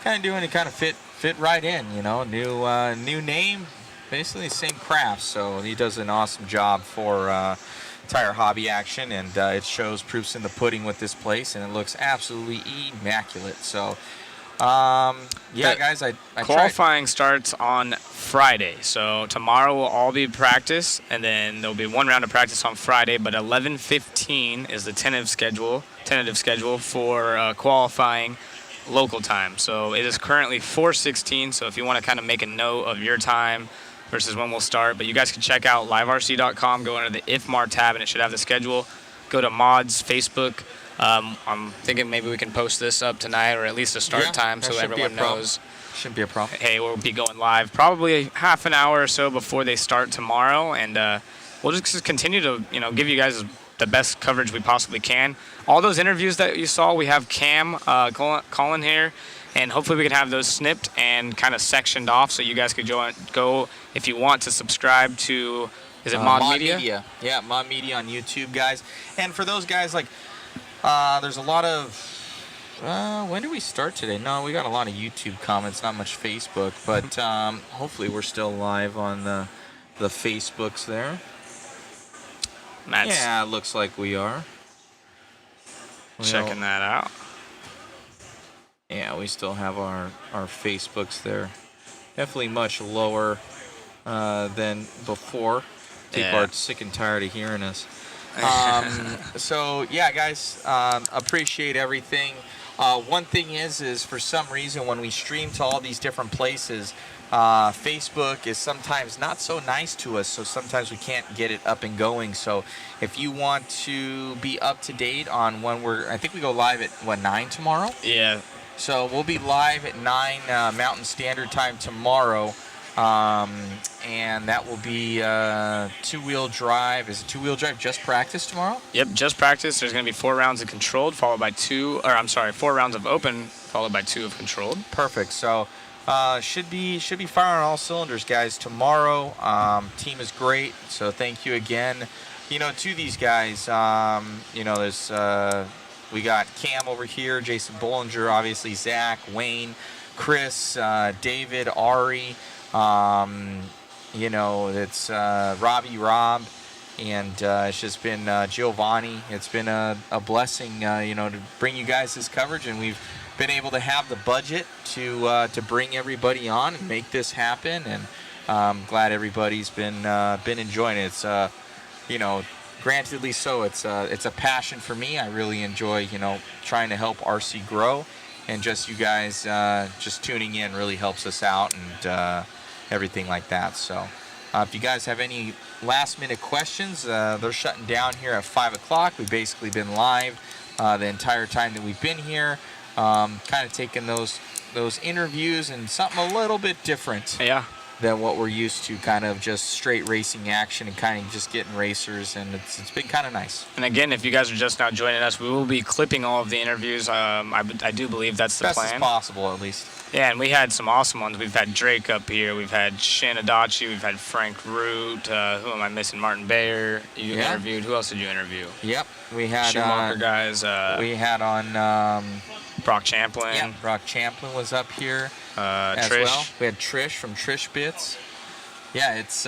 Speaker 3: kind of fit right in. New name, basically the same craft. So he does an awesome job for tire hobby action, and it shows proofs in the pudding with this place, and it looks absolutely immaculate. So guys, I
Speaker 2: qualifying starts on Friday, so tomorrow will all be practice, and then there'll be 1 round of practice on Friday, but 11:15 is the tentative schedule for qualifying local time. So it is currently 4:16, so if you want to kind of make a note of your time versus when we'll start, but you guys can check out liverc.com, go under the IFMAR tab, and it should have the schedule. Go to Mods Facebook. I'm thinking maybe we can post this up tonight, or at least a start time, so everyone knows.
Speaker 3: Shouldn't be a problem.
Speaker 2: Hey, we'll be going live probably half an hour or so before they start tomorrow, and we'll just continue to give you guys the best coverage we possibly can. All those interviews that you saw, we have Cam Colin here, and hopefully we can have those snipped and kind of sectioned off, so you guys could go if you want to subscribe to. Is it Mod Media?
Speaker 3: Yeah, Mod Media on YouTube, guys. And for those guys, there's a lot of. When do we start today? No, we got a lot of YouTube comments, not much Facebook, but hopefully we're still live on the Facebooks there. Yeah, it looks like we are.
Speaker 2: Checking that out.
Speaker 3: Yeah, we still have our Facebooks there. Definitely much lower than before. People are sick and tired of hearing us. So yeah, guys, appreciate everything. One thing is for some reason when we stream to all these different places, Facebook is sometimes not so nice to us, so sometimes we can't get it up and going. So if you want to be up to date on when I think we go live at 9 tomorrow?
Speaker 2: Yeah.
Speaker 3: So we'll be live at 9 Mountain Standard Time tomorrow. And that will be two-wheel drive. Is it two-wheel drive just practice tomorrow?
Speaker 2: Yep, just practice. There's going to be 4 rounds of controlled, followed by 4 rounds of open, followed by 2 of controlled.
Speaker 3: Perfect. So should be firing on all cylinders, guys. Tomorrow, team is great. So thank you again. To these guys, there's we got Cam over here, Jason Bollinger, obviously Zach, Wayne, Chris, David, Ari. It's Rob, and it's just been Giovanni. It's been a blessing, to bring you guys this coverage, and we've been able to have the budget to bring everybody on and make this happen. And I'm glad everybody's been enjoying it. It's grantedly so. It's a passion for me. I really enjoy trying to help RC grow, and just you guys just tuning in really helps us out, and everything like that. So if you guys have any last minute questions, they're shutting down here at 5 o'clock. We've basically been live the entire time that we've been here, kind of taking those interviews and something a little bit different than what we're used to, kind of just straight racing action and kind of just getting racers, and it's been kind of nice.
Speaker 2: And again, if you guys are just now joining us, we will be clipping all of the interviews. I do believe that's the plan.
Speaker 3: Best as possible, at least.
Speaker 2: Yeah, and we had some awesome ones. We've had Drake up here. We've had Shin Adachi. We've had Frank Root. Who am I missing? Martin Bayer. You interviewed. Who else did you interview?
Speaker 3: Yep. We had
Speaker 2: Schumacher guys.
Speaker 3: we had on
Speaker 2: Brock Champlin.
Speaker 3: Yeah, Brock Champlin was up here as
Speaker 2: Trish.
Speaker 3: well. We had Trish from Trish Bits. Yeah, it's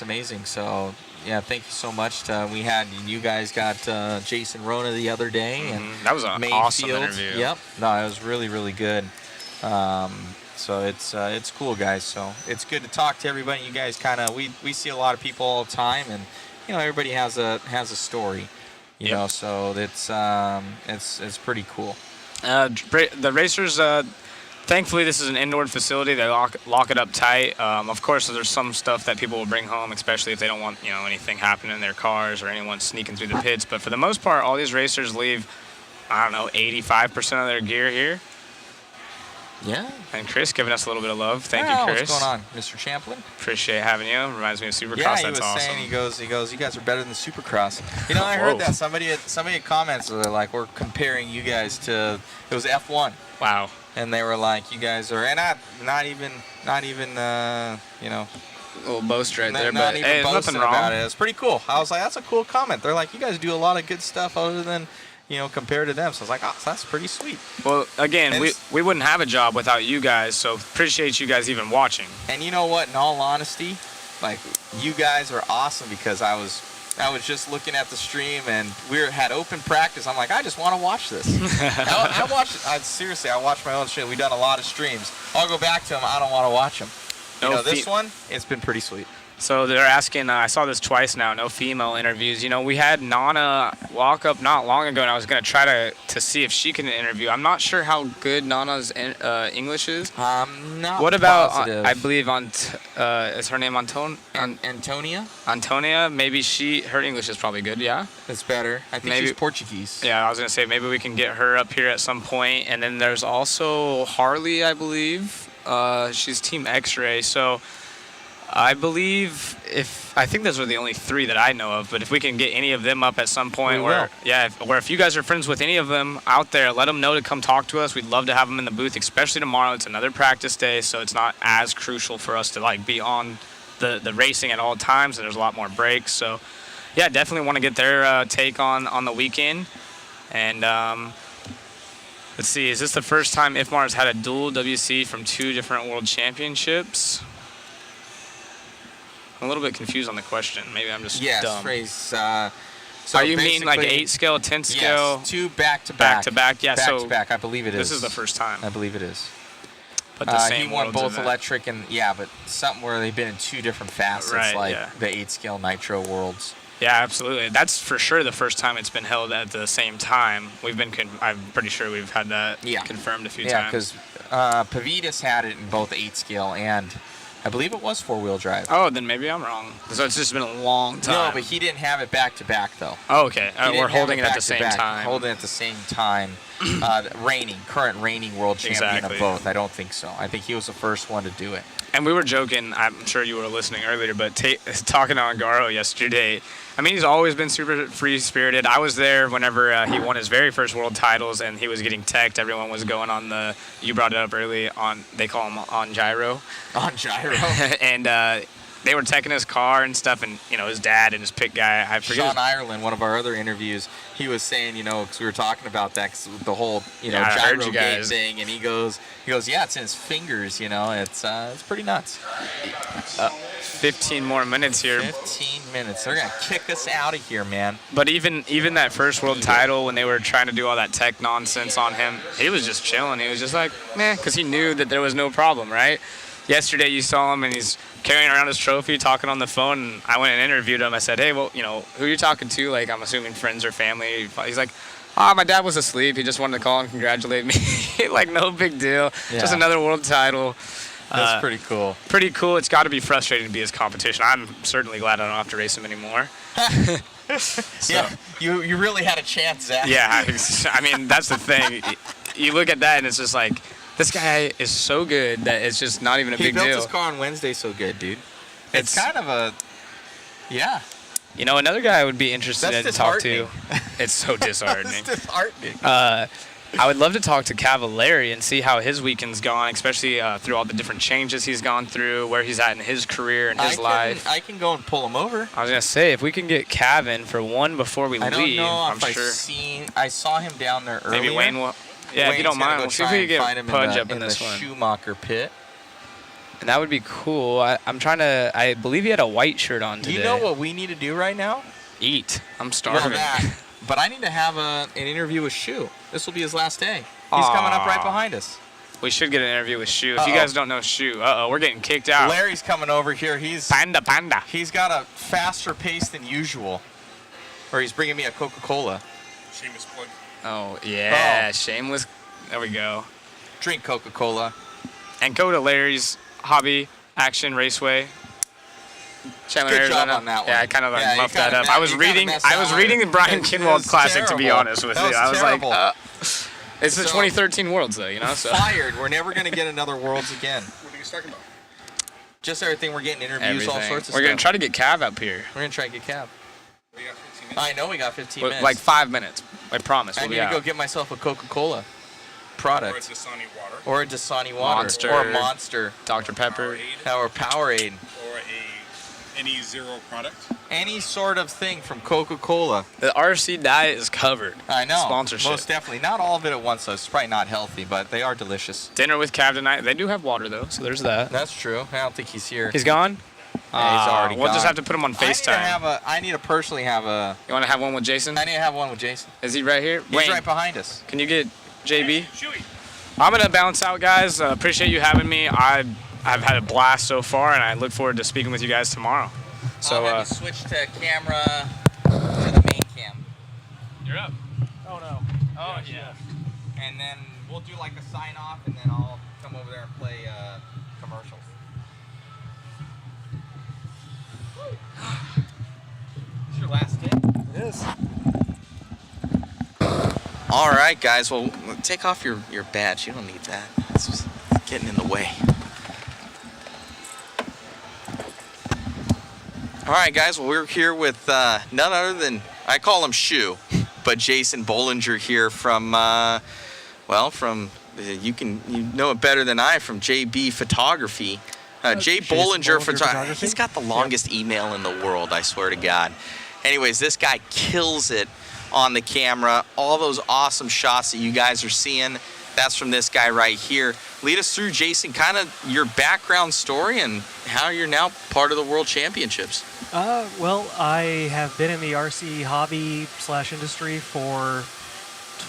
Speaker 3: amazing. So yeah, thank you so much. We had you guys got Jason Rona the other day, and
Speaker 2: that was an awesome interview.
Speaker 3: Yep. No, it was really, really good. So it's cool, guys. So it's good to talk to everybody. You guys kind of we see a lot of people all the time, and everybody has a story, you know. So it's pretty cool.
Speaker 2: The racers. Thankfully, this is an indoor facility. They lock it up tight. Of course, there's some stuff that people will bring home, especially if they don't want anything happening in their cars or anyone sneaking through the pits. But for the most part, all these racers leave, 85% of their gear here.
Speaker 3: Yeah.
Speaker 2: And Chris giving us a little bit of love. Thank you, Chris.
Speaker 3: What's going on, Mr. Champlin?
Speaker 2: Appreciate having you. Reminds me of Supercross.
Speaker 3: Yeah, he
Speaker 2: That's
Speaker 3: was
Speaker 2: awesome.
Speaker 3: saying, he goes, you guys are better than Supercross. I heard that somebody had comments where they're like, we're comparing you guys to, it was F1.
Speaker 2: Wow.
Speaker 3: And they were like, you guys are, and not even
Speaker 2: a little boast right there,
Speaker 3: not
Speaker 2: but
Speaker 3: even
Speaker 2: hey,
Speaker 3: boasting
Speaker 2: nothing wrong.
Speaker 3: about it. It's pretty cool. I was like, that's a cool comment. They're like, you guys do a lot of good stuff other than, compared to them. So I was like, oh, that's pretty sweet.
Speaker 2: Well, again, we wouldn't have a job without you guys, so appreciate you guys even watching.
Speaker 3: And you know what? In all honesty, like, you guys are awesome, because I was just looking at the stream and had open practice. I'm like, I just want to watch this. I watch my own stream. We've done a lot of streams. I'll go back to them. I don't want to watch them. This one, it's been pretty sweet.
Speaker 2: So they're asking, I saw this twice now, no female interviews. We had Nana walk up not long ago, and I was going to try to see if she can interview. I'm not sure how good Nana's English is.
Speaker 3: Not
Speaker 2: What about,
Speaker 3: positive.
Speaker 2: I believe, is her name
Speaker 3: Antonia?
Speaker 2: Antonia, maybe her English is probably good, yeah?
Speaker 3: It's better. I think she's Portuguese.
Speaker 2: Yeah, I was going to say, maybe we can get her up here at some point. And then there's also Harley, I believe. She's Team X-Ray, so I believe I think those are the only 3 that I know of, but if we can get any of them up at some point, or if you guys are friends with any of them out there, let them know to come talk to us. We'd love to have them in the booth, especially tomorrow. It's another practice day, so it's not as crucial for us to be on the racing at all times, and there's a lot more breaks. So yeah, definitely want to get their take on the weekend. And let's see, is this the first time IFMAR has had a dual WC from 2 different world championships? I'm a little bit confused on the question. Maybe I'm just dumb.
Speaker 3: So
Speaker 2: are you mean like 8 scale, 10 scale?
Speaker 3: Yes, 2 back-to-back.
Speaker 2: Back-to-back, yeah.
Speaker 3: Back to back, I believe it is.
Speaker 2: This is the first time.
Speaker 3: I believe it is.
Speaker 2: But the same
Speaker 3: he won
Speaker 2: worlds
Speaker 3: both
Speaker 2: event.
Speaker 3: electric and, but something where they've been in 2 different facets, the 8 scale Nitro Worlds.
Speaker 2: Yeah, absolutely. That's for sure the first time it's been held at the same time. I'm pretty sure we've had that confirmed a few
Speaker 12: Yeah,
Speaker 2: times.
Speaker 12: because Pavitas had it in both 8 scale and I believe it was 4-wheel drive.
Speaker 2: Oh, then maybe I'm wrong. So it's just been a long time.
Speaker 12: No, but he didn't have it back to back though.
Speaker 2: Oh, okay.
Speaker 12: He
Speaker 2: We're
Speaker 12: didn't
Speaker 2: holding
Speaker 12: have
Speaker 2: it at the same
Speaker 12: back-to-back.
Speaker 2: time.
Speaker 12: Holding it at the same time. Current reigning world champion
Speaker 2: Exactly.
Speaker 12: of both. I don't think so. I think he was the first one to do it.
Speaker 2: And we were joking, I'm sure you were listening earlier, but talking to Angaro yesterday, I mean, he's always been super free-spirited. I was there whenever he won his very first world titles, and he was getting teched. Everyone was going on you brought it up early, they call him on gyro.
Speaker 12: On gyro.
Speaker 2: And they were teching his car and stuff, and, his dad and his pit guy, I forget.
Speaker 12: Sean Ireland, one of our other interviews, he was saying, because we were talking about that, 'cause the whole,
Speaker 2: Yeah, I heard
Speaker 12: gyro
Speaker 2: you
Speaker 12: game
Speaker 2: guys.
Speaker 12: thing, and he goes, yeah, it's in his fingers, it's pretty nuts.
Speaker 2: 15 more minutes here.
Speaker 12: 15 minutes. They're gonna kick us out of here, man.
Speaker 2: But even that first world title, when they were trying to do all that tech nonsense on him, he was just chilling. He was just like, meh, because he knew that there was no problem, right? Yesterday you saw him and he's carrying around his trophy, talking on the phone, and I went and interviewed him. I said, hey, well, who are you talking to? Like, I'm assuming friends or family. He's like, my dad was asleep. He just wanted to call and congratulate me. Like, no big deal.
Speaker 12: Yeah.
Speaker 2: Just another world title.
Speaker 12: That's pretty cool.
Speaker 2: Pretty cool. It's got to be frustrating to be his competition. I'm certainly glad I don't have to race him anymore.
Speaker 12: Yeah, you really had a chance, Zach.
Speaker 2: Yeah, I mean, that's the thing. You look at that and it's just like, this guy is so good that it's just not even a big deal.
Speaker 12: He built his car on Wednesday so good, dude. It's kind of a, yeah.
Speaker 2: Another guy I would be interested
Speaker 12: That's
Speaker 2: in to talk to. It's so disheartening.
Speaker 12: It's disheartening.
Speaker 2: I would love to talk to Cavallari and see how his weekend's gone, especially through all the different changes he's gone through, where he's at in his career and his life.
Speaker 12: I can go and pull him over.
Speaker 2: I was going to say, if we can get Cav in for one before we leave,
Speaker 12: I don't know
Speaker 2: I'm
Speaker 12: if
Speaker 2: sure.
Speaker 12: I saw him down there earlier.
Speaker 2: Maybe Wayne will. Yeah, if you don't mind, we'll see if we can get Pudge up in this one.
Speaker 12: Schumacher pit.
Speaker 2: And that would be cool. I believe he had a white shirt on today.
Speaker 12: You know what we need to do right now?
Speaker 2: Eat. I'm starving.
Speaker 12: But I need to have an interview with Shu. This will be his last day. He's coming up right behind us.
Speaker 2: We should get an interview with Shu. If you guys don't know Shu, we're getting kicked out.
Speaker 12: Larry's coming over here. He's
Speaker 2: Panda.
Speaker 12: He's got a faster pace than usual. Or he's bringing me a Coca-Cola.
Speaker 6: Shameless plug.
Speaker 2: Oh, yeah. Shameless. There we go.
Speaker 12: Drink Coca-Cola.
Speaker 2: And go to Larry's Hobby Action Raceway. Chandler,
Speaker 12: Good job
Speaker 2: Arizona.
Speaker 12: on that one.
Speaker 2: Yeah, I kind of
Speaker 12: Yeah,
Speaker 2: muffed
Speaker 12: you
Speaker 2: that
Speaker 12: kinda
Speaker 2: up.
Speaker 12: messed-
Speaker 2: I was
Speaker 12: you kinda
Speaker 2: reading
Speaker 12: messed that
Speaker 2: the
Speaker 12: one.
Speaker 2: Brian
Speaker 12: It
Speaker 2: Kinwald
Speaker 12: was
Speaker 2: Classic, to be
Speaker 12: terrible.
Speaker 2: honest with
Speaker 12: That
Speaker 2: you.
Speaker 12: was
Speaker 2: I was
Speaker 12: terrible.
Speaker 2: like, it's the
Speaker 12: So-
Speaker 2: 2013 Worlds, though, So.
Speaker 12: Fired. We're never going to get another Worlds again.
Speaker 6: What are you talking about?
Speaker 12: Just everything. We're getting interviews, all sorts of
Speaker 2: We're going
Speaker 12: stuff.
Speaker 2: to try to get Cav up here.
Speaker 12: We're going to try to get Cab. I know we got 15 minutes.
Speaker 2: Like 5 minutes. I promise.
Speaker 12: I
Speaker 2: We'll
Speaker 12: need
Speaker 2: be
Speaker 12: to
Speaker 2: out.
Speaker 12: go get myself a Coca-Cola product.
Speaker 6: Or a Dasani water.
Speaker 12: Or a Dasani water.
Speaker 2: Monster.
Speaker 12: Or a Monster.
Speaker 2: Dr. Pepper.
Speaker 12: Or Powerade.
Speaker 6: Or any zero product.
Speaker 12: Any sort of thing from Coca-Cola.
Speaker 2: The RC diet is covered.
Speaker 12: I know.
Speaker 2: Sponsorship.
Speaker 12: Most definitely. Not all of it at once, though. It's probably not healthy, but they are delicious.
Speaker 2: Dinner with Cav tonight. They do have water, though, so there's that.
Speaker 12: That's true. I don't think he's here.
Speaker 2: He's gone?
Speaker 12: Yeah, he's already
Speaker 2: We'll
Speaker 12: gone.
Speaker 2: just have to put him on FaceTime.
Speaker 12: I need to personally have a...
Speaker 2: You want to have one with Jason?
Speaker 12: I need to have one with Jason.
Speaker 2: Is he right here?
Speaker 12: He's
Speaker 2: Wayne,
Speaker 12: right behind us.
Speaker 2: can you get JB? I'm going to bounce out, guys. Appreciate you having me. I've had a blast so far, and I look forward to speaking with you guys tomorrow. So,
Speaker 12: I'll have you switch to camera to the main cam.
Speaker 2: You're up.
Speaker 18: Oh no.
Speaker 2: Oh, yeah.
Speaker 12: And then we'll do like a sign off, and then I'll come over there and play commercials. This is your last day?
Speaker 18: It is.
Speaker 12: All right, guys. Well, take off your badge. You don't need that. It's just getting in the way. All right, guys. Well, we're here with none other than, I call him Shu, but Jason Bollinger here from, you know it better than I, from JB Photography. Jay Bollinger Photography. He's got the longest email in the world, I swear to God. Anyways, this guy kills it on the camera. All those awesome shots that you guys are seeing, that's from this guy right here. Lead us through, Jason, kind of your background story and how you're now part of the World Championships.
Speaker 20: Well, I have been in the RC hobby / industry for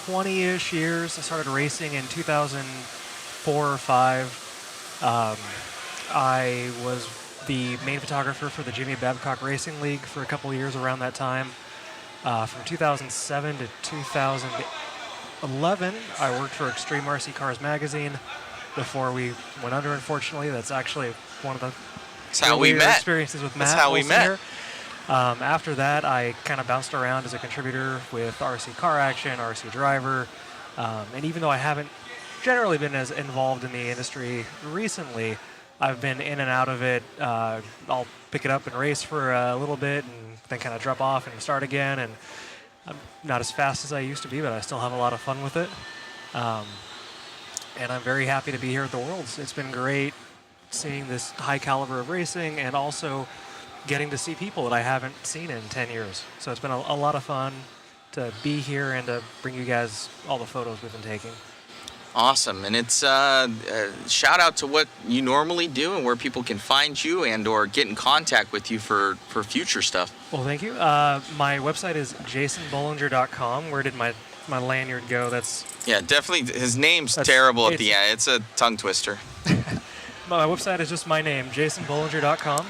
Speaker 20: 20-ish years. I started racing in 2004 or 5. I was the main photographer for the Jimmy Babcock Racing League for a couple of years around that time. From 2007 to 2011, I worked for Extreme RC Cars magazine before we went under, unfortunately. That's actually one of the experiences with Matt.
Speaker 12: That's how we met.
Speaker 20: Here. After that, I kind of bounced around as a contributor with RC Car Action, RC Driver, and even though I haven't generally been as involved in the industry recently, I've been in and out of it. I'll pick it up and race for a little bit and then kind of drop off and start again. And I'm not as fast as I used to be, but I still have a lot of fun with it. And I'm very happy to be here at the Worlds. It's been great seeing this high caliber of racing and also getting to see people that I haven't seen in 10 years. So it's been a lot of fun to be here and to bring you guys all the photos we've been taking.
Speaker 12: Awesome. And it's shout out to what you normally do and where people can find you and or get in contact with you for future stuff.
Speaker 20: Well, thank you. My website is jasonbollinger.com. Where did my lanyard go?
Speaker 12: Yeah, definitely. His name's terrible at the end. It's a tongue twister.
Speaker 20: My website is just my name, jasonbollinger.com.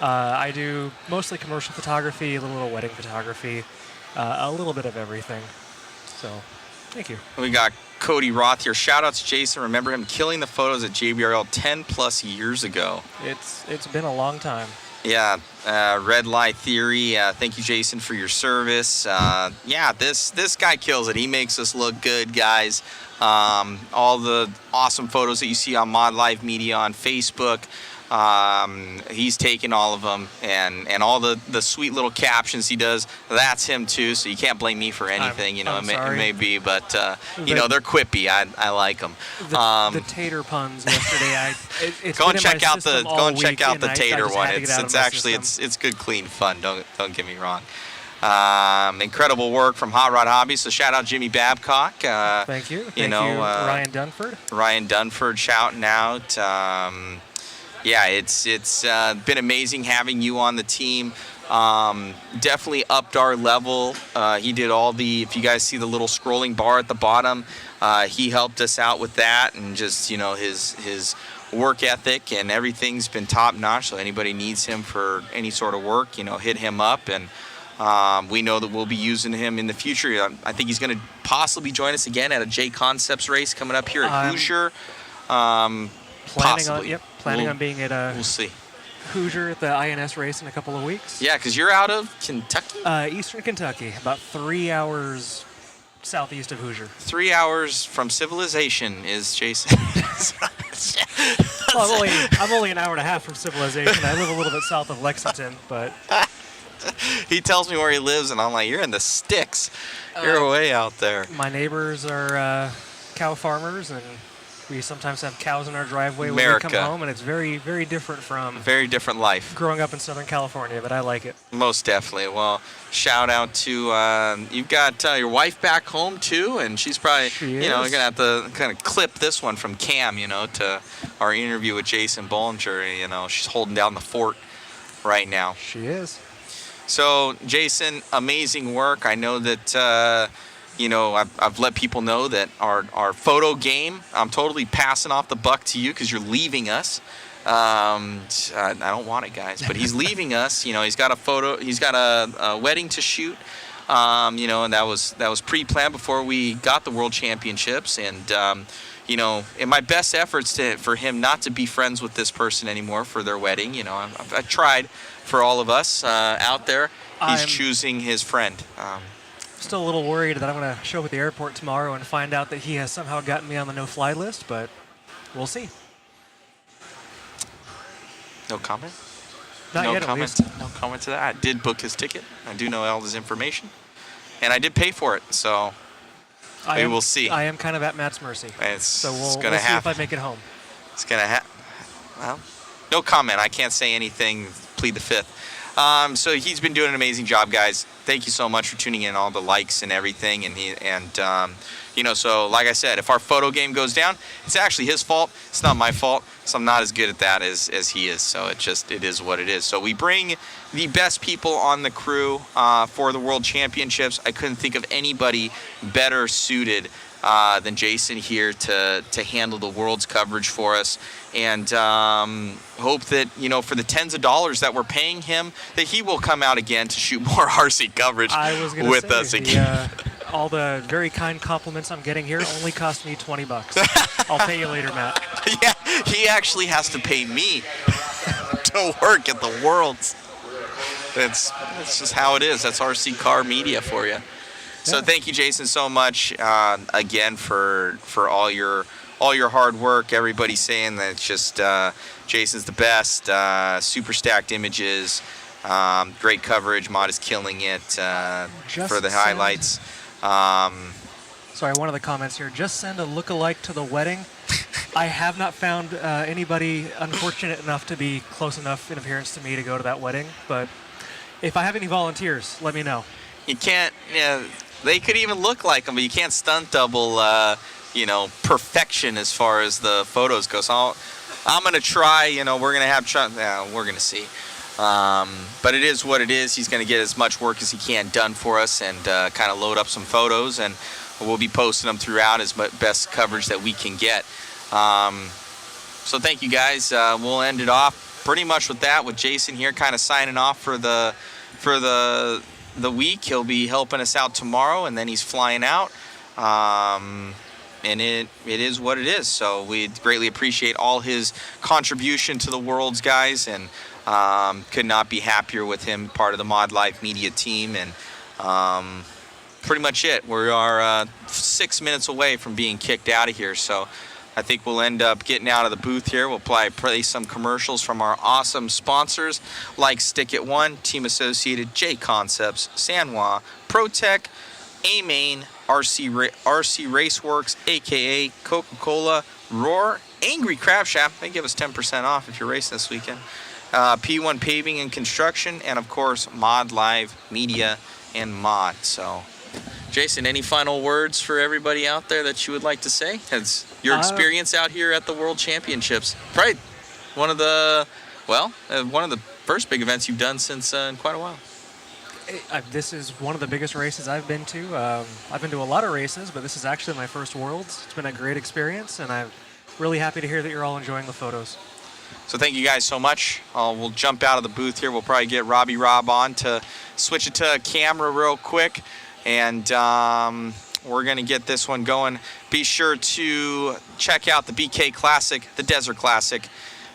Speaker 20: I do mostly commercial photography, a little wedding photography, a little bit of everything. So, thank you.
Speaker 12: We got Cody Roth here. Shout out to Jason. Remember him killing the photos at JBRL 10 plus years ago.
Speaker 20: It's been a long time.
Speaker 12: Yeah, Red Light Theory. Thank you, Jason, for your service. Yeah, this guy kills it. He makes us look good, guys. All the awesome photos that you see on Mod Live Media on Facebook. He's taken all of them, and all the sweet little captions he does, that's him too, so you can't blame me for anything. It may be, but they're quippy. I like them.
Speaker 20: The tater puns yesterday,
Speaker 12: go and check out the tater one. It's actually it's good, clean fun. Don't get me wrong. Incredible work from Hot Rod Hobby. So shout out Jimmy Babcock.
Speaker 20: Thank you. Thank you, Ryan Dunford.
Speaker 12: Ryan Dunford shouting out. Yeah, it's been amazing having you on the team. Definitely upped our level. He did if you guys see the little scrolling bar at the bottom, he helped us out with that, and just, his work ethic and everything's been top notch. So anybody needs him for any sort of work, hit him up. And we know that we'll be using him in the future. I think he's going to possibly join us again at a J Concepts race coming up here at Hoosier.
Speaker 20: Planning on being at
Speaker 12: we'll see.
Speaker 20: Hoosier at the INS race in a couple of weeks.
Speaker 12: Yeah, because you're out of Kentucky?
Speaker 20: Eastern Kentucky, about 3 hours southeast of Hoosier.
Speaker 12: 3 hours from civilization is Jason.
Speaker 20: Well, I'm only an hour and a half from civilization. I live a little bit south of Lexington, but...
Speaker 12: He tells me where he lives, and I'm like, you're in the sticks. You're way out there.
Speaker 20: My neighbors are cow farmers, and we sometimes have cows in our driveway when we come home, and it's very, very different from...
Speaker 12: Very different life.
Speaker 20: ...growing up in Southern California, but I like it.
Speaker 12: Most definitely. Well, shout out to... you've got your wife back home, too, and she's probably... You're going to have to kind of clip this one from Cam, to our interview with Jason Bollinger. She's holding down the fort right now.
Speaker 20: She is.
Speaker 12: So, Jason, amazing work. I know that... I've let people know that our photo game, I'm totally passing off the buck to you because you're leaving us. I don't want it, guys, but he's leaving us. He's got a wedding to shoot. And that was pre-planned before we got the World Championships. And, in my best efforts for him not to be friends with this person anymore for their wedding, I tried for all of us out there. He's choosing his friend.
Speaker 20: Still a little worried that I'm going to show up at the airport tomorrow and find out that he has somehow gotten me on the no-fly list, but we'll see.
Speaker 12: No comment?
Speaker 20: Not yet,
Speaker 12: comment.
Speaker 20: At least.
Speaker 12: No comment to that. I did book his ticket. I do know all his information, and I did pay for it. So maybe we'll see.
Speaker 20: I am kind of at Matt's mercy.
Speaker 12: We'll
Speaker 20: see if I make it home.
Speaker 12: It's gonna happen. Well, no comment. I can't say anything. Plead the fifth. So he's been doing an amazing job, guys. Thank you so much for tuning in, all the likes and everything. So like I said, if our photo game goes down, it's actually his fault. It's not my fault. So I'm not as good at that as he is. So it is what it is. So we bring the best people on the crew for the World Championships. I couldn't think of anybody better suited than Jason here to handle the World's coverage for us, and hope that, you know, for the tens of dollars that we're paying him, that he will come out again to shoot more RC coverage with us again.
Speaker 20: All the very kind compliments I'm getting here only cost me $20. I'll pay you later, Matt.
Speaker 12: Yeah, he actually has to pay me to work at the Worlds. That's just how it is. That's RC car media for you. So thank you, Jason, so much again for all your hard work. Everybody's saying that it's just Jason's the best. Super stacked images, great coverage. Mod is killing it for the highlights.
Speaker 20: Sorry, one of the comments here. Just send a look-alike to the wedding. I have not found anybody unfortunate enough to be close enough in appearance to me to go to that wedding. But if I have any volunteers, let me know.
Speaker 12: You can't. They could even look like them, but you can't stunt double. Perfection as far as the photos go. So I'm gonna try. We're gonna have. We're gonna see. But it is what it is. He's going to get as much work as he can done for us and kind of load up some photos, and we'll be posting them throughout as best coverage that we can get. So thank you guys. We'll end it off pretty much with that, with Jason here kind of signing off for the week. He'll be helping us out tomorrow, and then he's flying out. And it is what it is. So we greatly appreciate all his contribution to the Worlds, guys, and could not be happier with him, part of the Mod Life media team. And pretty much it. We are 6 minutes away from being kicked out of here. So I think we'll end up getting out of the booth here. We'll probably play some commercials from our awesome sponsors like Stick It One, Team Associated, J Concepts, Sanwa, ProTech, A-Main, RC Raceworks, aka Coca-Cola, Roar, Angry Crab Shaft. They give us 10% off if you're racing this weekend. P1 Paving and Construction, and of course Mod Live Media and Mod. So, Jason, any final words for everybody out there that you would like to say? Has your experience out here at the World Championships, probably one of the first big events you've done since in quite a while.
Speaker 20: This is one of the biggest races I've been to. I've been to a lot of races, but this is actually my first Worlds. It's been a great experience, and I'm really happy to hear that you're all enjoying the photos.
Speaker 12: So thank you guys so much. We'll jump out of the booth here. We'll probably get Robbie Rob on to switch it to a camera real quick, and we're going to get this one going. Be sure to check out the BK Classic, the Desert Classic,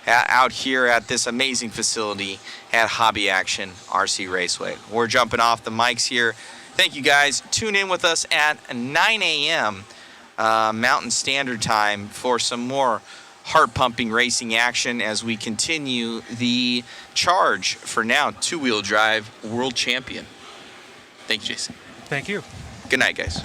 Speaker 12: out here at this amazing facility at Hobby Action RC Raceway. We're jumping off the mics here. Thank you guys. Tune in with us at 9 a.m. Mountain Standard Time for some more heart-pumping racing action as we continue the charge for now two-wheel drive world champion. Thank you, Jason.
Speaker 20: Thank you.
Speaker 12: Good night, guys.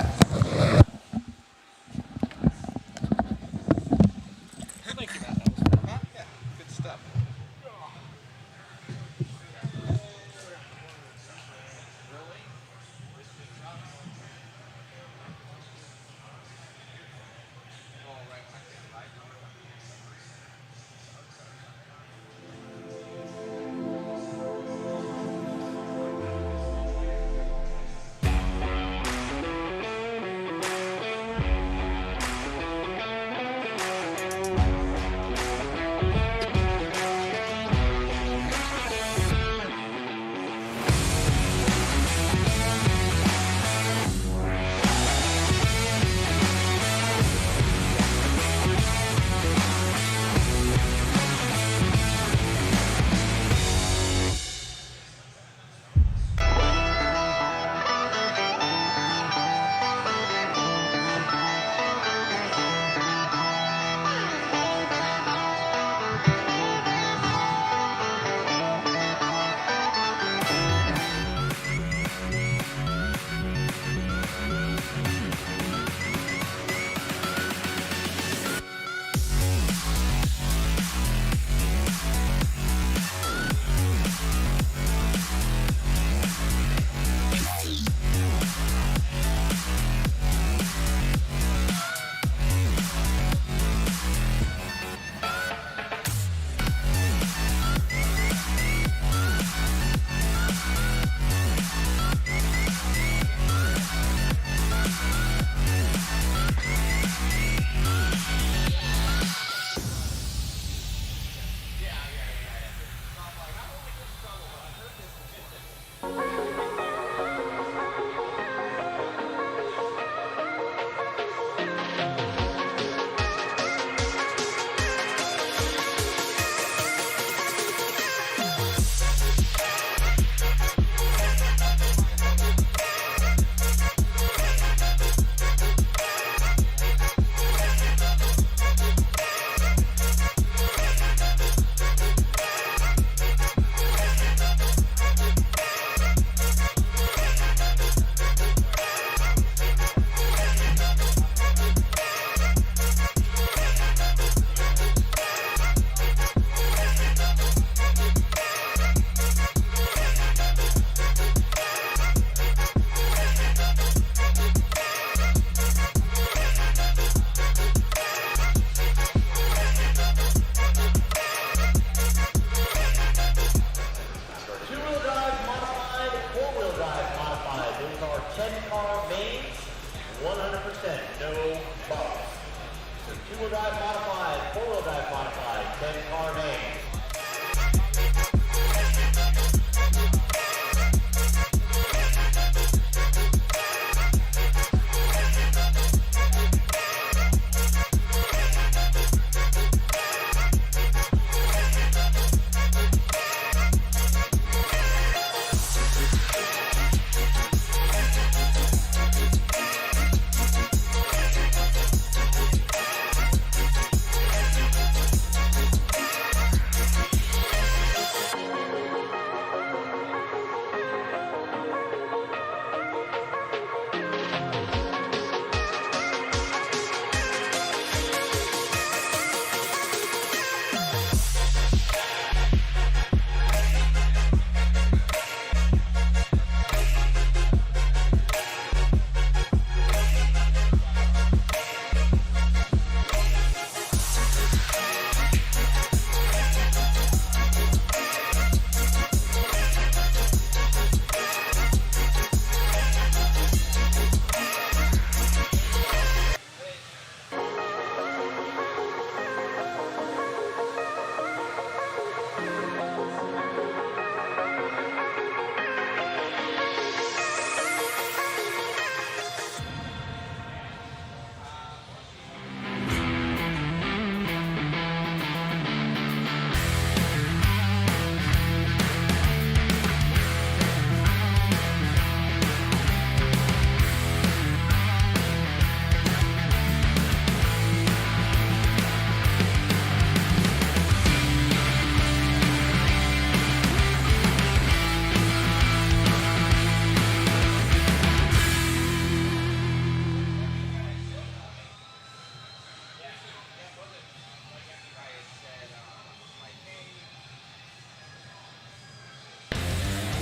Speaker 21: 100%, no bugs. Two-wheel drive modified, four-wheel drive modified, 10-car main.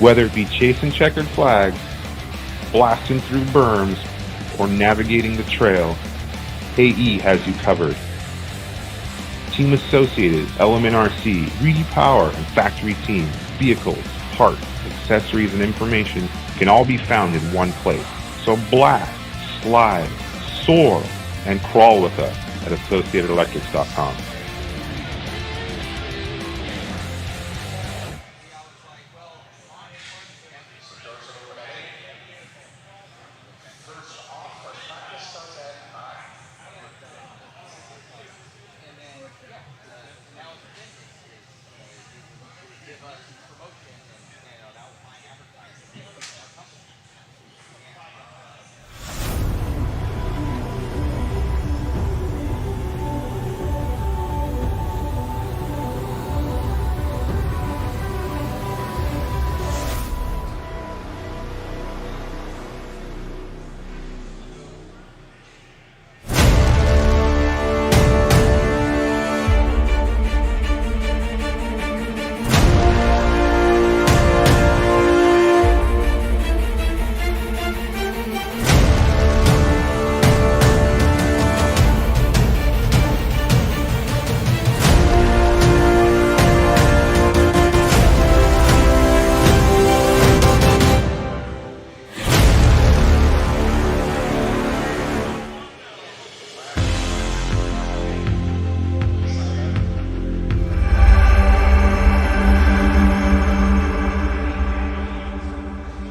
Speaker 22: Whether it be chasing checkered flags, blasting through berms, or navigating the trail, AE has you covered. Team Associated, Element RC, Greedy Power, and Factory Team, vehicles, parts, accessories, and information can all be found in one place. So blast, slide, soar, and crawl with us at AssociatedElectrics.com.